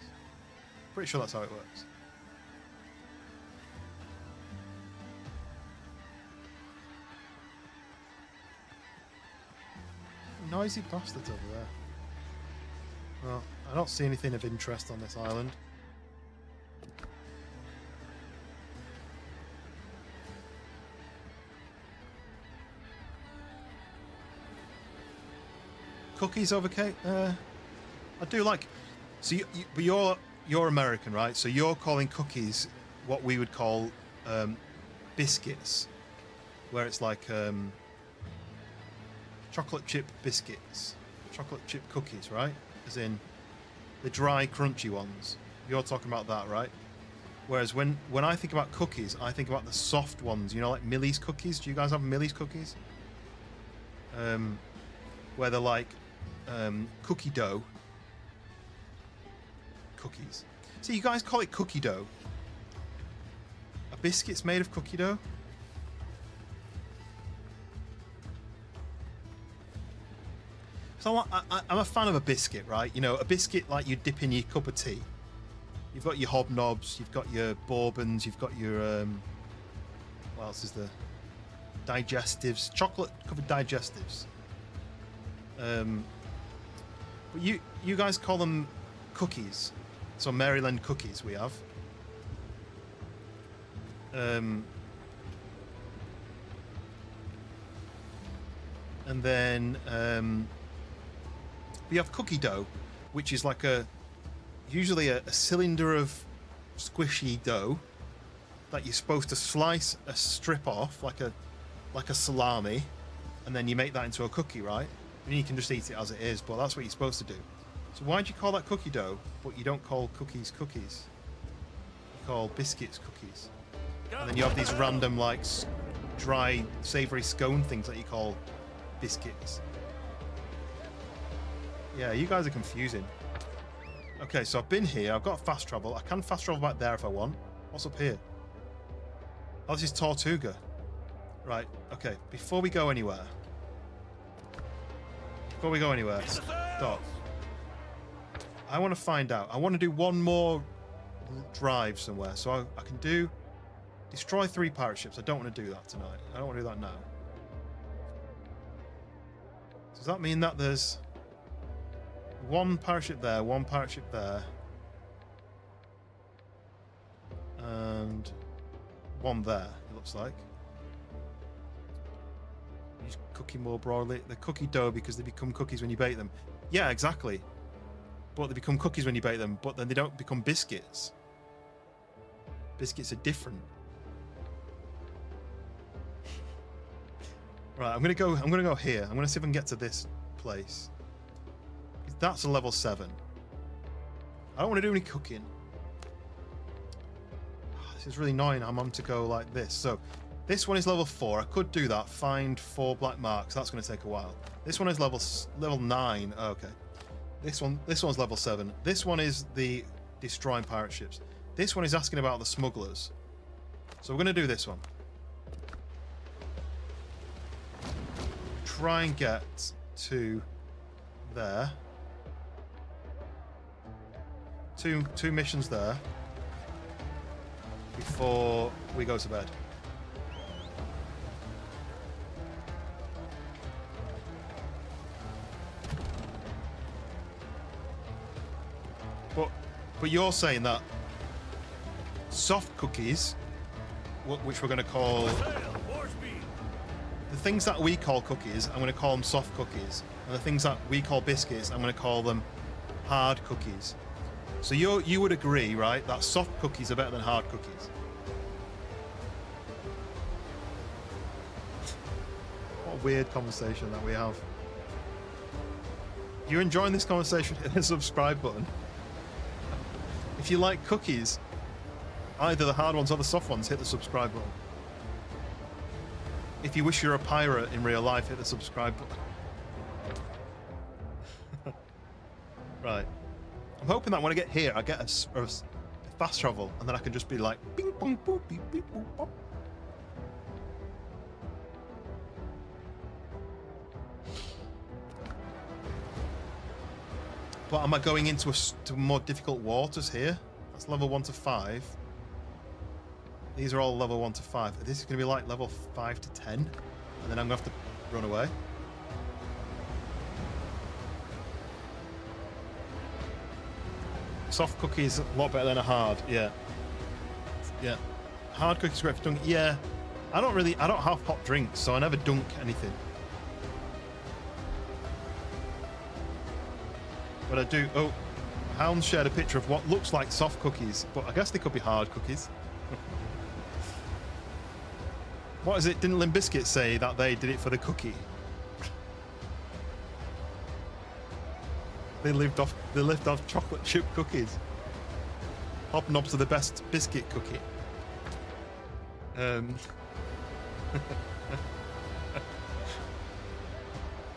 Pretty sure that's how it works. Noisy bastards over there. Well, I don't see anything of interest on this island. Cookies over cake? I do like. So, but you're American, right? So you're calling cookies what we would call biscuits, where it's like chocolate chip biscuits, chocolate chip cookies, right? As in the dry, crunchy ones. You're talking about that, right? Whereas when I think about cookies, I think about the soft ones. You know, like Millie's cookies. Do you guys have Millie's cookies? Where they're like cookie dough. Cookies. So you guys call it cookie dough. A biscuit's made of cookie dough? So I'm a fan of a biscuit, right? You know, a biscuit like you dip in your cup of tea. You've got your hobnobs, you've got your bourbons, you've got your what else is there? Digestives, chocolate covered digestives. But you guys call them cookies. So Maryland cookies we have. And then we have cookie dough, which is like usually a cylinder of squishy dough that you're supposed to slice a strip off like a salami, and then you make that into a cookie, right? And you can just eat it as it is, but that's what you're supposed to do. So why do you call that cookie dough, but you don't call cookies cookies? You call biscuits cookies. And then you have these random, like, dry, savoury scone things that you call biscuits. Yeah, you guys are confusing. Okay, so I've been here. I've got fast travel. I can fast travel back there if I want. What's up here? Oh, this is Tortuga. Right, okay. Before we go anywhere... Stop. I want to find out. I want to do one more drive somewhere. So I can do... Destroy 3 pirate ships. I don't want to do that tonight. I don't want to do that now. Does that mean that there's... 1 pirate ship there, 1 pirate ship there. And... 1 there, it looks like. Use cookie more broadly. They're cookie dough because they become cookies when you bake them. Yeah, exactly. But they become cookies when you bake them, but then they don't become biscuits. Biscuits are different. Right, I'm gonna go here. I'm gonna see if I can get to this place. That's a level 7. I don't want to do any cooking. This is really annoying. I'm on to go like this. So this one is level 4. I could do that. Find 4 black marks. That's going to take a while. This one is level 9. Oh, okay. This one's level 7. This one is the destroying pirate ships. This one is asking about the smugglers. So we're going to do this one. Try and get to there. Two missions there. before we go to bed. But you're saying that soft cookies, which we're going to call the things that we call cookies, I'm going to call them soft cookies, and the things that we call biscuits, I'm going to call them hard cookies. So you would agree, right, that soft cookies are better than hard cookies? What a weird conversation that we have. You're enjoying this conversation? Hit the subscribe button. If you like cookies, either the hard ones or the soft ones, hit the subscribe button. If you wish you're a pirate in real life, hit the subscribe button. Right. I'm hoping that when I get here, I get a fast travel, and then I can just be like, bing, bong, boop, beep, beep, boop, bop. But am I going into to more difficult waters here? That's level 1 to 5. These are all level 1 to 5. This is going to be like level 5 to 10. And then I'm going to have to run away. Soft cookies a lot better than a hard. Yeah. Yeah. Hard cookies great for dunking. Yeah. I don't have hot drinks, so I never dunk anything. But I do. Oh, Hound shared a picture of what looks like soft cookies, but I guess they could be hard cookies. What is it? Didn't Limp Bizkit say that they did it for the cookie? They lived off chocolate chip cookies. Hobnobs are the best biscuit cookie.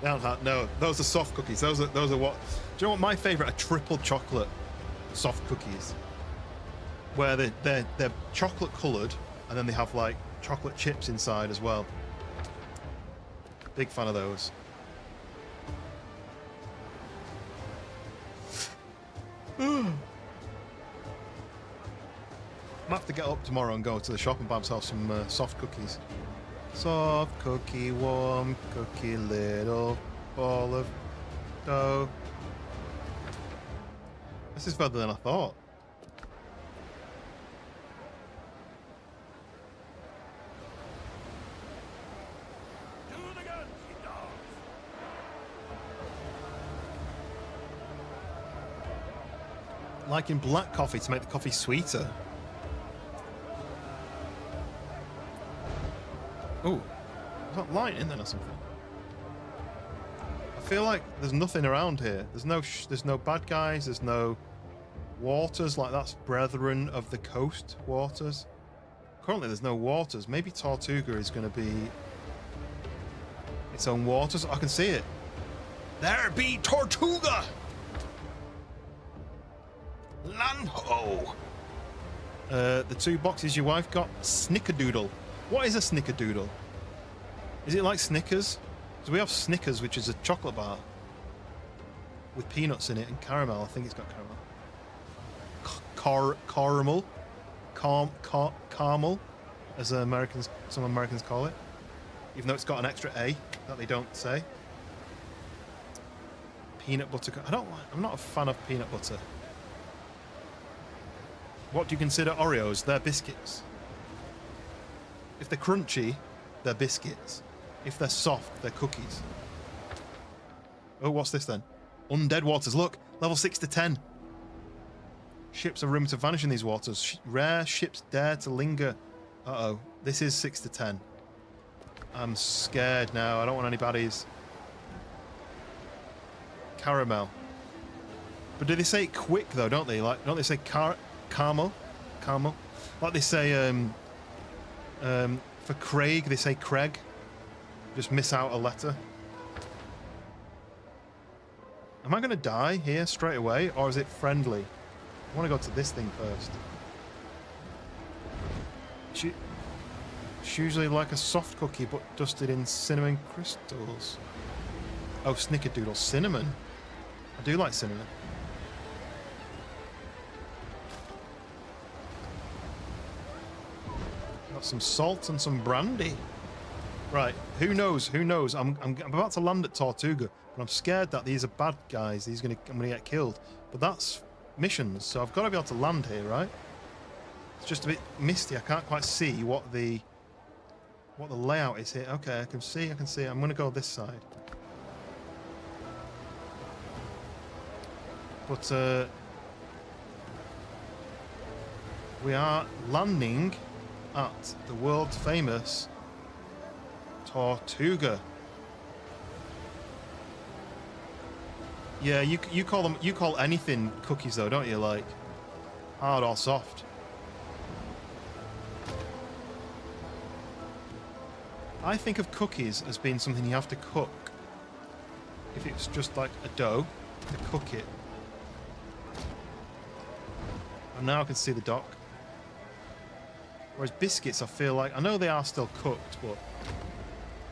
No, those are soft cookies. Those are what? Do you know what my favourite are? Triple chocolate soft cookies, where they're chocolate coloured, and then they have like chocolate chips inside as well. Big fan of those. I'm gonna have to get up tomorrow and go to the shop and buy myself some soft cookies. Soft cookie, warm cookie, little ball of dough. This is further than I thought. Like in black coffee to make the coffee sweeter. Oh, is that lightning then or something? I feel like there's nothing around here. There's no bad guys. There's no waters. Like that's Brethren of the Coast waters. Currently, there's no waters. Maybe Tortuga is going to be its own waters. I can see it. There be Tortuga. Landho. The 2 boxes your wife got. Snickerdoodle. What is a Snickerdoodle? Is it like Snickers? Because we have Snickers, which is a chocolate bar with peanuts in it and caramel. I think it's got caramel. Caramel, as some Americans call it, even though it's got an extra A that they don't say. Peanut butter. I'm not a fan of peanut butter. What do you consider Oreos? They're biscuits. If they're crunchy, they're biscuits. If they're soft, they're cookies. Oh, what's this then? Undead waters. Look, level 6 to 10. Ships are rumored to vanish in these waters. Rare ships dare to linger. Uh-oh. This is 6 to 10. I'm scared now. I don't want any baddies. Caramel. But do they say it quick, though, don't they? Like, don't they say caramel? Caramel? Like they say, for Craig, they say Craig. Just miss out a letter. Am I going to die here straight away, or is it friendly? I want to go to this thing first. It's usually like a soft cookie, but dusted in cinnamon crystals. Oh, Snickerdoodle. Cinnamon. I do like cinnamon. Got some salt and some brandy. Right, who knows? Who knows? I'm about to land at Tortuga, but I'm scared that these are bad guys. I'm gonna get killed. But that's missions, so I've got to be able to land here, right? It's just a bit misty. I can't quite see what the layout is here. Okay, I can see. I'm gonna go this side. But we are landing at the world famous Tortuga. Yeah, you call anything cookies though, don't you? Like hard or soft. I think of cookies as being something you have to cook. If it's just like a dough, to cook it. And now I can see the dock. Whereas biscuits, I feel like, I know they are still cooked, but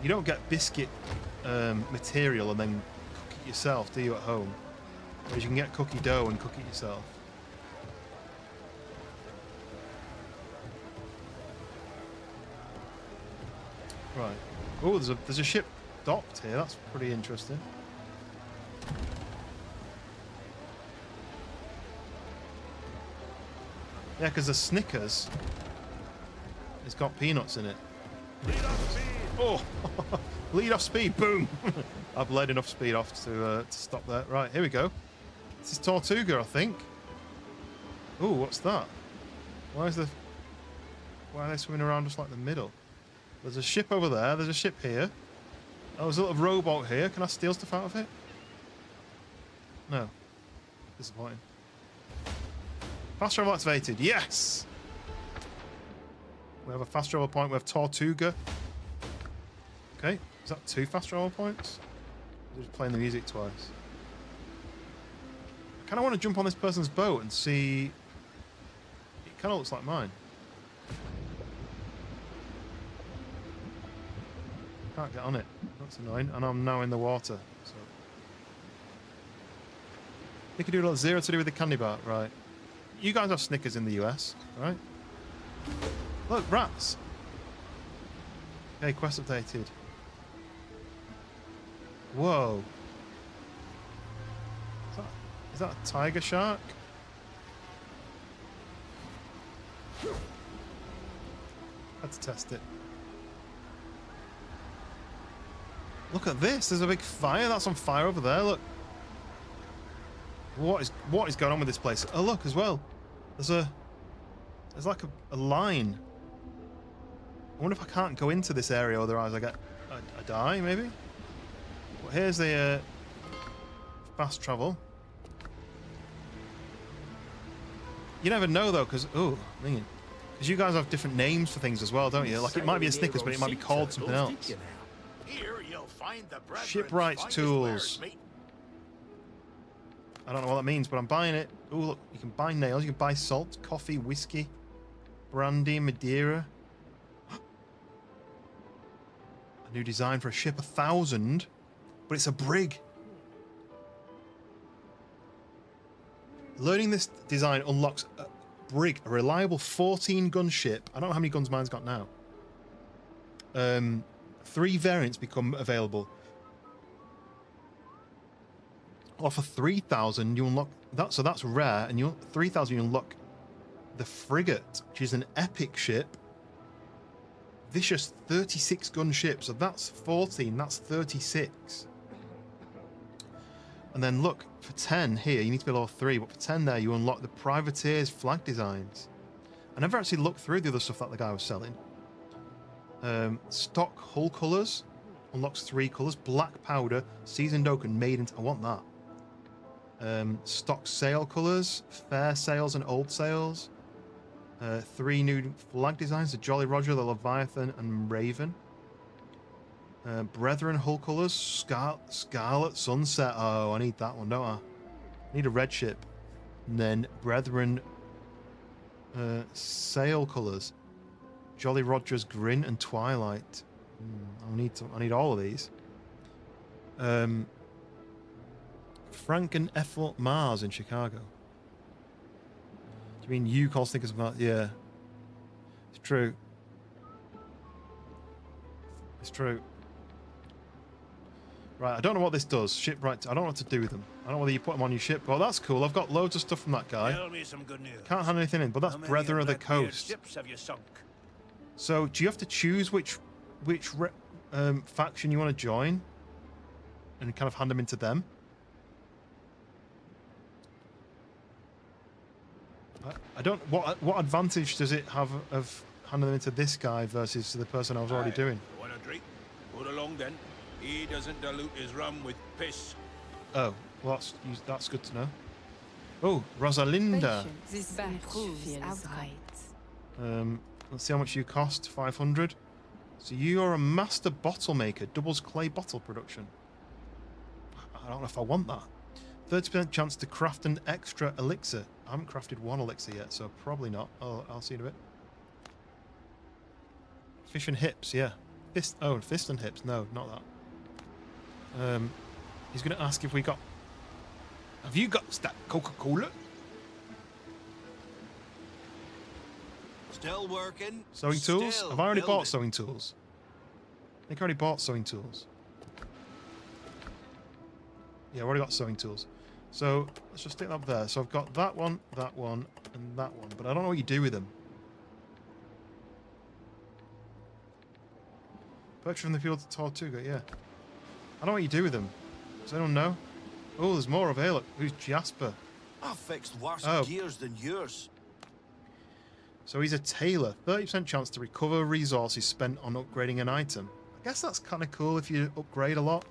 you don't get biscuit material and then cook it yourself, do you, at home? Whereas you can get cookie dough and cook it yourself. Right. Oh, there's a ship docked here. That's pretty interesting. Yeah, because the Snickers, it's got peanuts in it. Lead off speed. Oh, lead off speed, boom! I've led enough speed off to stop there. Right, here we go. This is Tortuga, I think. Oh, what's that? Why are they swimming around just like the middle? There's a ship over there. There's a ship here. Oh, there's a little rowboat here. Can I steal stuff out of it? No. Disappointing. Fast travel activated. Yes! We have a fast travel point. We have Tortuga. Okay. Is that 2 fast travel points? Or just playing the music twice? I kind of want to jump on this person's boat and see... It kind of looks like mine. Can't get on it. That's annoying. And I'm now in the water. So. Nickadoodle 0 to do with the candy bar. Right. You guys have Snickers in the US, right? Look, rats. Okay, quest updated. Whoa. Is that a tiger shark? Let's test it. Look at this. There's a big fire. That's on fire over there. Look. What is going on with this place? Oh, look as well. There's like a line. I wonder if I can't go into this area, otherwise I die maybe. Well, here's the fast travel. You never know though, because you guys have different names for things as well, don't you? Like it might be a Snickers, but it might be called something else. Here you'll find the Shipwrights tools. I don't know what that means, but I'm buying it. Oh, look, you can buy nails, you can buy salt, coffee, whiskey, brandy, Madeira. A new design for a ship, 1,000, but it's a brig. Learning this design unlocks a brig, a reliable 14-gun ship. I don't know how many guns mine's got now. 3 variants become available. Or for 3,000, you unlock that. So that's rare, and 3,000 you unlock the frigate, which is an epic ship. Vicious 36-gun ship. So that's 14. That's 36. And then look, for 10 here, you need to be level 3, but for 10 there, you unlock the privateer's flag designs. I never actually looked through the other stuff that the guy was selling. Stock hull colours unlocks 3 colours: black powder, seasoned oak, and maiden. I want that. Stock sail colours, fair sails and old sails. 3 new flag designs: the Jolly Roger, the Leviathan, and Raven. Brethren hull colours: Scarlet Sunset. Oh, I need that one, don't I? I need a red ship. And then Brethren sail colours: Jolly Roger's Grin and Twilight. I need all of these. Frank and Ethel Mars in Chicago. Do you mean you call Snickers Mars? Yeah, it's true. It's true. Right, I don't know what this does. Shipwright. I don't know what to do with them. I don't know whether you put them on your ship. Well, that's cool. I've got loads of stuff from that guy. Tell me some good news. Can't hand anything in, but that's How many Brethren of the Blackbeard Coast. ships have you sunk? So, do you have to choose which faction you want to join, and kind of hand them into them? I don't. What advantage does it have of handing them into this guy versus the person I was already doing? Want a drink? Put along then. He doesn't dilute his rum with piss. Oh, well, that's good to know. Oh, Rosalinda. This batch feels right. Let's see how much you cost. 500. So you're a master bottle maker. Doubles clay bottle production. I don't know if I want that. 30% chance to craft an extra elixir. I haven't crafted one elixir yet, so probably not. I'll see in a bit. Fish and hips, yeah. Fist and hips. No, not that. He's going to ask if we got... Have you got that Coca-Cola? Still working. Sewing tools? Still Have I already bought building. sewing tools? I think I already bought sewing tools. Yeah, I already got sewing tools. So, let's just stick that up there. So I've got that one, and that one. But I don't know what you do with them. Purchase from the field to Tortuga, yeah. I don't know what you do with them. Does anyone know? Oh, there's more over here. Look, who's Jasper? I fixed worse Oh. gears than yours. So he's a tailor. 30% chance to recover resources spent on upgrading an item. I guess that's kind of cool if you upgrade a lot.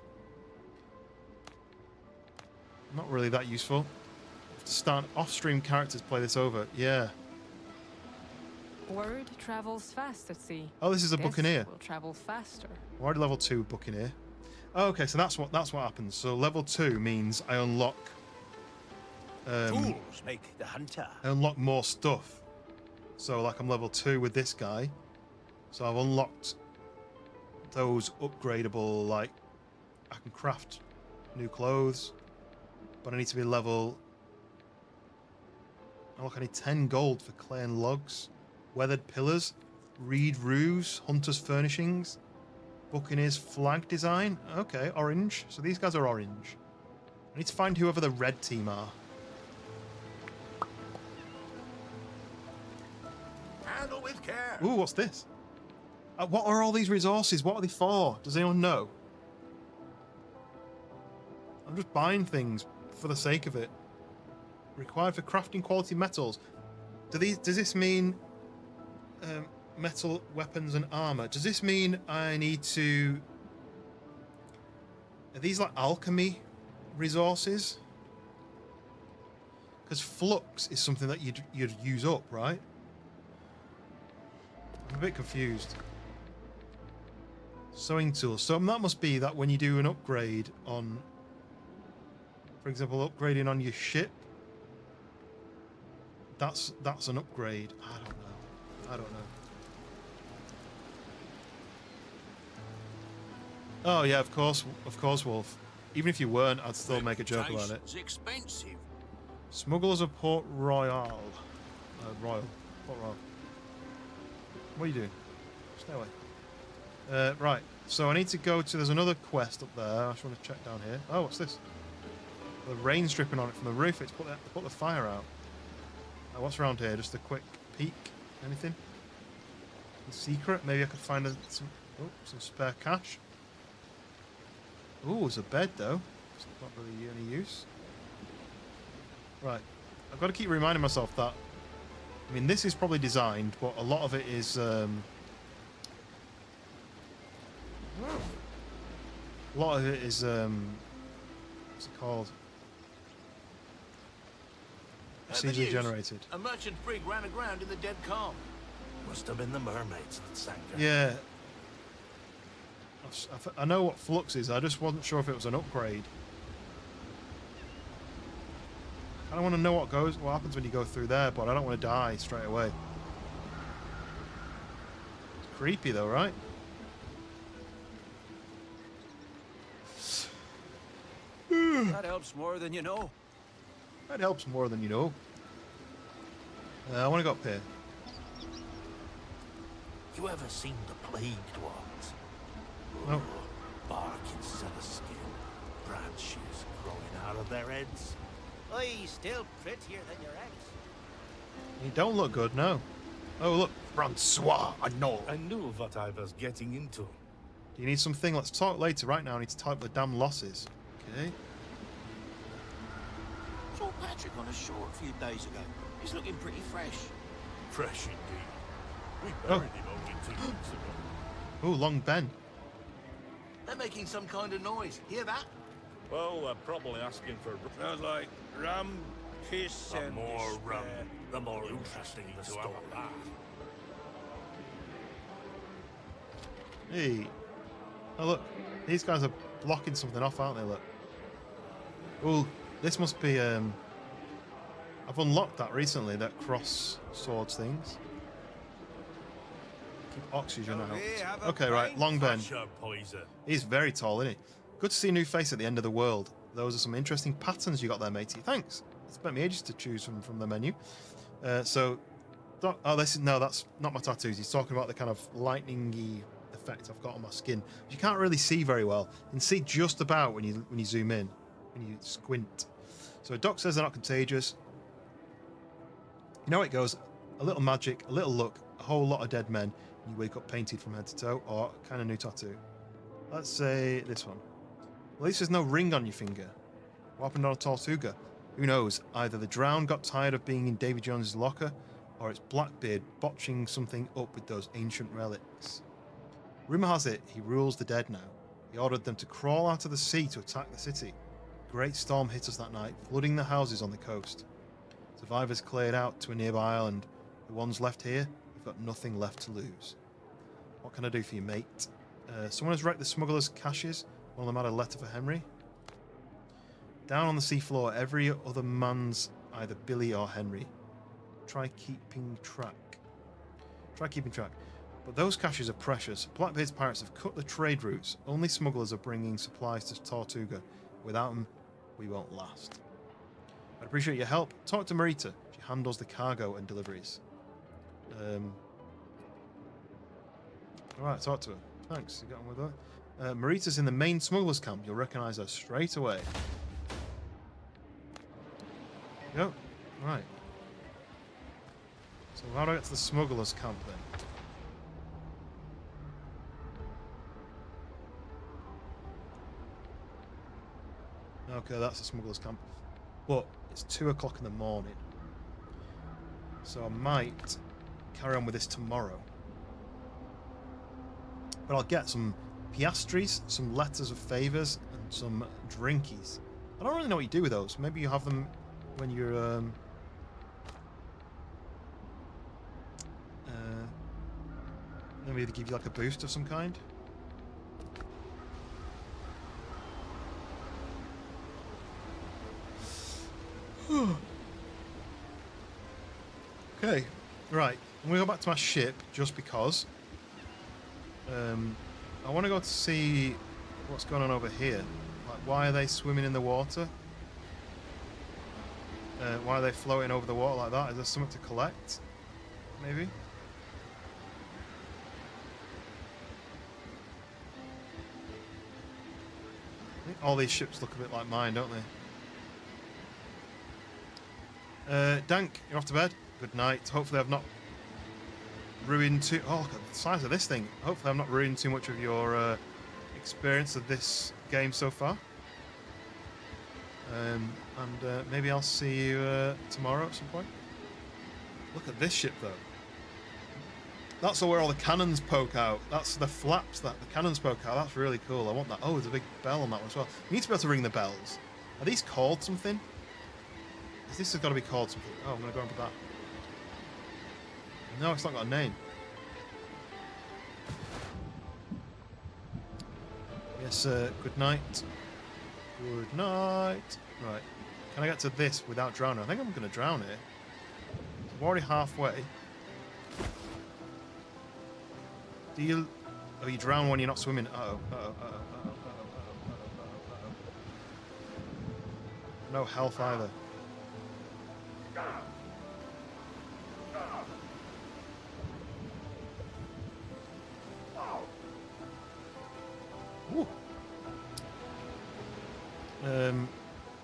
Not really that useful. Have to start off-stream characters play this over. Yeah. Word travels fast at sea. Oh, this is a This buccaneer. will travel faster. I'm already level 2 buccaneer. Oh, okay, so that's what happens. So level 2 means I unlock Fools make the hunter. I unlock more stuff. So like I'm level 2 with this guy. So I've unlocked those upgradable, like I can craft new clothes, but I need to be level... Oh, look, I need 10 gold for clay and logs. Weathered pillars, reed roofs, hunter's furnishings, buccaneer's flag design. Okay, orange. So these guys are orange. I need to find whoever the red team are. Handle with care. Ooh, what's this? What are all these resources? What are they for? Does anyone know? I'm just buying things for the sake of it. Required for crafting quality metals. Does this mean metal weapons and armor? Does this mean I need to... Are these like alchemy resources? Because flux is something that you'd use up, right? I'm a bit confused. Sewing tools. So that must be that when you do an upgrade on, for example, upgrading on your ship, that's an upgrade. I don't know. Oh yeah, of course, Wolf. Even if you weren't, I'd still make a joke about it. It's expensive. Smugglers of Port Royal. Port Royal. What are you doing? Stay away. Right, so I need to go to... There's another quest up there. I just want to check down here. Oh, what's this? The rain's dripping on it from the roof. It's put the fire out. What's around here? Just a quick peek. Anything? Secret? Maybe I could find some spare cash. Ooh, it's a bed though. It's not really any use. Right. I've got to keep reminding myself that... I mean, this is probably designed, but a lot of it is... A lot of it is... what's it called? Procedurally generated. A merchant brig ran aground in the dead calm. Must have been the mermaids that sank her. Yeah. I know what flux is. I just wasn't sure if it was an upgrade. I don't want to know what happens when you go through there, but I don't want to die straight away. It's creepy though, right? That helps more than you know. That helps more than you know. I want to go up here. You ever seen the plagued ones? Oh. Bark instead of skin. Branches growing out of their heads. Oi, still prettier than your ex. You don't look good, no. Oh, look. Francois, I know. I knew what I was getting into. Do you need something? Let's talk later. Right now, I need to type the damn losses. Okay. Saw Patrick on a shore a few days ago. He's looking pretty fresh. Fresh indeed. We buried him only 2 weeks ago. Oh, Long Ben. They're making some kind of noise. Hear that? Well, they're probably asking for... Sounds like rum, kiss, The and more despair. rum, the more interesting the story. Hey. Oh, look. These guys are blocking something off, aren't they? Look. Oh, this must be... I've unlocked that recently, that cross swords things. Keep oxygen out. Okay, right. Long Ben. He's very tall, isn't he? Good to see a new face at the end of the world. Those are some interesting patterns you got there, matey. Thanks. It spent me ages to choose from the menu. Oh, that's not my tattoos. He's talking about the kind of lightning-y effect I've got on my skin. You can't really see very well. You can see just about when you zoom in, when you squint. So Doc says they're not contagious. You know how it goes. A little magic, a little luck, a whole lot of dead men, and you wake up painted from head to toe, or kind of new tattoo. Let's say this one. At least there's no ring on your finger. What happened on a Tortuga? Who knows? Either the drowned got tired of being in Davy Jones's locker, or it's Blackbeard botching something up with those ancient relics. Rumour has it he rules the dead now. He ordered them to crawl out of the sea to attack the city. A great storm hit us that night, flooding the houses on the coast. Survivors cleared out to a nearby island. The ones left here have got nothing left to lose. What can I do for you, mate? Someone has wrecked the smugglers' caches. One of them had a letter for Henry. Down on the seafloor, every other man's either Billy or Henry. Try keeping track. But those caches are precious. Blackbeard's pirates have cut the trade routes. Only smugglers are bringing supplies to Tortuga. Without them, we won't last. I'd appreciate your help. Talk to Marita. She handles the cargo and deliveries. Alright, talk to her. Thanks, you got on with that. Marita's in the main smugglers camp. You'll recognise her straight away. Yep. Right. So how do I get to the smugglers camp then? Okay, that's the smugglers camp. But it's 2 o'clock in the morning. So I might carry on with this tomorrow. But I'll get some piastries, some letters of favours, and some drinkies. I don't really know what you do with those. Maybe you have them when you're... maybe they give you like a boost of some kind. Okay, right. I'm going to go back to my ship just because. I want to go to see what's going on over here. Like, why are they swimming in the water? Why are they floating over the water like that? Is there something to collect? Maybe? I think all these ships look a bit like mine, don't they? Dank, you're off to bed? Good night. Hopefully I've not ruined too... Oh, look at the size of this thing. Hopefully I've not ruined too much of your experience of this game so far. And maybe I'll see you tomorrow at some point. Look at this ship, though. That's where all the cannons poke out. That's the flaps that the cannons poke out. That's really cool. I want that. Oh, there's a big bell on that one as well. You need to be able to ring the bells. Are these called something? This has got to be called something. Oh, I'm going to go on with that. No, it's not got a name. Yes, good night. Good night. Right. Can I get to this without drowning? I think I'm going to drown here. I'm already halfway. Do you... Oh, you drown when you're not swimming. Uh-oh. No health either.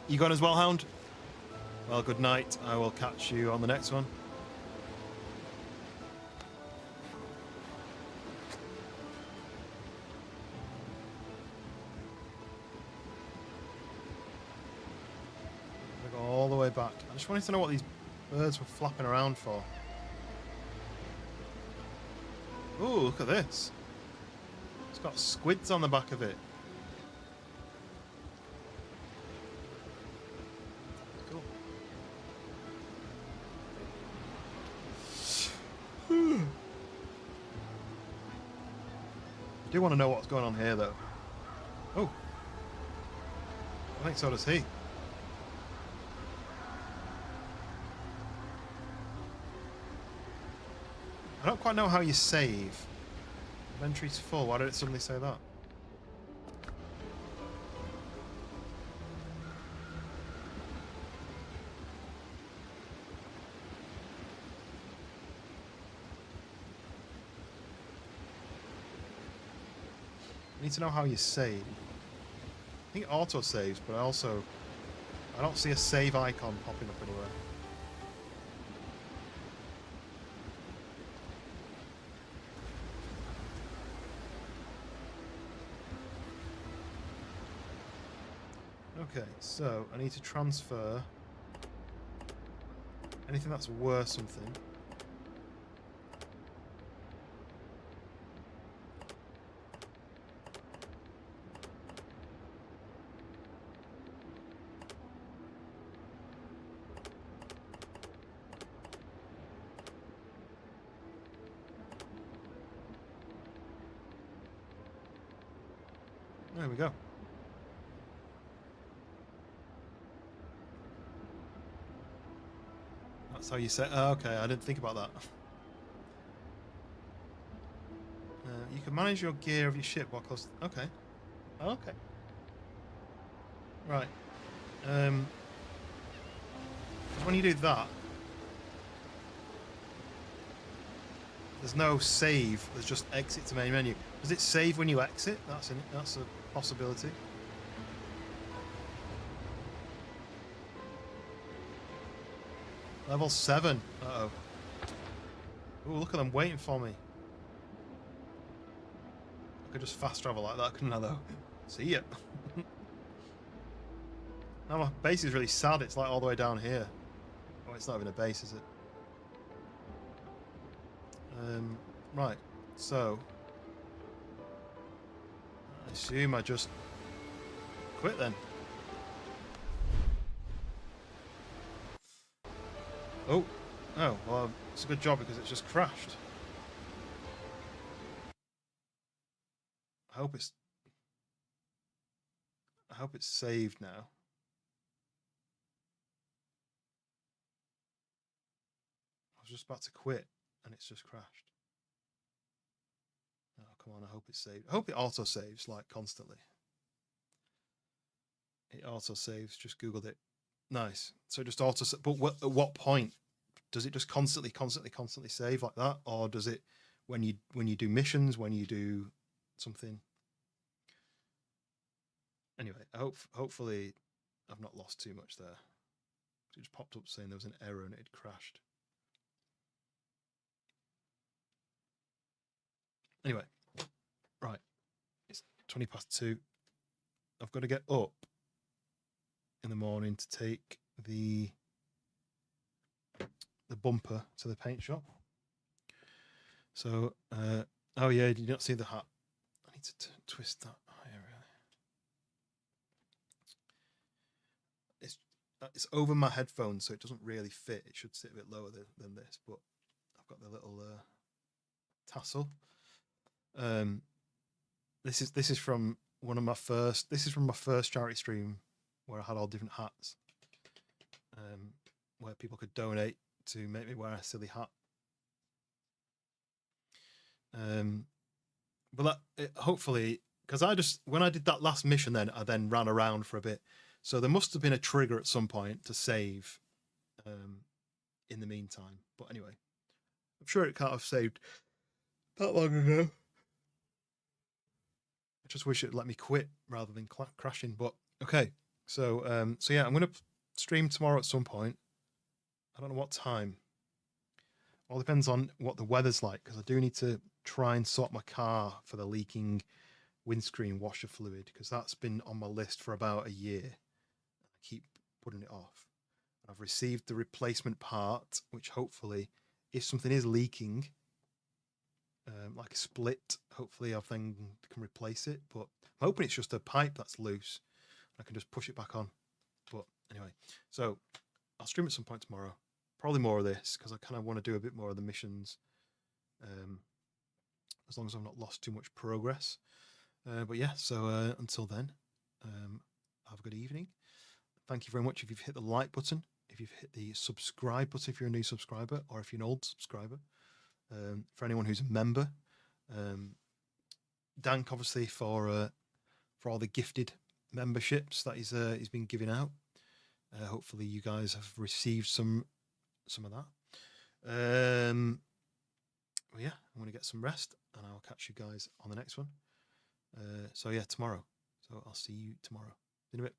You gone as well, Hound? Well, good night. I will catch you on the next one. I go all the way back. I just wanted to know what these birds were flapping around for. Ooh, look at this. It's got squids on the back of it. Cool. I do want to know what's going on here, though. Oh. I think so does he. I don't quite know how you save. Inventory's full. Why did it suddenly say that? I need to know how you save. I think it auto saves, but I don't see a save icon popping up anywhere. Okay, so I need to transfer anything that's worth something. There we go. That's how you say. Oh, okay, I didn't think about that. You can manage your gear of your ship while close. Okay. Okay. Right. When you do that, there's no save. There's just exit to main menu. Does it save when you exit? That's a possibility. Level 7. Uh-oh. Ooh, look at them waiting for me. I could just fast travel like that, couldn't I, though? See ya. Now my base is really sad. It's like all the way down here. Oh, it's not even a base, is it? Right. So, I assume I just quit then. Oh, well, it's a good job because it's just crashed. I hope it's saved now. I was just about to quit and it's just crashed. Oh, come on, I hope it's saved. I hope it auto saves like constantly. It auto saves, just Googled it. Nice. So it just auto, but at what point does it just constantly save like that, or does it when you do missions, when you do something? Anyway, hopefully I've not lost too much there. It just popped up saying there was an error and it had crashed. Anyway, right, it's 2:20. I've got to get up in the morning to take the bumper to the paint shop. So, oh yeah, did you not see the hat? I need to twist that. Oh, yeah, really. It's over my headphones, so it doesn't really fit. It should sit a bit lower than this, but I've got the little tassel. This is from one of my first. This is from my first charity stream where I had all different hats, where people could donate to make me wear a silly hat. But hopefully, because when I did that last mission, then I ran around for a bit, so there must have been a trigger at some point to save. In the meantime, but anyway, I'm sure it can't have saved that long ago. I just wish it let me quit rather than crashing. But okay, So yeah, I'm gonna stream tomorrow at some point. I don't know what time. All depends on what the weather's like, because I do need to try and sort my car for the leaking windscreen washer fluid, because that's been on my list for about a year. I keep putting it off. I've received the replacement part, which hopefully, if something is leaking, like a split, hopefully I then can replace it. But I'm hoping it's just a pipe that's loose. I can just push it back on. But anyway, so I'll stream at some point tomorrow. Probably more of this, because I kind of want to do a bit more of the missions, as long as I've not lost too much progress. But yeah, so until then, have a good evening. Thank you very much if you've hit the like button, if you've hit the subscribe button if you're a new subscriber, or if you're an old subscriber. For anyone who's a member, Dank obviously for all the gifted memberships that he's been giving out. Hopefully you guys have received some of that. Well, yeah, I'm going to get some rest, and I'll catch you guys on the next one. So yeah, tomorrow. So I'll see you tomorrow in a bit.